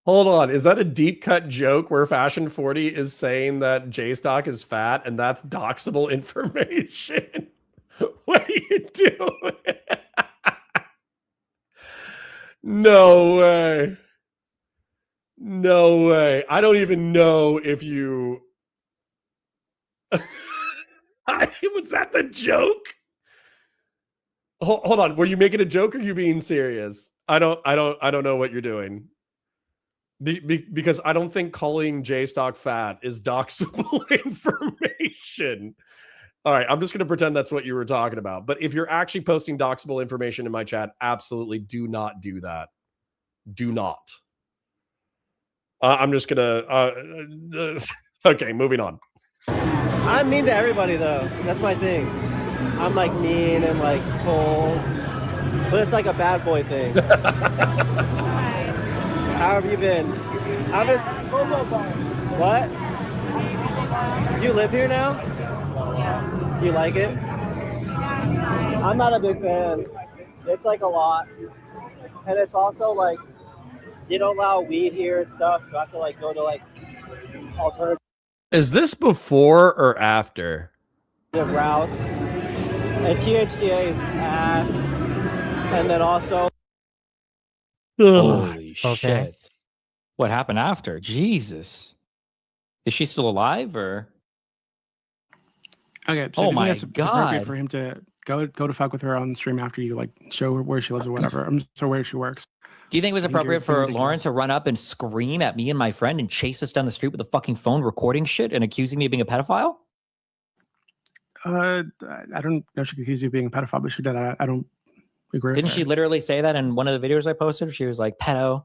Hold on. Is that a deep cut joke where Fashion 40 is saying that J-Stock is fat and that's doxable information? What are you doing? No way. No way. I don't even know if you... Was that the joke? Hold on. Were you making a joke or are you being serious? I don't know what you're doing. Because I don't think calling J-Stock fat is doxable information. All right, I'm just going to pretend that's what you were talking about. But if you're actually posting doxable information in my chat, absolutely do not do that. Do not. I'm just going to... okay, moving on. I'm mean to everybody, though. That's my thing. I'm like mean and like cold. But it's like a bad boy thing. How have you been? What? Do you live here now? Do you like it? I'm not a big fan. It's like a lot. And it's also like they don't allow weed here and stuff, so I have to like go to like alternative Is this before or after? routes. And THCA is ass. And then also Holy Okay. shit. What happened after? Jesus. Is she still alive or? Okay, so Oh do you think my it's appropriate God. for him to go to fuck with her on the stream after you like show her where she lives or whatever, so where she works? Do you think it was I think you're appropriate being for ridiculous. Lauren to run up and scream at me and my friend and chase us down the street with a fucking phone recording shit and accusing me of being a pedophile? I don't know if she could accuse you of being a pedophile, but she did. I don't agree. Didn't with she her. literally say that in one of the videos I posted? She was like, pedo.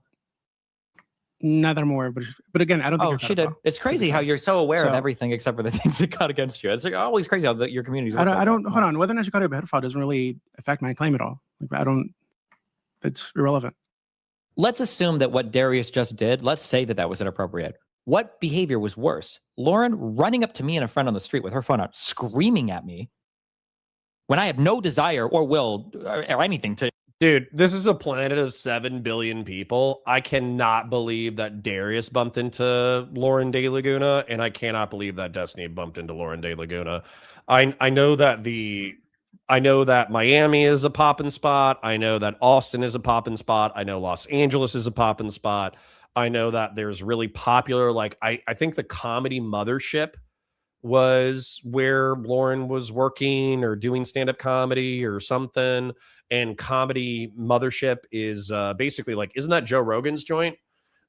Not that I'm aware, but again, I don't think. Oh, you're a she did. pedophile. It's crazy how you're so aware of So- everything except for the things that got against you. It's like always crazy how your community's. I don't. Hold on. Whether or not she called you a pedophile doesn't really affect my claim at all. Like, I don't. It's irrelevant. Let's assume that what Darius just did, let's say that that was inappropriate. What behavior was worse? Lauren running up to me and a friend on the street with her phone out, screaming at me when I have no desire or will or anything to. Dude, this is a planet of 7 billion people. I cannot believe that Darius bumped into Lauren De Laguna, and I cannot believe that Destiny bumped into Lauren De Laguna. I know that Miami is a poppin' spot. I know that Austin is a poppin' spot. I know Los Angeles is a poppin' spot. I know that there's really popular, like I think the Comedy Mothership was where Lauren was working or doing stand-up comedy or something. And Comedy Mothership is basically like, isn't that Joe Rogan's joint?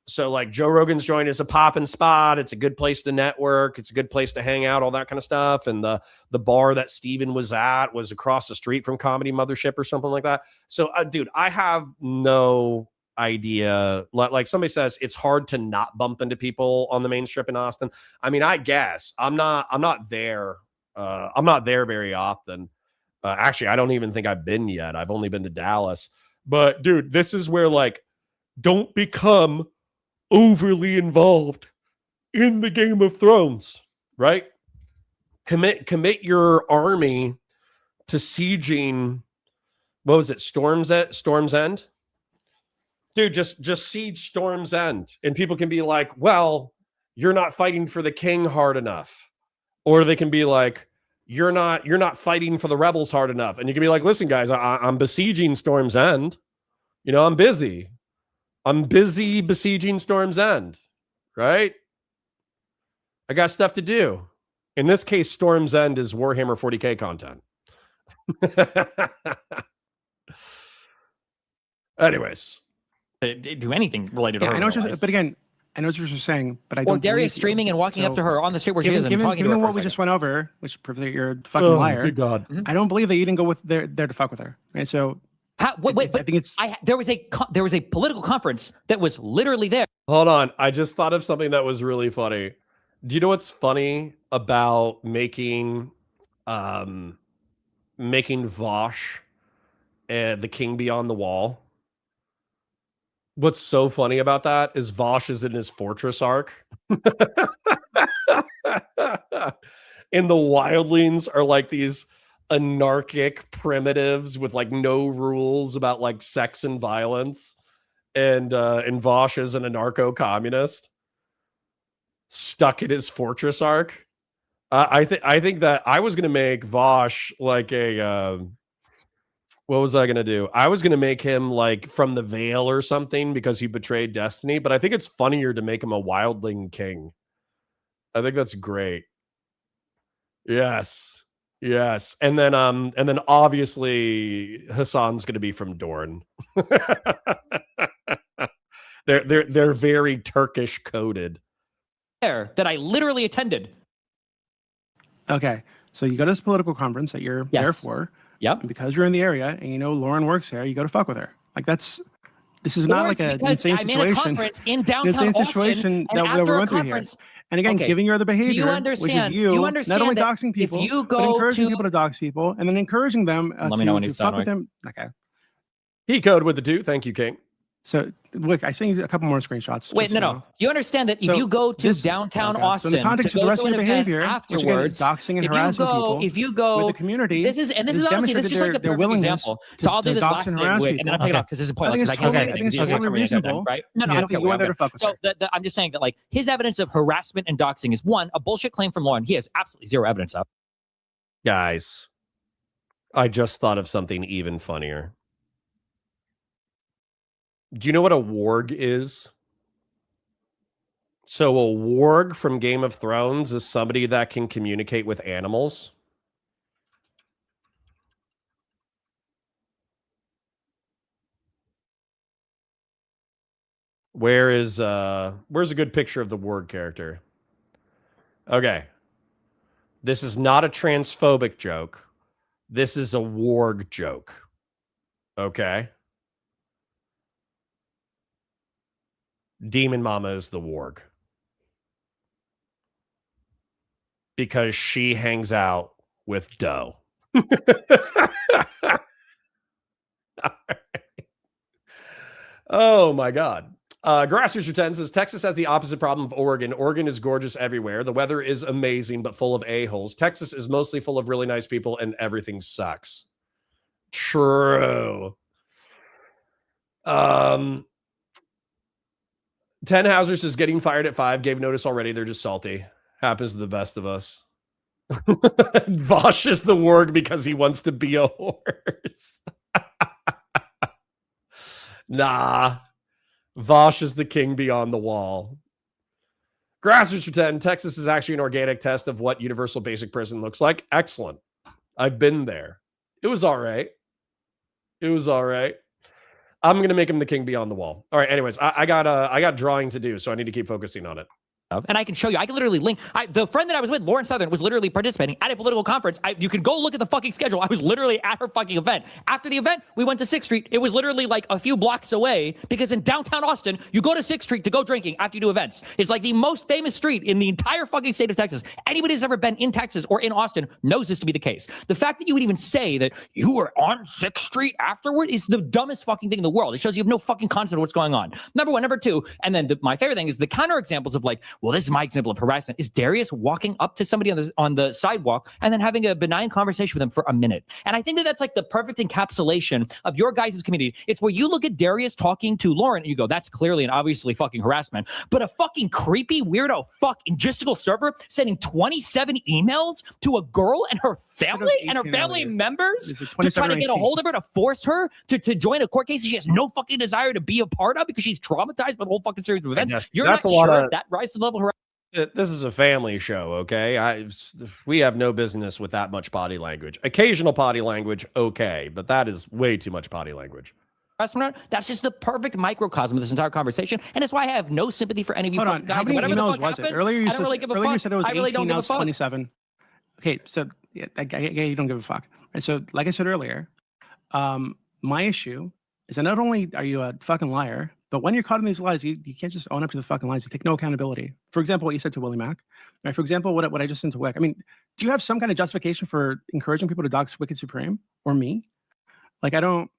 So like Joe Rogan's joint is a poppin' spot. It's a good place to network. It's a good place to hang out, all that kind of stuff. And the bar that Steven was at was across the street from Comedy Mothership or something like that. So dude, I have no idea. Like somebody says, it's hard to not bump into people on the main strip in Austin. I mean, I guess I'm not there. I'm not there very often. Actually, I don't even think I've been yet. I've only been to Dallas. But dude, this is where like, don't become overly involved in the Game of Thrones, right? Commit your army to sieging. What was it? Storm's End? Dude, just siege Storm's End. And people can be like, well, you're not fighting for the king hard enough. Or they can be like, you're not fighting for the rebels hard enough. And you can be like, listen, guys, I'm besieging Storm's End. You know, I'm busy besieging Storm's End, right? I got stuff to do. In this case, Storm's End is Warhammer 40K content. Anyways. Do anything related to her. I know what you're, but again, I know what you're saying, but I Or don't. Darius believe you. streaming and walking up to her on the street where she is and talking to her. Given for what a we second. just went over, which proves that you're a fucking liar. Good God. I don't believe that you didn't go with there to fuck with her. Right? So Wait, I think it's. there was a political conference that was literally there. Hold on. I just thought of something that was really funny. Do you know what's funny about making Vosh the king beyond the wall? What's so funny about that is Vosh is in his fortress arc. And the wildlings are like these anarchic primitives with like no rules about like sex and violence. And Vosh is an anarcho-communist stuck in his fortress arc. I think that I was gonna make Vosh like a what was I gonna do? I was gonna make him like from the Veil or something because he betrayed Destiny, but I think it's funnier to make him a wildling king. I think that's great. Yes. And then obviously Hassan's gonna be from Dorne. They're very Turkish coded. There that I literally attended. Okay, so you go to this political conference that you're there for. Yep. And because you're in the area and you know Lauren works there, you go to fuck with her. Like this is not like an insane I'm in a situation. conference in downtown Insane Austin, situation and that we after a went through here. conference. And again, Okay, giving your other do you behavior, which is understand? you, Do you not understand only that doxing people, if you but go encouraging to people to dox people, and then encouraging them Let me know when to he's fuck done, with Rick. them. Okay. He code with the 2. Thank you, King. So look, I sent you a couple more screenshots. Wait, no. You understand that if you go to downtown Austin, so in the context of harassing your behavior, afterwards, doxing and harassing people, if you go with the community, this is honestly this is like the perfect example. So I'll do this last thing, and then I'll pick it up because this is pointless. I think it's totally reasonable, right? No, I don't care. So I'm just saying that like his evidence of harassment and doxing is one, a bullshit claim from Lauren. He has absolutely zero evidence of. Guys, I just thought of something even funnier. Do you know what a warg is? So a warg from Game of Thrones is somebody that can communicate with animals. Where's a good picture of the warg character? Okay. This is not a transphobic joke. This is a warg joke. Okay. Demon Mama is the warg. Because she hangs out with Doe. Oh my God. Grassroots 10 says Texas has the opposite problem of Oregon. Oregon is gorgeous everywhere. The weather is amazing, but full of a-holes. Texas is mostly full of really nice people and everything sucks. True. 10 Hausers is getting fired at 5. Gave notice already. They're just salty. Happens to the best of us. Vosh is the warg because he wants to be a horse. Nah. Vosh is the king beyond the wall. Grassroots for 10. Texas is actually an organic test of what universal basic prison looks like. Excellent. I've been there. It was all right. It was all right. I'm going to make him the king beyond the wall. All right. Anyways, I got drawing to do, so I need to keep focusing on it. And I can show you. I can literally link. The friend that I was with, Lauren Southern, was literally participating at a political conference. You can go look at the fucking schedule. I was literally at her fucking event. After the event, we went to 6th Street. It was literally like a few blocks away because in downtown Austin, you go to 6th Street to go drinking after you do events. It's like the most famous street in the entire fucking state of Texas. Anybody who's ever been in Texas or in Austin knows this to be the case. The fact that you would even say that you were on 6th Street afterward is the dumbest fucking thing in the world. It shows you have no fucking concept of what's going on. Number one. Number two, and then my favorite thing is the counter examples of like, well, this is my example of harassment is Darius walking up to somebody on the sidewalk and then having a benign conversation with them for a minute. And I think that that's like the perfect encapsulation of your guys' community. It's where you look at Darius talking to Lauren and you go, that's clearly and obviously fucking harassment. But a fucking creepy weirdo logistical server sending 27 emails to a girl and her family and her family members to try to get a hold of her to force her to join a court case she has no fucking desire to be a part of because she's traumatized by the whole fucking series of events. You're not sure if that rises to the level of harassment. This is a family show, okay? We have no business with that much body language. Occasional body language, okay, but that is way too much body language. That's just the perfect microcosm of this entire conversation, and it's why I have no sympathy for any of you. Hold on, guys. how many Whatever emails the fuck was happens, it? Earlier you said it was 18, now it's 27. Okay, so yeah, you don't give a fuck. And so, like I said earlier, my issue is that not only are you a fucking liar, but when you're caught in these lies, you can't just own up to the fucking lies. You take no accountability. For example, what you said to Willie Mack. Right? For example, what I just sent to Wick. I mean, do you have some kind of justification for encouraging people to dox Wicked Supreme or me? Like, I don't.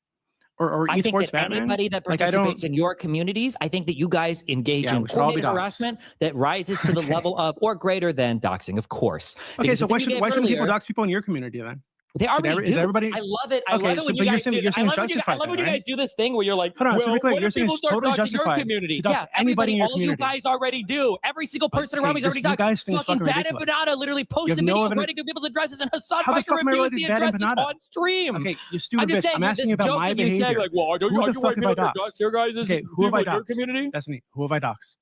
Or I think esports that Batman? anybody that participates in your communities, I think that you guys engage in coordinated harassment that rises to the level of or greater than doxing, of course. Okay, because so why shouldn't people dox people in your community then? They already do. Is everybody? I love it. I love it when you guys do. I love when you guys do this thing where you're like, hold on, so well, you're saying it's totally justified your community? to dox anybody in your community. All you guys already do. Every single person around me is already doxed. Fucking Bad and Banana literally posted videos writing people's addresses, and Hassan Biker reviews the addresses on stream. Okay, you stupid bitch. I'm asking you about my behavior. You say like, well, who the fuck have I doxed? Your guys' okay, who have I doxed? Your community? That's me. Who have I doxed?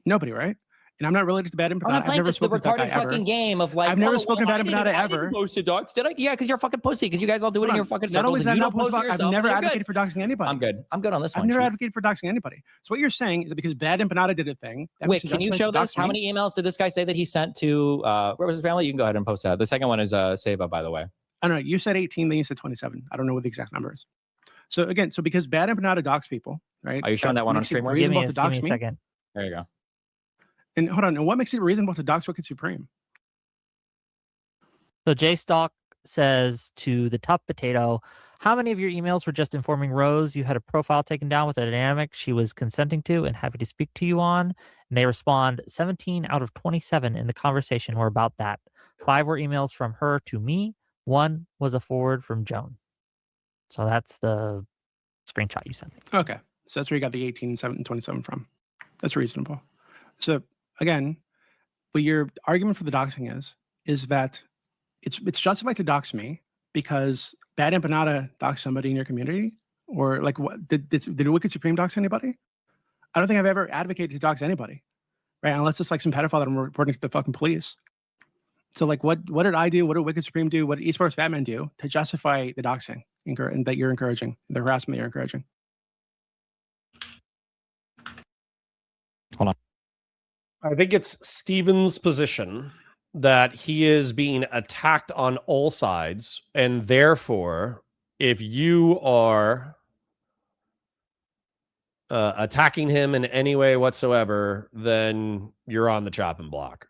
Nobody, right? And I'm not related to Bad and Banana. I've never spoken to that guy ever. Game of like, I've never spoken to Bad and Banana ever. Posted docs, did I? Yeah, because you're a fucking pussy. Because you guys all do it in your fucking not circles. only did I not post about, I've never advocated for doxing anybody. I'm good. I'm good on this one. I've never advocated for doxing anybody. So what you're saying is that because Bad and Banana did a thing. Wait, can you show this? How many emails did this guy say that he sent to? Where was his family? You can go ahead and post that. The second one is Seba, by the way. I don't know. You said 18, then you said 27. I don't know what the exact number is. So again, because Bad and Banana dox people, right? Are you showing that one on stream? Give me a second. There you go. And hold on, and what makes it reasonable to dox Wicked Supreme? So J Stock says to the Tough Potato, How many of your emails were just informing Rose you had a profile taken down with a dynamic she was consenting to and happy to speak to you on? And they respond 17 out of 27 in the conversation were about that. 5 were emails from her to me. 1 was a forward from Joan. So that's the screenshot you sent me. Okay. So that's where you got the 18, 7, 27 from. That's reasonable. So again, what your argument for the doxing is that it's justified to dox me because Bad Empanada doxed somebody in your community? Or like what did Wicked Supreme dox anybody? I don't think I've ever advocated to dox anybody. Right? Unless it's like some pedophile that I'm reporting to the fucking police. So like what did I do? What did Wicked Supreme do? What did Esports Batman do to justify the doxing and that you're encouraging, the harassment that you're encouraging? Hold on. I think it's Steven's position that he is being attacked on all sides, and therefore, if you are attacking him in any way whatsoever, then you're on the chopping block.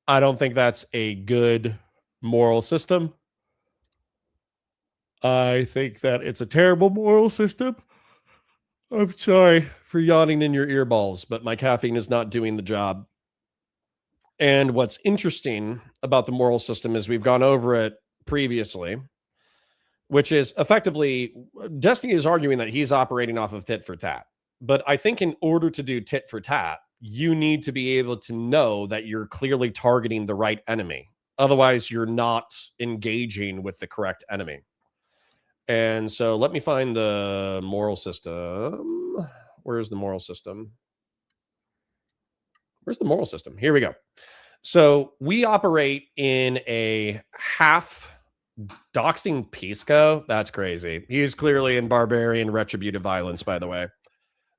I don't think that's a good moral system. I think that it's a terrible moral system. I'm sorry for yawning in your earballs, but my caffeine is not doing the job. And what's interesting about the moral system is we've gone over it previously, which is effectively Destiny is arguing that he's operating off of tit for tat. But I think in order to do tit for tat, you need to be able to know that you're clearly targeting the right enemy. Otherwise, you're not engaging with the correct enemy. And so let me find the moral system. Where's the moral system? Where's the moral system? Here we go. So we operate in a half doxing Pisco. That's crazy. He's clearly in barbarian retributive violence, by the way.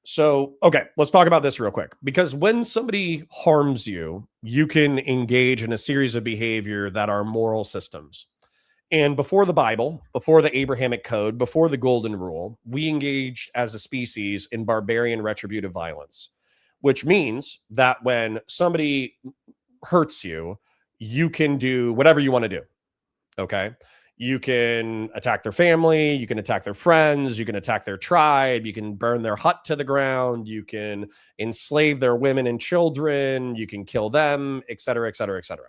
So, okay, let's talk about this real quick. Because when somebody harms you, you can engage in a series of behavior that are moral systems. And before the Bible, before the Abrahamic Code, before the Golden Rule, we engaged as a species in barbarian retributive violence, which means that when somebody hurts you, you can do whatever you want to do. Okay? You can attack their family, you can attack their friends, you can attack their tribe, you can burn their hut to the ground, you can enslave their women and children, you can kill them, et cetera, et cetera, et cetera.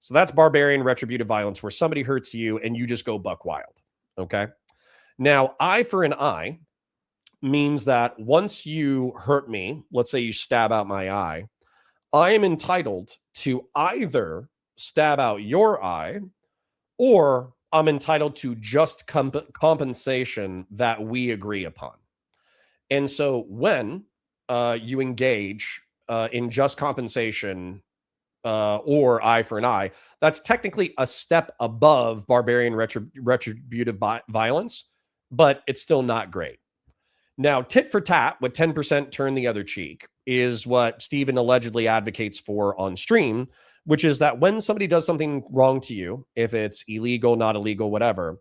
So that's barbarian retributive violence where somebody hurts you and you just go buck wild. Okay? Now, eye for an eye means that once you hurt me, let's say you stab out my eye, I am entitled to either stab out your eye or I'm entitled to just compensation that we agree upon. And so when you engage in just compensation or eye for an eye, that's technically a step above barbarian retributive violence, but it's still not great. Now, tit for tat with 10% turn the other cheek is what Steven allegedly advocates for on stream, which is that when somebody does something wrong to you, if it's illegal, not illegal, whatever,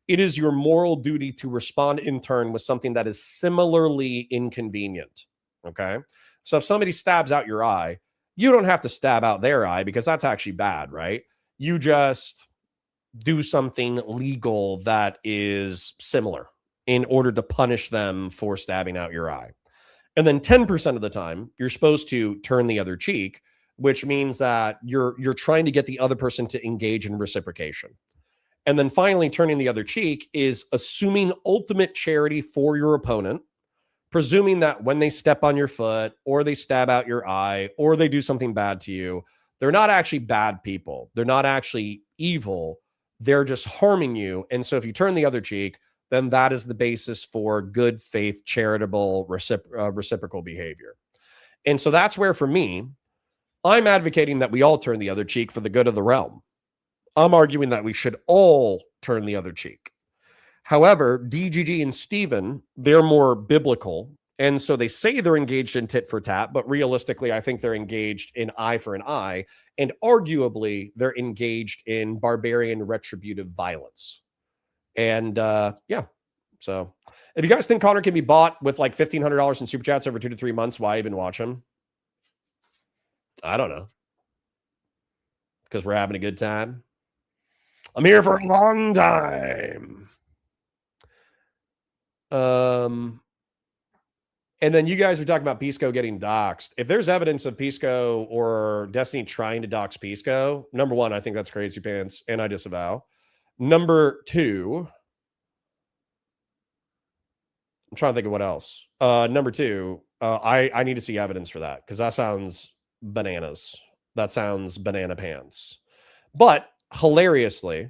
it is your moral duty to respond in turn with something that is similarly inconvenient. Okay? So if somebody stabs out your eye, you don't have to stab out their eye because that's actually bad, right? You just do something legal that is similar in order to punish them for stabbing out your eye. And then 10% of the time, you're supposed to turn the other cheek, which means that you're trying to get the other person to engage in reciprocation. And then finally, turning the other cheek is assuming ultimate charity for your opponent, presuming that when they step on your foot or they stab out your eye or they do something bad to you, they're not actually bad people. They're not actually evil. They're just harming you. And so if you turn the other cheek, then that is the basis for good faith, charitable, reciprocal behavior. And so that's where, for me, I'm advocating that we all turn the other cheek for the good of the realm. I'm arguing that we should all turn the other cheek. However, DGG and Steven, they're more biblical. And so they say they're engaged in tit for tat, but realistically, I think they're engaged in eye for an eye. And arguably, they're engaged in barbarian retributive violence. And yeah, so if you guys think Connor can be bought with like $1,500 in super chats over 2 to 3 months, why even watch him? I don't know. Because we're having a good time. I'm here for a long time. And then you guys are talking about Pisco getting doxxed. If there's evidence of Pisco or Destiny trying to dox Pisco, number one, I think that's crazy pants, and I disavow. Number two, I'm trying to think of what else. Number two, I need to see evidence for that because that sounds bananas. That sounds banana pants. But hilariously,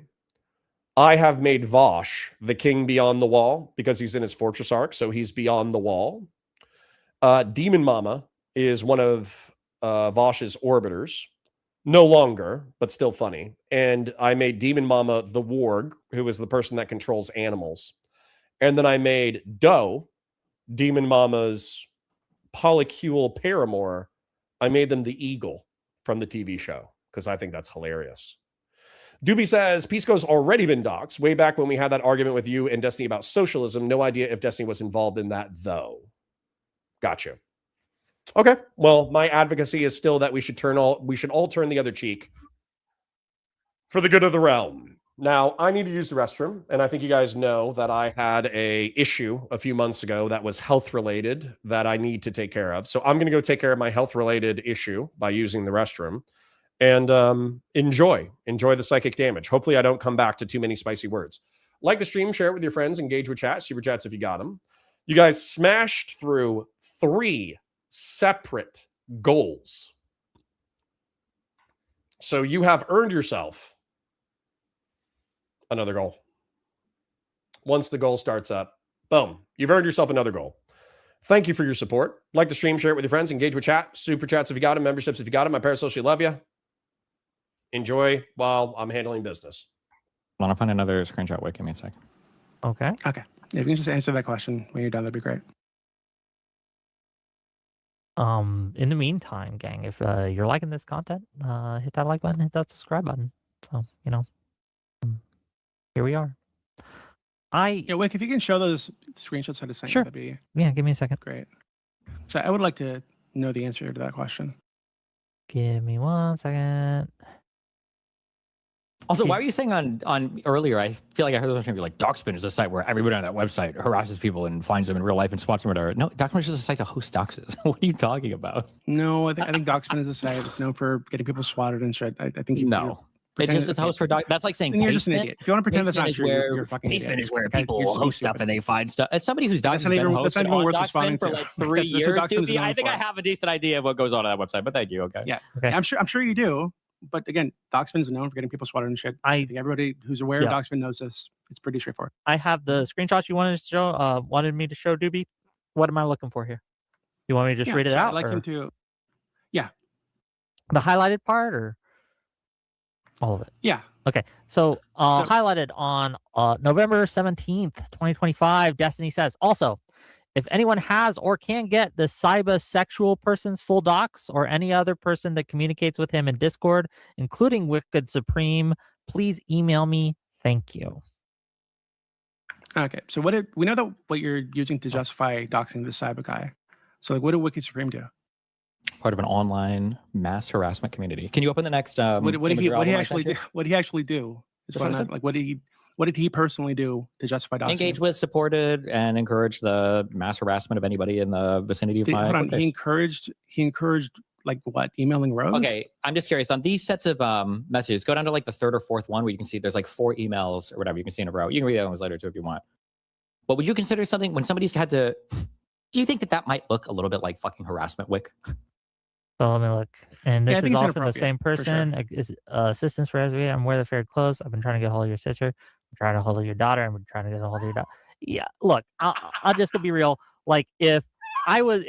I have made Vosh the king beyond the wall because he's in his fortress arc, so he's beyond the wall. Demon Mama is one of Vosh's orbiters. No longer, but still funny. And I made Demon Mama the warg, who is the person that controls animals. And then I made Doe, Demon Mama's polycule paramour. I made them the eagle from the TV show because I think that's hilarious. Dooby says, Pisco's already been doxxed way back when we had that argument with you and Destiny about socialism. No idea if Destiny was involved in that, though. Gotcha. Okay. Well, my advocacy is still that we should all turn the other cheek for the good of the realm. Now, I need to use the restroom, and I think you guys know that I had a issue a few months ago that was health-related that I need to take care of. So I'm going to go take care of my health-related issue by using the restroom, and enjoy the psychic damage. Hopefully, I don't come back to too many spicy words. Like the stream, share it with your friends, engage with chat, super chats if you got them. You guys smashed through 3 separate goals. So you have earned yourself another goal. Once the goal starts up, boom, you've earned yourself another goal. Thank you for your support. Like the stream, share it with your friends, engage with chat, super chats if you got them, memberships if you got them. My parasocial love you. Enjoy while I'm handling business. I want to find another screenshot. Wait, give me a second. Okay. Okay. If you can just answer that question when you're done, that'd be great. In the meantime, gang, if you're liking this content, hit that like button, hit that subscribe button. So, here we are. Wick, if you can show those screenshots I just sent, sure. That'd be give me a second. Great. So I would like to know the answer to that question. Give me 1 second. Also, why were you saying on earlier? I feel like I heard someone be like, Doxman is a site where everybody on that website harasses people and finds them in real life and spots them or whatever. No, Doxman is just a site to host doxes. What are you talking about? No, I think Doxman is a site that's known for getting people swatted and shit. I think no. It's just a host for doc. That's like saying you're just an idiot. If you want to pretend that's not true, you're a fucking basement idiot. is where people host stuff and they find stuff. As somebody who's been hosted on Doxman for like 3 years, Dooby, I think I have a decent idea of what goes on that website. But thank you. Okay. Yeah. Okay. I'm sure you do. But again, Doxman is known for getting people swatted and shit. I think everybody who's aware of Doxman knows this. It's pretty straightforward. I have the screenshots you wanted to show. Wanted me to show, Dooby. What am I looking for here? You want me to just read it out? I'd like him to. Yeah. The highlighted part or all of it? Yeah. Okay. So highlighted on November 17th, 2025, Destiny says, also, if anyone has or can get the cybosexual person's full docs or any other person that communicates with him in Discord, including Wicked Supreme, please email me. Thank you. Okay. So we know that what you're using to justify doxing the cyber guy. So what did Wicked Supreme do? Part of an online mass harassment community. Can you open the next? What did he actually do? What did he actually do? What did he personally do to justify doxing? Engaged with, supported, and encouraged the mass harassment of anybody in the vicinity of my place. He encouraged like what? Emailing Rose? Okay, I'm just curious on these sets of messages. Go down to like the 3rd or 4th one where you can see there's like 4 emails or whatever you can see in a row. You can read the other ones later too if you want. But would you consider something when somebody's had to? Do you think that might look a little bit like fucking harassment, Wick? So let me look. And this is all from the same person. Sure. Assistance for SVA. I'm aware they're very close. I've been trying to get a hold of your sister. I'm trying to hold of your daughter. I've been trying to get a hold of your daughter. Yeah, look, I'll just to be real. Like if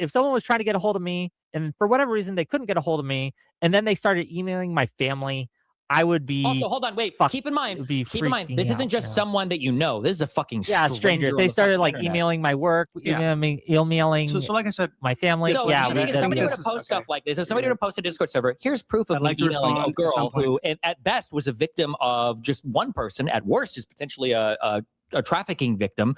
someone was trying to get a hold of me and for whatever reason they couldn't get a hold of me and then they started emailing my family, I would be. Also, hold on, wait. Keep in mind, this isn't just someone that you know. This is a fucking stranger. They started like emailing my work, emailing. So like I said, my family. So if somebody were to post stuff like this, if somebody were to post a Discord server, here's proof of me emailing a girl who, at best, was a victim of just one person. At worst, is potentially a trafficking victim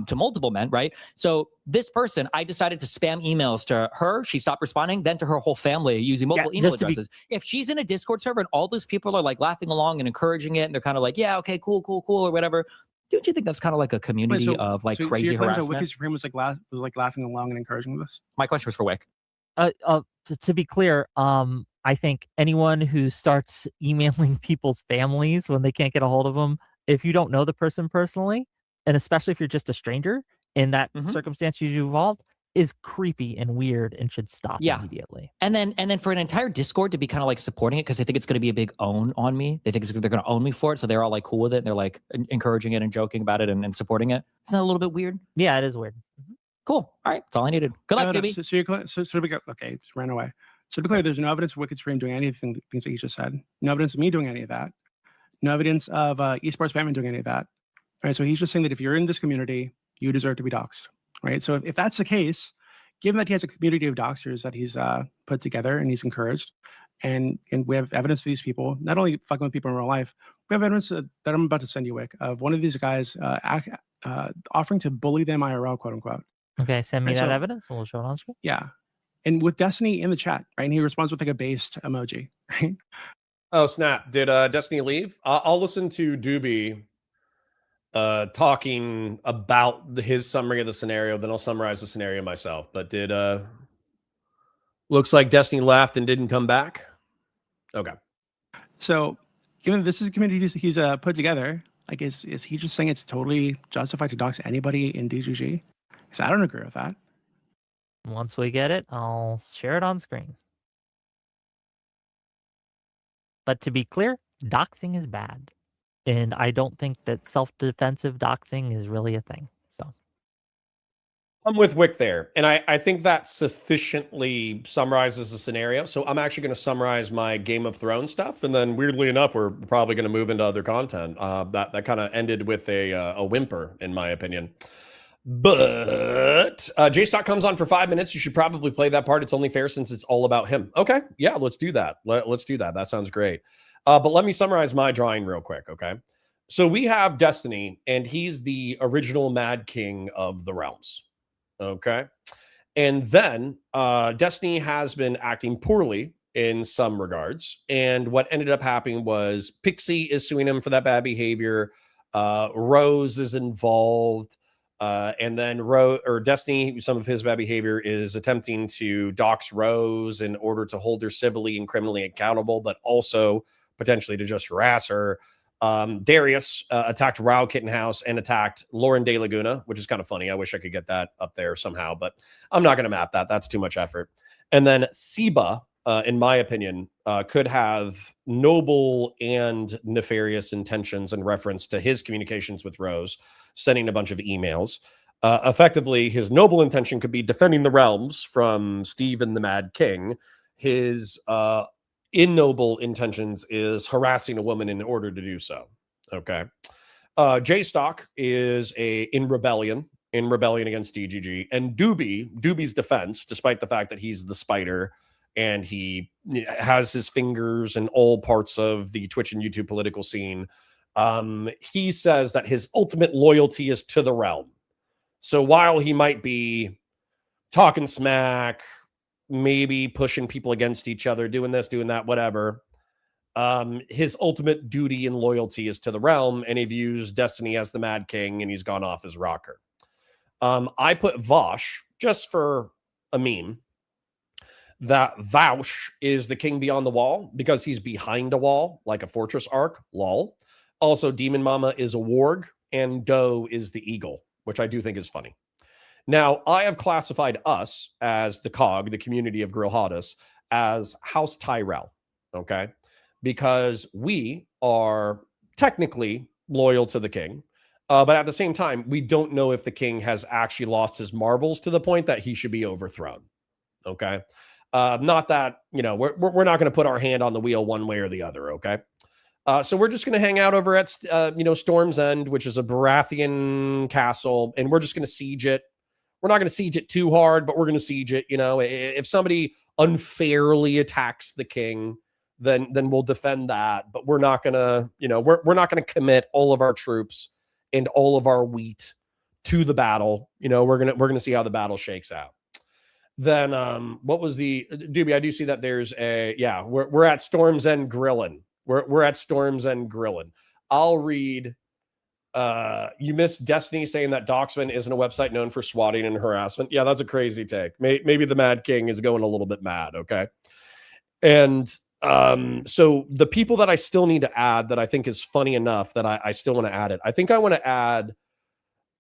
to multiple men, right? So this person, I decided to spam emails to her. She stopped responding, then to her whole family using multiple email addresses. If she's in a Discord server and all those people are like laughing along and encouraging it, and they're kind of like, yeah, okay, cool, or whatever, Don't you think that's kind of like a community of like so crazy your claim is that harassment? Wicked Supreme was like laughing along and encouraging this? My question was for Wick. To be clear, I think anyone who starts emailing people's families when they can't get a hold of them, if you don't know the person personally, and especially if you're just a stranger in that circumstance you involved, is creepy and weird and should stop immediately. And then for an entire Discord to be kind of like supporting it because they think it's going to be a big own on me. They think they're going to own me for it, so they're all like cool with it. And they're like encouraging it and joking about it and supporting it. Isn't that a little bit weird? Yeah, it is weird. Cool. All right, that's all I needed. Good luck, Dooby. So we got okay. Just ran away. So to be clear, there's no evidence of Wicked Supreme doing anything things that you just said. No evidence of me doing any of that. No evidence of esports Batman doing any of that. All right. So he's just saying that if you're in this community, you deserve to be doxxed. Right. So if that's the case, given that he has a community of doxers that he's put together and he's encouraged, and we have evidence of these people not only fucking with people in real life, we have evidence that I'm about to send you, Wick, of one of these guys offering to bully them IRL, quote unquote. Okay, send me Right, that so- evidence and we'll show it on screen. Yeah. And with Destiny in the chat, right? And he responds with like a based emoji, right? Oh, snap. Did Destiny leave? I'll listen to Dooby talking about his summary of the scenario, then I'll summarize the scenario myself. But did looks like Destiny left and didn't come back? Okay. So given this is a community he's put together, like is he just saying it's totally justified to dox anybody in DGG? Because I don't agree with that. Once we get it, I'll share it on screen. But to be clear, doxing is bad. And I don't think that self-defensive doxing is really a thing. So I'm with Wick there. And I think that sufficiently summarizes the scenario. So I'm actually going to summarize my Game of Thrones stuff. And then weirdly enough, we're probably going to move into other content. That kind of ended with a whimper, in my opinion. But JStock comes on for 5 minutes. You should probably play that part. It's only fair since it's all about him. Okay. Yeah, let's do that. Let's do that. That sounds great. But let me summarize my drawing real quick, okay? So we have Destiny, and he's the original Mad King of the Realms, okay? And then Destiny has been acting poorly in some regards, and what ended up happening was Pixie is suing him for that bad behavior. Rose is involved, and then Destiny, some of his bad behavior is attempting to dox Rose in order to hold her civilly and criminally accountable, but also potentially to just harass her. Darius attacked Rao Kittenhouse and attacked Lauren De Laguna, which is kind of funny. I wish I could get that up there somehow, but I'm not going to map that. That's too much effort. And then Siba, in my opinion, could have noble and nefarious intentions in reference to his communications with Rose, sending a bunch of emails. Effectively, his noble intention could be defending the realms from Steve and the Mad King. His ignoble intentions is harassing a woman in order to do so. Okay. JStock is in rebellion against DGG, and Dooby's defense, despite the fact that he's the spider and he has his fingers in all parts of the Twitch and YouTube political scene, he says that his ultimate loyalty is to the realm. So while he might be talking smack, maybe pushing people against each other, doing this, doing that, whatever, his ultimate duty and loyalty is to the realm, and he views Destiny as the Mad King, and he's gone off his rocker. I put Vosh, just for a meme, that Vaush is the king beyond the wall because he's behind a wall, like a fortress arc, lol. Also, Demon Mama is a warg, and Doe is the eagle, which I do think is funny. Now, I have classified us as the COG, the community of Grill Hottest, as House Tyrell, okay? Because we are technically loyal to the king, but at the same time, we don't know if the king has actually lost his marbles to the point that he should be overthrown, okay? Not that, we're not going to put our hand on the wheel one way or the other, okay? So we're just going to hang out over at, Storm's End, which is a Baratheon castle, and we're just going to siege it. We're not going to siege it too hard, but we're going to siege it. If somebody unfairly attacks the king, then we'll defend that. But we're not going to, we're not going to commit all of our troops and all of our wheat to the battle. We're going to see how the battle shakes out. Then what was the Dooby? I do see that there's we're at Storm's End Grillin'. We're at Storm's End Grillin'. I'll read You missed Destiny saying that Doxman isn't a website known for swatting and harassment. Yeah, that's a crazy take. Maybe the Mad King is going a little bit mad. Okay. And so the people that I still need to add that I think is funny enough that I still want to add it. I think I want to add,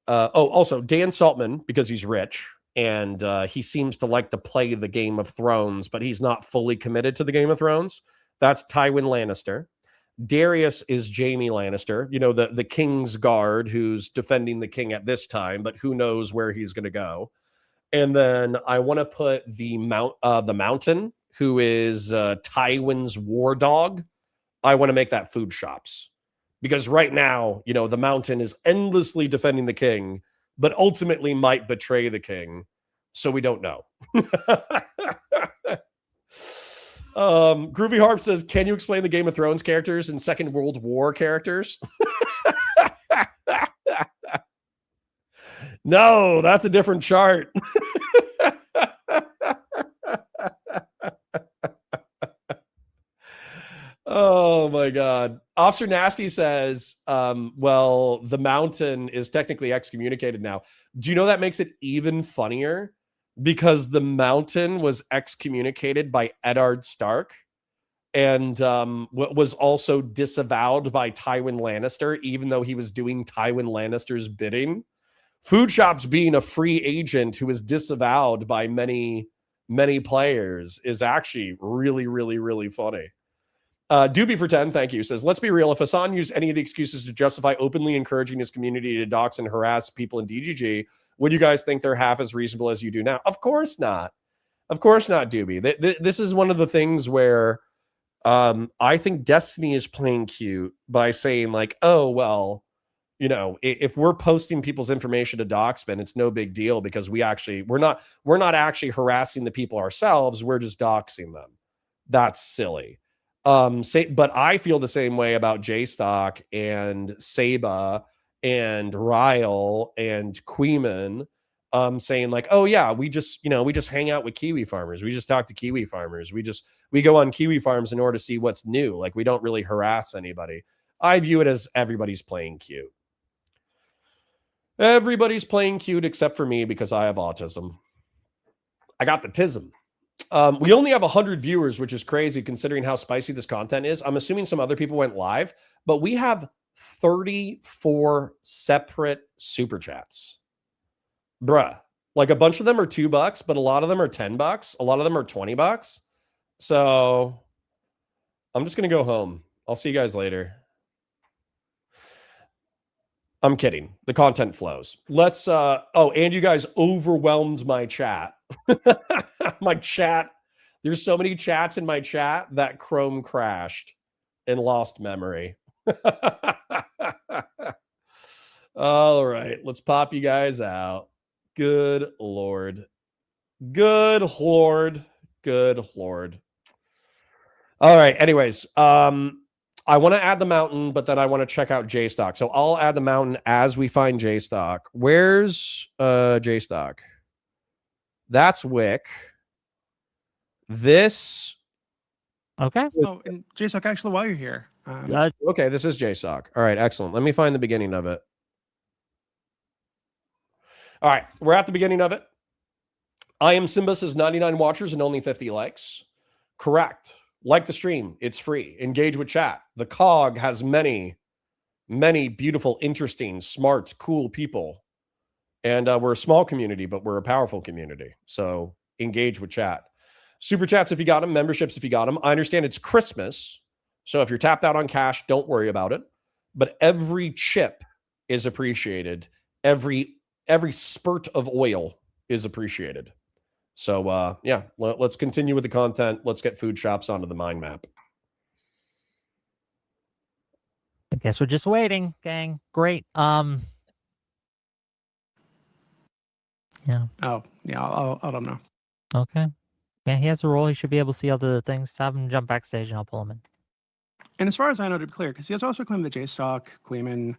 also Dan Saltman, because he's rich and he seems to like to play the Game of Thrones, but he's not fully committed to the Game of Thrones. That's Tywin Lannister. Darius is Jaime Lannister, you know, the King's Guard who's defending the king at this time, but who knows where he's going to go. And then I want to put the Mountain, who is Tywin's war dog. I want to make that Food Shops. Because right now, you know, the Mountain is endlessly defending the king, but ultimately might betray the king. So we don't know. Groovy Harp says, can you explain the Game of Thrones characters and Second World War characters? No, that's a different chart. Oh my God. Officer Nasty says, well, the Mountain is technically excommunicated now. Do you know that makes it even funnier? Because the Mountain was excommunicated by Eddard Stark and was also disavowed by Tywin Lannister, even though he was doing Tywin Lannister's bidding. Food Shops being a free agent who is disavowed by many players is actually really, really, really funny. Dooby for 10, thank you, says, let's be real. If Hassan used any of the excuses to justify openly encouraging his community to dox and harass people in DGG, would you guys think they're half as reasonable as you do now? Of course not. Of course not, Dooby. This is one of the things where I think Destiny is playing cute by saying like, oh, well, you know, if we're posting people's information to Doxman, it's no big deal because we're not actually harassing the people ourselves. We're just doxing them. That's silly. But I feel the same way about JStock and Saba and Ryle and Queeman, saying like, oh yeah, we just hang out with Kiwi farmers. We just talk to Kiwi farmers. We go on Kiwi farms in order to see what's new. Like we don't really harass anybody. I view it as everybody's playing cute. Everybody's playing cute except for me because I have autism. I got the tism. We only have 100 viewers, which is crazy considering how spicy this content is. I'm assuming some other people went live, but we have 34 separate super chats. Bruh, like a bunch of them are $2, but a lot of them are $10. A lot of them are $20. So I'm just going to go home. I'll see you guys later. I'm kidding. The content flows. Let's, and you guys overwhelmed my chat. My chat. There's so many chats in my chat that Chrome crashed and lost memory. All right. Let's pop you guys out. Good Lord. Good Lord. Good Lord. All right. Anyways, I want to add the Mountain, but then I want to check out JStock. So I'll add the Mountain as we find JStock. Where's JStock? That's Wick. This. Okay. Oh, and JStock, actually, while you're here. Okay, this is JStock. All right, excellent. Let me find the beginning of it. All right, we're at the beginning of it. I am Simba says 99 watchers and only 50 likes. Correct. Like the stream. It's free. Engage with chat. The COG has many beautiful, interesting, smart, cool people. And we're a small community, but we're a powerful community. So engage with chat. Super chats if you got them. Memberships if you got them. I understand it's Christmas. So if you're tapped out on cash, don't worry about it. But every chip is appreciated. Every spurt of oil is appreciated. So, yeah, let's continue with the content. Let's get Food Shops onto the mind map. I guess we're just waiting, gang. Great. Yeah. Oh, yeah, I'll let him know. Okay. Yeah, he has a role. He should be able to see other things. Have him jump backstage and I'll pull him in. And as far as I know, to be clear, because he has also claimed that JStock, Queeman,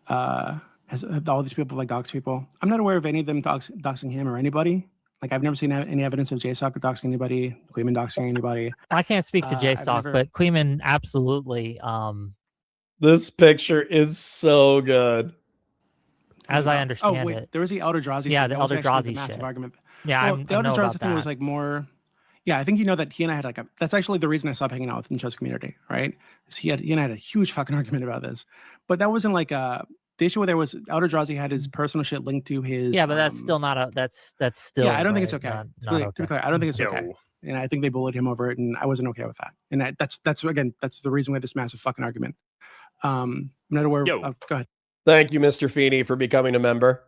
has all these people like dox people. I'm not aware of any of them doxing him or anybody. Like, I've never seen any evidence of JStock doxing anybody, Queeman doxing anybody. I can't speak to JStock, but Queeman absolutely, This picture is so good. As I understand oh wait, it. there was the Eldrazi. Yeah, thing. the That was actually Eldrazi massive shit. argument. Yeah, well, I the know Eldrazi about thing that. was like more. Yeah, I think you know that he and I had like a. That's actually the reason I stopped hanging out with the Chess community, right? He and I had a huge fucking argument about this, but that wasn't like a. The issue where there was Eldrazi had his personal shit linked to his. Yeah, but that's still not a. That's still. Yeah, I don't think it's right, okay. Not To okay. be clear, I don't think it's okay. No. And I think they bullied him over it, and I wasn't okay with that. And that's again, that's the reason why this massive fucking argument. I'm not aware. Yo. Go ahead. Thank you, Mr. Feeney, for becoming a member.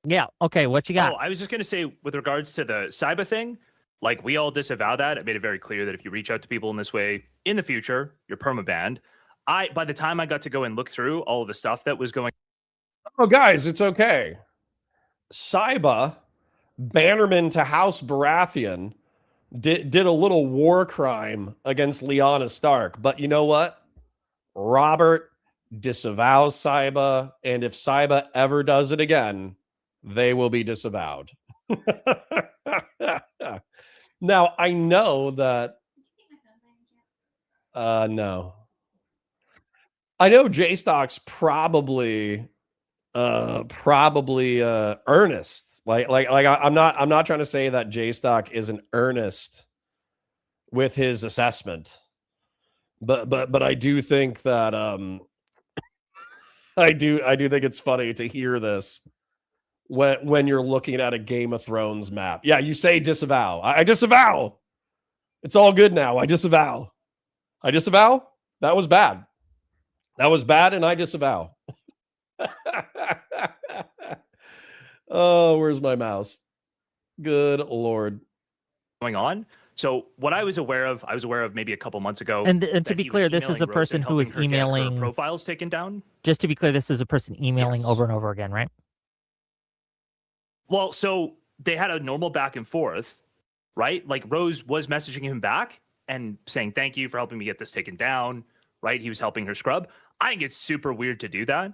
Yeah. Okay. What you got? Oh, I was just gonna say with regards to the cyber thing, like we all disavow that. I made it very clear that if you reach out to people in this way in the future, you're permabanned. By the time I got to go and look through all of the stuff that was going. Oh, guys, it's okay. Saiba, Bannerman to House Baratheon, did a little war crime against Lyanna Stark. But you know what? Robert disavows Saiba, and if Saiba ever does it again, they will be disavowed. Now, I know that... no. I know J-Stock's probably earnest. I'm not trying to say that J-Stock isn't earnest with his assessment. But I do think that I do think it's funny to hear this when you're looking at a Game of Thrones map. Yeah, you say disavow. I disavow. It's all good now. I disavow. I disavow. That was bad. That was bad, and I disavow. Oh, where's my mouse? Good Lord. Going on. So what I was aware of maybe a couple months ago. And to be clear, this is a person who is emailing profiles taken down. Just to be clear, this is a person emailing over and over again, right? Well, so they had a normal back and forth, right? Like Rose was messaging him back and saying, thank you for helping me get this taken down, right? He was helping her scrub. I think it's super weird to do that,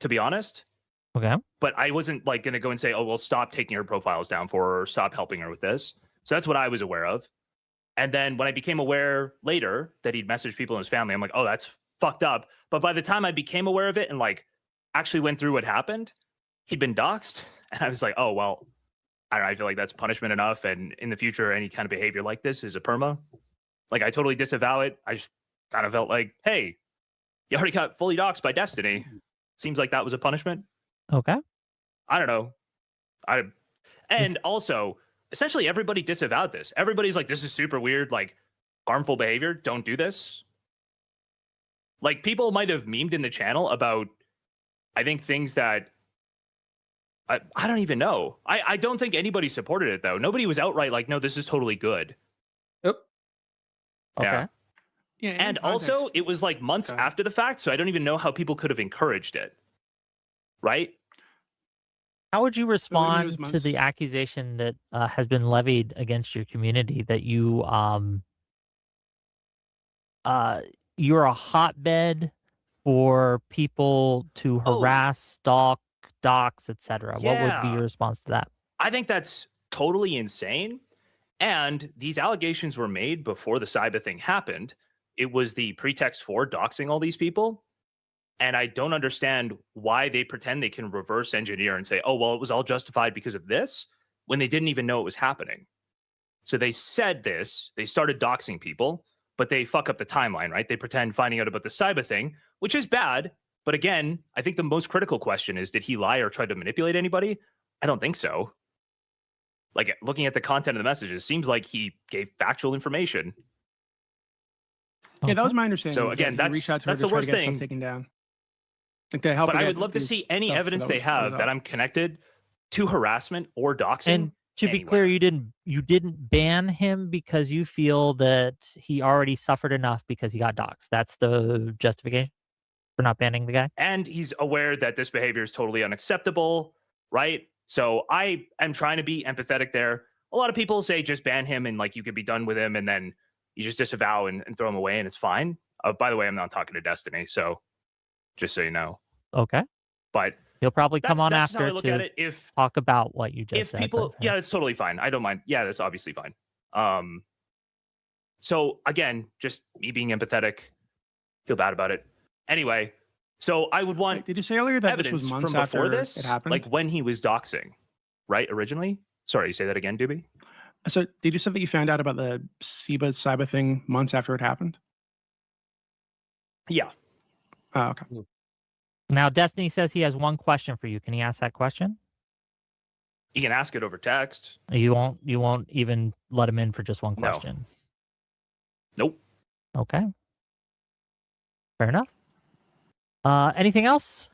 to be honest. Okay. But I wasn't like going to go and say, oh, well, stop taking her profiles down for her or stop helping her with this. So that's what I was aware of. And then when I became aware later that he'd messaged people in his family, I'm like, oh, that's fucked up. But by the time I became aware of it and like actually went through what happened, he'd been doxxed. And I was like, oh, well, I don't know, I feel like that's punishment enough. And in the future, any kind of behavior like this is a perma. Like I totally disavow it. I just kind of felt like, hey, you already got fully doxxed by Destiny. Seems like that was a punishment. Okay. I don't know. And also, essentially everybody disavowed this. Everybody's like, this is super weird, like harmful behavior. Don't do this. Like people might have memed in the channel about, I think things that I don't even know. I don't think anybody supported it though. Nobody was outright like, no, this is totally good. Yep. Okay. Yeah. Yeah, And also it was like months after the fact. So I don't even know how people could have encouraged it. Right? How would you respond to the accusation that has been levied against your community that you're a hotbed for people to harass, stalk, dox, etc.? What would be your response to that? I think that's totally insane. And these allegations were made before the cyber thing happened. It was the pretext for doxing all these people. And I don't understand why they pretend they can reverse engineer and say, oh, well, it was all justified because of this, when they didn't even know it was happening. So they said this, they started doxing people, but they fuck up the timeline, right? They pretend finding out about the cyber thing, which is bad. But again, I think the most critical question is, did he lie or try to manipulate anybody? I don't think so. Like looking at the content of the messages, seems like he gave factual information. Yeah, that was my understanding. So again, that's the worst thing. Taken down. Like they help. But I would love to see any evidence they have that I'm connected to harassment or doxing. And to be clear, you didn't ban him because you feel that he already suffered enough because he got doxxed. That's the justification for not banning the guy. And he's aware that this behavior is totally unacceptable, right? So I am trying to be empathetic there. A lot of people say just ban him and like you could be done with him and then you just disavow and throw him away and it's fine. By the way, I'm not talking to Destiny, so just so you know. Okay. But he'll probably come on that's after to talk about what you just said. People, yeah, it's totally fine. I don't mind. Yeah, that's obviously fine. So again, just me being empathetic. Feel bad about it. Anyway, so I would want Did you say earlier that this evidence was months from before after this, it happened? like when he was doxing, right? Originally. Sorry, say that again, Dooby. So did you say that you found out about the cyber thing months after it happened? Yeah. Oh, okay. Now, Destiny says he has one question for you. Can he ask that question? You can ask it over text. You won't even let him in for just one No. question. Nope. Okay. Fair enough. Anything else?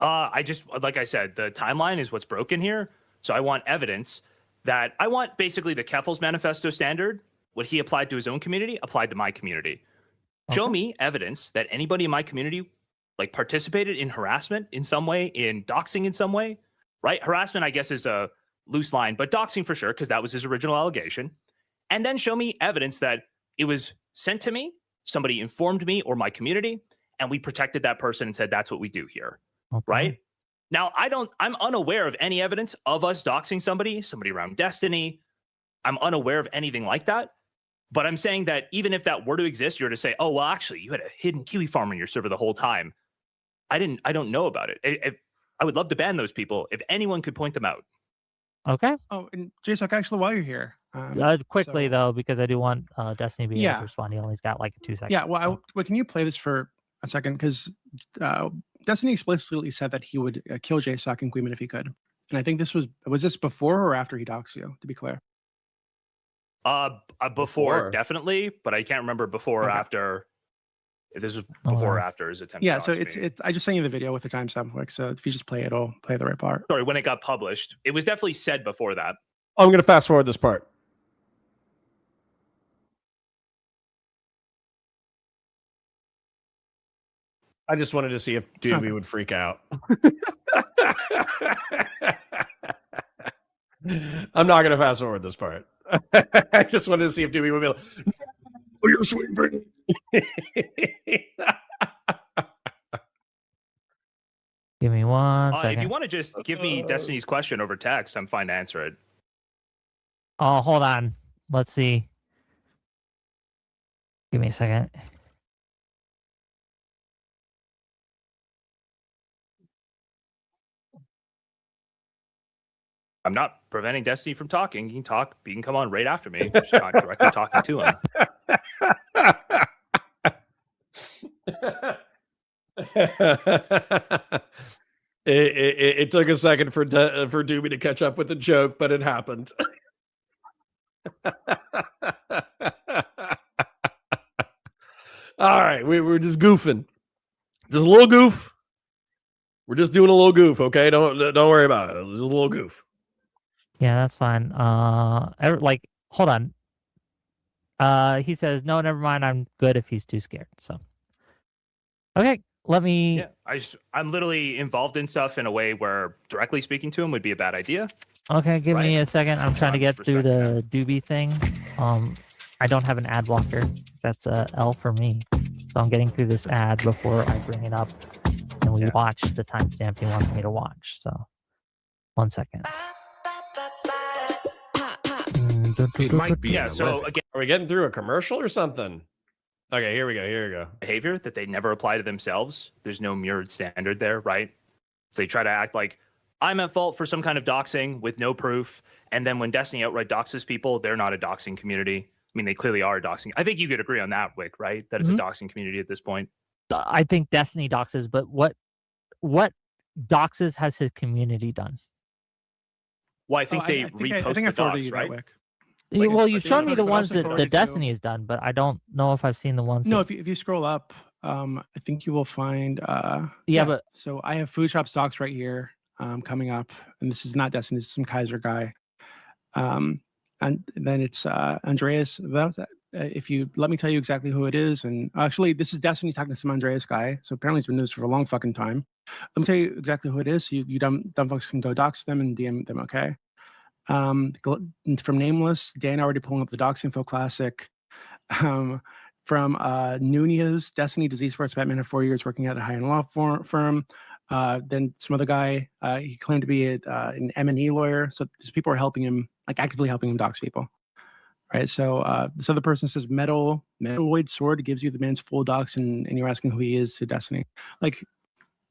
I just, like I said, the timeline is what's broken here. So I want evidence that I want basically the Keffel's manifesto standard, what he applied to his own community, applied to my community. Show me evidence that anybody in my community like participated in harassment in some way, in doxing in some way, right? Harassment, I guess, is a loose line, but doxing for sure, because that was his original allegation. And then show me evidence that it was sent to me, somebody informed me or my community, and we protected that person and said, that's what we do here, right? Now, I'm unaware of any evidence of us doxing somebody around Destiny. I'm unaware of anything like that. But I'm saying that even if that were to exist, you're to say, oh, well, actually, you had a hidden kiwi farm on your server the whole time. I don't know about it. I would love to ban those people if anyone could point them out. Okay. Oh, and Jason, actually, while you're here, Quickly though, because I do want Destiny to be able Yeah. to respond. He only's got like 2 seconds. yeah, well, can you play this for a second? Because Destiny explicitly said that he would kill JSOC and Queeman if he could. And I think this was this before or after he doxed you, to be clear? Before, definitely, but I can't remember before or after. If this was before or after his attempt. Yeah, to so dox me. it's I just sent you the video with the timestamp quick. So if you just play it, it'll play the right part. Sorry, when it got published, it was definitely said before that. I'm going to fast forward this part. I just wanted to see if Dooby would freak out. I'm not going to fast forward this part. I just wanted to see if Dooby would be like, oh, you're sweet, Brittany. Give me 1 second. If you want to just give me Destiny's question over text, I'm fine to answer it. Oh, hold on. Let's see. Give me a second. I'm not preventing Destiny from talking. You can talk. You can come on right after me. Just not directly talking to him. It took a second for Dooby to catch up with the joke, but it happened. All right, we're just goofing, just a little goof. We're just doing a little goof, okay? Don't worry about it. Just a little goof. Yeah, that's fine. Hold on. He says, no, never mind. I'm good if he's too scared. So, okay, let me. Yeah, I'm literally involved in stuff in a way where directly speaking to him would be a bad idea. Okay, give me a second. I'm trying to get through the Dooby thing. I don't have an ad blocker. That's a L for me. So I'm getting through this ad before I bring it up and we watch the timestamp he wants me to watch. So 1 second. It might be. Yeah, so again, are we getting through a commercial or something? Okay, here we go. Behavior that they never apply to themselves. There's no mirrored standard there, right? So they try to act like I'm at fault for some kind of doxing with no proof. And then when Destiny outright doxes people, they're not a doxing community. I mean, they clearly are a doxing. I think you could agree on that, Wick, right? That it's a doxing community at this point. I think Destiny doxes, but what doxes has his community done? Well, I think they repost the docs, right? Well, you've shown me the ones that Destiny has done, but I don't know if I've seen the ones. No, if you scroll up, I think you will find. But so I have Food Shop stocks right here coming up, and this is not Destiny. This is some Kaiser guy. And then it's Andreas. If you let me tell you exactly who it is, and actually this is Destiny talking to some Andreas guy. So apparently it's been news for a long fucking time. Let me tell you exactly who it is. So you dumb folks can go dox them and DM them. Okay. From Nameless, Dan already pulling up the Dox Info Classic. From Nunez, Destiny Disease Sports Batman had 4 years working at a high-end law firm. Then some other guy, he claimed to be an M&E lawyer. So these people are helping him, like actively helping him dox people, right? So this other person says metalloid sword gives you the man's full docs, and you're asking who he is to Destiny. Like,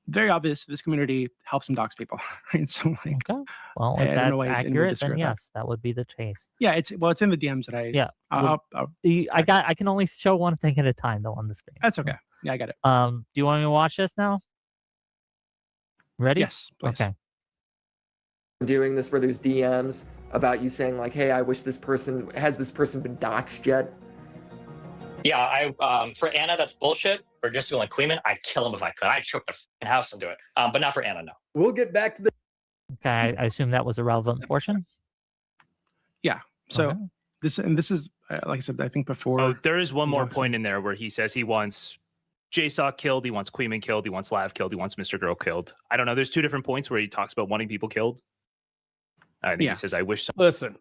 very obvious. This community helps him dox people, right? So like, Okay. Well, I if don't know that's why anyone would accurate, disagree then with that. yes, that would be the case. Yeah, it's in the DMs that I Yeah. I'll I can only show one thing at a time though on the screen. that's so. okay. Yeah, I got it. Do you want me to watch this now? Ready? Yes, please. Okay. Doing this where there's DMs about you saying like, hey, I wish this person been doxxed yet? Yeah, I for Anna, that's bullshit. For just like Queeman, I'd kill him if I could. I'd choke the fucking house and do it. But not for Anna, no. We'll get back to the. Okay, I assume that was a relevant portion. Yeah. So Okay. this is like I said, I think before. Oh, there is one more doxing. point in there where he says he wants JSOC killed, he wants Queeman killed, he wants Lav killed, he wants Mr. Girl killed. I don't know. There's two different points where he talks about wanting people killed. I think he says, I wish. Listen,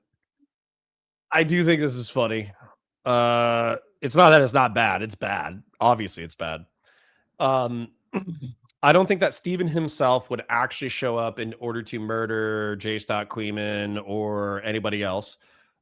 I do think this is funny. It's not that it's not bad. It's bad. Obviously, it's bad. I don't think that Steven himself would actually show up in order to murder J-Stock Queeman or anybody else.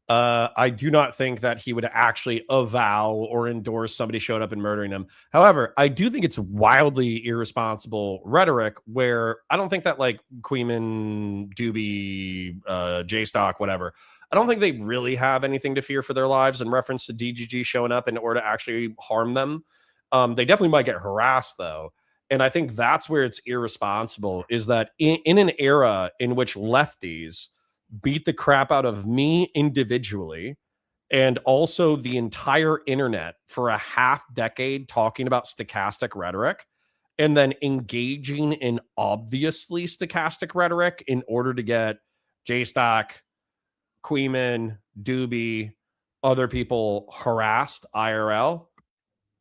I do not think that he would actually avow or endorse somebody showing up and murdering him. However, I do think it's wildly irresponsible rhetoric where I don't think that like Queeman, Dooby, J-Stock, whatever, I don't think they really have anything to fear for their lives in reference to DGG showing up in order to actually harm them. They definitely might get harassed though. And I think that's where it's irresponsible is that in an era in which lefties beat the crap out of me individually and also the entire internet for a half decade talking about stochastic rhetoric and then engaging in obviously stochastic rhetoric in order to get J-Stock, Queeman, Dooby, other people harassed IRL.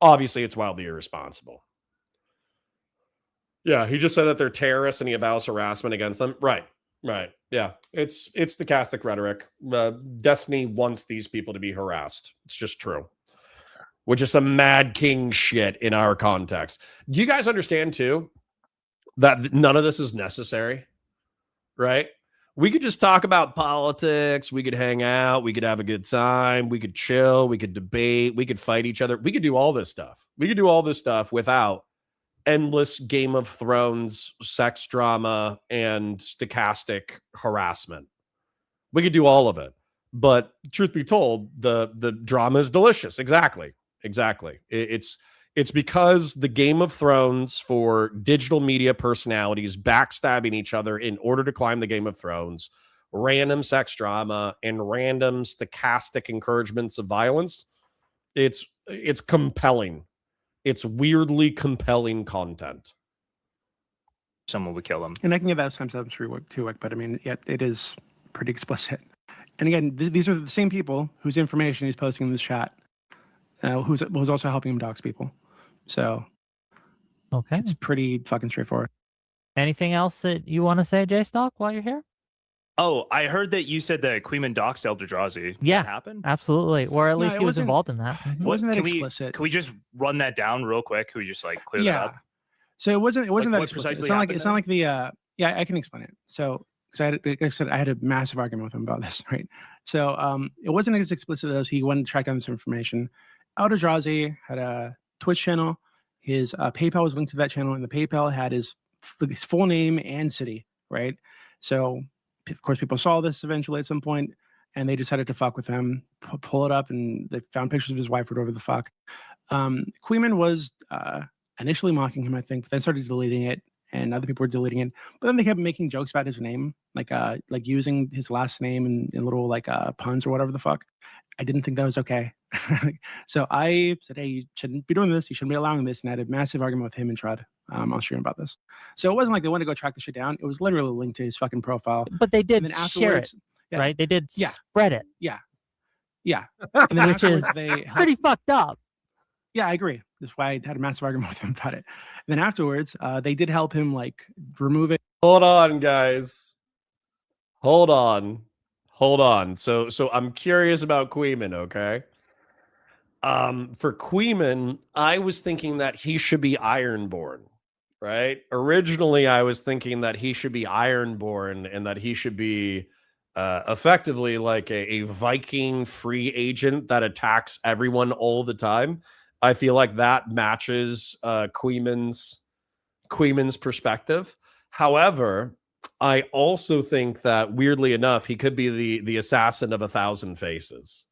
Obviously, it's wildly irresponsible. Yeah, he just said that they're terrorists and he avows harassment against them. Right. Yeah, it's stochastic rhetoric. Destiny wants these people to be harassed. It's just true. Which is some Mad King shit in our context. Do you guys understand too that none of this is necessary? Right? We could just talk about politics. We could hang out. We could have a good time. We could chill. We could debate. We could fight each other. We could do all this stuff. We could do all this stuff without endless Game of Thrones sex drama and stochastic harassment. We could do all of it. But truth be told, the drama is delicious. Exactly. It's because the Game of Thrones for digital media personalities backstabbing each other in order to climb the Game of Thrones, random sex drama, and random stochastic encouragements of violence. It's compelling. It's weirdly compelling content. Someone would kill him. And I can give that sometimes too, but I mean, yeah, it is pretty explicit. And again, these are the same people whose information he's posting in this chat, who's also helping him dox people. So, okay, it's pretty fucking straightforward. Anything else that you want to say, J-Stock, while you're here? Oh, I heard that you said that Queeman doxed Eldrazi. Yeah, happened? Absolutely. Or at least he was involved in that. It wasn't that explicit. Can we just run that down real quick? Can we just like clear that up? So it wasn't Like, that what explicit. precisely It's not like the yeah, I can explain it. So because like I said, I had a massive argument with him about this, right? So it wasn't as explicit as he wanted to track down this information. Eldrazi had a Twitch channel. His PayPal was linked to that channel, and the PayPal had his full name and city, right? So of course, people saw this eventually at some point, and they decided to fuck with him, pull it up, and they found pictures of his wife or whatever the fuck. Queeman was initially mocking him, I think, but then started deleting it, and other people were deleting it. But then they kept making jokes about his name, like using his last name in little puns or whatever the fuck. I didn't think that was okay. So I said, hey, you shouldn't be doing this. You shouldn't be allowing this. And I had a massive argument with him and Trud on stream about this. So it wasn't like they wanted to go track the shit down. It was literally linked to his fucking profile. But they did share it, right? They did spread it. Yeah. And then which is pretty fucked up. Yeah, I agree. That's why I had a massive argument with him about it. And then afterwards, they did help him remove it. Hold on, guys. Hold on. So I'm curious about Queeman, okay? For Queeman, I was thinking that he should be Ironborn, right? Originally, I was thinking that he should be Ironborn and that he should be effectively like a Viking free agent that attacks everyone all the time. I feel like that matches Queeman's perspective. However, I also think that weirdly enough, he could be the assassin of 1,000 faces.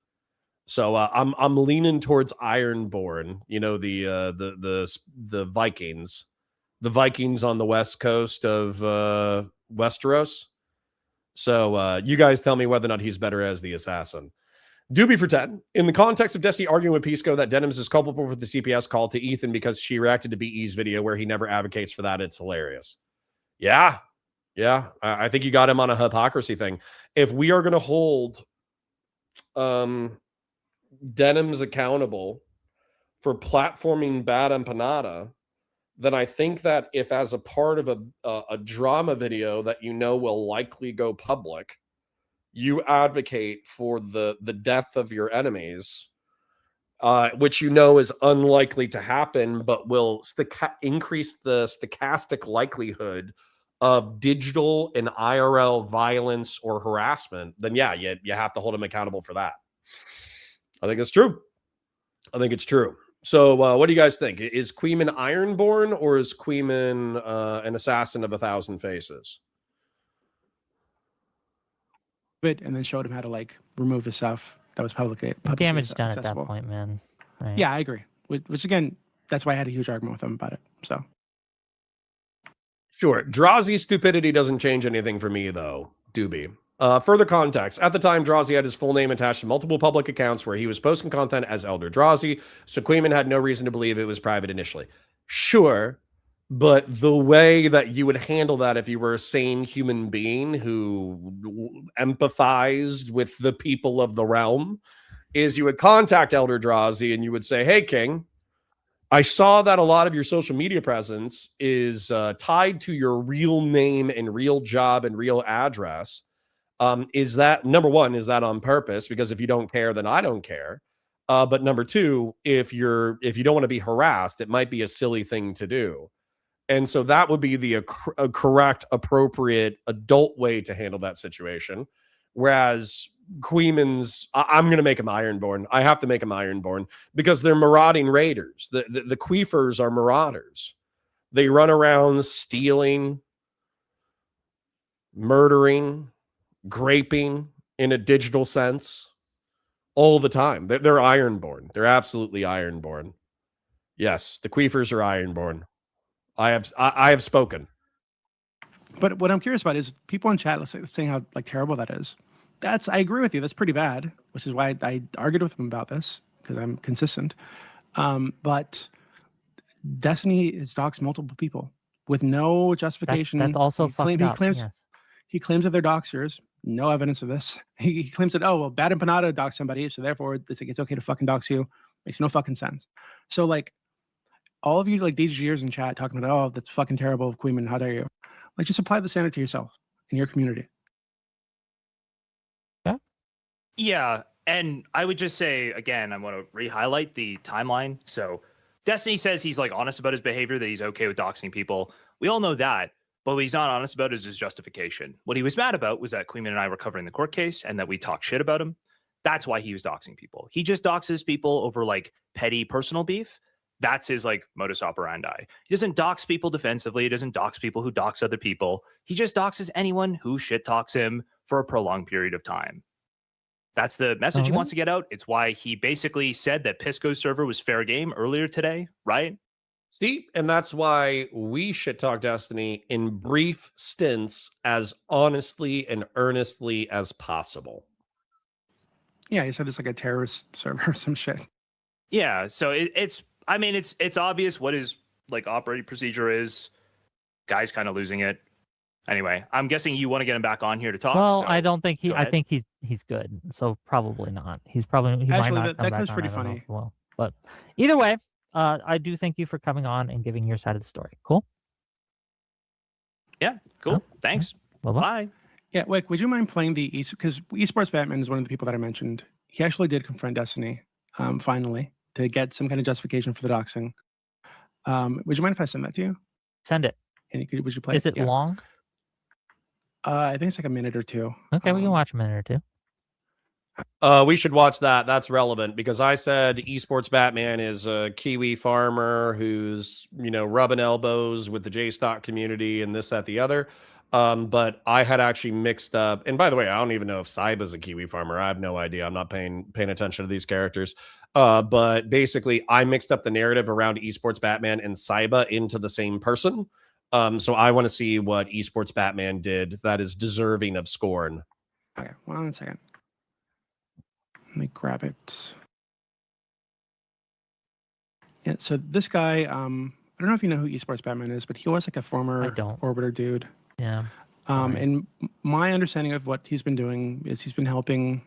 So I'm leaning towards Ironborn. You know, the Vikings, on the west coast of Westeros. So you guys tell me whether or not he's better as the assassin. Dooby for 10. In the context of Destiny arguing with Pisco that Denims is culpable for the CPS call to Ethan because she reacted to BE's video where he never advocates for that, it's hilarious. Yeah. I think you got him on a hypocrisy thing. If we are going to hold Denims accountable for platforming Bad Empanada, then I think that if as a part of a drama video that you know will likely go public, you advocate for the death of your enemies, which you know is unlikely to happen, but will increase the stochastic likelihood of digital and IRL violence or harassment, then yeah, you have to hold him accountable for that. I think it's true. So what do you guys think? Is Queeman Ironborn or is Queeman an assassin of 1,000 faces? And then showed him how to like remove the stuff that was publicly damage done accessible. At that point, man. Right. Yeah, I agree. Which again, that's why I had a huge argument with him about it. So sure, Drazi's stupidity doesn't change anything for me, though. Dooby. Further context. At the time, Drazi had his full name attached to multiple public accounts where he was posting content as Elder Drazi, so Queeman had no reason to believe it was private initially. Sure, but the way that you would handle that if you were a sane human being who empathized with the people of the realm is you would contact Elder Drazi and you would say, hey, King, I saw that a lot of your social media presence is tied to your real name and real job and real address. Is that, number one, is that on purpose? Because if you don't care, then I don't care. But number two, if you don't want to be harassed, it might be a silly thing to do. And so that would be the correct, appropriate adult way to handle that situation. Whereas Queeman's, I'm going to make him Ironborn. I have to make him Ironborn because they're marauding raiders. The Queefers are marauders. They run around stealing, murdering, graping in a digital sense all the time. They're Ironborn. They're absolutely Ironborn. Yes, the Queefers are Ironborn. I have spoken. But what I'm curious about is people in chat saying how like terrible that is. I agree with you. That's pretty bad, which is why I argued with him about this because I'm consistent. But Destiny has doxed multiple people with no justification. That's also fucked up. He claims that they're doxers. No evidence of this. He claims that, oh, well, Bad Empanada doxed somebody, so therefore it's okay to fucking dox you. Makes no fucking sense. So like, all of you like DGers in chat talking about, oh, that's fucking terrible of Queeman, how dare you? Like, just apply the standard to yourself in your community. Yeah, and I would just say, again, I want to re-highlight the timeline. So Destiny says he's like honest about his behavior, that he's okay with doxing people. We all know that, but what he's not honest about is his justification. What he was mad about was that Queeman and I were covering the court case and that we talked shit about him. That's why he was doxing people. He just doxes people over like petty personal beef. That's his like modus operandi. He doesn't dox people defensively. He doesn't dox people who dox other people. He just doxes anyone who shit talks him for a prolonged period of time. That's the message he wants to get out. It's why he basically said that Pisco's server was fair game earlier today, right? See, and that's why we shit talk Destiny in brief stints as honestly and earnestly as possible. Yeah, he said it's like a terrorist server or some shit. Yeah, so it's obvious what his like operating procedure is. Guy's kind of losing it. Anyway, I'm guessing you want to get him back on here to talk. Well, so I don't think I think he's good. So probably not. He might not come back on. Pretty funny. Well, but either way, I do thank you for coming on and giving your side of the story. Cool. Yeah, cool. Thanks. Bye. Yeah, Wick, would you mind playing the because Esports Batman is one of the people that I mentioned. He actually did confront Destiny, finally, to get some kind of justification for the doxing. Would you mind if I send that to you? Send it. And would you play? Is it long? I think it's like a minute or two. Okay, we can watch a minute or two. We should watch that. That's relevant because I said Esports Batman is a Kiwi farmer who's, rubbing elbows with the J-Stock community and this, that, the other. But I had actually mixed up. And by the way, I don't even know if Saiba's a Kiwi farmer. I have no idea. I'm not paying attention to these characters. But basically, I mixed up the narrative around Esports Batman and Saiba into the same person. So I want to see what Esports Batman did that is deserving of scorn. Okay, 1 second. Let me grab it. Yeah, so this guy, I don't know if you know who Esports Batman is, but he was like a former Orbiter dude. Yeah. And my understanding of what he's been doing is he's been helping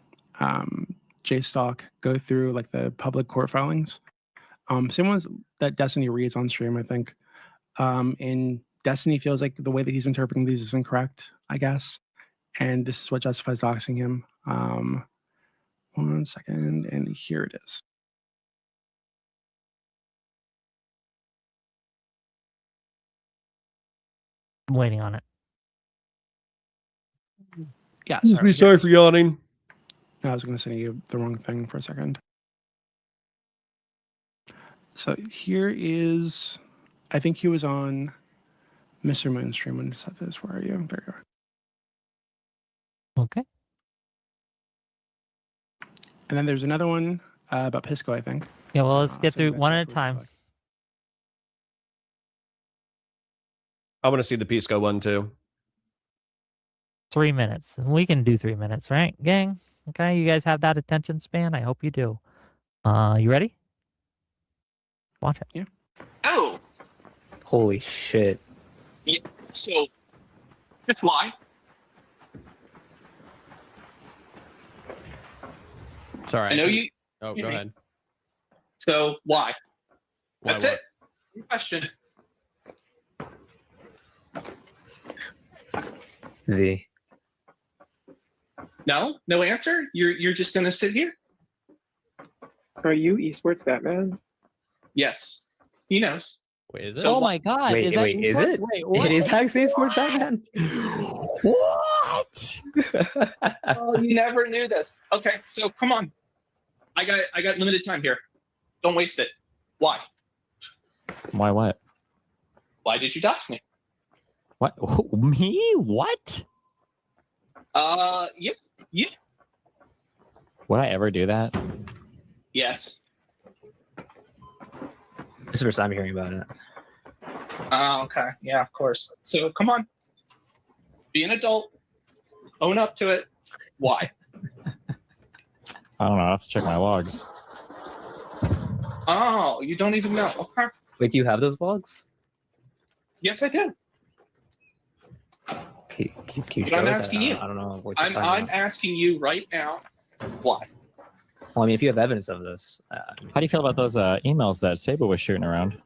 J-Stock go through like the public court filings. Same ones that Destiny reads on stream, I think. And Destiny feels like the way that he's interpreting these is incorrect, I guess. And this is what justifies doxing him. 1 second, and here it is. I'm waiting on it. Yeah, Sorry for yawning. I was going to send you the wrong thing for a second. So here is, I think he was on Mr. Moonstream when he said this. Where are you? There you are. Okay. And then there's another one about Pisco, I think. Yeah, well, let's get through one at a time. I want to see the Pisco one too. 3 minutes. We can do 3 minutes, right, gang? Okay, you guys have that attention span? I hope you do. You ready? Watch it. Yeah. Oh. Holy shit. Yeah, so, that's why. Sorry. I know you. Oh, go ahead. So, why? Why That's what? it. Good question. Z. No answer. You're just gonna sit here. Are you Esports Batman? Yes, he knows. Wait, is it? So Oh my god. Wait, is that is it? Wait, what? It is actually Sports Batman? What? Oh, you never knew this. Okay, so come on. I got limited time here. Don't waste it. Why? Why what? Why did you dox me? What? Me? What? Yeah. Would I ever do that? Yes. This is the first time hearing about it. Okay. Yeah, of course. So come on. Be an adult. Own up to it. Why? I don't know. I have to check my logs. Oh, you don't even know. Okay. Wait, do you have those logs? Yes, I do. Can you But show I'm us? asking you. I don't know what you're I'm talking about. asking you right now. Why? Well, I mean, if you have evidence of this. How do you feel about those emails that Sable was shooting around?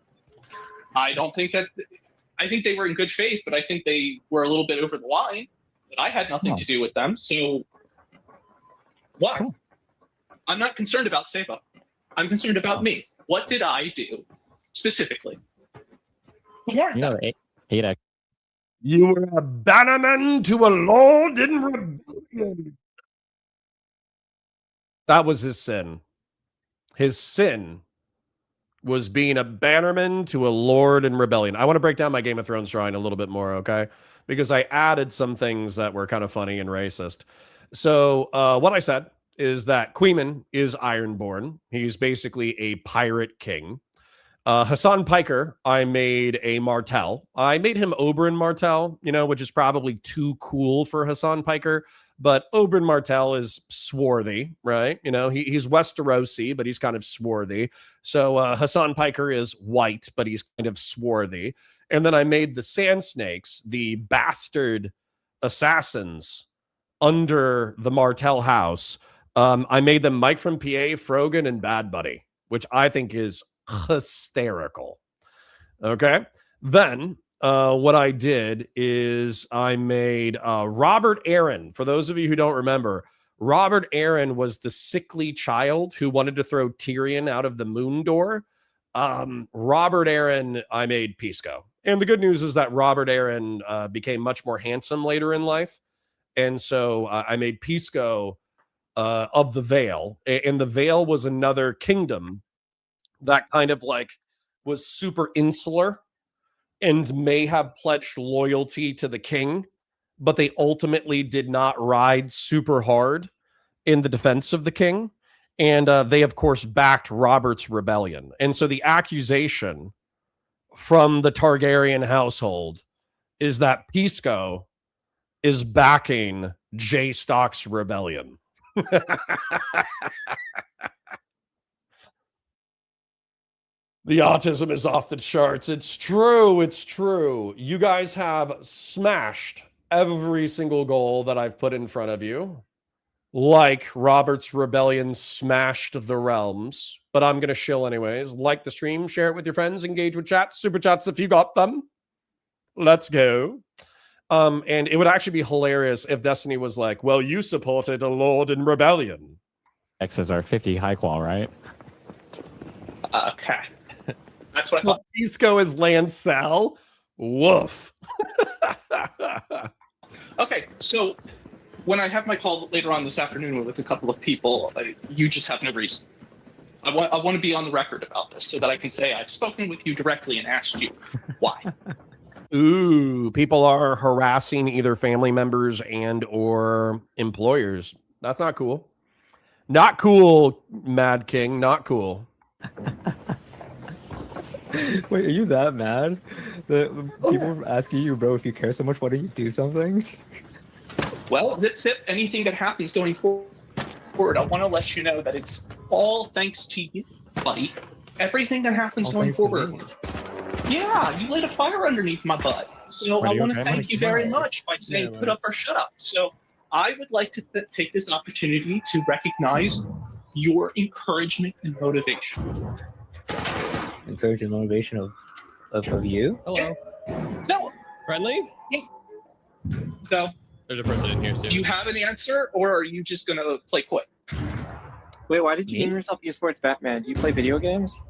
I don't think that. I think they were in good faith, but I think they were a little bit over the line. But I had nothing to do with them. So why? Cool. I'm not concerned about Saba. I'm concerned about me. What did I do specifically? You know, Ada. You were a bannerman to a lord in rebellion. That was his sin. His sin was being a bannerman to a lord in rebellion. I want to break down my Game of Thrones drawing a little bit more, okay? Because I added some things that were kind of funny and racist. So what I said is that Queeman is Ironborn. He's basically a pirate king. Hassan Piker, I made a Martell. I made him Oberyn Martell, which is probably too cool for Hassan Piker. But Oberyn Martell is swarthy, right? He's Westerosi, but he's kind of swarthy. So Hassan Piker is white, but he's kind of swarthy. And then I made the Sand Snakes, the bastard assassins under the Martell house. I made them Mike from PA, Frogan, and Bad Buddy, which I think is hysterical. Okay. Then what I did is I made Robert Aaron. For those of you who don't remember, Robert Aaron was the sickly child who wanted to throw Tyrion out of the moon door. Robert Aaron, I made Pisco. And the good news is that Robert Aaron became much more handsome later in life. And so I made Pisco of the Vale. And the Vale was another kingdom that kind of like was super insular and may have pledged loyalty to the king, but they ultimately did not ride super hard in the defense of the king. And they, of course, backed Robert's rebellion. And so the accusation from the Targaryen household is that Pisco is backing Jay Stock's rebellion. The autism is off the charts. It's true. It's true. You guys have smashed every single goal that I've put in front of you. Like Robert's Rebellion smashed the realms. But I'm going to shill anyways. Like the stream, share it with your friends, engage with chats, super chats if you got them. Let's go. And it would actually be hilarious if Destiny was like, well, you supported a lord in rebellion. X's are 50 high qual, right? Okay. That's what I thought. Pisco is Lancel. Woof. Okay, so when I have my call later on this afternoon with a couple of people, you just have no reason. I want to be on the record about this so that I can say I've spoken with you directly and asked you why. Ooh, people are harassing either family members and or employers. That's not cool. Not cool, Mad King. Not cool. Wait, are you that mad? The people asking you, bro, if you care so much, why don't you do something? Well, that's it. Anything that happens going forward, I want to let you know that it's all thanks to you, buddy. Everything that happens going forward. Yeah, you lit a fire underneath my butt. So I want to thank you very much by saying put up or shut up. So I would like to take this opportunity to recognize your encouragement and motivation. Encouragement and motivation of you? Hello. No. Friendly? So there's a person in here too. Do you have an answer, or are you just gonna play quick? Wait, why did you name yourself esports Batman? Do you play video games?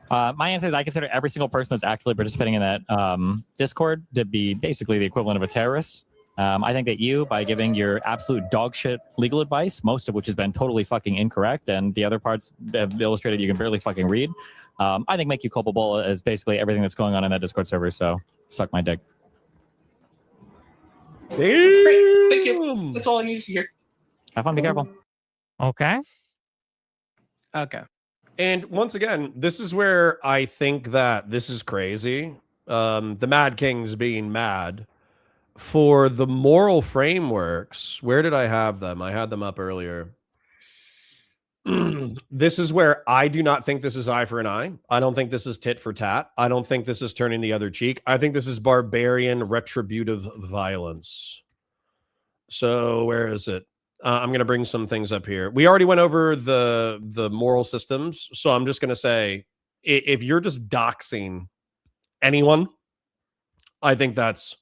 My answer is I consider every single person that's actually participating in that Discord to be basically the equivalent of a terrorist. I think that you, by giving your absolute dog shit legal advice, most of which has been totally fucking incorrect, and the other parts have illustrated you can barely fucking read, I think make you culpable as basically everything that's going on in that Discord server. So suck my dick. Great. Thank you. That's all I need to hear. Have fun. Be careful. Okay. Okay. And once again, this is where I think that this is crazy. The Mad King's being mad. For the moral frameworks, where did I have them? I had them up earlier. This is where I do not think this is eye for an eye. I don't think this is tit for tat. I don't think this is turning the other cheek. I think this is barbarian retributive violence. So where is it? I'm going to bring some things up here. We already went over the moral systems. So I'm just going to say, if you're just doxing anyone, I think that's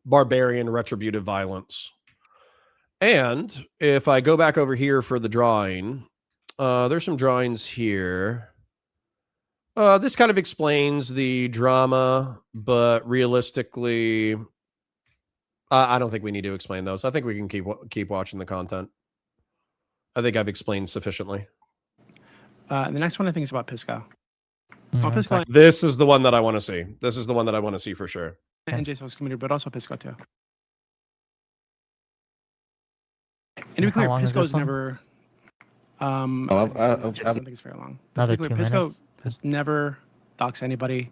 barbarian retributive violence. And if I go back over here for the drawing, there's some drawings here. This kind of explains the drama, but realistically, I don't think we need to explain those. I think we can keep watching the content. I think I've explained sufficiently. The next one I think is about Pisco. Pisco. This is the one that I want to see. This is the one that I want to see for sure. And JSOX community, but also Pisco too. And to be clear, Pisco's never. I don't think it's very long. Another 2 Pisco minutes. has never doxed anybody.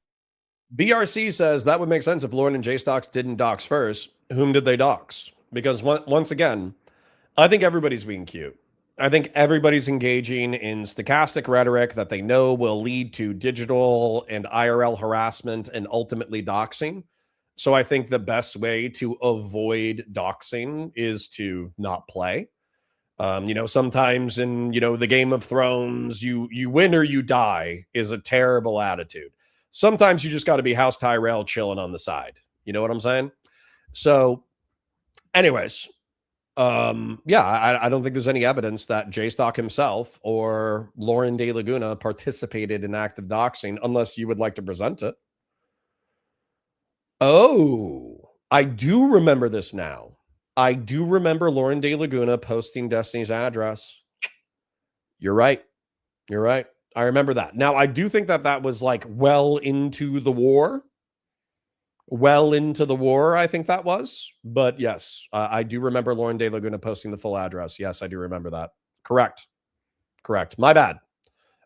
BRC says that would make sense if Lauren and J-Stocks didn't dox first. Whom did they dox? Because once again, I think everybody's being cute. I think everybody's engaging in stochastic rhetoric that they know will lead to digital and IRL harassment and ultimately doxing. So I think the best way to avoid doxing is to not play. Sometimes in, the Game of Thrones, you win or you die is a terrible attitude. Sometimes you just got to be House Tyrell chilling on the side. You know what I'm saying? So anyways, I don't think there's any evidence that J-Stock himself or Lauren De Laguna participated in active doxing unless you would like to present it. Oh, I do remember this now. I do remember Lauren De Laguna posting Destiny's address. You're right. You're right. I remember that. Now, I do think that that was like well into the war. Well into the war, I think that was. But yes, I do remember Lauren De Laguna posting the full address. Yes, I do remember that. Correct. Correct. My bad.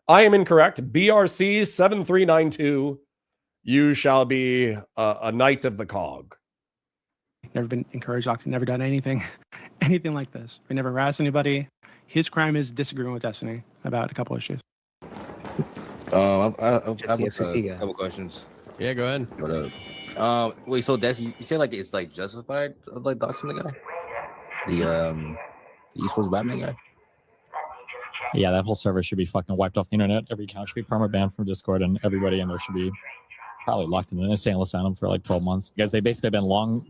I am incorrect. BRC 7392. You shall be a knight of the cog. Never been encouraged, doxing, never done anything, anything like this. We never harassed anybody. His crime is disagreeing with Destiny about a couple issues. I have a couple questions. Yeah, go ahead. What up? Wait, so Des, you say like it's like justified, like doxing the guy, the East Coast Batman guy? Yeah, that whole server should be fucking wiped off the internet. Every account should be perma-banned from Discord, and everybody in there should be probably locked in an insane asylum for like 12 months because they basically been long.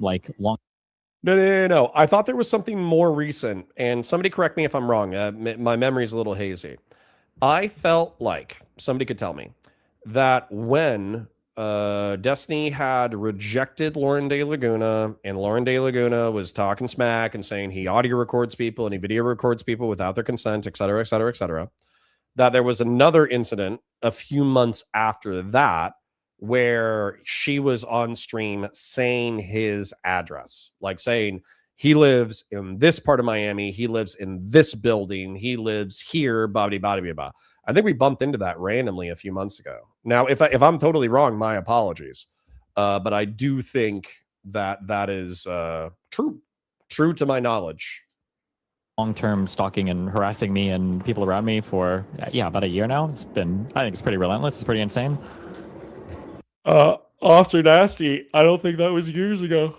No. I thought there was something more recent, and somebody correct me if I'm wrong. My memory's a little hazy. I felt like somebody could tell me that when Destiny had rejected Lauren De Laguna, and Lauren De Laguna was talking smack and saying he audio records people and he video records people without their consent, et cetera, et cetera, et cetera, that there was another incident a few months after that where she was on stream saying his address, like saying he lives in this part of Miami, he lives in this building, he lives here, blah, blah, blah, blah, blah. I think we bumped into that randomly a few months ago. Now, if I'm totally wrong, my apologies. But I do think that that is true to my knowledge. Long-term stalking and harassing me and people around me for about a year now. I think it's pretty relentless. It's pretty insane. Officer Nasty, I don't think that was years ago.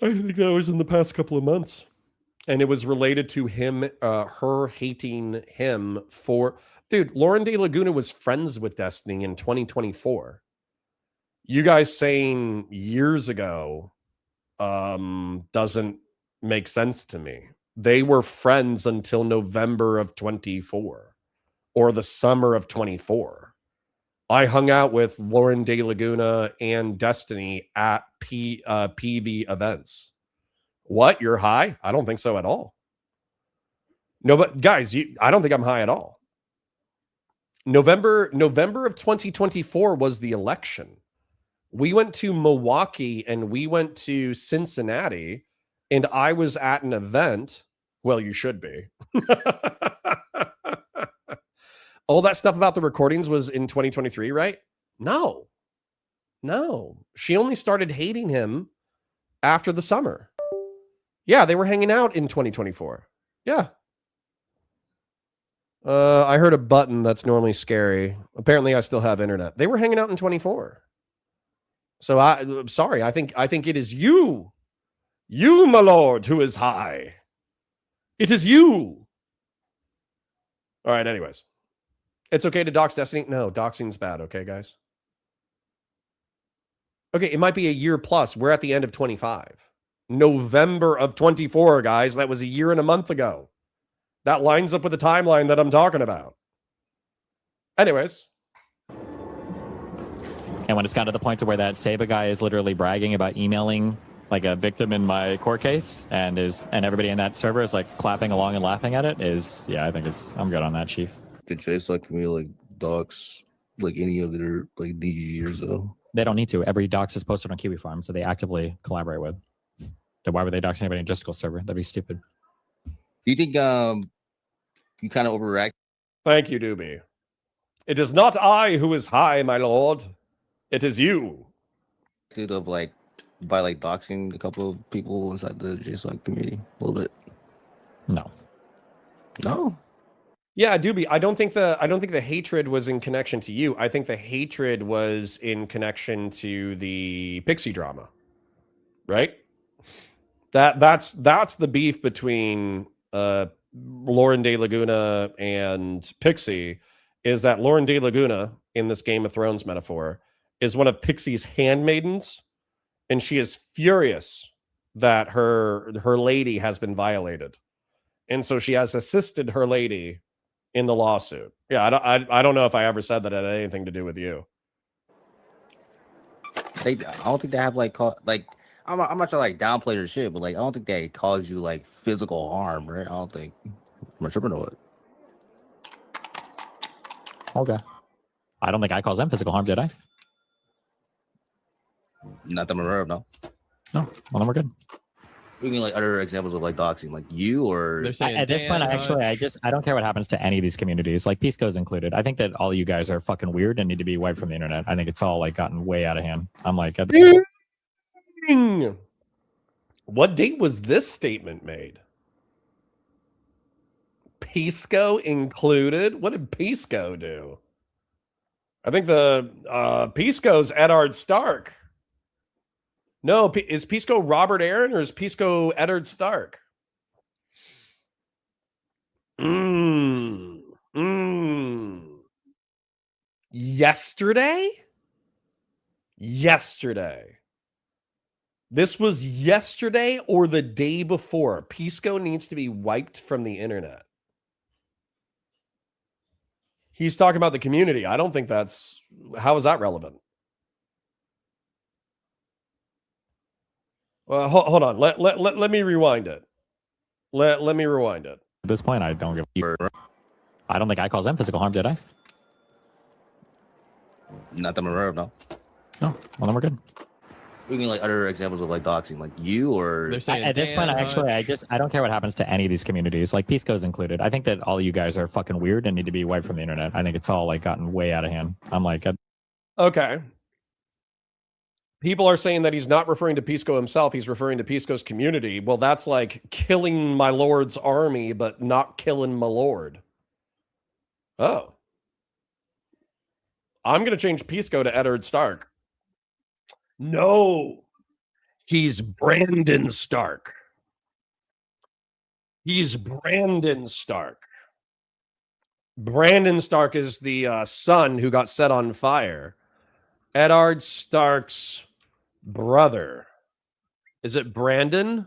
I think that was in the past couple of months. And it was related to him, her hating him for... Dude, Lauren De Laguna was friends with Destiny in 2024. You guys saying years ago doesn't make sense to me. They were friends until November of 24 or the summer of 24. I hung out with Lauren De Laguna and Destiny at PV events. What? You're high? I don't think so at all. No, but guys, I don't think I'm high at all. November of 2024 was the election. We went to Milwaukee and we went to Cincinnati, and I was at an event. Well, you should be. All that stuff about the recordings was in 2023, right? No. She only started hating him after the summer. Yeah, they were hanging out in 2024. Yeah. I heard a button that's normally scary. Apparently, I still have internet. They were hanging out in 24. So I'm sorry. I think it is you, my lord, who is high. It is you. All right. Anyways, it's okay to dox Destiny. No, doxing's bad. Okay, guys. Okay, it might be a year plus. We're at the end of 25. November of 24, guys. That was a year and a month ago. That lines up with the timeline that I'm talking about. Anyways. And when it's gotten to the point to where that Saba guy is literally bragging about emailing like a victim in my court case and everybody in that server is like clapping along and laughing at it I think I'm good on that, Chief. Could Chase like me like docs like any of their like DGers though? They don't need to. Every docs is posted on Kiwi Farm, so they actively collaborate with. So why would they dox anybody in Justical server? That'd be stupid. Do you think you kind of overreact? Thank you, Dooby. It is not I who is high, my lord. It is you. Of like by like doxing a couple of people inside the JSOC community a little bit. No. Yeah, Dooby, I don't think the hatred was in connection to you. I think the hatred was in connection to the Pixie drama. Right? That's the beef between Lauren De Laguna and Pixie, is that Lauren De Laguna in this Game of Thrones metaphor is one of Pixie's handmaidens, and she is furious that her lady has been violated, and so she has assisted her lady in the lawsuit. Yeah, I don't know if I ever said that had anything to do with you. I don't think they have like I'm not trying to like downplay their shit, but like I don't think they cause you like physical harm, right? I don't think. I'm not tripping on it. Okay. I don't think I caused them physical harm, did I? Not that I'm aware of, no. No. Well, then we're good. We mean like other examples of like doxing, like you or At this point, I don't care what happens to any of these communities, like Pisco's included. I think that all you guys are fucking weird and need to be wiped from the internet. I think it's all like gotten way out of hand. I'm like, what date was this statement made? Pisco included? What did Pisco do? I think the Pisco's Eddard Stark. No, is Pisco Robert Aaron or is Pisco Eddard Stark? Yesterday? Yesterday. This was yesterday or the day before. Pisco needs to be wiped from the internet. He's talking about the community. I don't think that's... How is that relevant? Well, hold on. Let me rewind it. Let me rewind it. At this point, I don't give a... I don't think I caused them physical harm, did I? Not that I'm aware of, no. No. Well, then we're good. We mean like other examples of like doxing, like you or At this point, I don't care what happens to any of these communities, like Pisco's included. I think that all you guys are fucking weird and need to be wiped from the internet. I think it's all like gotten way out of hand. I'm like, okay. People are saying that he's not referring to Pisco himself. He's referring to Pisco's community. Well, that's like killing my lord's army, but not killing my lord. Oh. I'm going to change Pisco to Eddard Stark. No. He's Brandon Stark. He's Brandon Stark. Brandon Stark is the son who got set on fire. Eddard Stark's brother. Is it Brandon?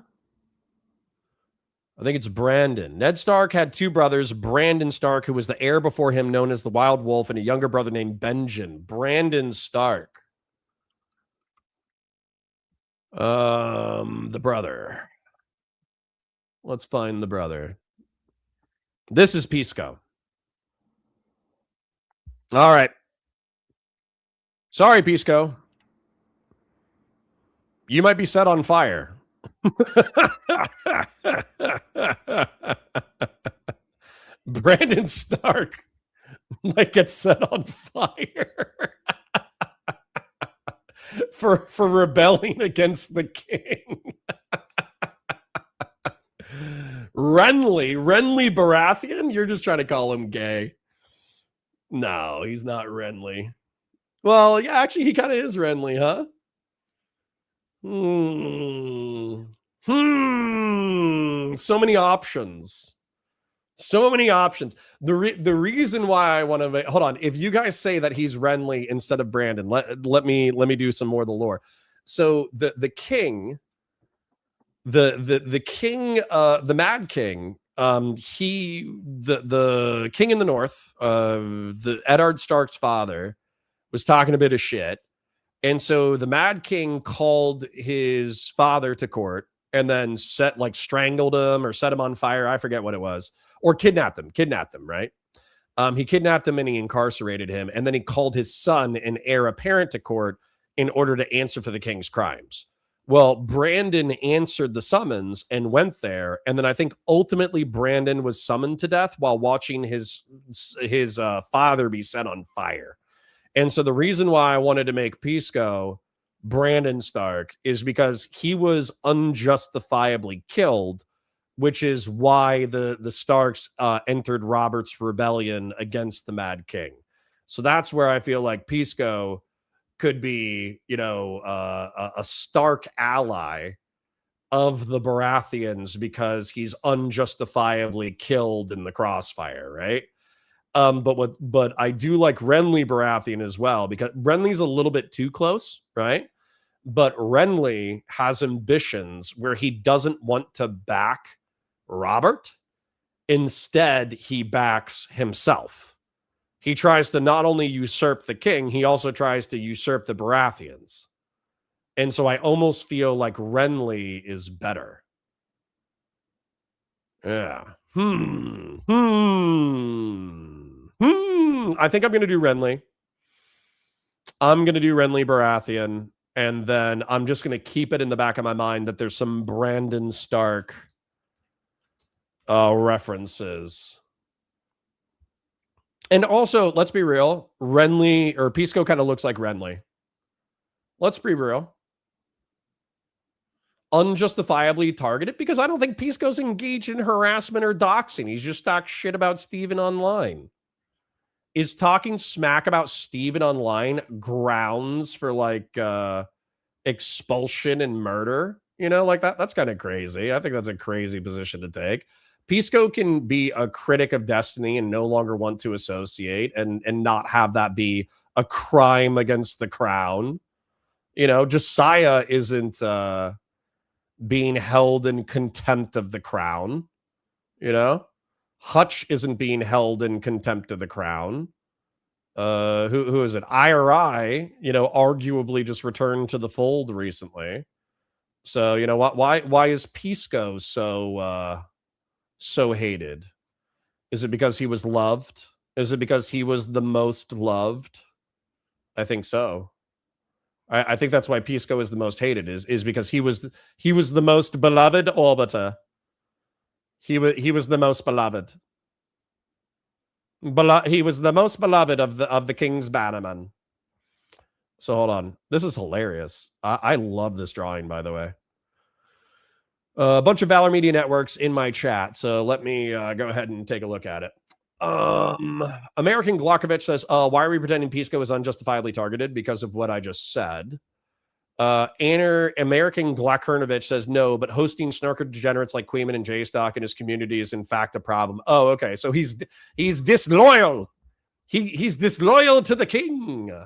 I think it's Brandon. Ned Stark had two brothers, Brandon Stark, who was the heir before him, known as the Wild Wolf, and a younger brother named Benjen. Brandon Stark. The brother. Let's find the brother. This is Pisco. All right. Sorry, Pisco. You might be set on fire. Brandon Stark might get set on fire for rebelling against the king. Renly Baratheon? You're just trying to call him gay. No, he's not Renly. Well, yeah, actually, he kind of is Renly, huh? So many options. So many options. The reason why I want to hold on. If you guys say that he's Renly instead of Brandon, let me do some more of the lore. So the king, the king, the Mad King, the king in the north, the Eddard Stark's father, was talking a bit of shit. And so the Mad King called his father to court and then strangled him or set him on fire. I forget what it was. Or kidnapped him, right? He kidnapped him and he incarcerated him. And then he called his son and heir apparent to court in order to answer for the king's crimes. Well, Brandon answered the summons and went there. And then I think ultimately Brandon was summoned to death while watching his father be set on fire. And so the reason why I wanted to make Pisco Brandon Stark is because he was unjustifiably killed, which is why the Starks entered Robert's rebellion against the Mad King. So that's where I feel like Pisco could be, a Stark ally of the Baratheons because he's unjustifiably killed in the crossfire, right? But I do like Renly Baratheon as well, because Renly's a little bit too close, right? But Renly has ambitions where he doesn't want to back Robert. Instead, he backs himself. He tries to not only usurp the king, he also tries to usurp the Baratheons. And so I almost feel like Renly is better. Yeah. I think I'm going to do Renly. I'm going to do Renly Baratheon. And then I'm just going to keep it in the back of my mind that there's some Brandon Stark references. And also, let's be real, Renly or Pisco kind of looks like Renly. Let's be real. Unjustifiably targeted because I don't think Pisco's engaged in harassment or doxing. He's just talked shit about Steven online. Is talking smack about Steven online grounds for like expulsion and murder? You know, like that's kind of crazy. I think that's a crazy position to take. Pisco can be a critic of Destiny and no longer want to associate and not have that be a crime against the crown. You know, Josiah isn't being held in contempt of the crown. You know, Hutch isn't being held in contempt of the crown. Who is it? IRI, you know, arguably just returned to the fold recently. So, you know what? Why is Pisco so hated? Is it because he was loved? Is it because he was the most loved? I think so. I think that's why Pisco is the most hated, is because he was the most beloved orbiter. He was the most beloved. He was the most beloved of the King's Bannerman. So hold on. This is hilarious. I love this drawing, by the way. A bunch of Valor Media Networks in my chat. So let me go ahead and take a look at it. American Glockovich says, why are we pretending Pisco is unjustifiably targeted? Because of what I just said. American Glockernovich says, no, but hosting snarker degenerates like Queeman and J-Stock in his community is in fact a problem. Oh, okay. So he's disloyal. He's disloyal to the king.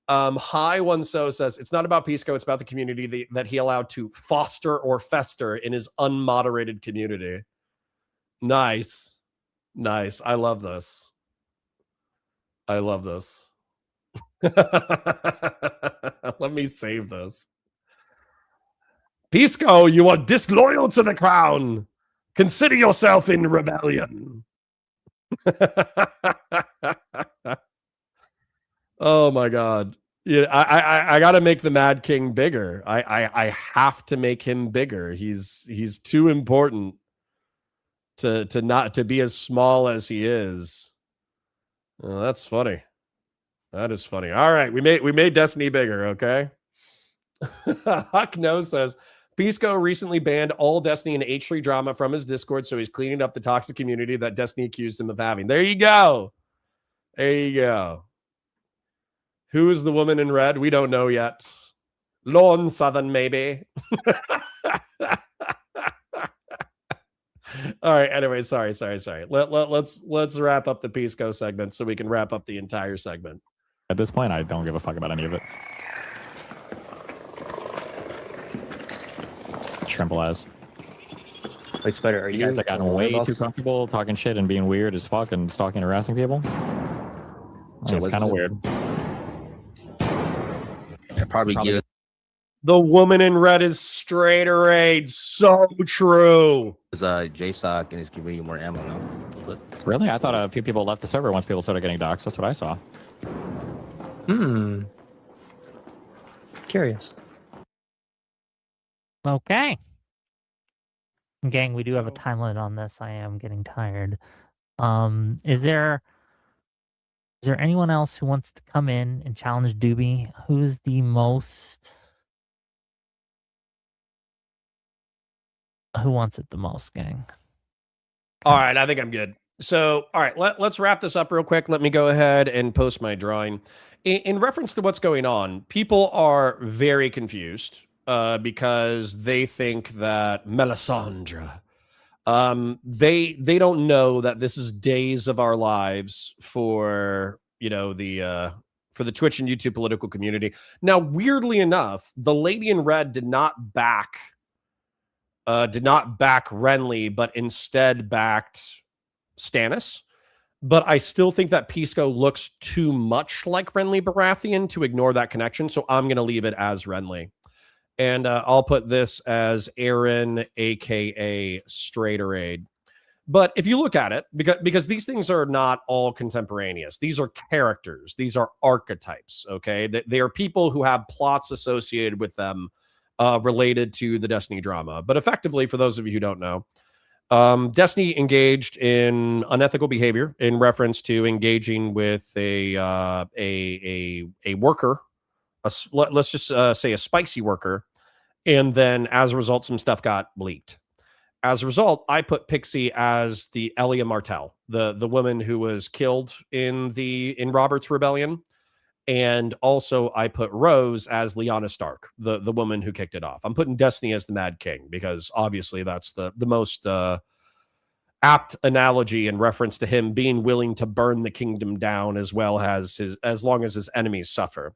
Hi One So says, it's not about Pisco, it's about the community that he allowed to foster or fester in his unmoderated community. Nice. Nice. I love this. I love this. Let me save this. Pisco, you are disloyal to the crown. Consider yourself in rebellion. Oh my God. Yeah, I gotta make the Mad King bigger. I have to make him bigger. He's too important to not to be as small as he is. Oh, that's funny. That is funny. All right, we made Destiny bigger, okay? Huck No says, Pisco recently banned all Destiny and H3 drama from his Discord, so he's cleaning up the toxic community that Destiny accused him of having. There you go. There you go. Who is the woman in red? We don't know yet. Lorne Southern, maybe. All right. Anyway, sorry. Let's wrap up the Pisco segment so we can wrap up the entire segment. At this point, I don't give a fuck about any of it. Shrimple ass. Wait, Spider, are you guys have gotten way too comfortable talking shit and being weird as fuck and stalking and harassing people? It's kind of weird. Probably give. The woman in red is straight raid. So true. Is J-Stock and his community more ammo now? Really? I thought a few people left the server once people started getting doxxed. That's what I saw. Curious. Okay. Gang, we do have a time limit on this. I am getting tired. Is there anyone else who wants to come in and challenge Dooby? Who's the most... Who wants it the most, gang? All right, I think I'm good. So, all right, let's wrap this up real quick. Let me go ahead and post my drawing. In reference to what's going on, people are very confused because they think that Melisandre, they don't know that this is days of our lives for, you know, for the Twitch and YouTube political community. Now, weirdly enough, the lady in red did not back Renly, but instead backed Stannis. But I still think that Pisco looks too much like Renly Baratheon to ignore that connection, so I'm going to leave it as Renly. And I'll put this as Aaron, aka Straighterade. But if you look at it, because these things are not all contemporaneous, these are characters, these are archetypes. Okay, they are people who have plots associated with them related to the Destiny drama. But effectively, for those of you who don't know, Destiny engaged in unethical behavior in reference to engaging with a worker, let's just say a spicy worker, and then as a result, some stuff got leaked. As a result, I put Pixie as the Elia Martell, the woman who was killed in Robert's Rebellion. And also I put Rose as Lyanna Stark, the woman who kicked it off. I'm putting Destiny as the Mad King because obviously that's the most apt analogy in reference to him being willing to burn the kingdom down as well as as long as his enemies suffer.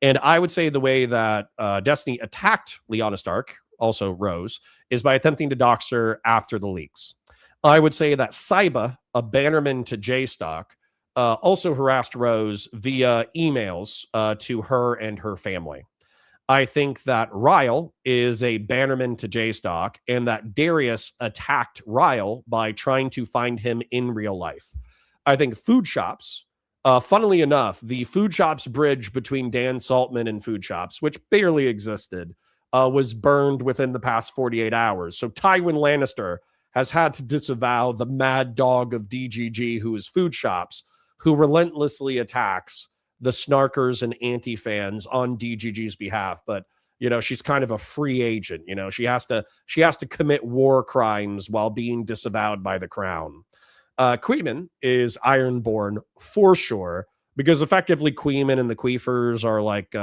And I would say the way that Destiny attacked Lyanna Stark, also Rose, is by attempting to dox her after the leaks. I would say that Saiba, a bannerman to J-Stock, also harassed Rose via emails to her and her family. I think that Ryle is a bannerman to J-Stock, and that Darius attacked Ryle by trying to find him in real life. I think Food Shops, funnily enough, the Food Shops bridge between Dan Saltman and Food Shops, which barely existed, was burned within the past 48 hours. So Tywin Lannister has had to disavow the mad dog of DGG, who is Food Shops, who relentlessly attacks the snarkers and anti-fans on DGG's behalf. But, you know, she's kind of a free agent. You know, she has to commit war crimes while being disavowed by the crown. Queeman is Ironborn for sure, because effectively Queeman and the Queefers are like,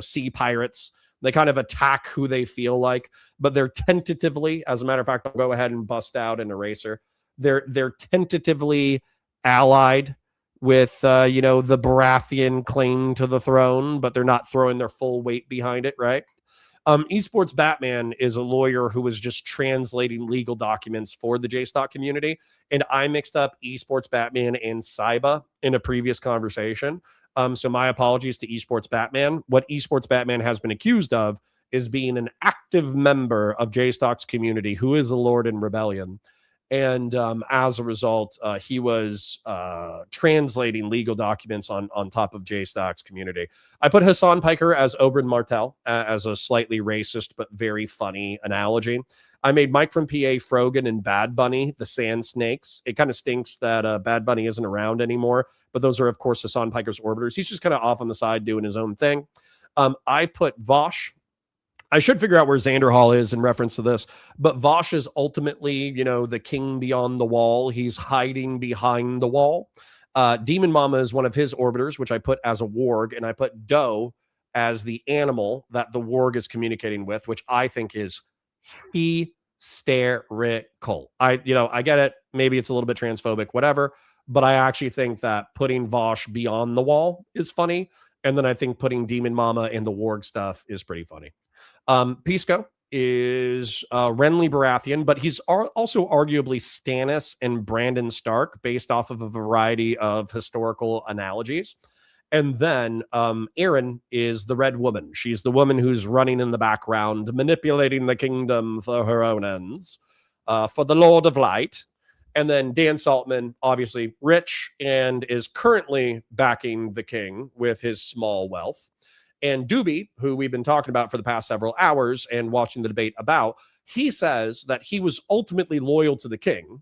sea pirates. They kind of attack who they feel like, but they're tentatively, as a matter of fact, I'll go ahead and bust out an eraser. They're tentatively allied with, the Baratheon claim to the throne, but they're not throwing their full weight behind it, right? Esports Batman is a lawyer who was just translating legal documents for the J-Stock community, and I mixed up Esports Batman and Saiba in a previous conversation. So my apologies to Esports Batman. What Esports Batman has been accused of is being an active member of J-Stock's community who is a Lord in Rebellion. And as a result, he was translating legal documents on top of J-Stock's community. I put Hassan Piker as Oberyn Martell as a slightly racist but very funny analogy. I made Mike from PA, Frogan, and Bad Bunny the Sand Snakes. It kind of stinks that Bad Bunny isn't around anymore, but those are, of course, Hassan Piker's orbiters. He's just kind of off on the side doing his own thing. I put Vosh. I should figure out where Xander Hall is in reference to this, but Vosh is ultimately, the king beyond the wall. He's hiding behind the wall. Demon Mama is one of his orbiters, which I put as a warg, and I put Doe as the animal that the warg is communicating with, which I think is hysterical. I get it. Maybe it's a little bit transphobic, whatever, but I actually think that putting Vosh beyond the wall is funny. And then I think putting Demon Mama in the warg stuff is pretty funny. Pisco is Renly Baratheon, but he's also arguably Stannis and Brandon Stark based off of a variety of historical analogies. And then Erin is the Red Woman. She's the woman who's running in the background, manipulating the kingdom for her own ends, for the Lord of Light. And then Dan Saltman, obviously rich, and is currently backing the king with his small wealth. And Dooby, who we've been talking about for the past several hours and watching the debate about, he says that he was ultimately loyal to the king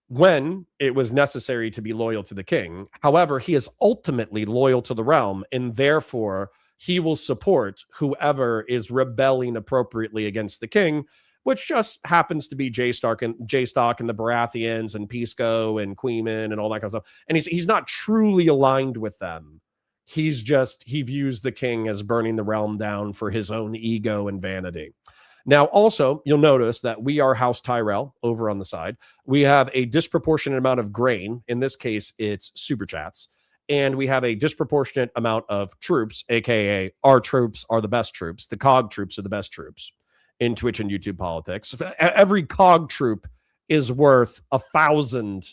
when it was necessary to be loyal to the king. However, he is ultimately loyal to the realm, and therefore he will support whoever is rebelling appropriately against the king, which just happens to be J-Stock and the Baratheons and Pisco and Queeman and all that kind of stuff. And he's not truly aligned with them. He views the king as burning the realm down for his own ego and vanity. Now, also, you'll notice that we are House Tyrell over on the side. We have a disproportionate amount of grain. In this case, it's super chats. And we have a disproportionate amount of troops, aka our troops are the best troops. The COG troops are the best troops in Twitch and YouTube politics. Every COG troop is worth 1,000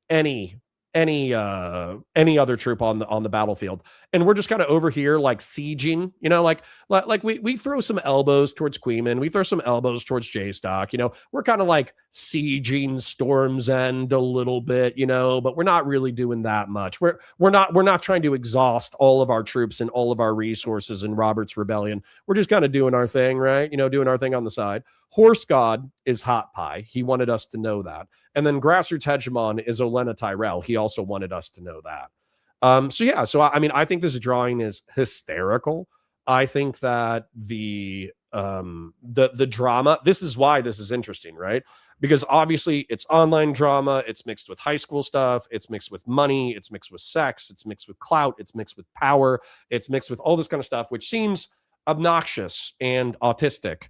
any any other troop on the battlefield, and we're just kind of over here like sieging, like we throw some elbows towards Queeman, we throw some elbows towards J-Stock, we're kind of like sieging Storm's End a little bit, but we're not really doing that much. We're not trying to exhaust all of our troops and all of our resources in Robert's Rebellion. We're just kind of doing our thing, right? Doing our thing on the side. Horse God is hot pie. He wanted us to know that. And then Grassroots Hegemon is Olenna Tyrell. He also wanted us to know that. So I think this drawing is hysterical. I think that the drama, this is why this is interesting, right? Because obviously it's online drama, it's mixed with high school stuff, it's mixed with money, it's mixed with sex, it's mixed with clout, it's mixed with power, it's mixed with all this kind of stuff, which seems obnoxious and autistic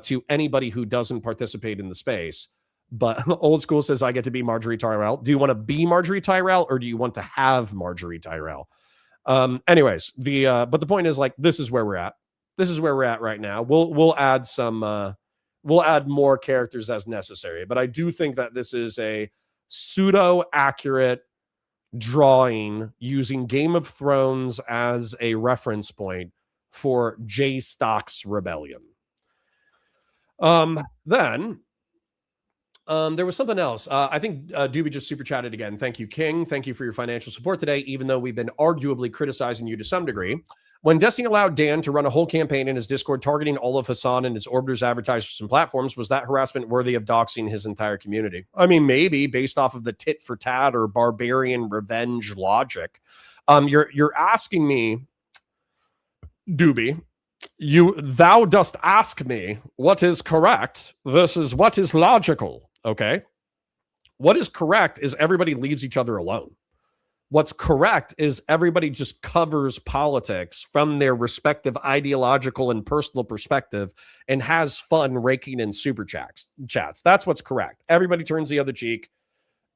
to anybody who doesn't participate in the space. But Old School says, I get to be Marjorie Tyrell. Do you want to be Marjorie Tyrell, or do you want to have Marjorie Tyrell? Anyways, but the point is, like, this is where we're at. This is where we're at right now. We'll add we'll add more characters as necessary. But I do think that this is a pseudo accurate drawing using Game of Thrones as a reference point for J-Stock's rebellion. Then there was something else. I think Dooby just super chatted again. Thank you, King. Thank you for your financial support today, even though we've been arguably criticizing you to some degree. When Destiny allowed Dan to run a whole campaign in his Discord targeting all of Hassan and his Orbiters, advertisers, and platforms, was that harassment worthy of doxing his entire community? I mean, maybe based off of the tit for tat or barbarian revenge logic. You're asking me, Dooby, thou dost ask me what is correct versus what is logical. Okay. What is correct is everybody leaves each other alone. What's correct is everybody just covers politics from their respective ideological and personal perspective and has fun raking in super chats. That's what's correct. Everybody turns the other cheek.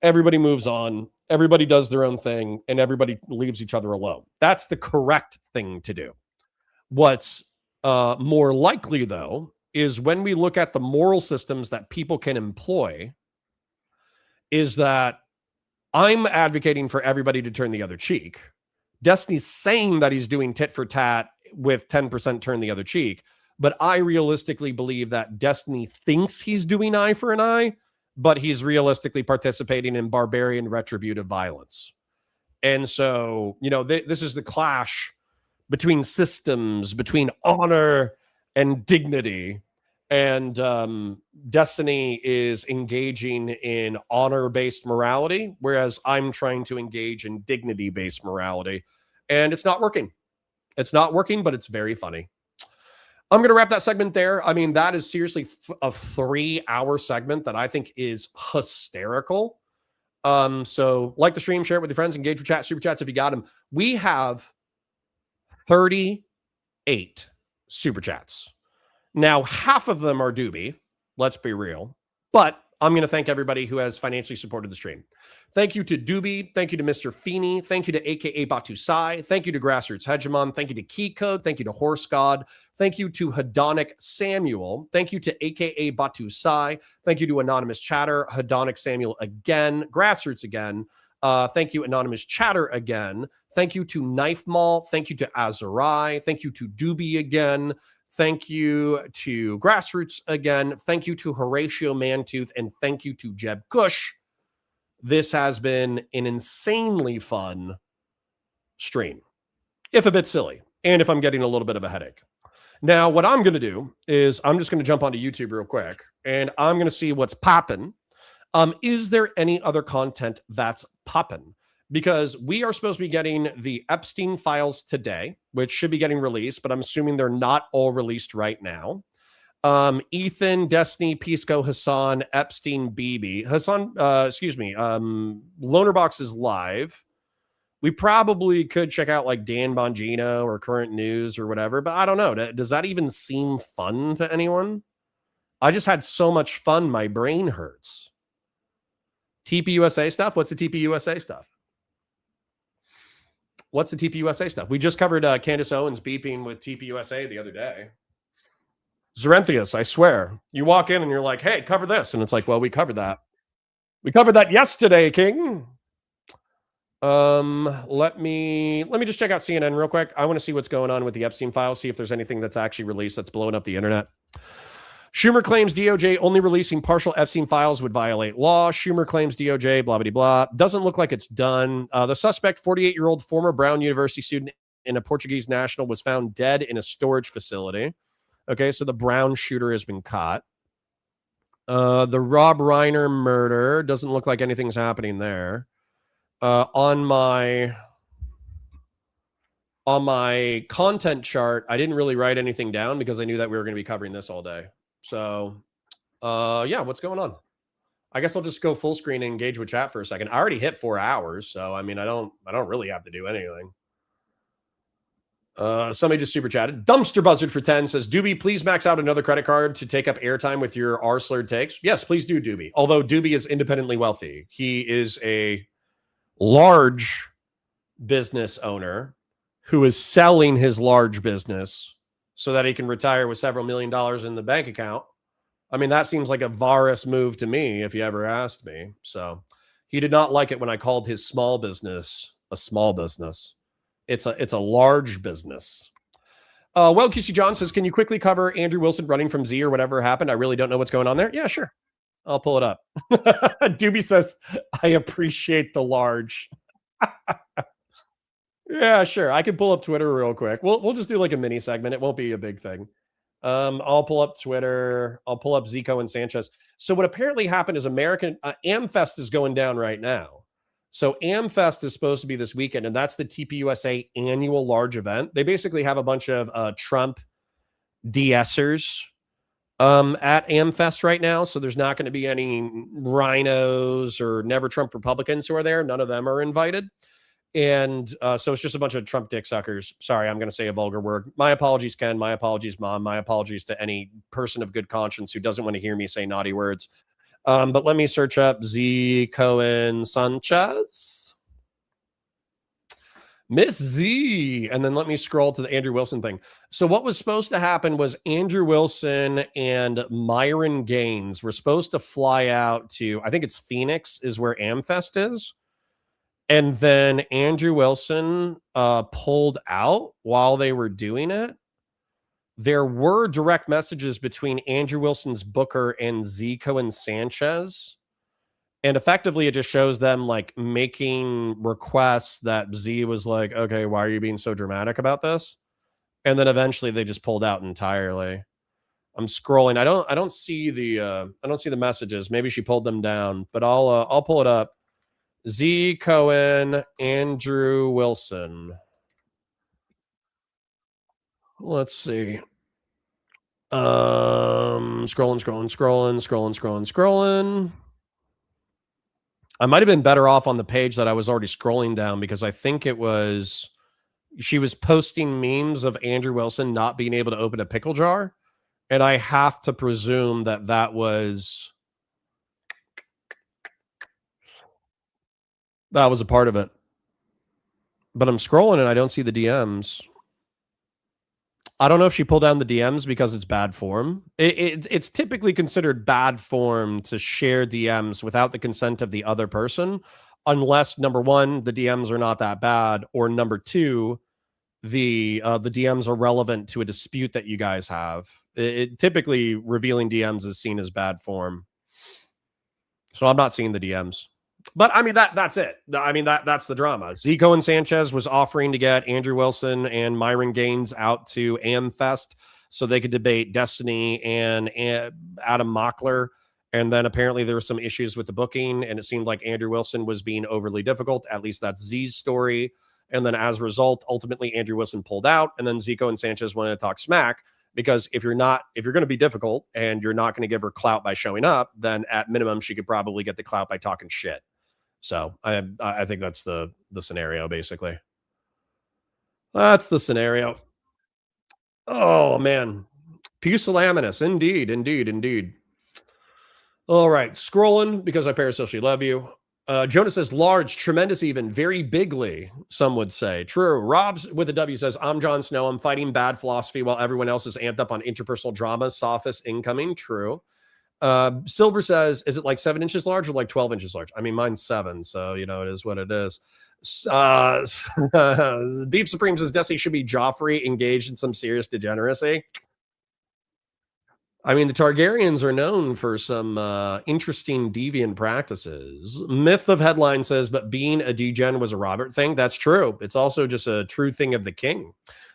Everybody moves on. Everybody does their own thing, and everybody leaves each other alone. That's the correct thing to do. What's more likely, though, is when we look at the moral systems that people can employ, is that I'm advocating for everybody to turn the other cheek. Destiny's saying that he's doing tit for tat with 10% turn the other cheek, but I realistically believe that Destiny thinks he's doing eye for an eye, but he's realistically participating in barbarian retributive violence. And so, this is the clash between systems, between honor and dignity. And Destiny is engaging in honor-based morality, whereas I'm trying to engage in dignity-based morality. And it's not working. It's not working, but it's very funny. I'm going to wrap that segment there. I mean, that is seriously a 3-hour segment that I think is hysterical. So like the stream, share it with your friends, engage with chat, super chats if you got them. We have 38 super chats. Now, half of them are Dooby. Let's be real. But I'm going to thank everybody who has financially supported the stream. Thank you to Dooby. Thank you to Mr. Feeney. Thank you to AKA Batusai. Thank you to Grassroots Hegemon. Thank you to Key Code. Thank you to Horse God. Thank you to Hedonic Samuel. Thank you to AKA Batusai. Thank you to Anonymous Chatter. Hedonic Samuel again. Grassroots again. Thank you, Anonymous Chatter again. Thank you to Knife Mall. Thank you to Azurai. Thank you to Dooby again. Thank you to Grassroots again. Thank you to Horatio Mantooth. And thank you to Jeb Kush. This has been an insanely fun stream, if a bit silly, and if I'm getting a little bit of a headache. Now, what I'm going to do is I'm just going to jump onto YouTube real quick, and I'm going to see what's popping. Is there any other content that's popping? Because we are supposed to be getting the Epstein files today, which should be getting released, but I'm assuming they're not all released right now. Ethan, Destiny, Pisco, Hassan, Epstein, BB. Hassan, Lonerbox is live. We probably could check out like Dan Bongino or Current News or whatever, but I don't know. Does that even seem fun to anyone? I just had so much fun, my brain hurts. TPUSA stuff? What's the TPUSA stuff? What's the TPUSA stuff? We just covered Candace Owens beeping with TPUSA the other day. Zerenthius, I swear. You walk in and you're like, hey, cover this. And it's like, well, we covered that. We covered that yesterday, King. Let me just check out CNN real quick. I want to see what's going on with the Epstein files, see if there's anything that's actually released that's blowing up the internet. Schumer claims DOJ only releasing partial Epstein files would violate law. Schumer claims DOJ, blah, blah, blah. Doesn't look like it's done. The suspect, 48-year-old former Brown University student and a Portuguese national, was found dead in a storage facility. Okay, so the Brown shooter has been caught. The Rob Reiner murder, doesn't look like anything's happening there. On my content chart, I didn't really write anything down because I knew that we were going to be covering this all day. So, yeah, what's going on? I guess I'll just go full screen and engage with chat for a second. I already hit 4 hours, so I mean, I don't really have to do anything. Somebody just super chatted. Dumpster Buzzard for 10 says, Dooby, please max out another credit card to take up airtime with your R-slurred takes. Yes, please do, Dooby. Although Dooby is independently wealthy. He is a large business owner who is selling his large business so that he can retire with several $1 million in the bank account. I mean, that seems like a Varus move to me, if you ever asked me. So he did not like it when I called his small business a small business. It's a large business. Well, QC John says, can you quickly cover Andrew Wilson running from Z or whatever happened? I really don't know what's going on there. Yeah, sure. I'll pull it up. Dooby says, I appreciate the large. Yeah, sure. I can pull up Twitter real quick. We'll just do like a mini segment. It won't be a big thing. I'll pull up Twitter. I'll pull up Zico and Sanchez. So what apparently happened is AmFest is going down right now. So AmFest is supposed to be this weekend, and that's the TPUSA annual large event. They basically have a bunch of Trump DSers at AmFest right now. So there's not going to be any rhinos or Never Trump Republicans who are there. None of them are invited. And so it's just a bunch of Trump dick suckers. Sorry, I'm going to say a vulgar word. My apologies, Ken. My apologies, Mom. My apologies to any person of good conscience who doesn't want to hear me say naughty words. But let me search up Z Cohen Sanchez. Miss Z. And then let me scroll to the Andrew Wilson thing. So what was supposed to happen was Andrew Wilson and Myron Gaines were supposed to fly out to, I think it's Phoenix is where AmFest is. And then Andrew Wilson pulled out while they were doing it. There were direct messages between Andrew Wilson's booker and Zico and Sanchez. And effectively, it just shows them like making requests that Z was like, okay, why are you being so dramatic about this? And then eventually they just pulled out entirely. I'm scrolling. I don't see the messages. Maybe she pulled them down, but I'll pull it up. Z Cohen, Andrew Wilson. Let's see. Scrolling. I might have been better off on the page that I was already scrolling down because I think it was she was posting memes of Andrew Wilson not being able to open a pickle jar, and I have to presume that was a part of it. But I'm scrolling and I don't see the DMs. I don't know if she pulled down the DMs because it's bad form. It's typically considered bad form to share DMs without the consent of the other person, unless, number one, the DMs are not that bad, or number two, the DMs are relevant to a dispute that you guys have. Typically, revealing DMs is seen as bad form. So I'm not seeing the DMs. But I mean, that's it. I mean, that's the drama. Zico and Sanchez was offering to get Andrew Wilson and Myron Gaines out to AmFest so they could debate Destiny and Adam Mockler. And then apparently there were some issues with the booking, and it seemed like Andrew Wilson was being overly difficult. At least that's Z's story. And then as a result, ultimately Andrew Wilson pulled out, and then Zico and Sanchez wanted to talk smack. Because if you're going to be difficult and you're not going to give her clout by showing up, then at minimum she could probably get the clout by talking shit. So I think that's the scenario, basically. That's the scenario. Oh, man. Pusillanimous. Indeed. All right. Scrolling because I parasocially love you. Jonas says, large, tremendous even, very bigly, some would say. True. Robs with a W says, I'm Jon Snow. I'm fighting bad philosophy while everyone else is amped up on interpersonal drama. Sophist incoming. True. Silver says, is it like 7 inches large or like 12 inches large? I mean, mine's 7, so you know it is what it is. Beef Supreme says Destiny should be Joffrey engaged in some serious degeneracy. I mean, the Targaryens are known for some interesting deviant practices. Myth of Headline says, but being a degen was a Robert thing. That's true. It's also just a true thing of the king.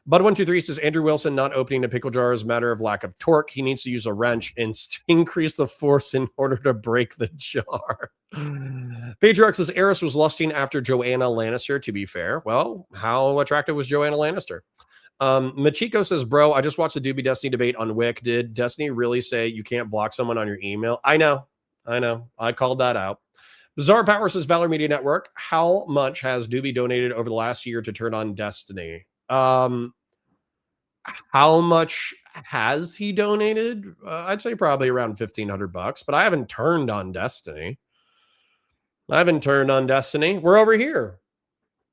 Bud123 says, Andrew Wilson not opening a pickle jar is a matter of lack of torque. He needs to use a wrench and increase the force in order to break the jar. Patriarch says, Aerys was lusting after Joanna Lannister, to be fair. Well, how attractive was Joanna Lannister? Machiko says, bro, I just watched the Dooby Destiny debate on Wick. Did Destiny really say you can't block someone on your email? I know. I called that out. Bizarre Power says, Valor Media Network, how much has Dooby donated over the last year to turn on Destiny? How much has he donated? I'd say probably around $1,500, but I haven't turned on Destiny. We're over here.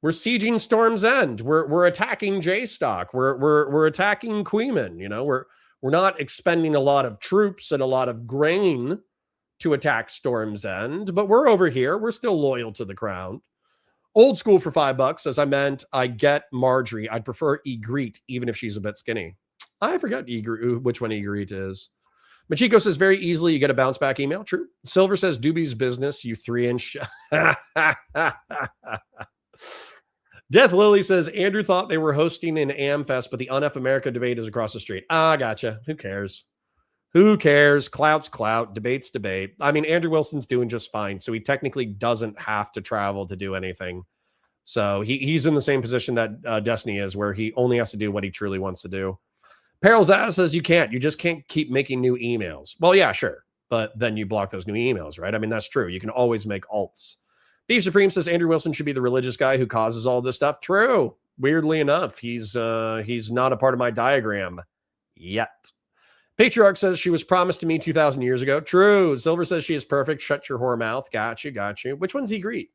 We're sieging Storm's End. We're attacking J-Stock. We're attacking Queeman. You know, we're not expending a lot of troops and a lot of grain to attack Storm's End, but we're over here. We're still loyal to the crown. Old School for $5 says, I get Marjorie. I'd prefer Ygritte, even if she's a bit skinny. I forget which one Ygritte is. Machiko says, very easily you get a bounce back email. True. Silver says, Dooby's business, you 3-inch. Death Lily says, Andrew thought they were hosting an AmFest, but the UNF America debate is across the street. Gotcha. Who cares? Clout's clout. Debate's debate. I mean, Andrew Wilson's doing just fine, so he technically doesn't have to travel to do anything. So he's in the same position that Destiny is, where he only has to do what he truly wants to do. Peril's Ass says, you just can't keep making new emails. Well, yeah, sure. But then you block those new emails, right? I mean, that's true. You can always make alts. Beef Supreme says Andrew Wilson should be the religious guy who causes all this stuff. True. Weirdly enough, he's not a part of my diagram yet. Patriarch says she was promised to me 2,000 years ago. True. Silver says she is perfect. Shut your whore mouth. Got you. Which one's Ygritte?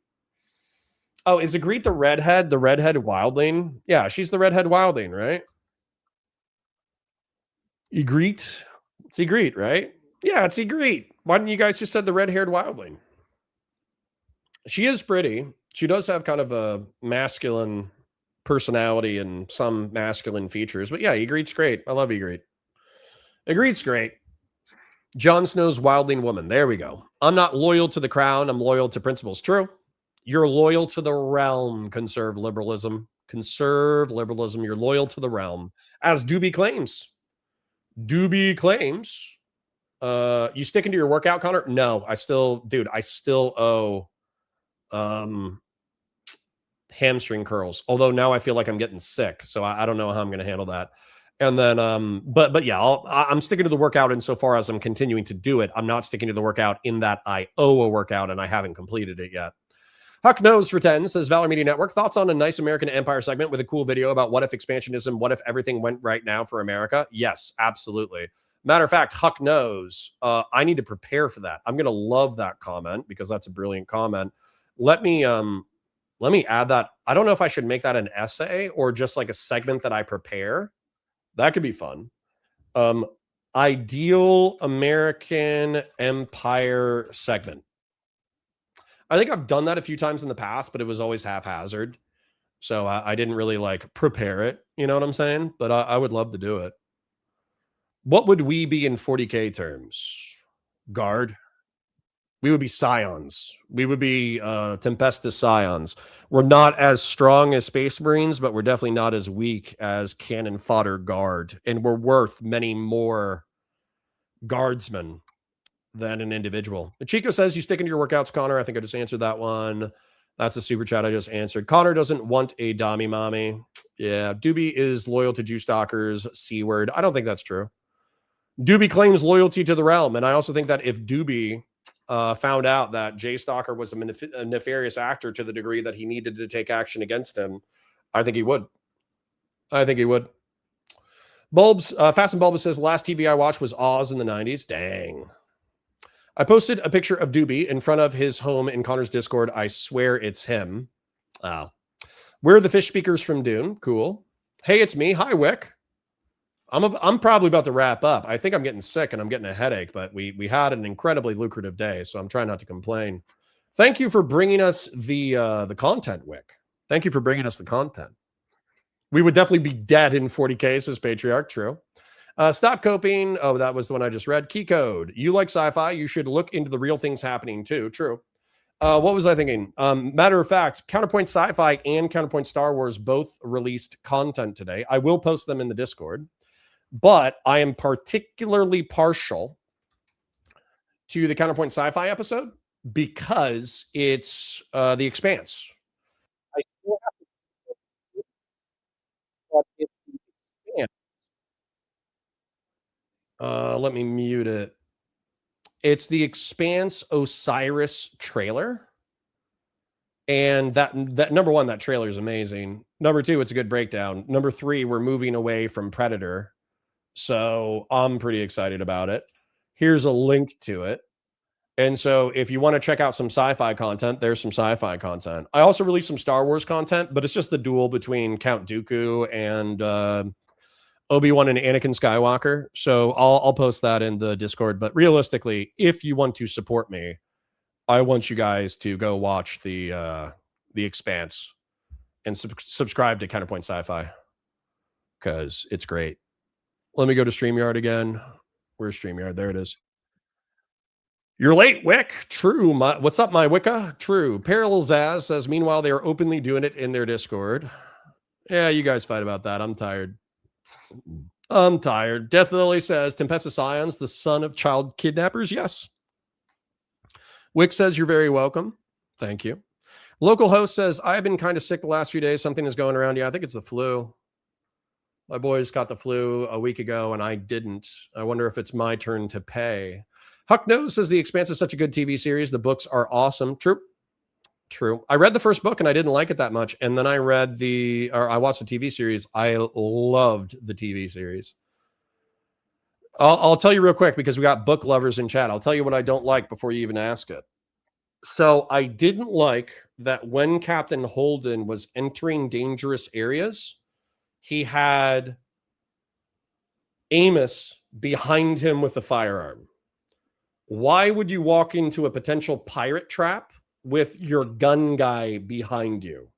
Oh, is Ygritte the redhead wildling? Yeah, she's the redhead wildling, right? Ygritte. It's Ygritte, right? Yeah, it's Ygritte. Why didn't you guys just said the red-haired wildling? She is pretty. She does have kind of a masculine personality and some masculine features. But yeah, Ygritte's great. I love Ygritte. Ygritte's great. Jon Snow's wildling woman. There we go. I'm not loyal to the crown. I'm loyal to principles. True. You're loyal to the realm. Conserve liberalism. You're loyal to the realm. As Dooby claims. You sticking to your workout, Connor? No, I still owe hamstring curls. Although now I feel like I'm getting sick, so I don't know how I'm going to handle that. And then, but yeah, I'm sticking to the workout insofar as I'm continuing to do it. I'm not sticking to the workout in that I owe a workout and I haven't completed it yet. Huck Knows for 10 says, Valor Media Network, thoughts on a nice American Empire segment with a cool video about what if expansionism, what if everything went right now for America? Yes, absolutely. Matter of fact, Huck Knows, I need to prepare for that. I'm going to love that comment because that's a brilliant comment. Let me add that. I don't know if I should make that an essay or just like a segment that I prepare. That could be fun. Ideal American Empire segment. I think I've done that a few times in the past, but it was always haphazard. So I didn't really like prepare it. You know what I'm saying? But I would love to do it. What would we be in 40K terms? Guard. We would be Scions. We would be Tempestus Scions. We're not as strong as Space Marines, but we're definitely not as weak as Cannon Fodder Guard. And we're worth many more guardsmen than an individual. Chico says, you stick into your workouts, Connor. I think I just answered that one. That's a super chat I just answered. Connor doesn't want a Dami mommy. Yeah, Dooby is loyal to Jew stalkers. C-word. I don't think that's true. Dooby claims loyalty to the realm. And I also think that if Dooby found out that Jay Stalker was a nefarious actor to the degree that he needed to take action against him, I think he would. Bulbs, Fast and Bulbous says, last TV I watched was Oz in the 90s. Dang. I posted a picture of Dooby in front of his home in Connor's Discord. I swear it's him. Oh. We're the fish speakers from Dune. Cool. Hey, it's me. Hi, Wick. I'm probably about to wrap up. I think I'm getting sick and I'm getting a headache, but we had an incredibly lucrative day, so I'm trying not to complain. Thank you for bringing us the content, Wick. Thank you for bringing us the content. We would definitely be dead in 40K, says Patriarch. True. Stop coping. Oh, that was the one I just read. Key code. You like sci-fi? You should look into the real things happening too. True. What was I thinking? Matter of fact, Counterpoint Sci-Fi and Counterpoint Star Wars both released content today. I will post them in the Discord, but I am particularly partial to the Counterpoint Sci-Fi episode because it's The Expanse. I still have to, but it's The Expanse. Let me mute it. It's the Expanse Osiris trailer. And that number one, that trailer is amazing. Number two, it's a good breakdown. Number three, we're moving away from Predator. So I'm pretty excited about it. Here's a link to it. And so if you want to check out some sci-fi content, there's some sci-fi content. I also released some Star Wars content, but it's just the duel between Count Dooku and Obi-Wan and Anakin Skywalker. So I'll post that in the Discord. But realistically, if you want to support me, I want you guys to go watch the Expanse and subscribe to Counterpoint Sci-Fi because it's great. Let me go to StreamYard again. Where's StreamYard? There it is. You're late, Wick. True. What's up, my Wicca? True. Peril Zaz says, meanwhile, they are openly doing it in their Discord. Yeah, you guys fight about that. I'm tired. I'm tired. Death Lily says, Tempesta Scions, the son of child kidnappers? Yes. Wick says, you're very welcome. Thank you. Local host says, I've been kind of sick the last few days. Something is going around. Yeah, I think it's the flu. My boys got the flu a week ago, and I didn't. I wonder if it's my turn to pay. Huck Nose says, The Expanse is such a good TV series. The books are awesome. True. True. I read the first book, and I didn't like it that much. And then I watched the TV series. I loved the TV series. I'll tell you real quick because we got book lovers in chat. I'll tell you what I don't like before you even ask it. So I didn't like that when Captain Holden was entering dangerous areas, he had Amos behind him with a firearm. Why would you walk into a potential pirate trap with your gun guy behind you?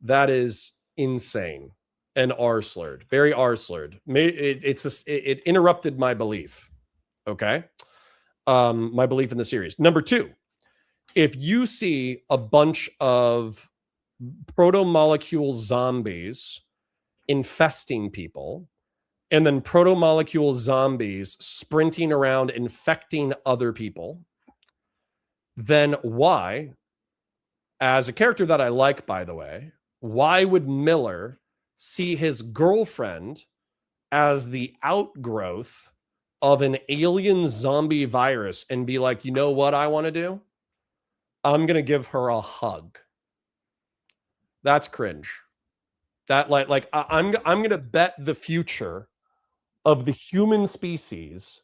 That is insane. And R-slurred, very R-slurred. It interrupted my belief. Okay, my belief in the series. Number two, if you see a bunch of proto-molecule zombies infesting people, and then proto-molecule zombies sprinting around infecting other people, then why, as a character that I like, by the way, why would Miller see his girlfriend as the outgrowth of an alien zombie virus and be like, you know what I want to do? I'm going to give her a hug. That's cringe. That I'm going to bet the future of the human species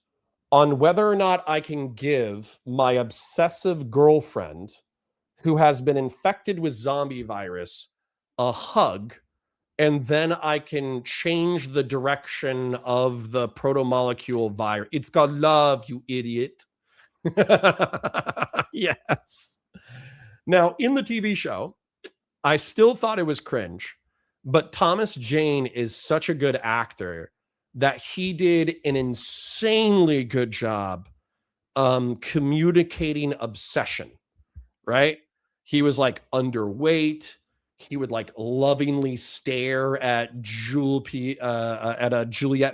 on whether or not I can give my obsessive girlfriend who has been infected with zombie virus a hug, and then I can change the direction of the proto-molecule virus. It's called love, you idiot. Yes. Now, in the TV show, I still thought it was cringe, but Thomas Jane is such a good actor that he did an insanely good job communicating obsession, right? He was like underweight. He would like lovingly stare at Juliette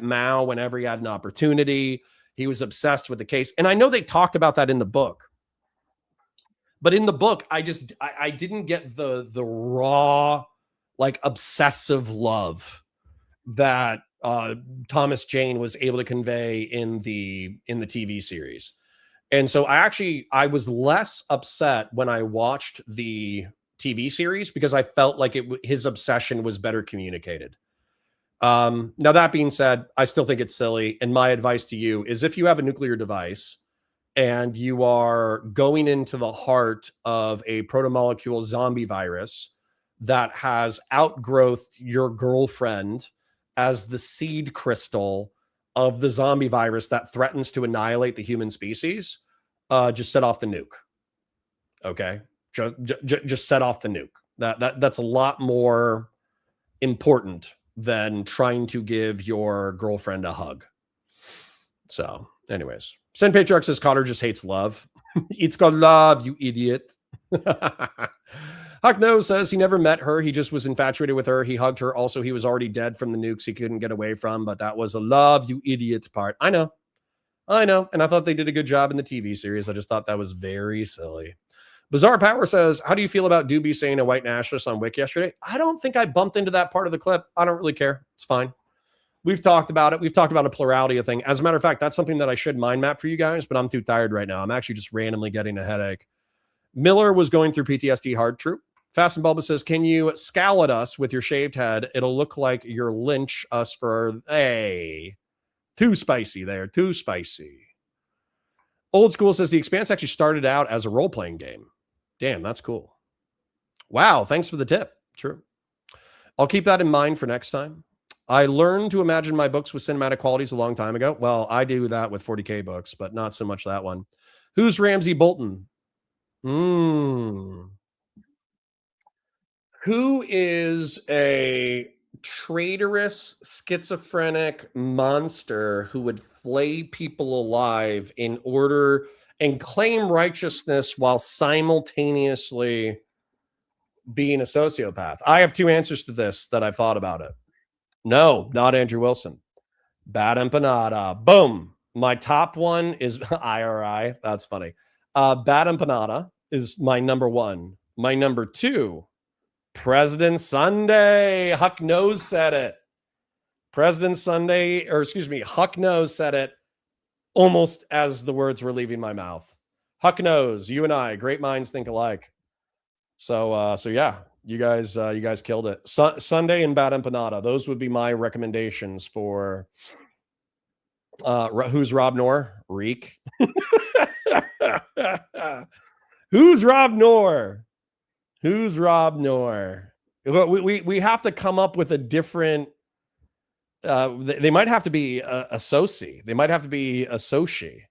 Mao whenever he had an opportunity. He was obsessed with the case. And I know they talked about that in the book. But in the book, I didn't get the raw, like obsessive love that Thomas Jane was able to convey in the TV series. And so I was less upset when I watched the TV series because I felt like his obsession was better communicated. Now, that being said, I still think it's silly. And my advice to you is if you have a nuclear device and you are going into the heart of a protomolecule zombie virus that has outgrowth your girlfriend as the seed crystal of the zombie virus that threatens to annihilate the human species, just set off the nuke. Okay, just set off the nuke. That's a lot more important than trying to give your girlfriend a hug. So, anyways, Sen Patriarch says Cotter just hates love. It's called love, you idiot. Huck No says he never met her. He just was infatuated with her. He hugged her. Also, he was already dead from the nukes he couldn't get away from, but that was a love, you idiot part. I know. And I thought they did a good job in the TV series. I just thought that was very silly. Bizarre Power says, how do you feel about Dooby saying a white nationalist on Wick yesterday? I don't think I bumped into that part of the clip. I don't really care. It's fine. We've talked about it. We've talked about a plurality of thing. As a matter of fact, that's something that I should mind map for you guys, but I'm too tired right now. I'm actually just randomly getting a headache. Miller was going through PTSD hard true. Fast and Bulba says, can you scowl at us with your shaved head? It'll look like you're lynch us for, hey, too spicy there, too spicy. Old School says the Expanse actually started out as a role-playing game. Damn, that's cool. Wow, thanks for the tip. True. I'll keep that in mind for next time. I learned to imagine my books with cinematic qualities a long time ago. Well, I do that with 40K books, but not so much that one. Who's Ramsey Bolton? Who is a traitorous, schizophrenic monster who would flay people alive in order and claim righteousness while simultaneously being a sociopath? I have two answers to this that I've thought about it. No, not Andrew Wilson. Bad Empanada. Boom. My top one is IRI. That's funny. Bad Empanada is my number one. My number two, President Sunday. Huck Nose said it. President Sunday, or excuse me, Huck Nose said it almost as the words were leaving my mouth. Huck Nose, you and I, great minds think alike. So yeah, you guys killed it. Sunday and Bad Empanada. Those would be my recommendations for who's Rob Knorr? Reek. Who's Rob Knorr? Who's Rob Knorr? We have to come up with a different. They might have to be a soci. They might have to be a soci.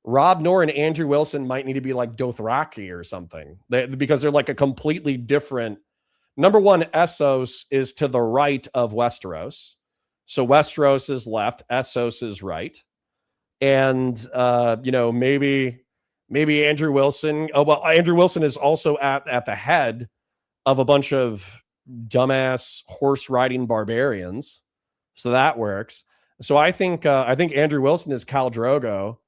Rob Knorr and Andrew Wilson might need to be like Dothraki or something, because they're like a completely different. Number one, Essos is to the right of Westeros, so Westeros is left, Essos is right, and maybe Andrew Wilson. Oh well, Andrew Wilson is also at the head of a bunch of dumbass horse riding barbarians, so that works. So I think Andrew Wilson is Khal Drogo.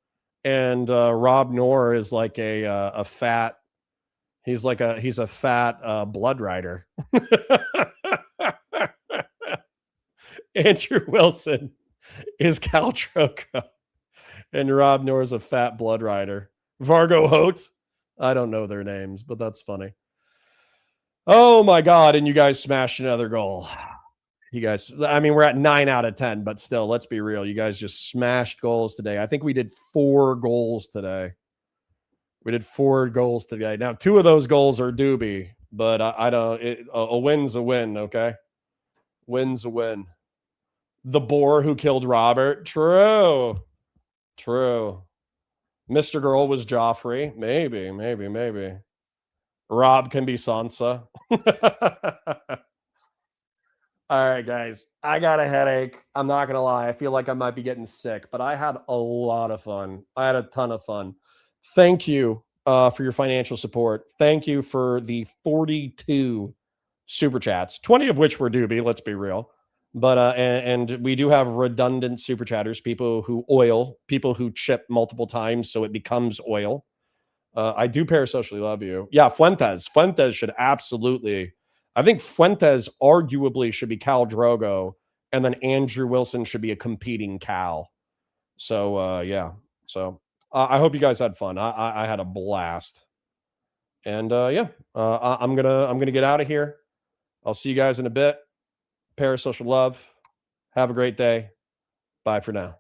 And Rob Knorr is like a fat. He's a fat blood rider. Andrew Wilson is Khal Drogo, and Rob Knorr is a fat blood rider. Vargo Hote. I don't know their names, but that's funny. Oh my God! And you guys smashed another goal. You guys, I mean, we're at 9 out of 10, but still, let's be real. You guys just smashed goals today. I think we did 4 goals today. We did 4 goals today. Now, 2 of those goals are Dooby, but I don't. A win's a win, okay? Win's a win. The boar who killed Robert. True. Mr. Girl was Joffrey. Maybe. Rob can be Sansa. All right, guys, I got a headache. I'm not going to lie. I feel like I might be getting sick, but I had a lot of fun. I had a ton of fun. Thank you for your financial support. Thank you for the 42 super chats, 20 of which were Dooby, let's be real. But and we do have redundant super chatters, people who chip multiple times so it becomes oil. I do parasocially love you. Yeah, Fuentes should absolutely. I think Fuentes arguably should be Khal Drogo, and then Andrew Wilson should be a competing Cal. So yeah. So I hope you guys had fun. I had a blast. And yeah, I'm gonna get out of here. I'll see you guys in a bit. Parasocial love. Have a great day. Bye for now.